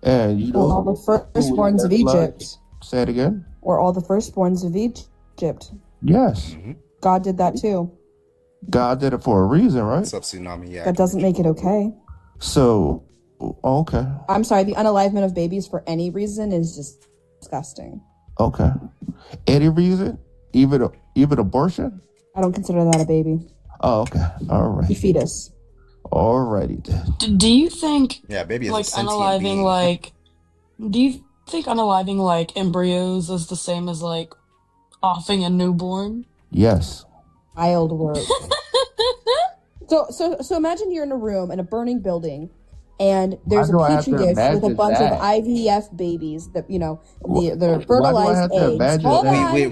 And you know all the firstborns of Egypt. Say it again. Or all the firstborns of Egypt. Yes. Mm-hmm. God did that too. God did it for a reason, right? What's up, Tsunami? Yeah. That doesn't make it okay. So, okay. I'm sorry, the unalivement of babies for any reason is just disgusting. Okay. Any reason? Even abortion? I don't consider that a baby. Oh, okay. All right. A fetus. Alrighty then. Do you think baby is like a sentient unaliving being. like do you think unaliving like embryos is the same as like offing a newborn? Yes. Wild work. So imagine you're in a room in a burning building and there's a petri dish with a bunch of IVF babies that they're fertilized eggs.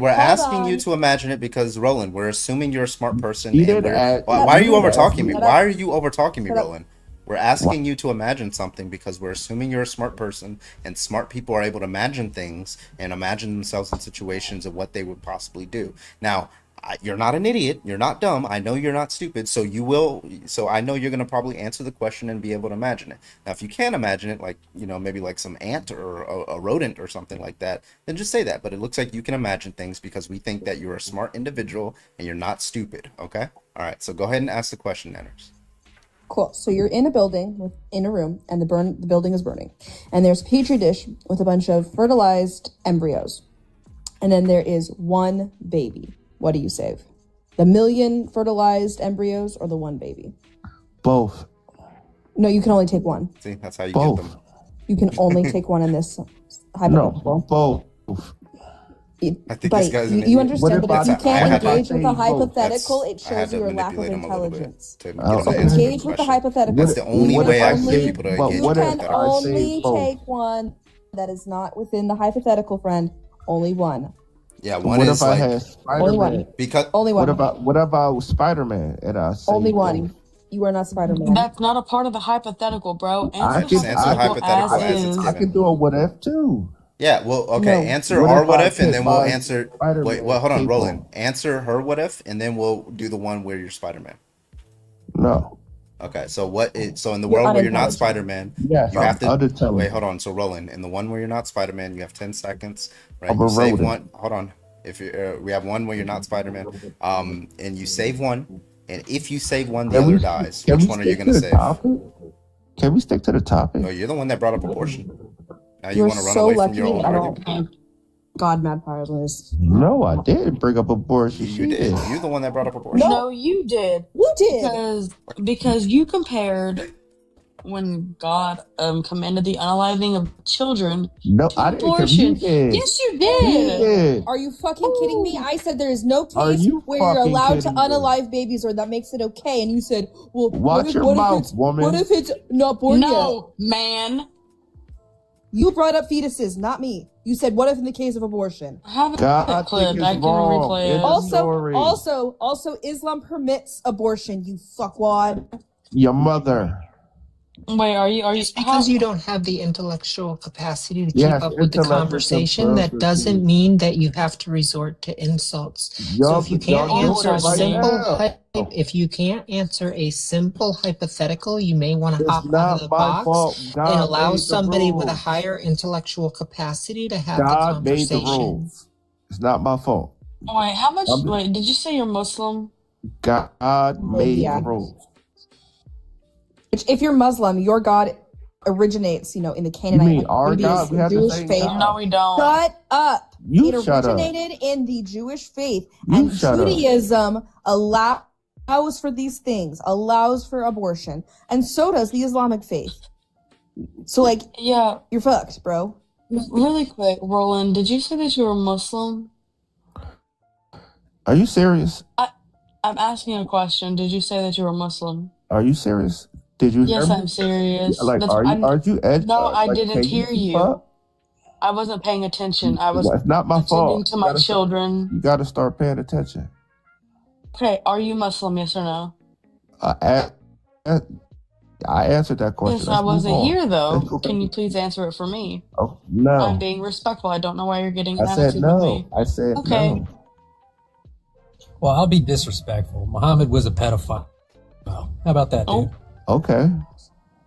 We're asking you to imagine it because Roland, we're assuming you're a smart person. Why are you over talking me? Why are you over talking me, Roland? We're asking you to imagine something because we're assuming you're a smart person, and smart people are able to imagine things and imagine themselves in situations of what they would possibly do. Now, you're not an idiot. You're not dumb. I know you're not stupid. So I know you're going to probably answer the question and be able to imagine it. Now, if you can't imagine it, like, maybe like some ant or a rodent or something like that, then just say that. But it looks like you can imagine things because we think that you're a smart individual and you're not stupid. Okay. All right. So go ahead and ask the question, Nanners. Cool. So you're in a building, in a room, and the building is burning. And there's a petri dish with a bunch of fertilized embryos. And then there is one baby. What do you save? The million fertilized embryos or the one baby? Both. No, you can only take one. See, that's how you get them. You can only take one in this hypothetical. No, both. I think this guy's an you idiot. understand that if you can't engage with the hypothetical, it shows you a lack of intelligence. So engage with the hypothetical. That's the only way I can get people to engage with the hypothetical. You can only take one that is not within the hypothetical, friend. Only one. Yeah, one is like only one. Because only one. What about Spider-Man? And I say only one. You are not Spider-Man. That's not a part of the hypothetical, bro. I can do a what if too. Yeah, well, okay. Answer our what if, and then we'll answer. Wait, well, hold on, Roland. Answer her what if, and then we'll do the one where you're Spider-Man. No. Okay, so so in the world where you're not Spider-Man, you have to wait. Hold on. So Roland, in the one where you're not Spider-Man, you have 10 seconds. Right, you save one. Hold on. If you we have one where you're not Spider-Man, and you save one, and if you save one, the other dies. Which one are you gonna save? Can we stick to the topic? No, you're the one that brought up abortion. Now you want to run away from your own argument. God, Mad Fireless. No, I didn't bring up abortion. You did. You're the one that brought up abortion. No, you did. You did. Because you compared when God commanded the unaliving of children. No, to I didn't. Abortion. Yes, you did. Are you fucking kidding me? I said there is no case where you're allowed to unalive babies or that makes it okay, and you said, "Well, watch your mouth, woman." What if it's not born yet? No, man. You brought up fetuses, not me. You said, "What if in the case of abortion?" I have a clip. I can replay it. Also, Islam permits abortion. You fuckwad. Your mother. Wait, are you Just because you don't have the intellectual capacity to keep Yeah, up with the intellectual conversation, that doesn't capacity. mean that you have to resort to insults. So Y'all, if you can't y'all doing answer it a right simple now. if you can't answer a simple hypothetical, you may want to It's hop out of not the my box fault. and God allow made the somebody with a rules. higher intellectual capacity to have the God made the conversation. rules. It's not my fault. wait, how much I'm just, wait, did you say you're Muslim? God made Yeah. the rules. Which, if you're Muslim, your God originates, in the You Canaanite, mean our God? previous We have the Jewish same faith. God. No, we don't. Shut up. You It shut up. originated in the Jewish faith, You and shut up. Judaism allows for these things, allows for abortion, and so does the Islamic faith. So, Yeah, you're fucked, bro. really quick, Roland, did you say that you were Muslim? Are you serious? I'm asking a question. Did you say that you were Muslim? Are you serious? Did you hear Yes, me? I'm serious. Like, That's are you? I'm. Aren't you? No, I Like, didn't can hear keep you. up? I wasn't paying attention. I was It's not my attending fault. to my children. You gotta start paying attention. Okay, are you Muslim? Yes or no? I answered that question. Yes, Let's I wasn't move on. here Let's though. go Can back. you please answer it for me? Oh, I'm no. being respectful. I don't know why you're getting I an said attitude with no. me. I said Okay. no. Well, I'll be disrespectful. Muhammad was a pedophile. How about that, dude? Okay.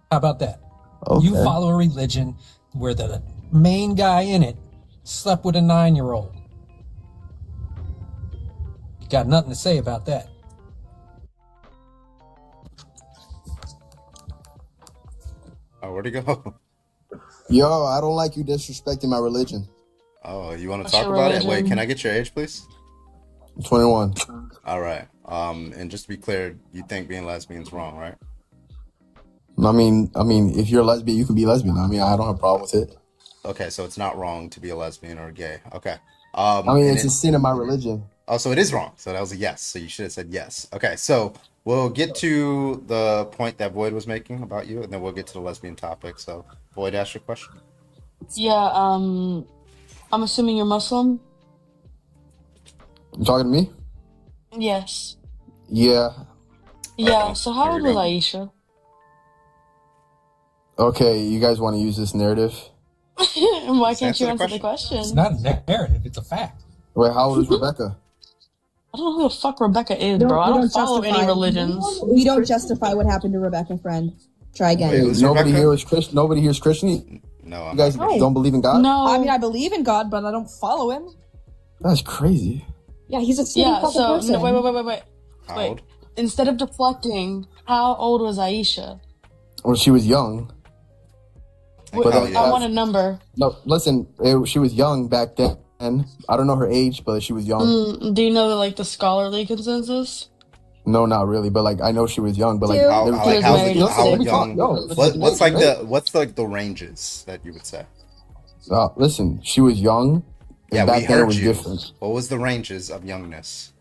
How about that? Okay. You follow a religion where the main guy in it slept with a 9-year-old. Got nothing to say about that. Oh, where'd he go? Yo, I don't like you disrespecting my religion. Oh, you want to What's talk your about it? Wait, religion? can I get your age, please? 21. All right. And just to be clear, you think being lesbian is wrong, right? I mean, if you're a lesbian, you can be lesbian. I mean, I don't have a problem with it. Okay, so it's not wrong to be a lesbian or gay. Okay. I mean, And it's a sin in my religion. oh, so it is wrong. So that was a yes. So you should have said yes. Okay, so we'll get to the point that Void was making about you, and then we'll get to the lesbian topic. So, Void, ask your question. Yeah. I'm assuming you're Muslim. You talking to me? Yes. Yeah. Yeah. So how Here old we was go. Aisha? Okay, you guys want to use this narrative? And why Just can't answer you the answer the question. question? It's not a narrative, it's a fact. Wait, how old is Rebecca? I don't know who the fuck Rebecca is, bro. I don't follow any religions. We don't justify what happened to Rebecca, friend. Try again. Wait, Hey, who's nobody Rebecca? here is Christian. Nobody here is Christian. No, You I'm guys not. No. don't believe in God? No. I mean, I believe in God, but I don't follow him. That's crazy. Yeah, he's a silly Yeah. fucking So person. no, wait. How Wait. old? Instead of deflecting, how old was Aisha? Well, she was young. Like, But how then- young? I want a number. No, listen, she was young back then. I don't know her age, but she was young. Do you know the scholarly consensus? No, not really, but like I know she was young. But like, Dude. How, there was- He was how married at how six. young? What's the ranges that you would say? Listen, she was young. And Yeah, back we then it heard was you. different. What was the ranges of youngness?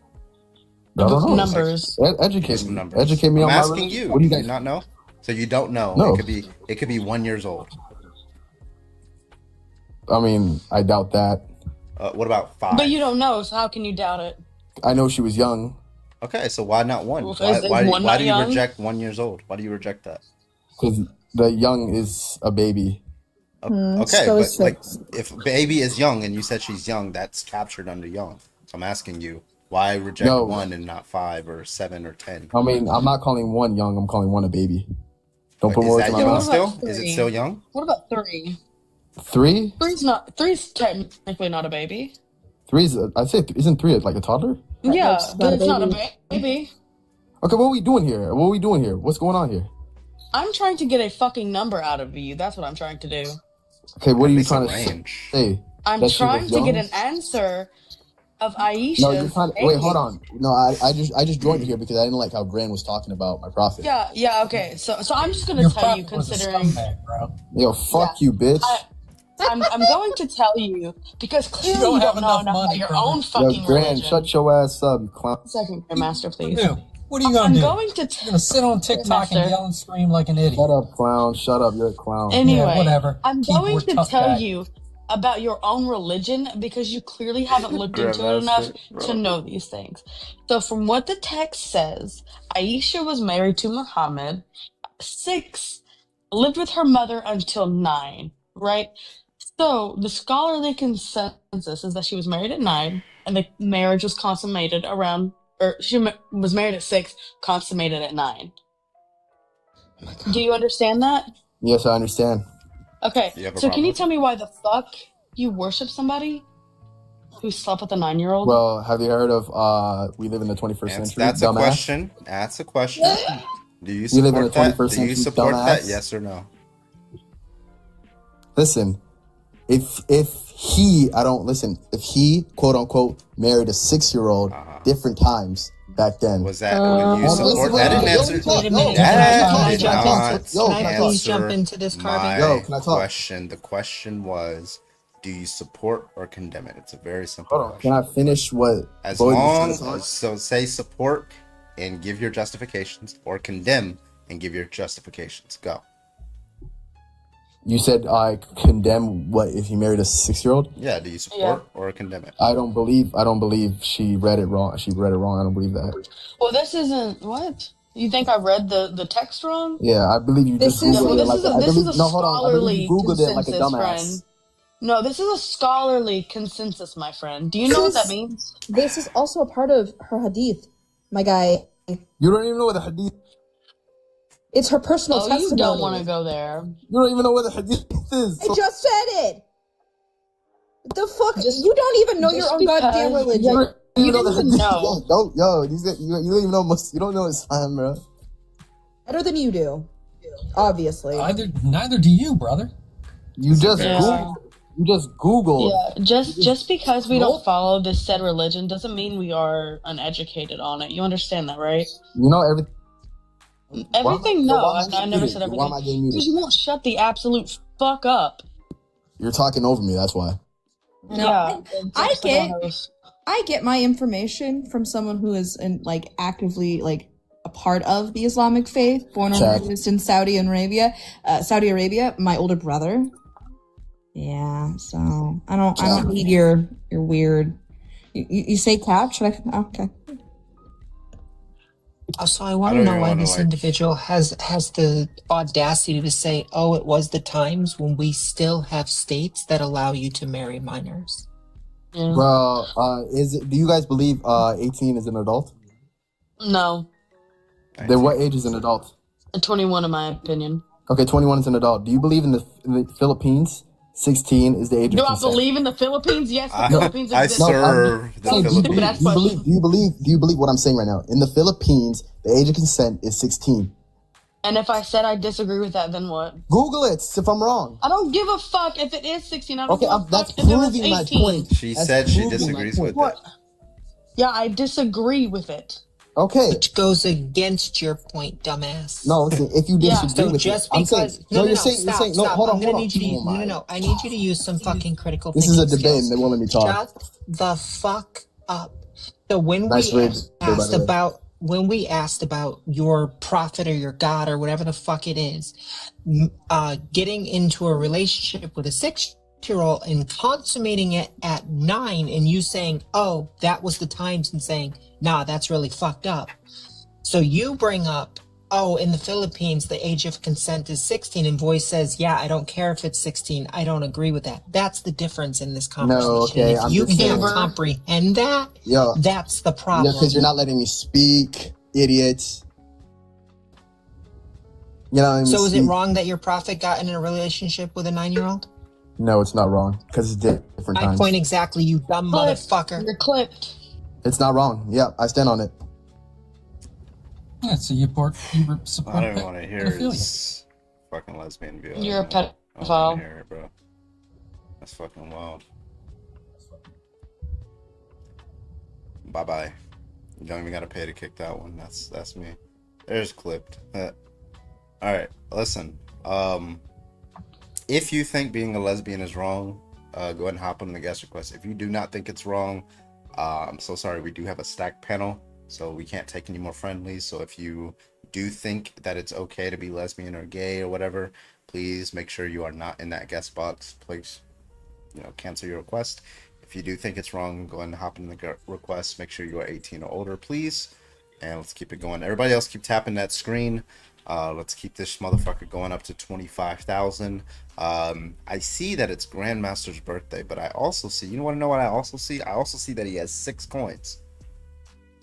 I don't know. Numbers. Educate Give some me. numbers. Educate me I'm on my asking religion. you. What do you Do guys? you not know? So you don't know? No. It could be 1 year old. I mean, I doubt that. What about 5? But you don't know, so how can you doubt it? I know she was young Okay, so why not 1? Well, Why, is why, one why not do you young? reject 1 years old? Why do you reject that? because the young is a baby. Okay, so but is like six. if baby is young and you said she's young, that's captured under young. So I'm asking you, why reject No. 1 and not 5 or 7 or 10? I mean, I'm not calling one young. I'm calling one a baby. Don't Like, put is words that in my young What mouth. about still? Is it 3? still young? What about 3? 3? Three's technically not a baby. 3's. I say, isn't 3 like a toddler? Yeah, That's but not a it's not a baby. baby. Okay, what are we doing here? What's going on here? I'm trying to get a fucking number out of you. That's what I'm trying to do. Okay, what At are you least a trying to range. say? I'm That she trying was to get young? an answer of Aisha's No, you're trying. Wait, hold age. on. No, I just joined here because I didn't like how Gran was talking about my prophet. Yeah, okay. So I'm just gonna Your tell you, prophet was a considering scumbag, bro. Yo, fuck you, bitch. I'm going to tell you because clearly don't you have don't know enough enough about money, your brother. own Yo, fucking Gran, religion. shut your ass up, you clown. Second, Master, please. Dude, what are you gonna I'm do? going to You're gonna sit on TikTok and Master. yell and scream like an idiot. Shut up, clown. Shut up. You're a clown. Anyway, Yeah, whatever. I'm Keyboard going to tough tell guy. you about your own religion because you clearly haven't looked into it enough to know these things. So, from what the text says, Aisha was married to Muhammad 6 lived with her mother until 9, right? So the scholarly consensus is that she was married at 9, and the marriage was consummated around, or was married at 6, consummated at 9. Do you understand that? Yes, I understand. Okay, so can you tell me why the fuck you worship somebody who slept with a 9-year-old? Well, have you heard of we live in the 21st century? That's dumbass? a question. That's a question. Do you We live in support the that? 21st Do you century, support that? dumbass. Yes or no? Listen, if he quote unquote married a 6-year-old different times back then. Was that when you support? That didn't answer. Wait a minute. That did not Can I please jump answer into this, Carbon? my question. The question was, do you support or condemn it? It's a very simple question. Can I finish what? As Boyd long was saying? as, so say support and give your justifications, or condemn and give your justifications. Go. You said I condemn what if he married a 6-year-old? Yeah, do you support or condemn it? I don't believe she read it wrong. She read it wrong. I don't believe that. Well, this isn't what you think. I read the text wrong. Yeah, I believe you just Googled it like this is a scholarly Googled it like a consensus, dumbass. friend. No, this is a scholarly consensus, my friend. Do you know what that means? This is also a part of her hadith, my guy. You don't even know what the hadith. It's her personal testimony. You don't want to go there. You don't even know what the hadith is. I just said it. The fuck? You don't even know your own goddamn religion. You don't even know. You don't even know. You don't know Islam, bro. Better than you do, obviously. Neither do you, brother. You just Googled. Yeah, just because we don't follow this said religion doesn't mean we are uneducated on it. You understand that, right? You know everything. Everything? No, I never said Why am I getting everything. muted? Because you won't shut the absolute fuck up. You're talking over me. That's why. Yeah, I get my information from someone who is actively a part of the Islamic faith, born and raised in Saudi Arabia. My older brother. Yeah, so I don't need your weird. You say cap? Should I? Okay. So I want to know why this individual has the audacity to say, "Oh, it was the times when we still have states that allow you to marry minors." Bro, do you guys believe 18 is an adult? No. Then what age is an adult? 21, in my opinion. Okay, 21 is an adult. Do you believe in the Philippines? 16 is the age of consent. Do I believe in the Philippines? Yes, the Philippines I exist. serve the Philippines. Do you believe what I'm saying right now? In the Philippines, the age of consent is 16. And if I said I disagree with that, then what? Google it if I'm wrong. I don't give a fuck if it is 16. I don't give a fuck that's if it was proving 18. my point. She said she disagrees with it. Yeah, I disagree with it. Okay. Which goes against your point, dumbass. No, listen, if you disagree with just it, because stop. Hold on. I need you to use some fucking critical This thinking is a debate skills. and they won't let me talk. Shut the fuck up. So when we asked about your prophet or your God or whatever the fuck it is, getting into a relationship with a 6-year-old and consummating it at 9, and you saying, "Oh, that was the times," and saying, "Nah, that's really fucked up." So you bring up, "Oh, in the Philippines, the age of consent is 16," and Voice says, "Yeah, I don't care if it's 16. I don't agree with that." That's the difference in this conversation. No, okay, if you can't comprehend that, that's the problem. Yeah, because you're not letting me speak, idiot. You know. So is it wrong that your prophet got in a relationship with a 9-year-old? No, it's not wrong because it's different My times. point exactly, you dumb motherfucker. You're clipped. It's not wrong. Yeah, I stand on it. Yeah, so you support. I don't want to hear his fucking lesbian view. You're a I don't pedophile. want to hear it, bro. That's fucking wild. Bye bye. You don't even gotta pay to kick that one. That's me. There's clipped. All right, listen. If you think being a lesbian is wrong, go ahead and hop on the guest request. If you do not think it's wrong, I'm so sorry. We do have a stacked panel, so we can't take any more friendlies. So if you do think that it's okay to be lesbian or gay or whatever, please make sure you are not in that guest box. Please, cancel your request. If you do think it's wrong, go ahead and hop in the request. Make sure you are 18 or older, please. And let's keep it going. Everybody else keep tapping that screen. Let's keep this motherfucker going up to 25,000. I see that it's Grandmaster's birthday, but I also see, you want to know what I also see? I also see that he has 6 coins.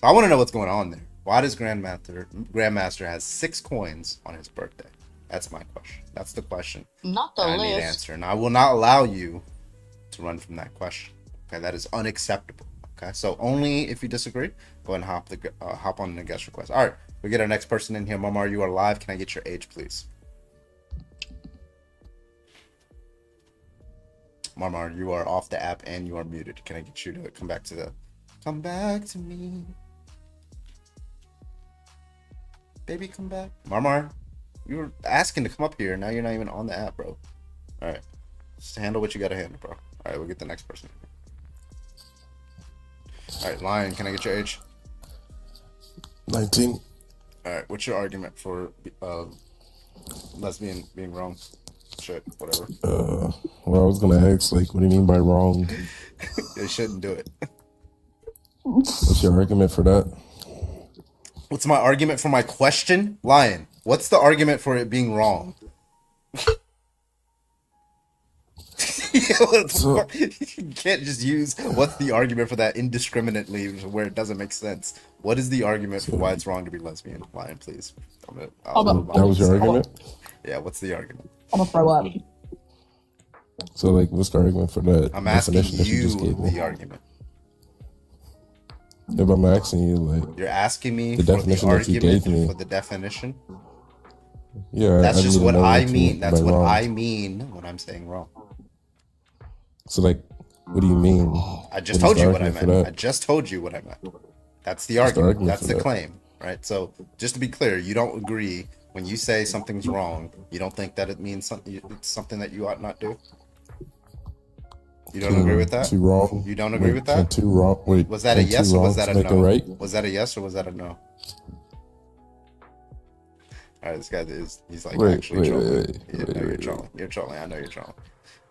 So I want to know what's going on there. Why does Grandmaster has 6 coins on his birthday? That's my question. That's the question. Not the I list. need to answer, and I will not allow you to run from that question. Okay, that is unacceptable. Okay, so only if you disagree, go ahead and hop on the guest request. All right, we get our next person in here. Marmar, you are live. Can I get your age, please? Marmar, you are off the app and you are muted. Can I get you to come back to me? Baby, come back. Marmar, you were asking to come up here. Now you're not even on the app, bro. All right, just handle what you got to handle, bro. All right, we'll get the next person. All right, Lion, can I get your age? 19. All right, what's your argument for lesbian being wrong? Shit, whatever. Well, I was gonna ask, like, what do you mean by wrong? They shouldn't do it. What's your argument for that? What's my argument for my question? Lion, what's the argument for it being wrong? You can't just use what's the argument for that indiscriminately where it doesn't make sense. What is the argument for why it's wrong to be lesbian? Lion, please. That was your argument? Yeah, what's the argument? I'm gonna throw up. So, like, what's the argument for that? I'm asking definition that you just gave me? the argument. If I'm asking you, like, You're asking me the for definition the that you gave argument me. for the definition? Yeah, That's I just need to what know I what you mean. That's by what wrong. I mean when I'm saying wrong. So, like, what do you mean? I just What told is the you what I argument for meant. that? I just told you what I meant. That's the What's the argument. argument That's for the that? claim, right? So just to be clear, you don't agree when you say something's wrong. You don't think that it means something. It's something that you ought not do. You don't agree with that? Two wrong. You don't agree Wait, with can that? two wrong. Wait, Was that a can two yes or was wrongs that a make no? right? Was that a yes or was that a no? All right, this guy he's like actually trolling. You're trolling. You're trolling. I know you're trolling.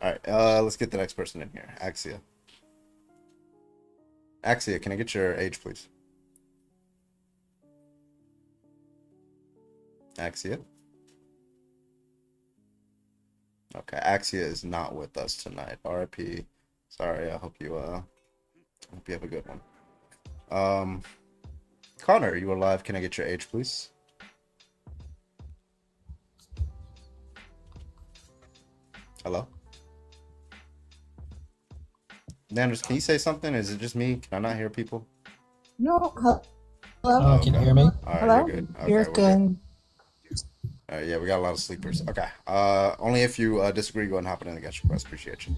All right, let's get the next person in here. Axia. Axia, can I get your age, please? Axia? Okay, Axia is not with us tonight. RIP. Sorry, I hope you have a good one. Connor, you are live. Can I get your age, please? Hello? Nanders, can you say something? Is it just me? Can I not hear people? No. Hello. Can you hear me? All right, Hello? you're good. Okay, You're we're good. All right, yeah, we got a lot of sleepers. Okay. Only if you disagree, go ahead and hop in the guest request. Appreciate you.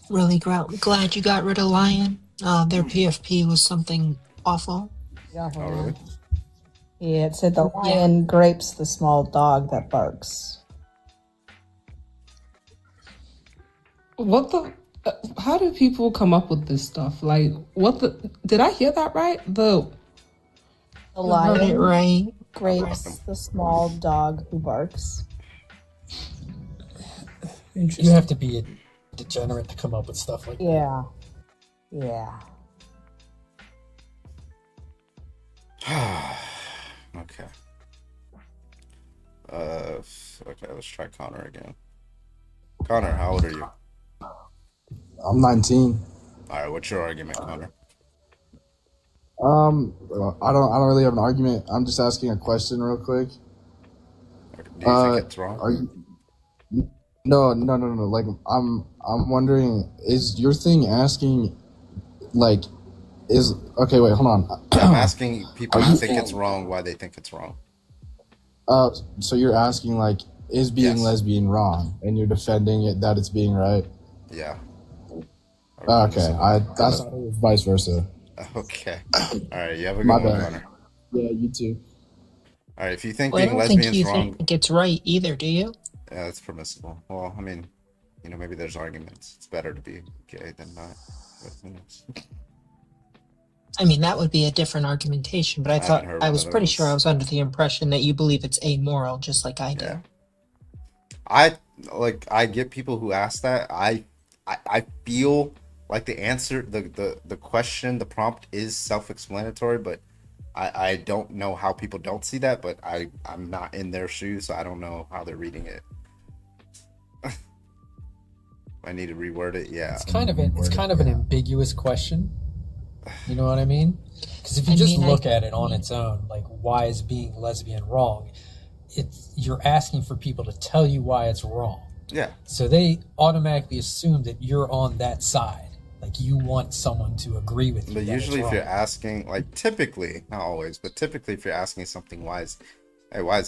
Really glad you got rid of Lion. Their PFP was something awful. Yeah. Oh, really? Yeah, it said the lion grapes the small dog that barks. What the? How do people come up with this stuff? Like, what the? Did I hear that right? The lion right. grapes the small dog who barks. You have to be a degenerate to come up with stuff like that. Yeah. Yeah. Okay. Okay, let's try Connor again. Connor, how old are you? I'm 19. All right, what's your argument, Connor? I don't really have an argument. I'm just asking a question real quick. Do you think it's wrong? Are you? No. Like, I'm wondering, is your thing asking, like, is okay? Wait, hold on. I'm asking people who think it's wrong why they think it's wrong. So you're asking, like, is being lesbian wrong, and you're defending it that it's being right? Yeah. Okay, that's vice versa. Okay. All right, you have a good My one, bad. Connor. Yeah, you too. All right, if you think Well, I being don't think lesbian you is wrong, think it's right either, do you? yeah, that's permissible. Well, I mean, maybe there's arguments. It's better to be gay than not. But who knows? I mean, that would be a different argumentation, but I haven't thought heard I one was of pretty those. sure I was under the impression that you believe it's amoral, just like I do. I get people who ask that. I feel like the answer, the question, the prompt is self-explanatory, but I don't know how people don't see that, but I'm not in their shoes, so I don't know how they're reading it. I need to reword it. Yeah, it's kind of an ambiguous question. You know what I mean? Because if you look at it on its own, like, why is being lesbian wrong? You're asking for people to tell you why it's wrong. Yeah. So they automatically assume that you're on that side. Like, you want someone to agree with you. But usually, if you're asking, like, typically, not always, but typically, if you're asking something, why is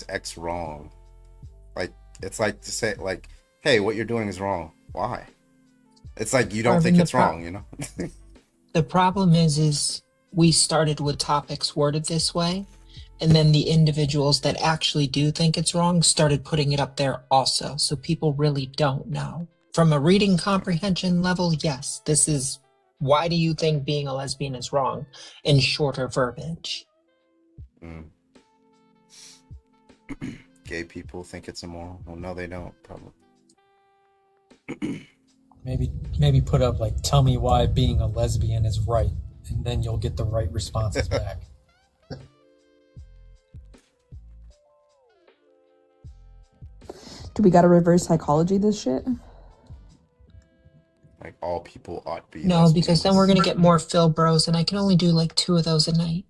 X wrong? Like, it's like to say, like, hey, what you're doing is wrong. Why? It's like you don't think it's wrong, you know? The problem is we started with topics worded this way, and then the individuals that actually do think it's wrong started putting it up there also. So people really don't know. From a reading comprehension level, yes, this is why do you think being a lesbian is wrong in shorter verbiage. Gay people think it's immoral. Well, no, they don't, probably. Maybe put up, like, tell me why being a lesbian is right, and then you'll get the right responses back. Do we gotta reverse psychology this shit? Like, all people ought to be. No, because then we're gonna get more Phil Bros, and I can only do like 2 of those a night.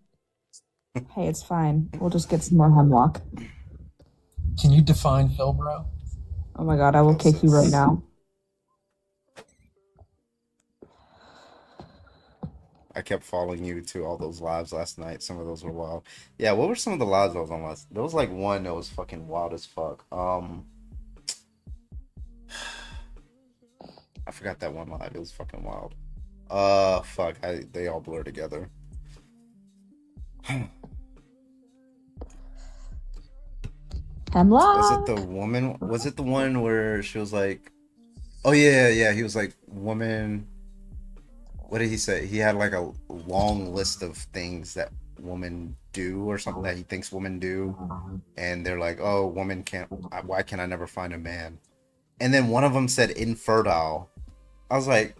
Hey, it's fine. We'll just get some more hemlock. Can you define Phil Bro? Oh my god, I will kick you right now. I kept following you to all those lives last night. Some of those were wild. Yeah, what were some of the lives I was on last? There was like one that was fucking wild as fuck. I forgot that one live. It was fucking wild. Fuck. They all blur together. Hemlock. Was it the woman? Was it the one where she was like, oh yeah. He was like, woman. What did he say? He had like a long list of things that women do or something that he thinks women do. And they're like, oh, woman can't, why can I never find a man? And then one of them said infertile. I was like,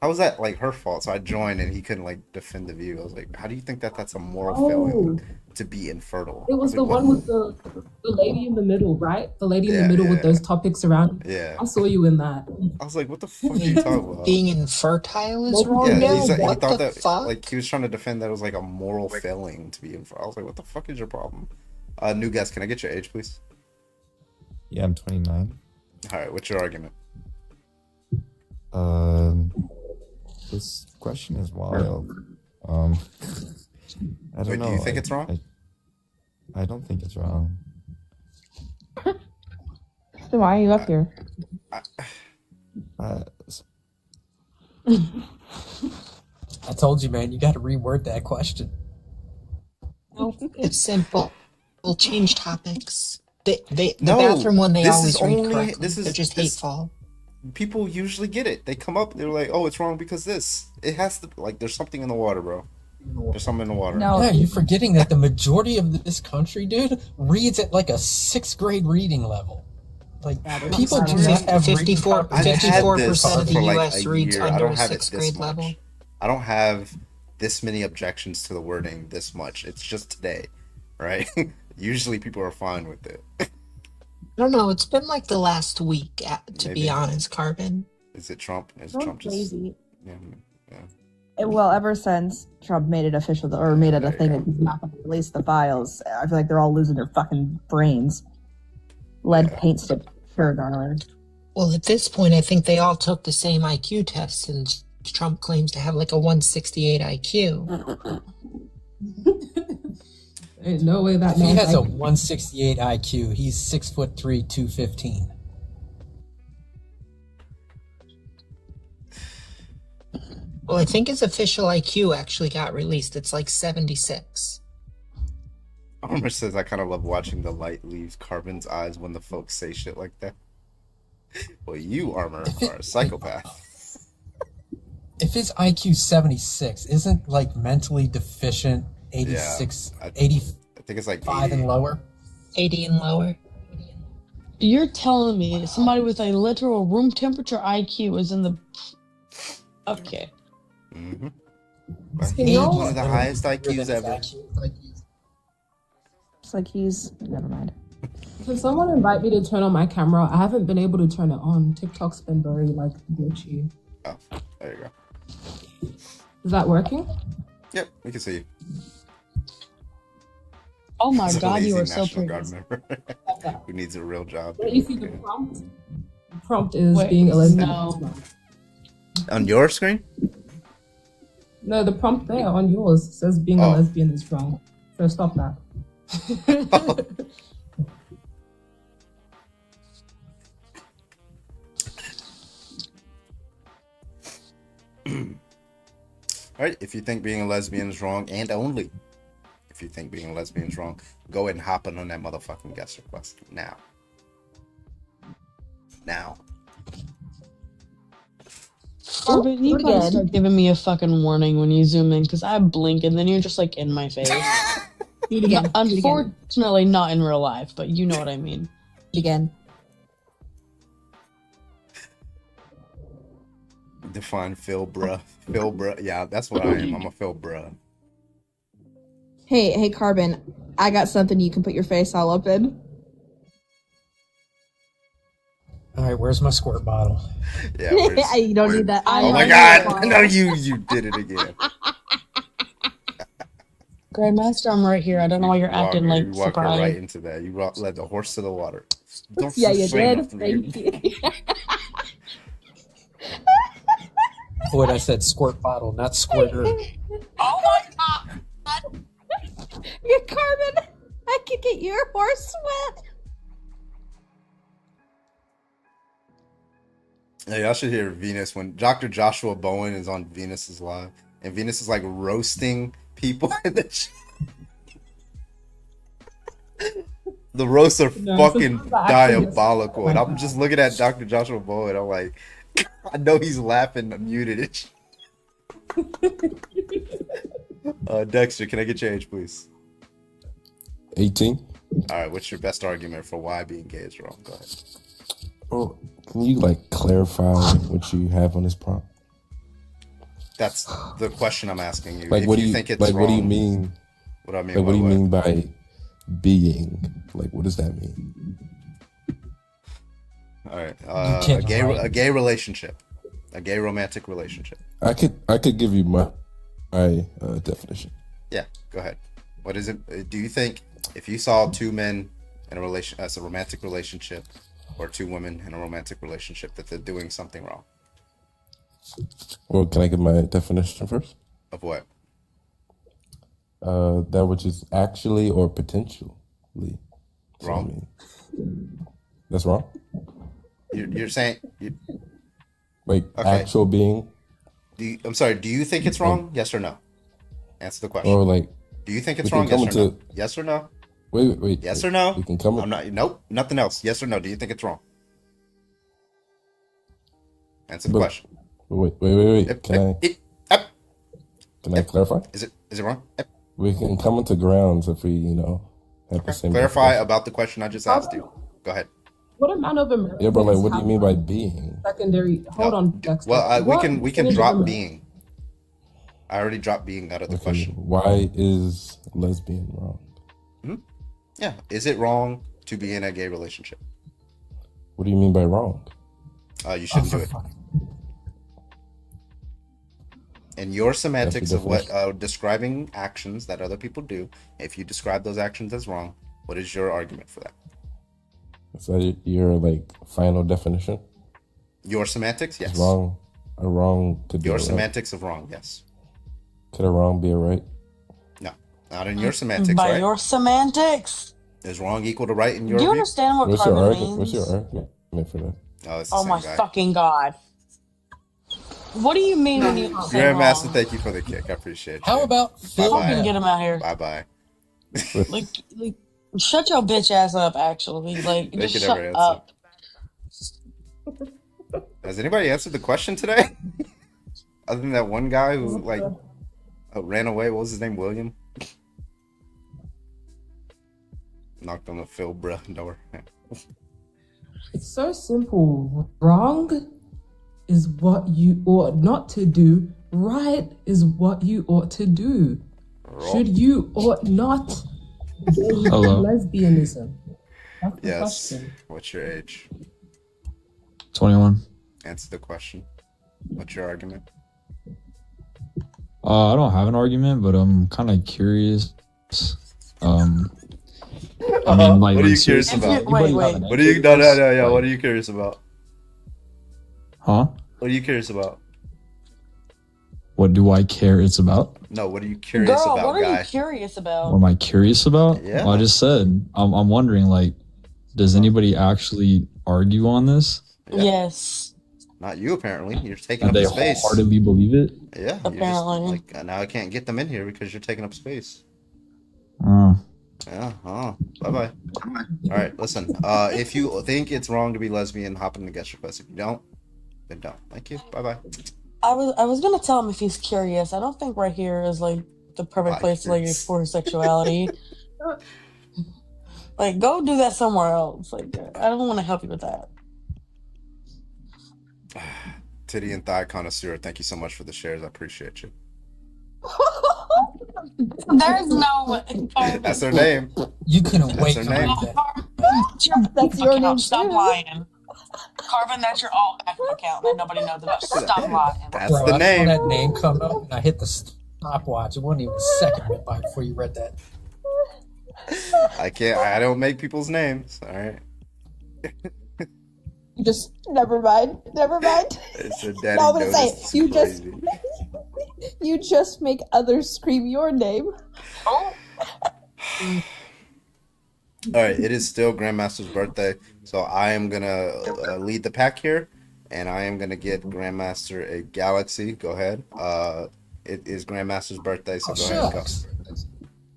how was that like her fault? So I joined and he couldn't like defend the view. I was like, how do you think that that's a moral failing to be infertile? It was the one with the lady in the middle, right? The lady in the middle with those topics around. Yeah. I saw you in that. I was like, what the fuck are you talking about? Being infertile is wrong Yeah, now? he What thought the that fuck? like he was trying to defend that it was like a moral failing to be infertile. I was like, what the fuck is your problem? New guest, can I get your age, please? Yeah, I'm 29. All right, what's your argument? This question is wild. I don't Wait, know. do you think it's wrong? I don't think it's wrong. So why are you up here? I told you, man, you got to reword that question. No, it's simple. We'll change topics. The No, bathroom one, they this always is read only- correctly. this is- They're just this- hateful. People usually get it. They come up, they're like, oh, it's wrong because this. It has to, like, there's something in the water, bro. There's something in the water. Yeah, you're forgetting that the majority of this country, dude, reads at like a 6th grade reading level. Like, people do not have 54% I've had this of the for, like, U.S. a reads year. I under don't a have it 6th this grade much. level. I don't have this many objections to the wording this much. It's just today, right? Usually people are fine with it. I don't know. It's been like the last week, to Maybe. be honest, Carbon. Is it Trump? Is So Trump just... crazy. Yeah. Well, ever since Trump made it official or made it a thing that he's not going to release the files, I feel like they're all losing their fucking brains. Lead paint stick, sure, darling. Well, at this point, I think they all took the same IQ test, since Trump claims to have like a 168 IQ. Ain't no way that If he man has a 168 IQ, he's 6'3", 215. Well, I think his official IQ actually got released. It's like 76. Armor says, I kind of love watching the light leave Carbon's eyes when the folks say shit like that. Well, you, Armor, are a psychopath. If his IQ 76, isn't like mentally deficient 86, I 85 think it's like 80. And lower? 80 and lower. You're telling me somebody with a literal room temperature IQ is in the Okay. Mm-hmm. Can He's y'all- one of the highest IQs ever. It's like he's never mind. Can someone invite me to turn on my camera? I haven't been able to turn it on. TikTok's been very like glitchy. Oh, there you go. Is that working? Yep, we can see you. Oh my It's a god, you lazy are so National pretty. Guard member who needs a real job. You see the prompt? The prompt is Wait, being a lesbian. no. On your screen? No, the prompt there on yours says being a lesbian is wrong. So stop that. Alright, if you think being a lesbian is wrong, and only if you think being a lesbian is wrong, go ahead and hop in on that motherfucking guest request now. Now. Corbin, you do it gotta again. start giving me a fucking warning when you zoom in, because I blink and then you're just like in my face. Do it again. Unfortunately, not in real life, but you know what I mean. Do it again. Define Phil bruh. Phil bruh. Yeah, that's what I am. I'm a Phil bruh. Hey, Carbon, I got something you can put your face all up in. All right, where's my squirt bottle? Yeah, where's- You don't need that. Oh my god! No, you did it again. Grandmaster, I'm right here. I don't know why you're acting like You walked her surprised. right into that. You led the horse to the water. Don't Yeah, you say did. nothing. Thank you. Boy, I said squirt bottle, not squirter. Oh my god! You're Carbon. I could get your horse wet. Yeah, y'all should hear Venus when Dr. Joshua Bowen is on Venus's live, and Venus is like roasting people. The roasts are No, fucking sometimes I actually get- diabolical, and I'm just looking at Dr. Joshua Bowen. I'm like, I know he's laughing, muted it. Dexter, can I get your age, please? 18. All right, what's your best argument for why being gay is wrong? Go ahead. Oh, can you like clarify what you have on this prompt? That's the question I'm asking you. Like, If what do you you think it's like? What do you wrong- mean? What do I mean? Like, what do you what? mean by being? Like, what does that mean? All right, can't a gay relationship, a gay romantic relationship. I could give you my definition. Yeah, go ahead. What is it? Do you think if you saw two men in a relation as a romantic relationship, or two women in a romantic relationship, that they're doing something wrong? Well, can I give my definition first? Of what? That which is actually or potentially That's what I Wrong. mean. That's wrong. You're saying Like Okay. actual being, I'm sorry. Do you think it's wrong? Yes or no? Answer the question. or like Do you think it's we can wrong? Yes come or no? to- Yes or no? wait. Yes wait. or no? We can come. I'm not. Nope. Nothing else. Yes or no? Do you think it's wrong? Answer the But- question. Wait. Can I clarify? Is it wrong? We can come into grounds if we, have the same. Clarify definition. about the question I just asked you. Go ahead. What amount of Americans Yeah, but like, what do you have mean by being? secondary? Hold on, Dexter. Well, we What can percentage of drop Amer- being. I already dropped being out of the Okay, question. why is lesbian wrong? Yeah. Is it wrong to be in a gay relationship? What do you mean by wrong? You shouldn't do it. And your semantics of what describing actions that other people do, if you describe those actions as wrong, what is your argument for that? Is that your like final definition? Your semantics, yes. Is wrong. A wrong could be Your a right. semantics of wrong, yes. Could a wrong be a right? No, not in your semantics, By right? your semantics. Is wrong equal to right in your Do you view? understand what What's your carbon argument? means? What's your argument for that? Oh, it's the Oh same my guy. fucking god. What do you mean when you say Grandmaster, wrong? thank you for the kick. I appreciate it. How about Phil? Fucking get him out here. Bye bye. Like, shut your bitch ass up. Actually, like, They just could shut never answer. up. Has anybody answered the question today? Other than that one guy who ran away. What was his name? William. Knocked on the Phil bruh door. It's so simple. Wrong is what you ought not to do. Right is what you ought to do. Should you ought not do lesbianism? That's the Yes. question. What's your age? 21. Answer the question. What's your argument? I don't have an argument, but I'm kind of curious. I mean, like, What are you curious about? What What are you? No. What are you curious about? Huh? What are you curious about? What do I care it's about? No, what are you curious Girl, about, what are guy? you curious about? What am I curious about? Yeah. Well, I just said, I'm wondering, like, does anybody actually argue on this? Yes. Not you, apparently. You're taking Do up they the space. wholeheartedly believe it? Yeah. You're just, Apparently. like, now I can't get them in here because you're taking up space. Oh. Yeah. Bye-bye. All right, listen. If you think it's wrong to be lesbian, hop in the guest request. If you don't, then don't. Thank you. Bye-bye. I was gonna tell him if he's curious. I don't think right here is like the perfect place to like explore sexuality. Like, go do that somewhere else. Like, I don't want to help you with that. Titty and thigh connoisseur, thank you so much for the shares. I appreciate you. There's no. That's her name. You couldn't That's wait her to name. read that. That's your name. Stop lying. Carvin, that's your alt account that nobody knows about. Stop lying. That's Bro, the I name. saw that name come up and I hit the stopwatch. It wasn't even a second went by before you read that. I don't make people's names. All right. Just never mind. It's a daddy No, I'm gonna say notice. you It's just crazy. you just make others scream your name. All right, it is still Grandmaster's birthday, so I am gonna lead the pack here, and I am gonna get Grandmaster a Galaxy. Go ahead. It is Grandmaster's birthday, so go ahead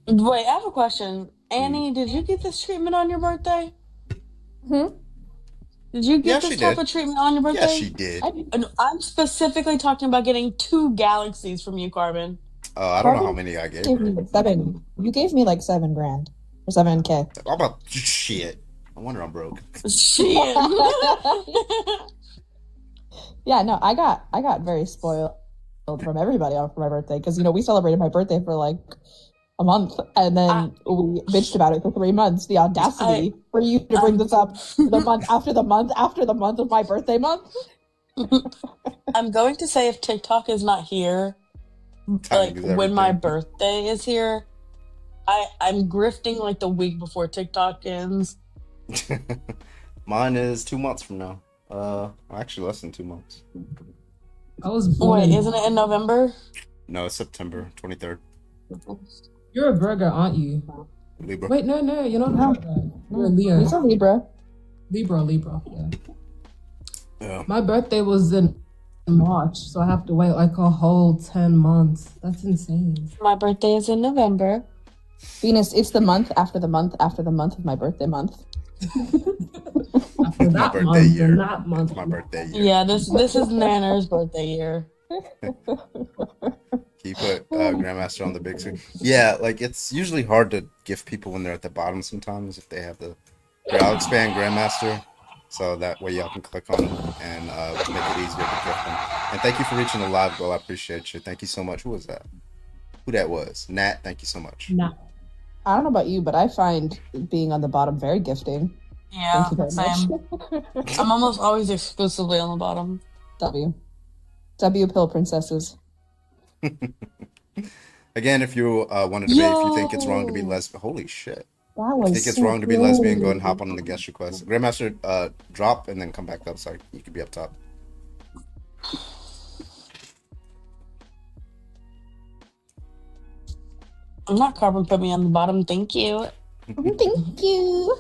and go. Wait, I have a question. Annie, did you get this treatment on your birthday? Did you get Yeah, this she type did. of treatment on your birthday? Yes, she did. I'm specifically talking about getting 2 galaxies from you, Carbon. I don't know how many I gave Gave her. me 7. You gave me like $7,000 or 7K. How about shit? I wonder I'm broke. Shit. Yeah, no, I got very spoiled from everybody for my birthday because we celebrated my birthday for like a month and then we bitched about it for 3 months. The audacity for you to bring this up the month after the month after the month of my birthday month. I'm going to say if TikTok is not here, like is when my everything. birthday is here, I'm grifting like the week before TikTok ends. Mine is 2 months from now. Actually less than 2 months. I was born. Wait, isn't it in November? No, it's September 23rd. You're a Virgo, aren't you? Libra. Wait, no, you're not a Virgo. You're a Leo. He's a Libra. Libra, yeah. Yeah. My birthday was in March, so I have to wait like a whole 10 months. That's insane. My birthday is in November. Venus, it's the month after the month after the month of my birthday month. After that birthday month, year. and that month. My birthday year. Yeah, this is Nanner's birthday year. He put Grandmaster on the big screen. Yeah, like it's usually hard to gift people when they're at the bottom sometimes if they have the. Here, I'll expand Grandmaster so that way y'all can click on them and make it easier to gift them. And thank you for reaching the live goal. I appreciate you. Thank you so much. Who was that? Who that was? Nat, thank you so much. Nah. I don't know about you, but I find being on the bottom very gifting. Yeah, Thank you very same. I'm almost always exclusively on the bottom. W pill princesses. Again, if you want to debate, if you think it's wrong to be lesbian, holy shit. That If was you think it's so wrong to be lesbian, go ahead and good. hop on the guest request. Grandmaster, drop and then come back up so you could be up top. I'm not Carbon put me on the bottom. Thank you. Thank you.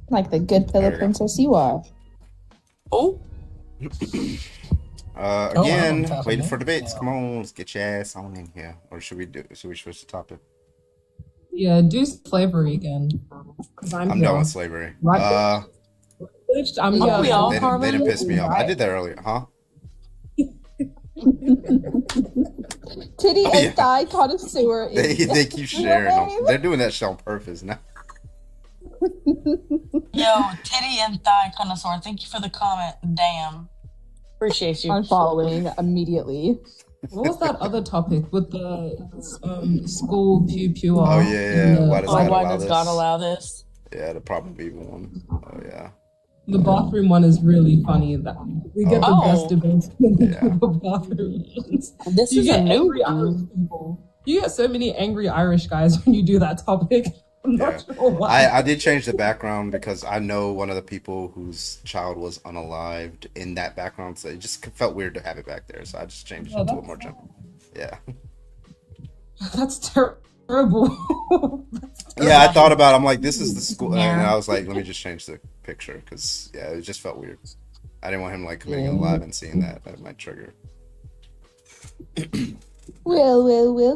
Like the good pillow princess you are. Oh. Again, top of waiting it. for debates. Come on, let's get your ass on in here. Or should we switch the topic? Yeah, do slavery again. Because I'm I'm here. done with slavery. Right. Bitch, I'm Are we here. all They didn't piss me off. I Right. did that earlier, huh? Titty Oh, and yeah. thigh connoisseur. They is keep sharing them. They're doing that shit on purpose now. Yo, titty and thigh connoisseur, thank you for the comment. Damn. Appreciate you. I'm following immediately. What was that other topic with the school pew pew? Oh yeah. Why does God Why allow does this? God allow this? Yeah, the proper people one. Oh yeah. The bathroom one is really funny. That we get the best debates when we do the bathroom ones. This You is a get new angry Irish people. You get so many angry Irish guys when you do that topic. I'm not sure why. I did change the background because I know one of the people whose child was unalived in that background, so it just felt weird to have it back there. So I just changed it to a more general. Yeah. That's terrible. Yeah, I thought about it. I'm like, this is the school. And I was like, let me just change the picture because, yeah, it just felt weird. I didn't want him like committing a live and seeing that. That might trigger. Well,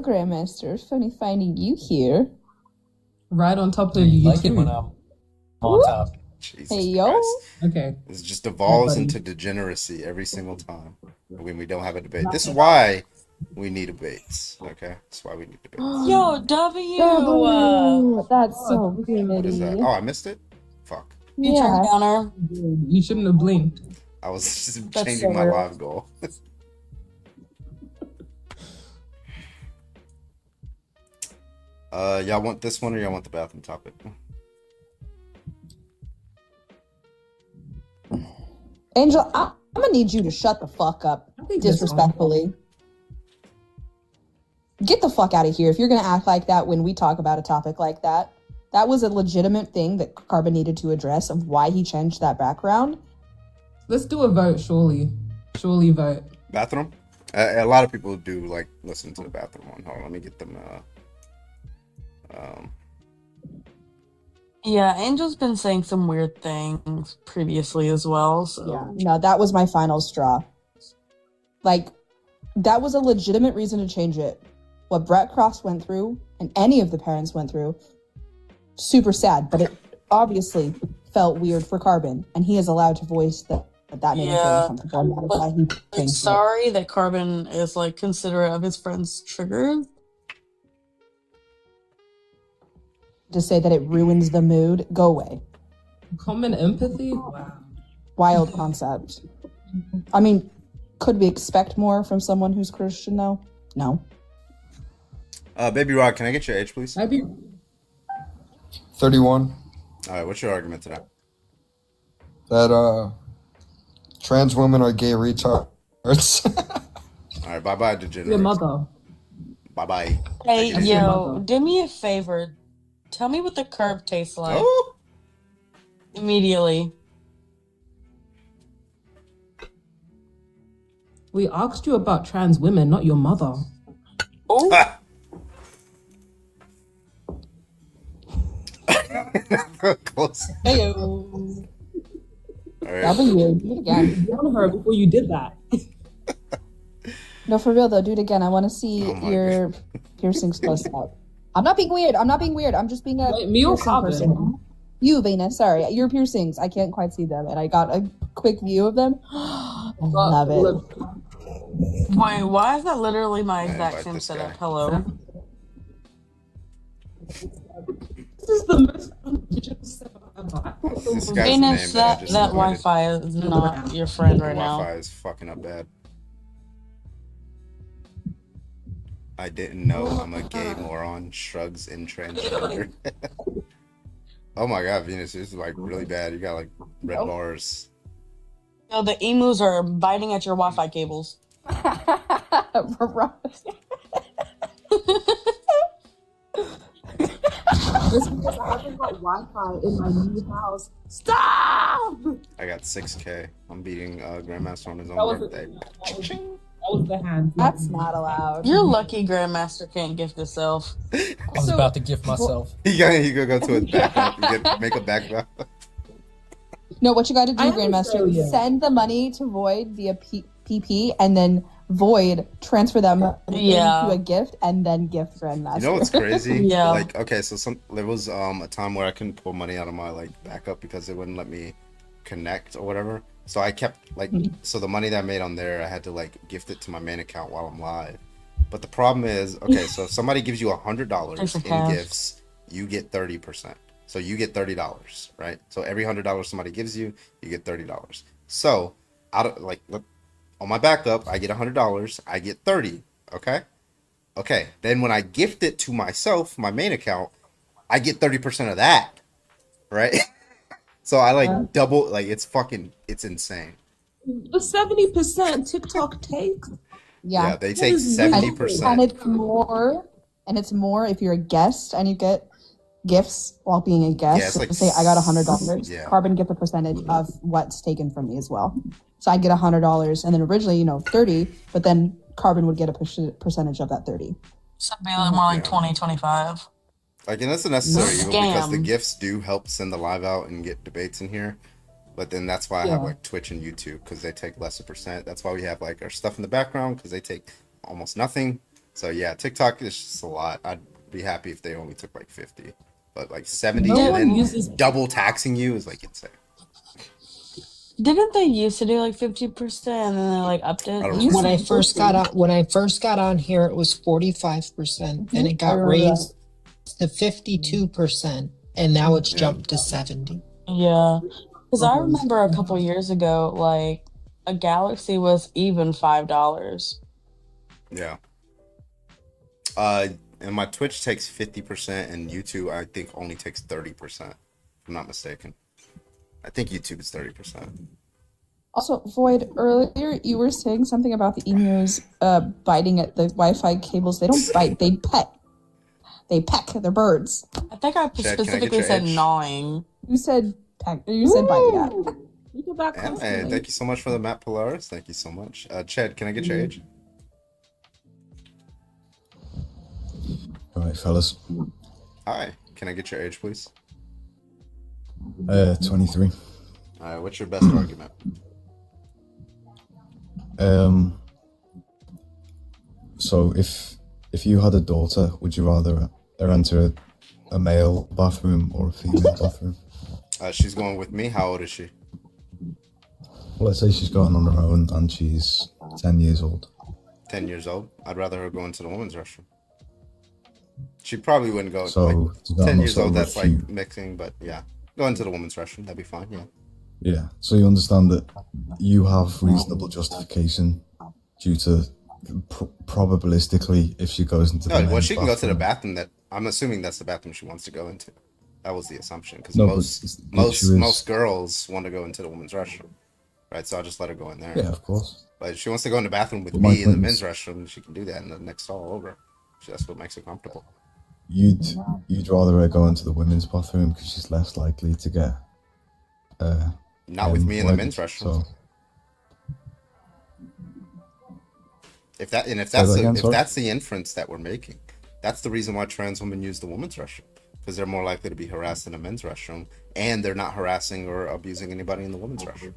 Grandmaster. It's funny finding you here. Right on top of you. Like it when I'm on top. Jesus Hey, yo. Christ. Okay. It just devolves into degeneracy every single time when we don't have a debate. This is why we need debates. Okay, that's why we need debates. Yo, W. That's so What is that? pretty. Oh, I missed it. Fuck. You turned down her. You shouldn't have blinked. I was just That's changing so my weird. live goal. Y'all want this one or y'all want the bathroom topic? Angel, I'm gonna need you to shut the fuck up, disrespectfully. Get the fuck out of here if you're gonna act like that when we talk about a topic like that. That was a legitimate thing that Carbon needed to address of why he changed that background. Let's do a vote, surely. Surely vote. Bathroom? A lot of people do like listen to the bathroom one. Hold on, let me get them. Yeah, Angel's been saying some weird things previously as well. So Yeah, no, that was my final straw. Like, that was a legitimate reason to change it. What Brett Cross went through, and any of the parents went through, super sad, but it obviously felt weird for Carbon, and he is allowed to voice that made him feel Yeah, uncomfortable. and that is why he I'm changed it. sorry that Carbon is like considerate of his friend's triggers. To say that it ruins the mood, go away. Common empathy? Wow. Wild concept. I mean, could we expect more from someone who's Christian, though? No. Baby Rod, can I get your age, please? 31. All right, what's your argument today? That trans women are gay retards. All right, bye-bye, degenerate. Your mother. Bye-bye. Hey, Take it easy. yo, do me a favor. Tell me what the curb tastes like. Oh. Immediately. We asked you about trans women, not your mother. Oh. Close. Heyo. All right. W, do it again. You warned her before you did that. No, for real though, do it again. I want to see Oh your piercings close up. I'm not being weird. I'm just being a Wait, me or piercing Carbon? person. You, Venus. Sorry, your piercings. I can't quite see them, and I got a quick view of them. I love it. Wait, why is that literally my exact invite same this setup? guy. Hello. This is the most unlegitimate setup ever. This guy's Venus, name that I that just that invited. Wi-Fi is not your friend right Wi-Fi now. is fucking up bad. I didn't know I'm a gay moron. Shrugs in transgender. Oh my god, Venus, this is like really bad. You got like red bars. No, the emus are biting at your Wi-Fi cables. It's because I haven't got Wi-Fi in my new house. Stop! I got 6K. I'm beating Grandmaster on his That own was birthday. That was the hand. That's not allowed. You're lucky Grandmaster can't gift himself. I was about to gift myself. He gotta go to his background. Make a background. No, what you got to do, I Grandmaster, understand, yeah. send the money to Void via PP, and then Void transfer them Yeah. into a gift, and then gift Grandmaster. You know what's crazy? Yeah. Like, okay, so there was a time where I couldn't pull money out of my like backup because it wouldn't let me connect or whatever. So I kept like so the money that I made on there, I had to like gift it to my main account while I'm live. But the problem is, okay, so if somebody gives you $100 Thanks for in cash. gifts, you get 30%. So you get $30, right? So every $100 somebody gives you, you get $30. So look, on my backup, I get $100, I get 30. Okay. Then when I gift it to myself, my main account, I get 30% of that, right? So I double, it's insane. The 70% TikTok takes. Yeah, they take 70%. And it's more if you're a guest and you get gifts while being a guest. Yeah, say I got $100. Yeah. Carbon get a percentage of what's taken from me as well. So I get $100, and then originally, 30, but then Carbon would get a percentage of that 30. So it'd be a little more like 20, 25. And that's a necessary evil because the gifts do help send the live out and get debates in here. But then that's why I have Twitch and YouTube, because they take less a percent. That's why we have our stuff in the background, because they take almost nothing. So yeah, TikTok is just a lot. I'd be happy if they only took 50. But 70 and then double taxing you is insane. Didn't they used to do 50% and then they upped it? When I first got on here, it was 45%, and it got raised to 52%, and now it's jumped to 70. Yeah, because I remember a couple years ago, a Galaxy was even $5. Yeah. And my Twitch takes 50%, and YouTube I think only takes 30%. If I'm not mistaken. I think YouTube is 30%. Also, Void, earlier you were saying something about the emus biting at the Wi-Fi cables. They don't bite, they peck. They peck, they're birds. I think I specifically said gnawing. You said peck, you said bite, yeah. You go back close. Hey, thank you so much for the map, Polaris. Thank you so much. Chad, can I get your age? All right, fellas. Hi, can I get your age, please? 23. All right, what's your best argument? So if you had a daughter, would you rather her enter a male bathroom or a female bathroom? She's going with me. How old is she? Well, let's say she's going on her own and she's 10 years old. 10 years old? I'd rather her go into the women's restroom. She probably wouldn't go. So 10 years old, that's mixing, but yeah. Go into the women's restroom. That'd be fine, yeah. Yeah, so you understand that you have reasonable justification due to probabilistically if she goes into the well, she can bathroom. go to the bathroom that I'm assuming that's the bathroom she wants to go into. That was the assumption because most girls want to go into the women's restroom, right? So I'll just let her go in there. Yeah, of course. But if she wants to go in the bathroom with But my me in the point men's is- restroom, she can do that in the next stall over. So that's what makes her comfortable. You'd rather her go into the women's bathroom because she's less likely to get Not with me in the pregnant, men's restroom. so- If that's the inference that we're making, that's the reason why trans women use the women's restroom, because they're more likely to be harassed in a men's restroom, and they're not harassing or abusing anybody in the women's restroom.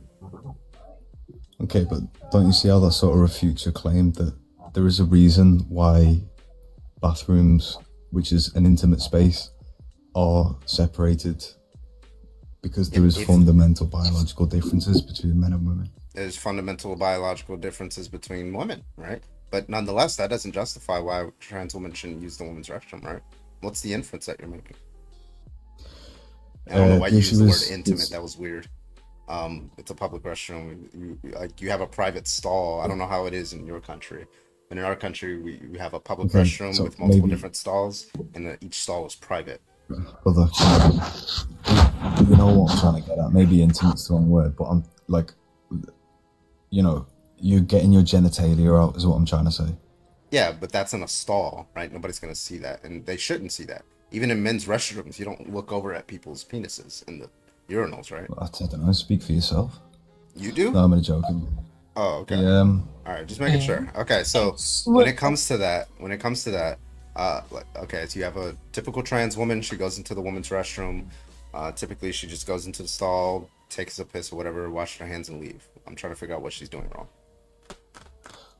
Okay, but don't you see how that sort of refutes your claim that there is a reason why bathrooms, which is an intimate space, are separated? Because there is fundamental biological differences between men and women. There's fundamental biological differences between women, right? But nonetheless, that doesn't justify why trans women shouldn't use the women's restroom, right? What's the inference that you're making? I don't know why you used the word intimate. That was weird. It's a public restroom. You have a private stall. I don't know how it is in your country. But in our country, we have a public restroom so with multiple maybe- different stalls, and each stall is private. Brother, you know what I'm trying to get at. Maybe intimate's the wrong word, but I'm like, you're getting your genitalia out is what I'm trying to say. Yeah, but that's in a stall, right? Nobody's going to see that, and they shouldn't see that. Even in men's restrooms, you don't look over at people's penises in the urinals, right? I don't know, speak for yourself. You do? No, I'm only joking. Oh, okay. Yeah, All right, just making sure. Okay, so when it comes to that, okay, so you have a typical trans woman. She goes into the women's restroom. Typically, she just goes into the stall, takes a piss or whatever, washes her hands, and leave. I'm trying to figure out what she's doing wrong.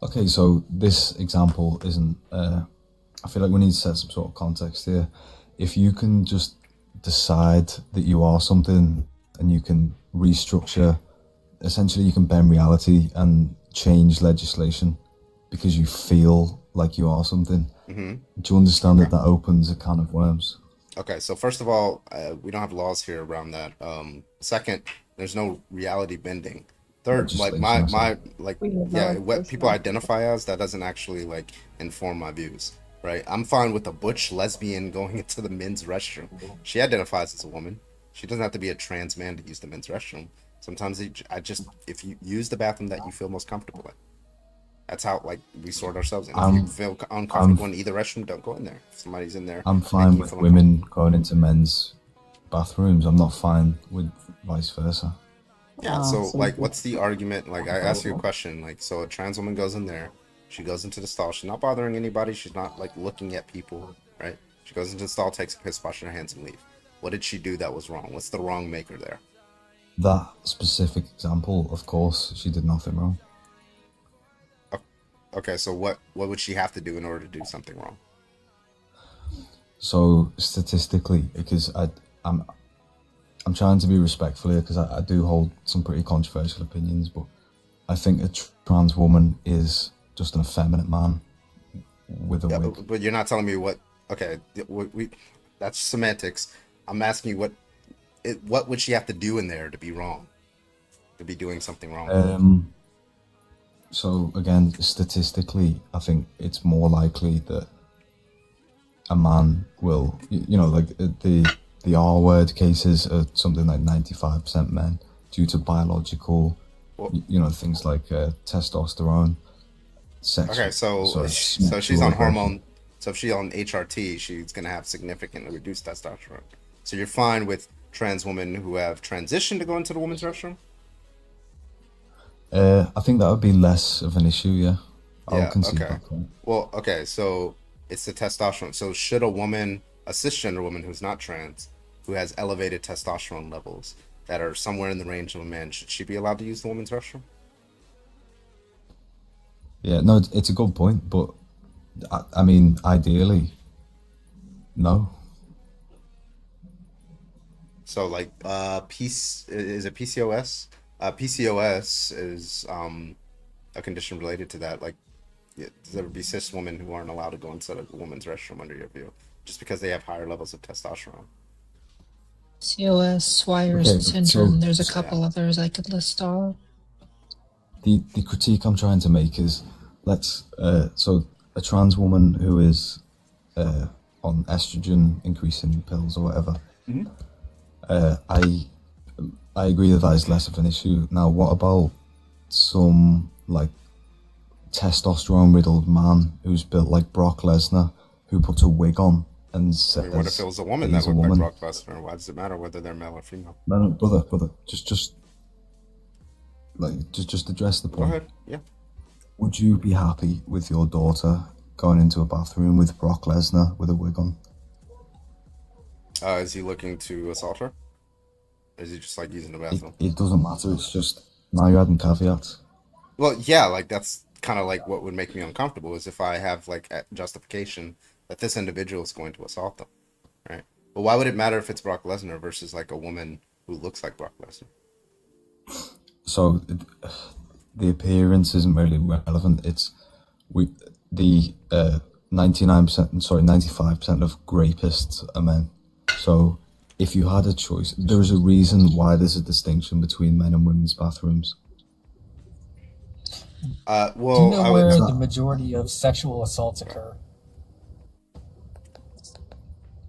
Okay, so this example isn't. I feel like we need to set some sort of context here. If you can just decide that you are something and you can restructure, essentially you can bend reality and change legislation because you feel like you are something. Mm-hmm. Do you understand that opens a can of worms? Okay, so first of all, we don't have laws here around that. Second, there's no reality bending. Third, like my like yeah, what people identify as, that doesn't actually like inform my views, right? I'm fine with a butch lesbian going into the men's restroom. She identifies as a woman. She doesn't have to be a trans man to use the men's restroom. Sometimes if you use the bathroom that you feel most comfortable in. That's how like we sort ourselves in. If you feel uncomfortable in either restroom, don't go in there. If somebody's in there, I'm fine with women going into men's bathrooms. I'm not fine with vice versa. Yeah, so like what's the argument? Like I asked you a question, like so a trans woman goes in there, she goes into the stall, she's not bothering anybody, she's not like looking at people, right? She goes into the stall, takes a piss, washes her hands and leave. What did she do that was wrong? What's the wrong maker there? That specific example, of course, she did nothing wrong. Okay, so what would she have to do in order to do something wrong? So statistically, because I'm trying to be respectful here because I do hold some pretty controversial opinions, but I think a trans woman is just an effeminate man with a wig. But you're not telling me what. Okay, that's semantics. I'm asking you what would she have to do in there to be wrong, to be doing something wrong? So again, statistically, I think it's more likely that a man will, like the R word cases are something like 95% men due to biological, things like testosterone. Okay, so she's on hormone. So if she's on HRT, she's gonna have significantly reduced testosterone. So you're fine with trans women who have transitioned to go into the women's restroom? I think that would be less of an issue, yeah. I'll concede that point. Well, okay, so it's the testosterone. So should a cisgender woman who's not trans, who has elevated testosterone levels that are somewhere in the range of a man, should she be allowed to use the women's restroom? Yeah, no, it's a good point, but I mean, ideally, no. So like, is it PCOS? PCOS is a condition related to that. Like, there would be cis women who aren't allowed to go inside a woman's restroom under your view, just because they have higher levels of testosterone. COS, Swires syndrome. There's a couple others I could list off. The critique I'm trying to make is, so a trans woman who is on estrogen increasing pills or whatever, I agree that is less of an issue. Now, what about some like testosterone riddled man who's built like Brock Lesnar, who puts a wig on and says, what if it was a woman that looked like Brock Lesnar? Why does it matter whether they're male or female? No, brother, just address the point. Go ahead. Yeah. Would you be happy with your daughter going into a bathroom with Brock Lesnar with a wig on? Is he looking to assault her? Or is he just like using the bathroom? It doesn't matter. It's just now you're adding caveats. Well, yeah, like that's kind of like what would make me uncomfortable is if I have like a justification that this individual is going to assault them, right? But why would it matter if it's Brock Lesnar versus like a woman who looks like Brock Lesnar? So the appearance isn't really relevant. It's the 95% of rapists are men. So if you had a choice, there is a reason why there's a distinction between men and women's bathrooms. Well, do you know where the majority of sexual assaults occur?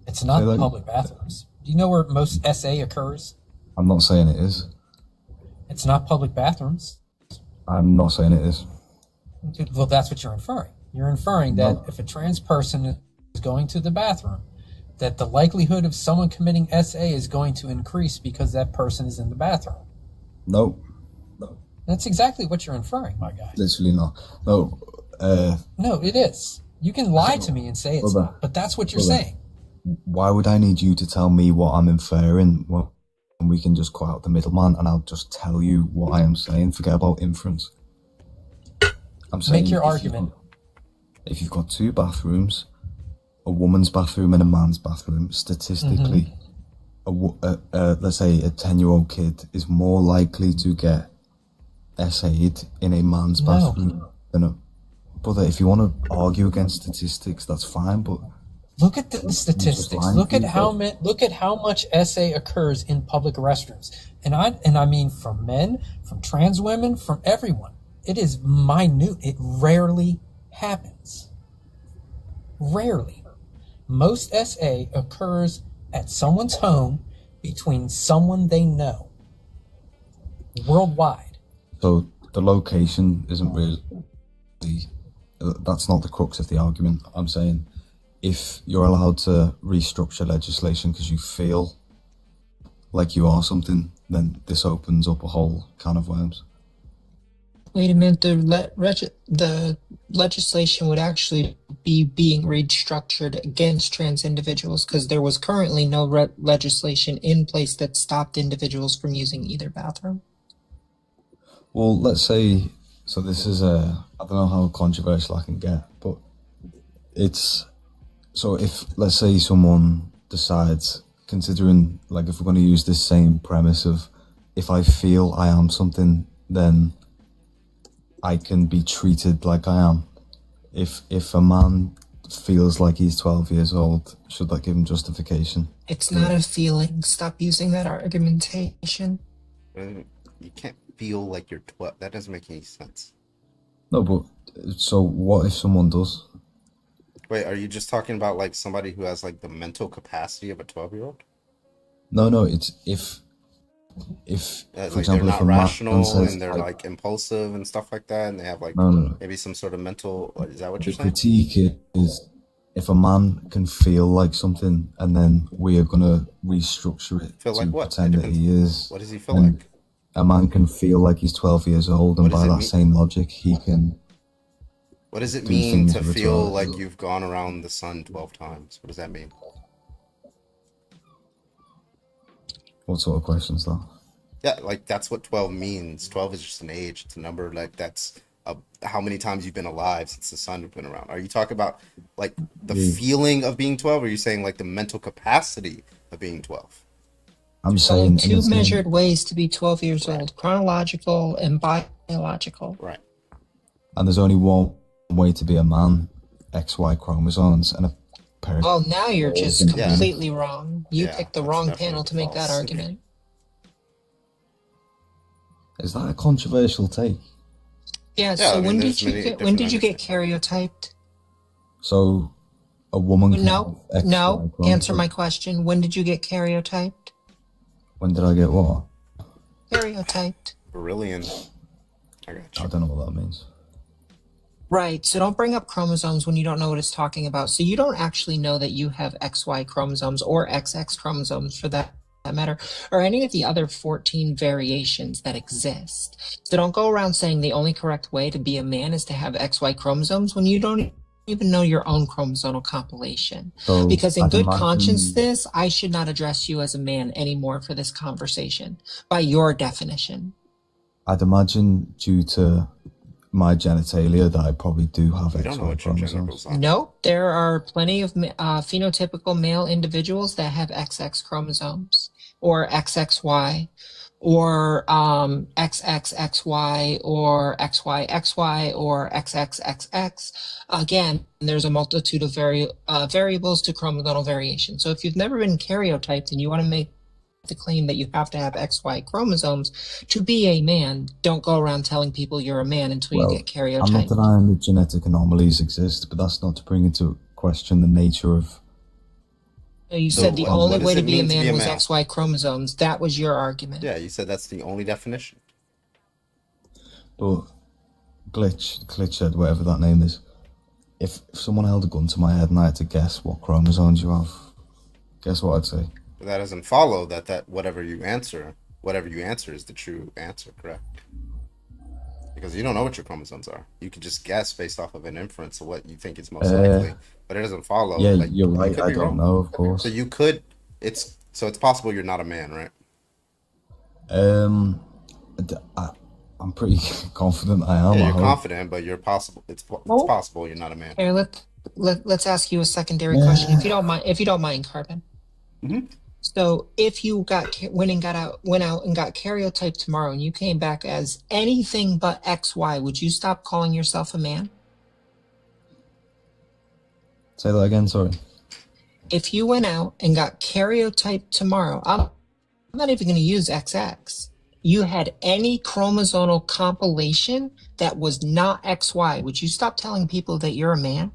It's not the public bathrooms. Do you know where most SA occurs? I'm not saying it is. It's not public bathrooms. I'm not saying it is. Well, that's what you're inferring. You're inferring that if a trans person is going to the bathroom, that the likelihood of someone committing SA is going to increase because that person is in the bathroom. No. That's exactly what you're inferring, my guy. Literally not. No. No, it is. You can lie to me and say it's not, but that's what you're saying. Why would I need you to tell me what I'm inferring? Well, we can just cut out the middleman and I'll just tell you what I am saying. Forget about inference. I'm saying make your argument. If you've got two bathrooms, a woman's bathroom and a man's bathroom, statistically, let's say a 10-year-old kid is more likely to get SA'd in a man's bathroom than a brother. If you want to argue against statistics, that's fine, but Look at the statistics. Look at how much SA occurs in public restrooms, and I mean from men, from trans women, from everyone. It is minute. It rarely happens. Rarely. Most SA occurs at someone's home between someone they know. Worldwide. So the location isn't really. That's not the crux of the argument. I'm saying, if you're allowed to restructure legislation because you feel like you are something, then this opens up a whole can of worms. Wait a minute, the legislation would actually be being restructured against trans individuals because there was currently no legislation in place that stopped individuals from using either bathroom. Well, let's say, so this is I don't know how controversial I can get, but it's, so if, let's say someone decides, considering, like, if we're going to use this same premise of, if I feel I am something, then I can be treated like I am. If a man feels like he's 12 years old, should that give him justification? It's not a feeling. Stop using that argumentation. You can't feel like you're 12. That doesn't make any sense. No, but so what if someone does? Wait, are you just talking about like somebody who has like the mental capacity of a 12-year-old? No, it's if for like example, they're if not a man rational says, and they're like impulsive and stuff like that, and they have like No. maybe some sort of mental. Is that what you're The saying? critique is, if a man can feel like something and then we are gonna restructure it Feel to like what? pretend that he is. What does he feel and like? A man can feel like he's 12 years old, and What does by it that mean? same logic, he can. What does it do mean things to of a feel 12-year-old. like you've gone around the sun 12 times? What does that mean? What sort of questions, though? Yeah, like that's what 12 means. 12 is just an age. It's a number. Like that's how many times you've been alive since the sun has been around. Are you talking about like the feeling of being 12, or are you saying like the mental capacity of being 12? I'm There's saying only in two the same- measured ways to be 12 years old: chronological and biological. Right. And there's only one way to be a man: XY chromosomes and a pair. Oh, now you're just Yeah. completely wrong. You Yeah, picked the that's wrong definitely panel to make that false. argument. Is that a controversial take? Yeah. Yeah, So I mean, when there's did you many get different karyotyped? So, a woman can No, have XY no. chromosomes. Answer my question. When did you get karyotyped? When did I get what? Karyotyped. Brilliant. I got you. I don't know what that means. Right. So don't bring up chromosomes when you don't know what it's talking about. So you don't actually know that you have XY chromosomes or XX chromosomes for that matter, or any of the other 14 variations that exist. So don't go around saying the only correct way to be a man is to have XY chromosomes when you don't even know your own chromosomal compilation. So Because in I'd good imagine- consciousness, I should not address you as a man anymore for this conversation by your definition. I'd imagine due to my genitalia that I probably do have We don't know XY what your chromosomes. genitals are. No, there are plenty of phenotypical male individuals that have XX chromosomes or XXY or XXXY or XYXY or XXXX. Again, there's a multitude of variables to chromosomal variation. So if you've never been karyotyped and you want to make the claim that you have to have XY chromosomes to be a man, don't go around telling people you're a man until Well, you get I'm not karyotyped. denying that genetic anomalies exist, but that's not to bring into question the nature of. So you So said the what only does way to it be a mean to be man a was male? XY chromosomes. That was your argument. Yeah, you said that's the only definition. But glitch, whatever that name is. If someone held a gun to my head and I had to guess what chromosomes you have, guess what I'd say? But that doesn't follow that whatever you answer is the true answer, correct? Because you don't know what your chromosomes are. You can just guess based off of an inference of what you think is most likely, but it doesn't follow. Yeah, Like, you're you right. could I be don't wrong. know, of course. So you could. It's possible you're not a man, right? I'm pretty confident I am. Yeah, I you're hope. confident, but you're possible. It's possible you're not a man. Here, let's ask you a secondary question, if you don't mind. If you don't mind, Carbon. Mhm. So, if you went out and got karyotyped tomorrow, and you came back as anything but XY, would you stop calling yourself a man? Say that again, sorry. if you went out and got karyotyped tomorrow, I'm not even going to use XX. You had any chromosomal compilation that was not XY. Would you stop telling people that you're a man?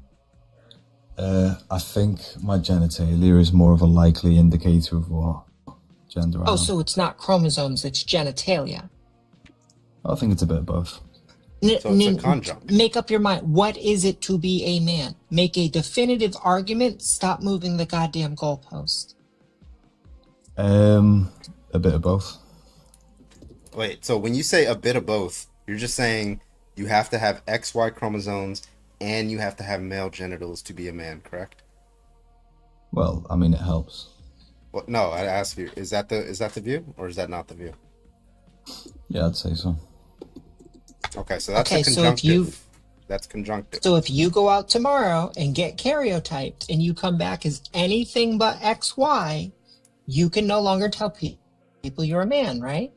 I think my genitalia is more of a likely indicator of what gender I Oh, am. so it's not chromosomes, it's genitalia. I think it's a bit of both. Make up your mind. What is it to be a man? Make a definitive argument. Stop moving the goddamn goalpost. A bit of both. Wait, so when you say a bit of both, you're just saying you have to have XY chromosomes and you have to have male genitals to be a man, correct? Well, I mean, it helps. Well, no, I ask you, is that the view or is that not the view? Yeah, I'd say so. Okay, so that's Okay, a so if conjunctive. you- That's conjunctive. So if you go out tomorrow and get karyotyped and you come back as anything but XY, you can no longer tell people you're a man, right?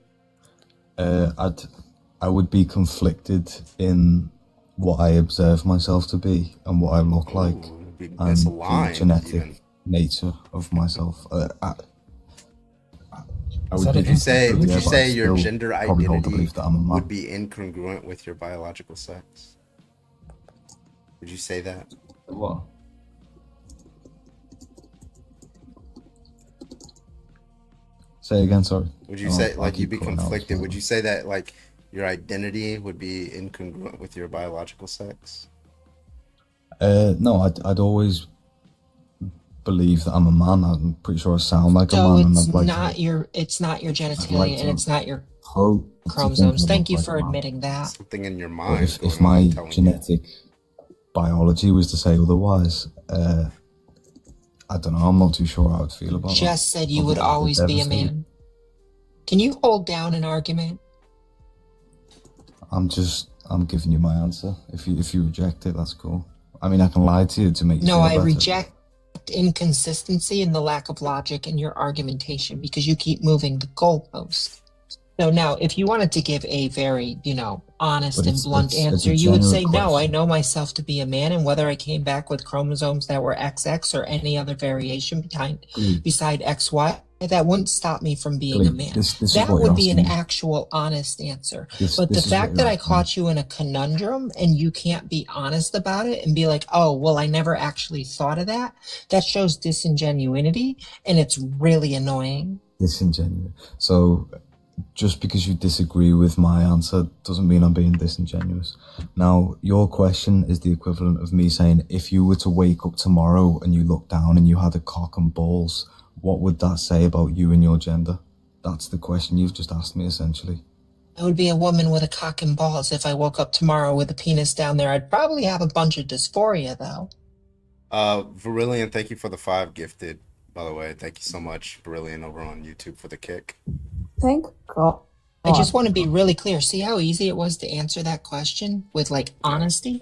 I would be conflicted in what I observe myself to be and what I look like, and the misaligned, genetic nature of myself. I So would you say but I your still gender probably hold the identity belief that I'm a man. would be incongruent with your biological sex? Would you say that? What? Say again, sorry. Would you Oh, say I like keep you'd be cutting out, conflicted? sorry. Would you say that like your identity would be incongruent with your biological sex? No, I'd always believe that I'm a man. I'm pretty sure I sound like a So man, and it's I'd like not to. your genitalia like and it's not your hope to think chromosomes. I Thank look you like for a man. admitting that. Something in your But mind. if my genetic biology was to say otherwise, I don't know. I'm not too sure how I'd feel about that. Just said you I'd would be always be a devastated. man. Can you hold down an argument? I'm giving you my answer. If you reject it, that's cool. I mean, I can lie to you to make you No, feel I better. reject inconsistency and the lack of logic in your argumentation because you keep moving the goalpost. So now, if you wanted to give a very, honest But and it's- blunt it's a answer, you would say, general no, I question. know myself to be a man, and whether I came back with chromosomes that were XX or any other variation beside XY, that wouldn't stop me from being a Glee, man. this is That what would you're be an asking me. actual honest answer. This But the is what fact that you're I asking caught you in a conundrum and you can't be honest about it and be like, oh, well, I never actually thought of that, that shows disingenuity, and it's really annoying. Disingenuous. So, just because you disagree with my answer doesn't mean I'm being disingenuous. Now, your question is the equivalent of me saying, if you were to wake up tomorrow and you look down and you had a cock and balls, what would that say about you and your gender? That's the question you've just asked me, essentially. I would be a woman with a cock and balls if I woke up tomorrow with a penis down there. I'd probably have a bunch of dysphoria, though. Verillion, thank you for the 5 gifted, by the way. Thank you so much, Verillion, over on YouTube for the kick. Thank God. I just want to be really clear. See how easy it was to answer that question with, honesty?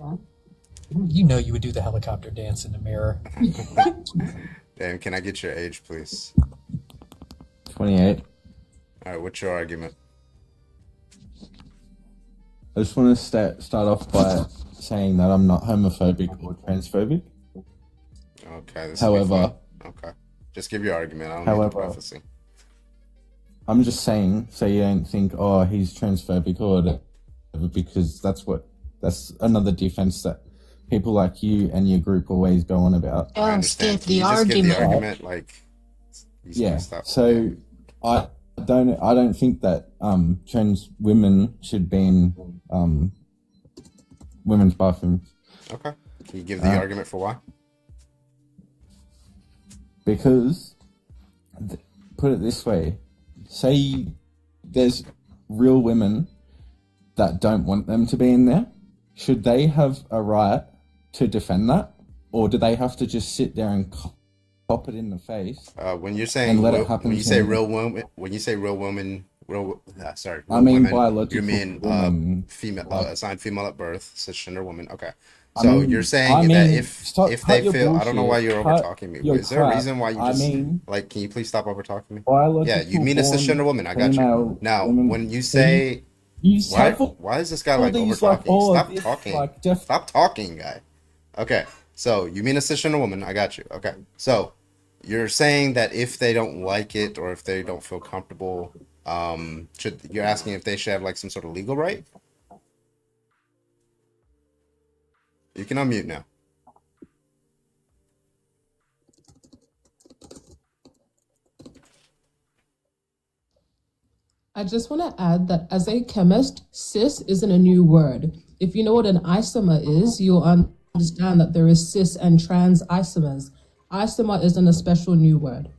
You know you would do the helicopter dance in the mirror. Dan, can I get your age, please? 28. All right, what's your argument? I just want to start off by saying that I'm not homophobic or transphobic. Okay. This However, okay. Just give your argument. I don't need however, the prophecy. I'm just saying, so you don't think, oh, he's transphobic or whatever, because that's another defense that people like you and your group always go on about. I understand. Can you just give the argument, like, Yeah. So I don't think that trans women should be in women's bathrooms. Okay. Can you give the argument for why? Because put it this way, say there's real women that don't want them to be in there. Should they have a right to defend that, or do they have to just sit there and pop it in the face? When you're saying and let it happen when you to say them? real woman, when you say real woman, real I mean women, biological you mean women, female, assigned female at birth, cisgender woman. Okay. I So mean- you're saying I that mean, if stop- if cut they your feel, I don't know why bullshit. you're Cut over talking me. your Is there a crap. reason why you I just mean- like? Can you please stop over talking me? Biological Yeah, you mean a born cisgender woman. I got you. female Now, women- when you say Use why, helpful- why is this guy all like over these, like, talking? all of Stop this, talking. like, Stop talking, guy. Okay, so you mean a cisgender woman? I got you. Okay, so You're saying that if they don't like it or if they don't feel comfortable, you're asking if they should have like some sort of legal right? You can unmute now. I just want to add that as a chemist, cis isn't a new word. If you know what an isomer is, you'll understand that there is cis and trans isomers. Isomer isn't a special new word.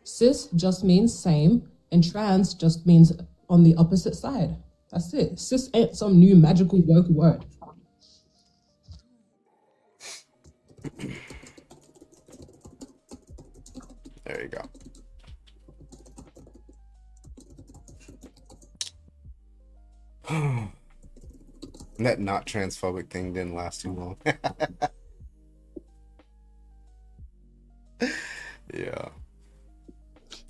Cis just means same, and trans just means on the opposite side. That's it. Cis ain't some new magical woke word. There you go. That not transphobic thing didn't last too long. Yeah.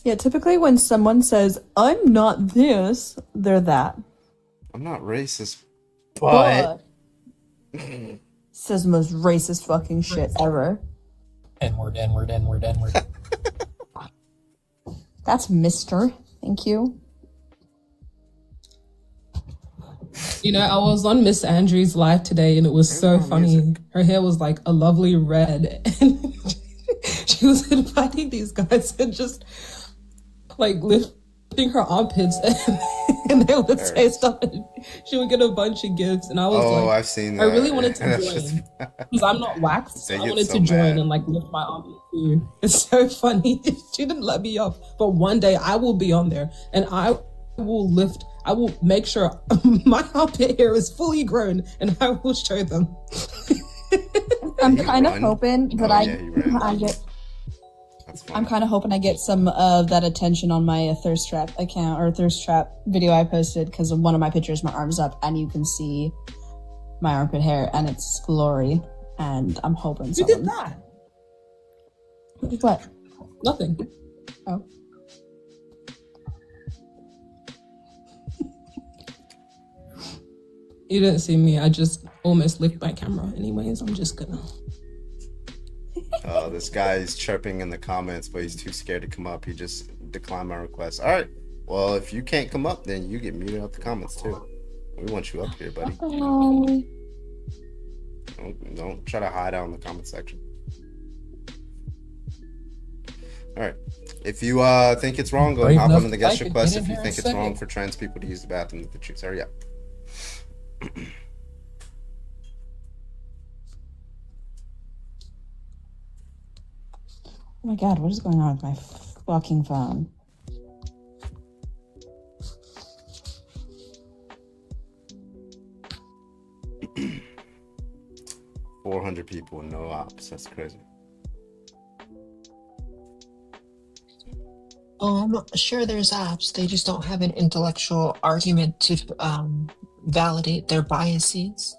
Yeah, typically when someone says, I'm not this, they're that. I'm not racist, But says the most racist fucking shit ever. N-word, N-word, N-word, N-word. That's Mr. Thank you. You know, I was on Miss Andrews' live today and it was so funny. Her hair was like a lovely red and she was inviting these guys and just like lifting her armpits and they would say stuff and she would get a bunch of gifts and I was like, I've seen that. I really wanted to join because I'm not waxed, so I wanted to join and like lift my armpit too. It's so funny. She didn't let me off, but one day I will be on there and I will make sure my armpit hair is fully grown and I will show them. I'm kind of hoping that I'm kind of hoping I get some of that attention on my Thirst Trap account or Thirst Trap video I posted because of one of my pictures, my arm's up and you can see my armpit hair and it's glory. And I'm hoping You did that? What? Nothing. Oh. You didn't see me. I just almost licked my camera. Anyways, I'm just gonna. This guy is chirping in the comments, but he's too scared to come up. He just declined my request. All right. Well, if you can't come up, then you get muted out the comments too. We want you up here, buddy. Don't try to hide out in the comment section. All right. If you think it's wrong, go and hop on the guest request. If you think it's wrong for trans people to use the bathroom, to choose. Hurry up. Oh my god, what is going on with my fucking phone? $400 people, no ops. That's crazy. I'm sure there's ops. They just don't have an intellectual argument to validate their biases.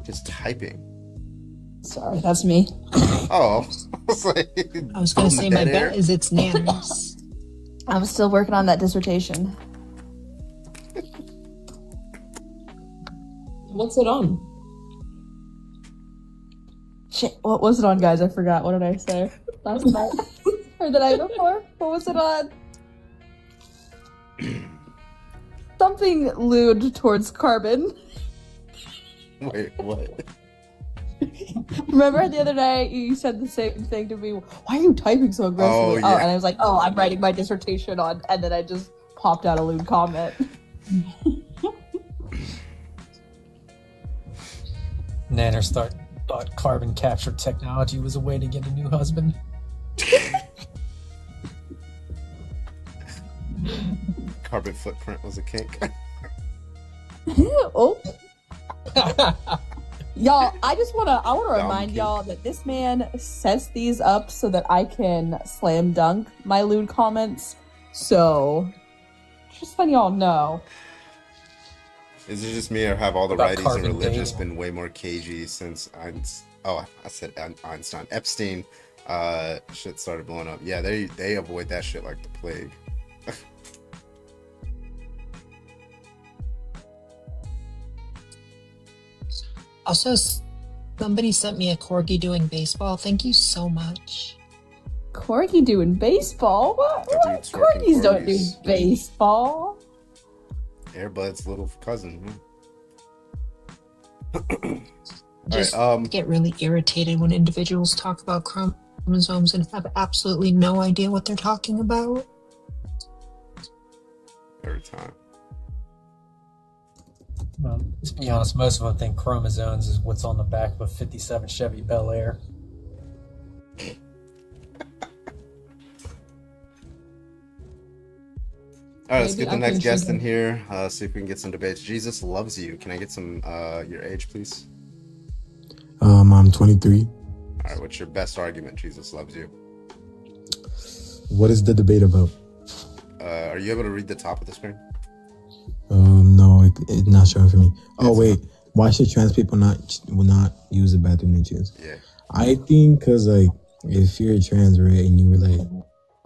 Is typing. Sorry, that's me. Oh, I was going to say, my bet is it's Nanners. I'm still working on that dissertation. What's it on? Shit, what was it on, guys? I forgot. What did I say last night? Or the night before? What was it on? Something lewd towards carbon. Wait, what? Remember the other night you said the same thing to me? Why are you typing so aggressively? Oh, yeah. And I was like, oh, I'm writing my dissertation on, and then I just popped out a lewd comment. Nanners thought carbon capture technology was a way to get a new husband. Carbon footprint was a kink. Oh. Y'all, I wanna Dumb remind kid. y'all that this man sets these up so that I can slam dunk my lewd comments. So, just letting y'all know. Is it just me, or have all the What about righties and Carvin religious Daniel? been way more cagey since Einstein, Epstein, shit started blowing up? Yeah, they avoid that shit like the plague. Also, somebody sent me a corgi doing baseball. Thank you so much. Corgi doing baseball? What? That dude's twerking Corgis don't do corgis. baseball. Airbud's little cousin. Just Alright, get really irritated when individuals talk about chromosomes and have absolutely no idea what they're talking about. every time. Let's be honest, most of them think chromosomes is what's on the back of a 57 Chevy Bel Air. Alright, let's Maybe get the I next can guest in trigger- here. See if we can get some debates. Jesus loves you. Can I get some your age, please? I'm 23. Alright, what's your best argument? Jesus loves you. What is the debate about? Are you able to read the top of the screen? No, it's not showing for me. Oh wait, why should trans people will not use the bathroom they choose? Yeah. I think because like if you're trans, right, and you were like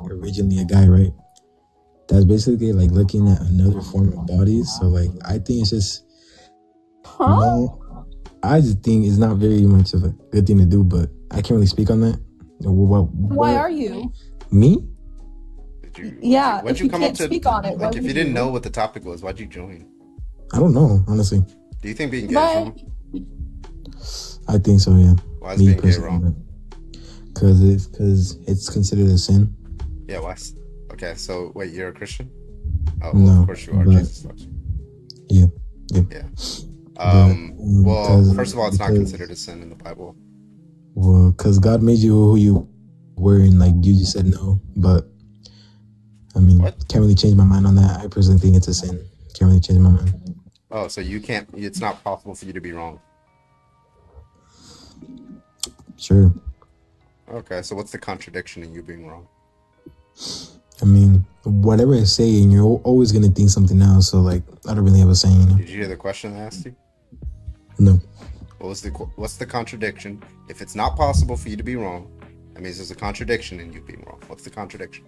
originally a guy, right, that's basically like looking at another form of bodies. So like I think it's just no, I just think it's not very much of a good thing to do. But I can't really speak on that. Why are you? Me? Yeah, Why'd if you you come can't up to speak on it, like why if would you didn't you? know what the topic was, why'd you join? I don't know, honestly. Do you think being gay Bye. I is wrong? think so, yeah. Why is being gay wrong? Because it's considered a sin. Yeah, why? Okay, so wait, you're a Christian? Oh, No, well, of course you are. but- Jesus loves you. Yeah, yeah. Yeah. Well, because- first of all, it's not because- considered a sin in the Bible. Well, because God made you who you were, and like you just said no. But I mean, can't really change my mind on that. I personally think it's a sin. Can't really change my mind. Oh, so you can't. It's not possible for you to be wrong. Sure. Okay, so what's the contradiction in you being wrong? I mean, whatever I say, and you're always gonna think something else. So like, I don't really have a saying. You know? Did you hear the question I asked you? No. What's the contradiction? If it's not possible for you to be wrong, that means there's a contradiction in you being wrong. What's the contradiction?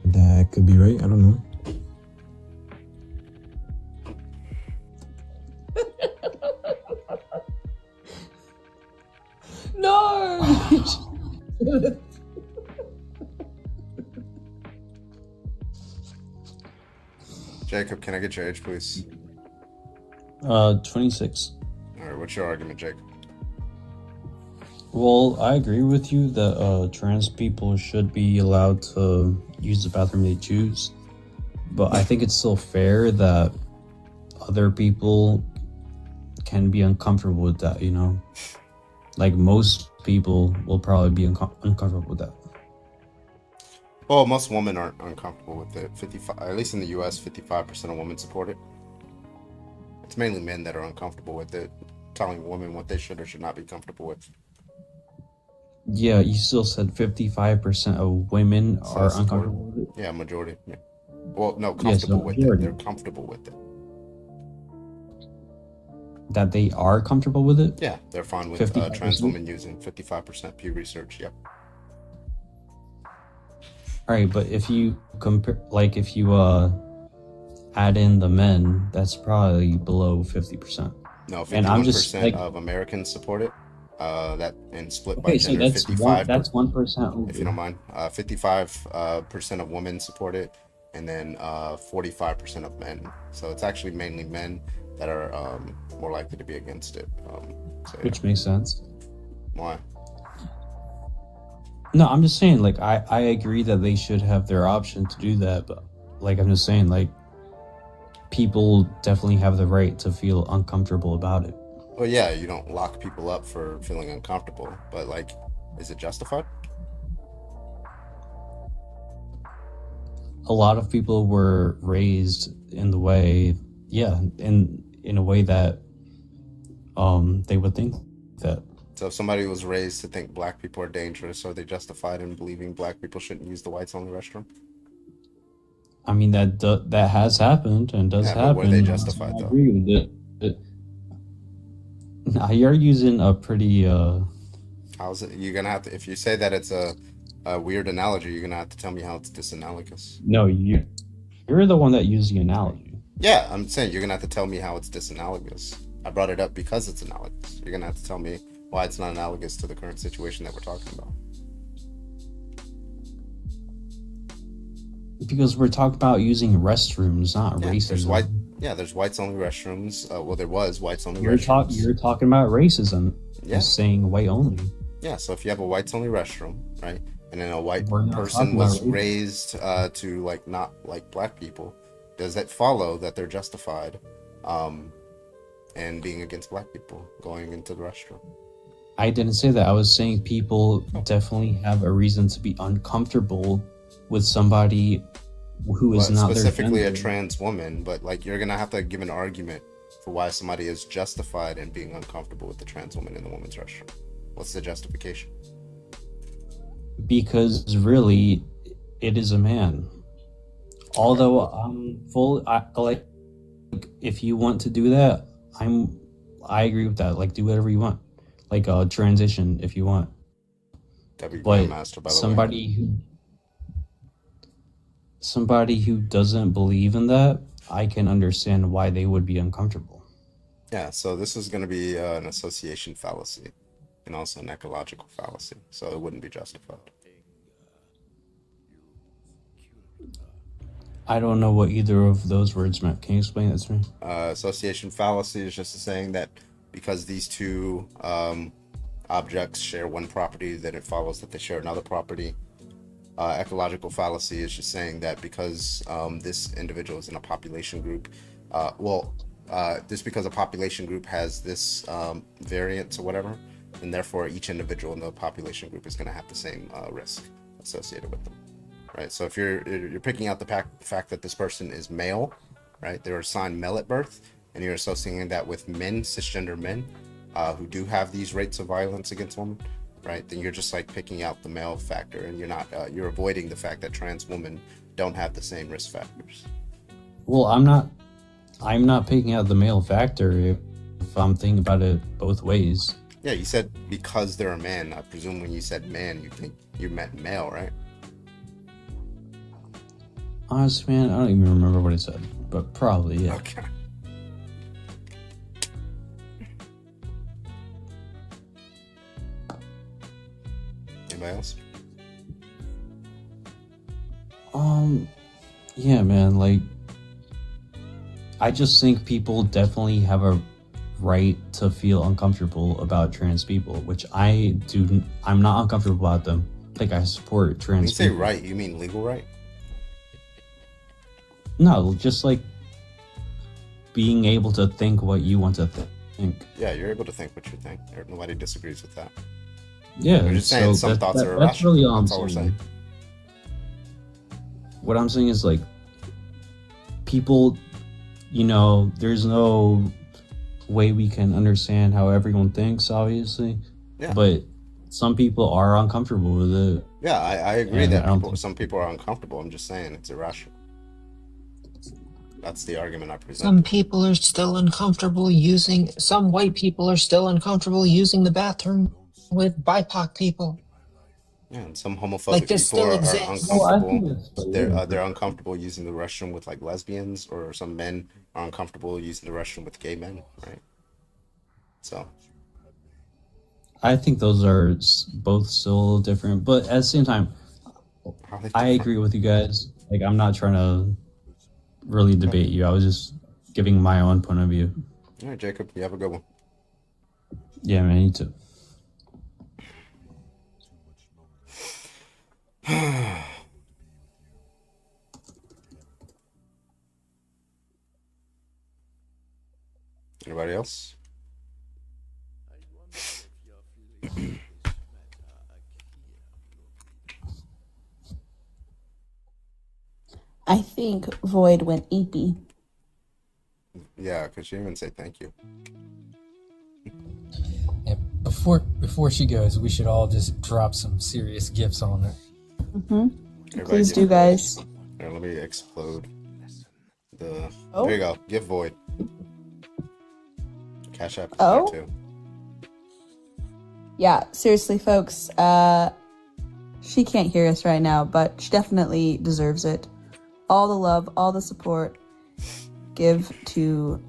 That could be right. I don't know. No. Jacob, can I get your age, please? 26. All right, what's your argument, Jacob? Well, I agree with you that trans people should be allowed to use the bathroom they choose, but I think it's still fair that other people can be uncomfortable with that, you know? Like most people will probably be uncomfortable with that. Well, most women aren't uncomfortable with it. 55, at least in the U.S., 55% of women support it. It's mainly men that are uncomfortable with it, telling women what they should or should not be comfortable with. Yeah, you still said 55% of women So are support- uncomfortable with it. Yeah, majority. Yeah. Well, no, Yeah, so comfortable with it. majority. They're comfortable with it. That they are comfortable with it? Yeah, they're fine with 55%? trans women using 55% Pew Research. Yep. All right, but if you compare, like, if you add in the men, that's probably below 50%. No, 51% and I'm just like, of Americans support it. That and split by okay, so gender. that's 55. that's 1%. If you don't mind, 55% of women support it, and then 45% of men. So it's actually mainly men that are more likely to be against it. So, yeah. Which makes sense. Why? No, I'm just saying, like, I agree that they should have their option to do that, but like I'm just saying, like, people definitely have the right to feel uncomfortable about it. Well, yeah, you don't lock people up for feeling uncomfortable, but like, is it justified? A lot of people were raised in the way, yeah, in a way that they would think that. So if somebody was raised to think black people are dangerous, are they justified in believing black people shouldn't use the whites only restroom? I mean, that has happened and does Yeah, but happen. were they justified, I though? agree with it. Now you're using a pretty How's it? You're gonna have to, if you say that it's a weird analogy, you're gonna have to tell me how it's disanalogous. no, you're the one that used the analogy. Yeah, I'm saying you're gonna have to tell me how it's disanalogous. I brought it up because it's analogous. You're gonna have to tell me why it's not analogous to the current situation that we're talking about. Because we're talking about using restrooms, not racism. There's whites only restrooms. Well, there was whites only You're restrooms. talking about racism. Yeah. Just saying white only. Yeah, so if you have a whites only restroom, right, and then a white We're not person talking was about racism. raised to like not like black people, does that follow that they're justified in being against black people going into the restroom? I didn't say that. I was saying people definitely have a reason to be uncomfortable with somebody who is not their Specifically a gender. trans woman, but like you're gonna have to give an argument for why somebody is justified in being uncomfortable with the trans woman in the women's restroom. What's the justification? Because really, it is a man. Although like, if you want to do that, I agree with that. Like, do whatever you want. Like, transition if you want. W But Grandmaster, by the way. somebody who doesn't believe in that, I can understand why they would be uncomfortable. Yeah, so this is going to be an association fallacy and also an ecological fallacy, so it wouldn't be justified. I don't know what either of those words meant. Can you explain that to me? Association fallacy is just saying that because these two objects share one property, that it follows that they share another property. Ecological fallacy is just saying that because this individual is in a population group, just because a population group has this variance or whatever, and therefore each individual in the population group is going to have the same risk associated with them, right? So if you're picking out the fact that this person is male, right? They were assigned male at birth, and you're associating that with men, cisgender men, who do have these rates of violence against women, right? Then you're just like picking out the male factor, and you're not you're avoiding the fact that trans women don't have the same risk factors. Well, I'm not picking out the male factor if I'm thinking about it both ways. Yeah, you said because they're a man. I presume when you said man, you think you meant male, right? Honestly, man, I don't even remember what it said, but probably, yeah. Okay. Anybody else? Yeah, man, like, I just think people definitely have a right to feel uncomfortable about trans people, which I'm not uncomfortable about them. Like, I support trans When you say people. right, you mean legal right? No, just like being able to think what you want to think. Yeah, you're able to think what you think. Nobody disagrees with that. Yeah, We're just saying some thoughts are that's irrational. really all I'm That's all we're saying. saying. What I'm saying is, like, people, there's no way we can understand how everyone thinks, obviously. Yeah. But some people are uncomfortable with it. Yeah, I agree And that I don't some people are uncomfortable. I'm just saying it's irrational. That's the argument I present. Some people are still uncomfortable some white people are still uncomfortable using the bathroom with BIPOC people. Yeah, and some homophobic Like, this people still are exists. uncomfortable. They're uncomfortable using the restroom with like lesbians, or some men are uncomfortable using the restroom with gay men, right? So I think those are both still different, but at the same time, I agree with you guys. Like, I'm not trying to really debate you. I was just giving my own point of view. all right, Jacob, you have a good one. Yeah, man, you too. Anybody else? I think Void went eepy. Yeah, because she didn't even say thank you. Before she goes, we should all just drop some serious gifts on her. Please do, guys. Here, let me explode the. Oh. There you go. Give Void. Cash App. Oh. Too. Yeah, seriously, folks. She can't hear us right now, but she definitely deserves it. All the love, all the support. Give to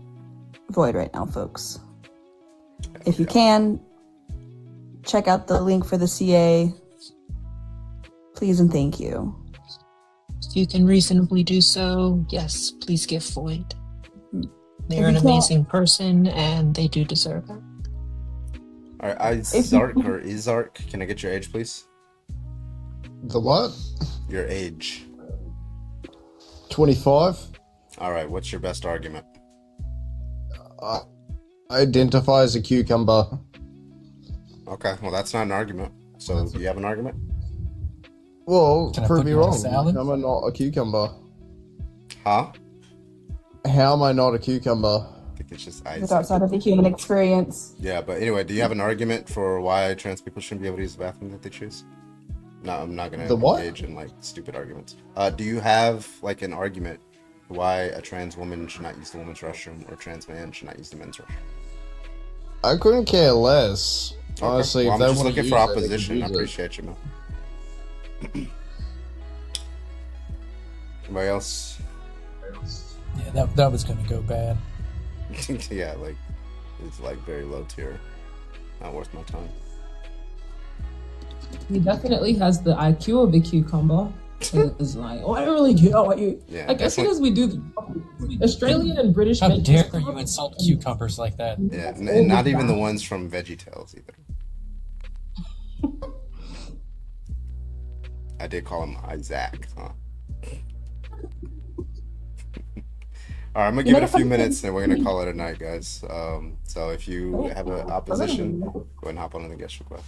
Void right now, folks. If you can, check out the link for the CA. Please and thank you. If you can reasonably do so, yes, please give Void. They're an If you can't- amazing person, and they do deserve it. All right, Izark or Izark, can I get your age, please? The what? Your age. 25. All right, what's your best argument? Identify as a cucumber. Okay, well, that's not an argument. So, do you have an argument? Well, Can I prove put me you on a wrong. salad? How am I not a cucumber? Huh? How am I not a cucumber? I think it's just It's outside of the human experience. Yeah, but anyway, do you have an argument for why trans people shouldn't be able to use the bathroom that they choose? No, I'm not gonna The what? engage in like stupid arguments. Do you have like an argument why a trans woman should not use the women's restroom or a trans man should not use the men's restroom? I couldn't care less. Okay. Honestly, Well, if I'm they just want to looking use for it, they can opposition. I use it. appreciate you, man. Anybody else? Yeah, that was gonna go bad. Yeah, like it's like very low tier. Not worth my time. He definitely has the IQ of a cucumber. It's like, oh, I don't really care what you. Yeah, like as soon as we do the Australian and British. How men dare just come you up insult cucumbers like that? Yeah, and not even the ones from VeggieTales either. I did call him Isaac, huh? All right, I'm gonna give it a few minutes and we're gonna call it a night, guys. So if you have an opposition, go ahead and hop on the guest request.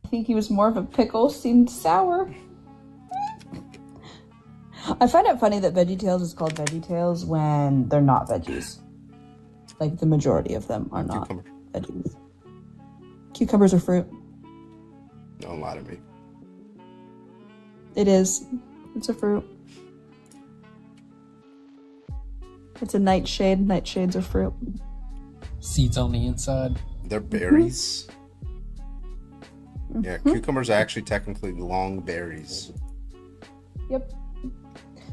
I think he was more of a pickle, seemed sour. I find it funny that VeggieTales is called VeggieTales when they're not veggies. Like the majority of them are not veggies. Cucumbers are fruit. Don't lie to me. It is. It's a fruit. It's a nightshade. Nightshades are fruit. Seeds on the inside. They're berries. Yeah, Mhm. cucumbers are actually technically long berries. Yep.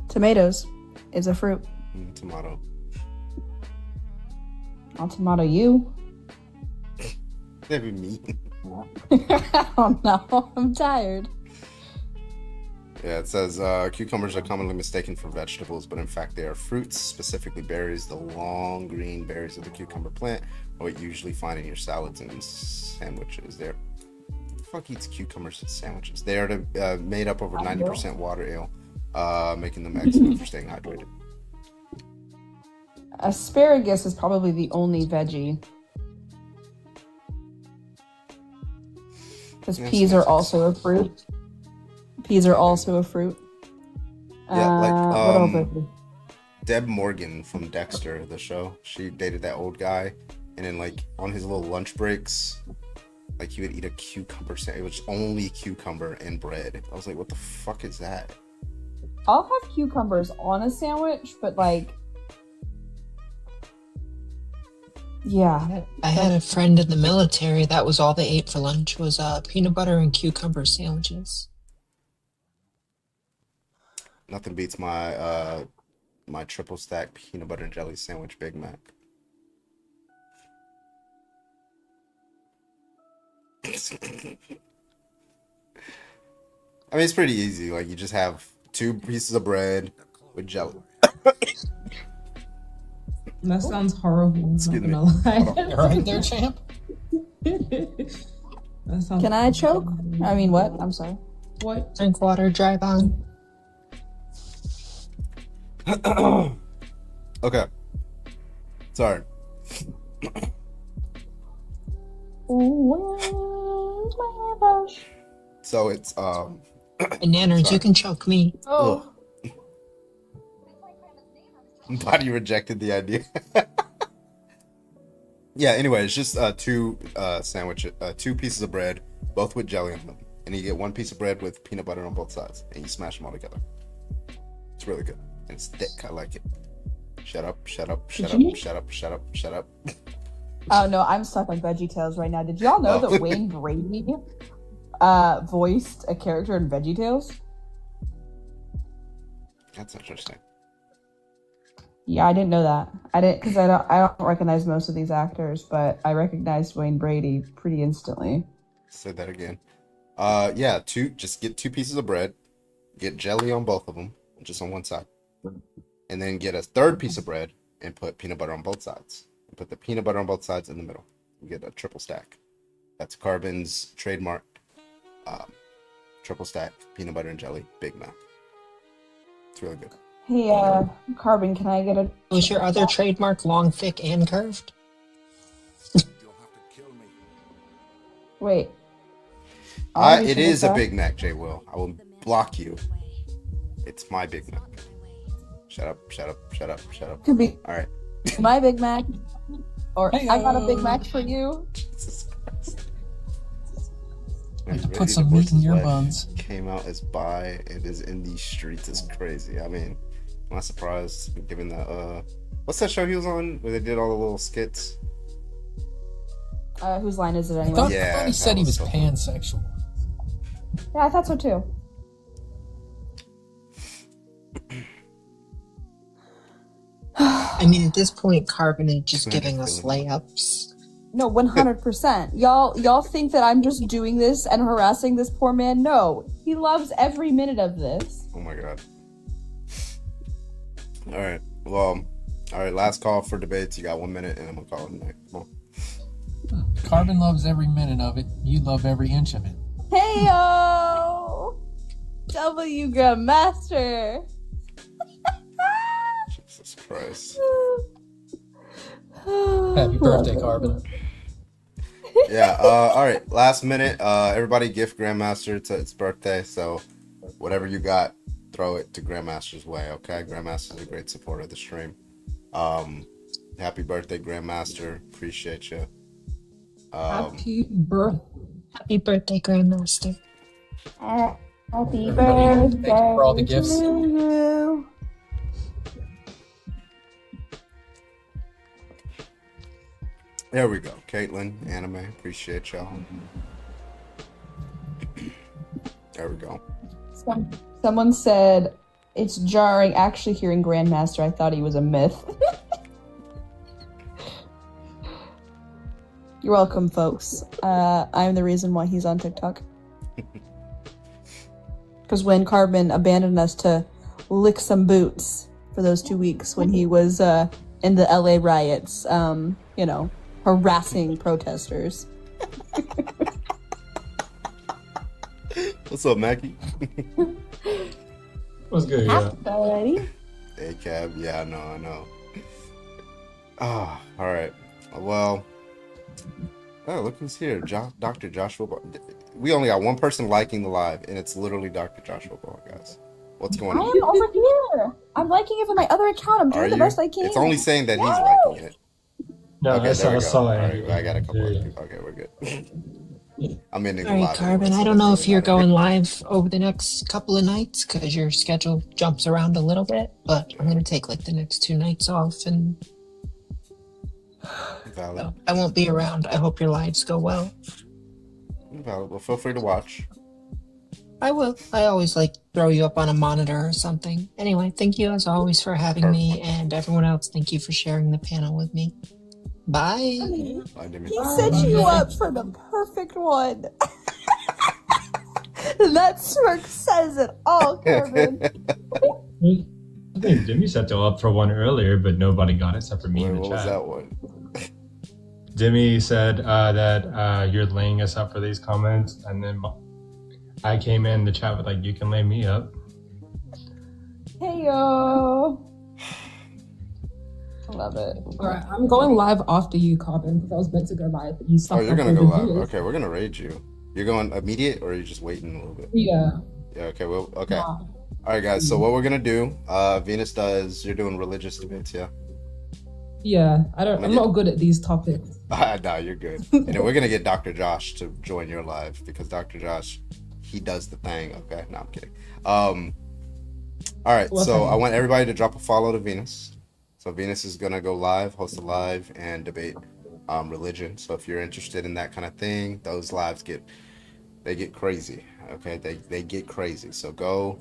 Tomatoes is a fruit. Tomato. I'll tomato you. That'd be me. Oh no, I'm tired. Yeah, it says cucumbers are commonly mistaken for vegetables, but in fact they are fruits, specifically berries. The long green berries of the cucumber plant are what you usually find in your salads and sandwiches. Who the fuck eats cucumbers in sandwiches? They are made up over 90% water ale, making them excellent for staying hydrated. Asparagus is probably the only veggie. Because Yes, peas yes, are also a fruit. Peas are also a fruit. Yeah, what else like is there? Deb Morgan from Dexter, the show. She dated that old guy, and then like on his little lunch breaks, like he would eat a cucumber sandwich. It was only cucumber and bread. I was like, what the fuck is that? I'll have cucumbers on a sandwich, but like, yeah. I had a friend in the military. That was all they ate for lunch was peanut butter and cucumber sandwiches. Nothing beats my my triple stack peanut butter and jelly sandwich Big Mac. I mean, it's pretty easy. Like you just have 2 pieces of bread with jelly. That sounds horrible. Excuse I'm me. not gonna lie. You right there, champ? That sounds Can I choke? I mean, what? I'm sorry. What? Drink water, drive on. Okay. Sorry. So it's Bananas, you can choke me. Oh. Body rejected the idea. Yeah, anyway, it's just two two pieces of bread, both with jelly on them. And you get one piece of bread with peanut butter on both sides, and you smash them all together. It's really good. And it's thick. I like it. Shut up, shut up, shut up, shut up, shut up, shut up. Oh no, I'm stuck on VeggieTales right now. Did y'all know that Wayne Brady voiced a character in VeggieTales? That's interesting. Yeah, I didn't know that. I didn't because I don't recognize most of these actors, but I recognized Wayne Brady pretty instantly. Say that again. Yeah, just get two pieces of bread, get jelly on both of them, just on one side, and then get a third piece of bread and put peanut butter on both sides. And put the peanut butter on both sides in the middle. You get a triple stack. That's Carbon's trademark triple stack peanut butter and jelly Big Mac. It's really good. Hey, Carbon, can I get a... Was your other trademark long, thick, and curved? Wait. It is a Big Mac, J. Will. I will block you. It's my Big Mac. Shut up, shut up, shut up, shut up. Could be all right. My Big Mac. Or Hey-o. I got a Big Mac for you. Put some meat in your buns. Came out as bi and is in these streets is crazy. I mean, I'm not surprised given the what's that show he was on where they did all the little skits? Whose line is it I anyway? thought he said he was pansexual. Yeah, I thought so too. I mean, at this point, Carbon is just giving us layups. No, 100%. Y'all think that I'm just doing this and harassing this poor man? No, he loves every minute of this. Oh my god. All right. Well, all right. Last call for debates. You got 1 minute, and I'm gonna call it a night. Come on. Carbon loves every minute of it. You love every inch of it. Hey yo, W Grandmaster. Jesus Christ. Happy birthday, Carbon. Yeah. All right. Last minute. Everybody gift Grandmaster to its birthday. So whatever you got, throw it to Grandmaster's way. Okay. Grandmaster's a great supporter of the stream. Happy birthday, Grandmaster. Appreciate you. Happy birthday. Happy birthday, Grandmaster. Happy birthday. Thank you for all the gifts. to you. There we go. Caitlin, anime. Appreciate y'all. There we go. Someone said it's jarring actually hearing Grandmaster. I thought he was a myth. You're welcome, folks. I'm the reason why he's on TikTok. Because when Carbon abandoned us to lick some boots for those 2 weeks when he was in the LA riots, harassing protesters. What's up, Mackie? What's good, yeah? Buddy. Hey, Cab. Yeah, I know. Ah, all right. Well, oh, look who's here. Dr. Joshua Ball. We only got one person liking the live, and it's literally Dr. Joshua Ball, guys. What's going I on? am over here. I'm liking it from my other account. I'm doing the best I can. It's only saying that he's liking it. No, okay, I saw it. All right, I got a couple of people. Okay, we're good. I'm ending the All right, live. Carbon, I don't know if you're going live over the next couple of nights because your schedule jumps around a little bit, but I'm going to take like the next 2 nights off and Valid. I won't be around. I hope your lives go well. Valid. Well, feel free to watch. I will. I always throw you up on a monitor or something. Anyway, thank you as always for having me, and everyone else, thank you for sharing the panel with me. Bye. He set you up for the perfect one. That smirk says it all, Kevin. I think Jimmy set you up for one earlier, but nobody got it except for me in the What chat. was that one? Jimmy said that you're laying us up for these comments, and then I came in the chat with you can lay me up. Hey yo. I love it. All right, I'm going live after you, Carbon, because I was meant to go live. But you Oh, you're gonna go live. Videos. Okay, we're gonna raid you. You're going immediate, or are you just waiting a little bit? Yeah. Yeah. Okay. Well. Okay. Nah. All right, guys. So what we're gonna do? Venus does. You're doing religious debates, yeah? Yeah, I'm not good at these topics. No, you're good. And then we're gonna get Dr. Josh to join your live because Dr. Josh, he does the thing. Okay, no, I'm kidding. All right, so I want everybody to drop a follow to Venus. So Venus is gonna go live, host a live, and debate religion. So if you're interested in that kind of thing, those lives get crazy. Okay, they get crazy. So go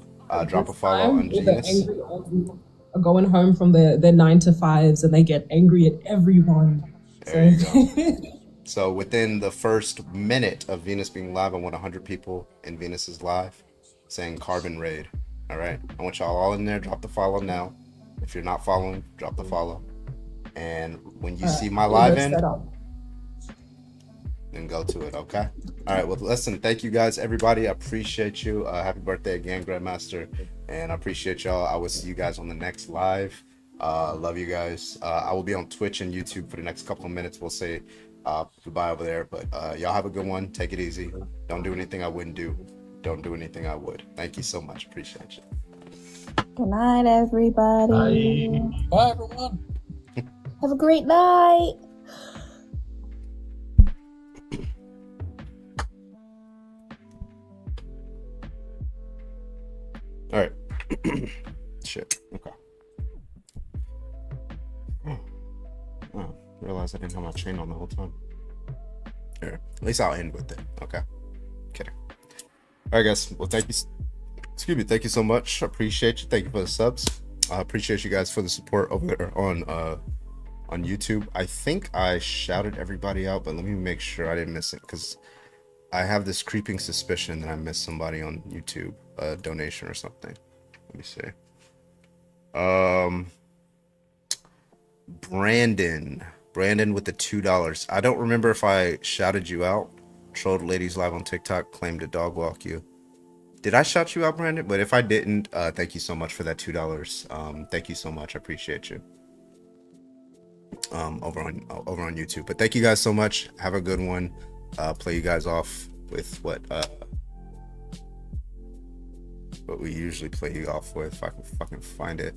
drop a follow on Venus. Are going home from their 9 to 5s and they get angry at everyone. There you go. So within the first minute of Venus being live, I want 100 people in Venus's live saying Carbon Raid. All right, I want y'all all in there. Drop the follow now. If you're not following, drop the follow. And when you see my live in, then go to it. Okay. All right. Well, listen. Thank you guys, everybody. I appreciate you. Happy birthday again, Grandmaster. And I appreciate y'all. I will see you guys on the next live. Love you guys. I will be on Twitch and YouTube for the next couple of minutes. We'll say goodbye over there. But y'all have a good one. Take it easy. Don't do anything I wouldn't do. Don't do anything I would. Thank you so much. Appreciate you. Good night, everybody. Bye, everyone. Have a great night. All right. Shit. Okay. Oh, realized I didn't have my chain on the whole time. Here, at least I'll end with it. Okay. Kidding. All right, guys. Well, thank you. Excuse me. Thank you so much. I appreciate you. Thank you for the subs. I appreciate you guys for the support over there on YouTube. I think I shouted everybody out, but let me make sure I didn't miss it because I have this creeping suspicion that I missed somebody on YouTube, a donation or something. Let me see. Brandon with the $2. I don't remember if I shouted you out. Trolled ladies live on TikTok, claimed to dog walk you. Did I shout you out, Brandon? But if I didn't, thank you so much for that $2. Thank you so much. I appreciate you. Over on YouTube. But thank you guys so much. Have a good one. Play you guys off with what we usually play you off with. If I can fucking find it.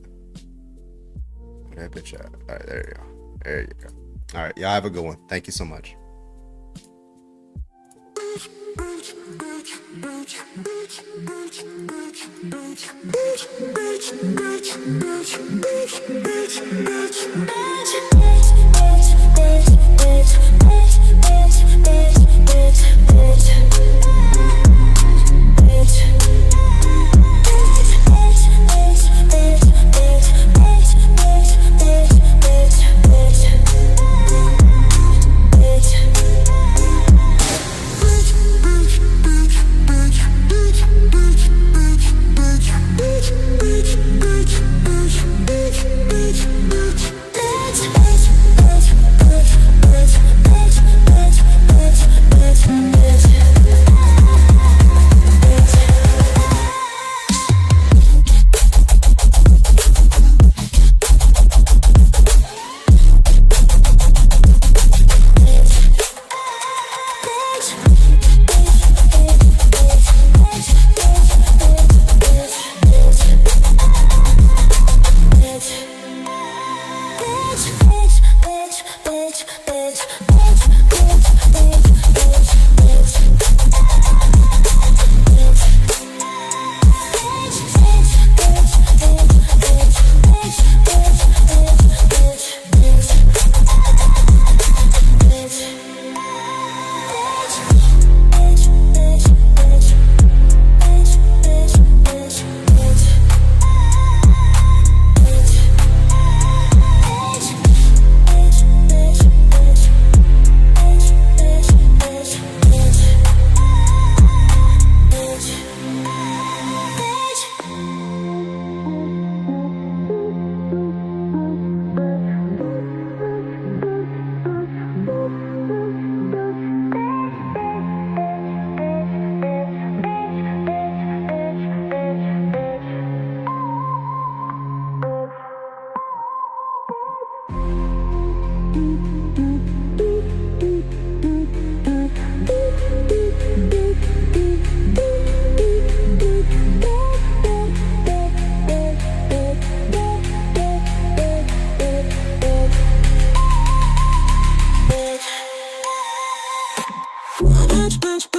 Where that bitch at? All right, there you go. There you go. All right, y'all have a good one. Thank you so much. Bitch. Bitch, bitch,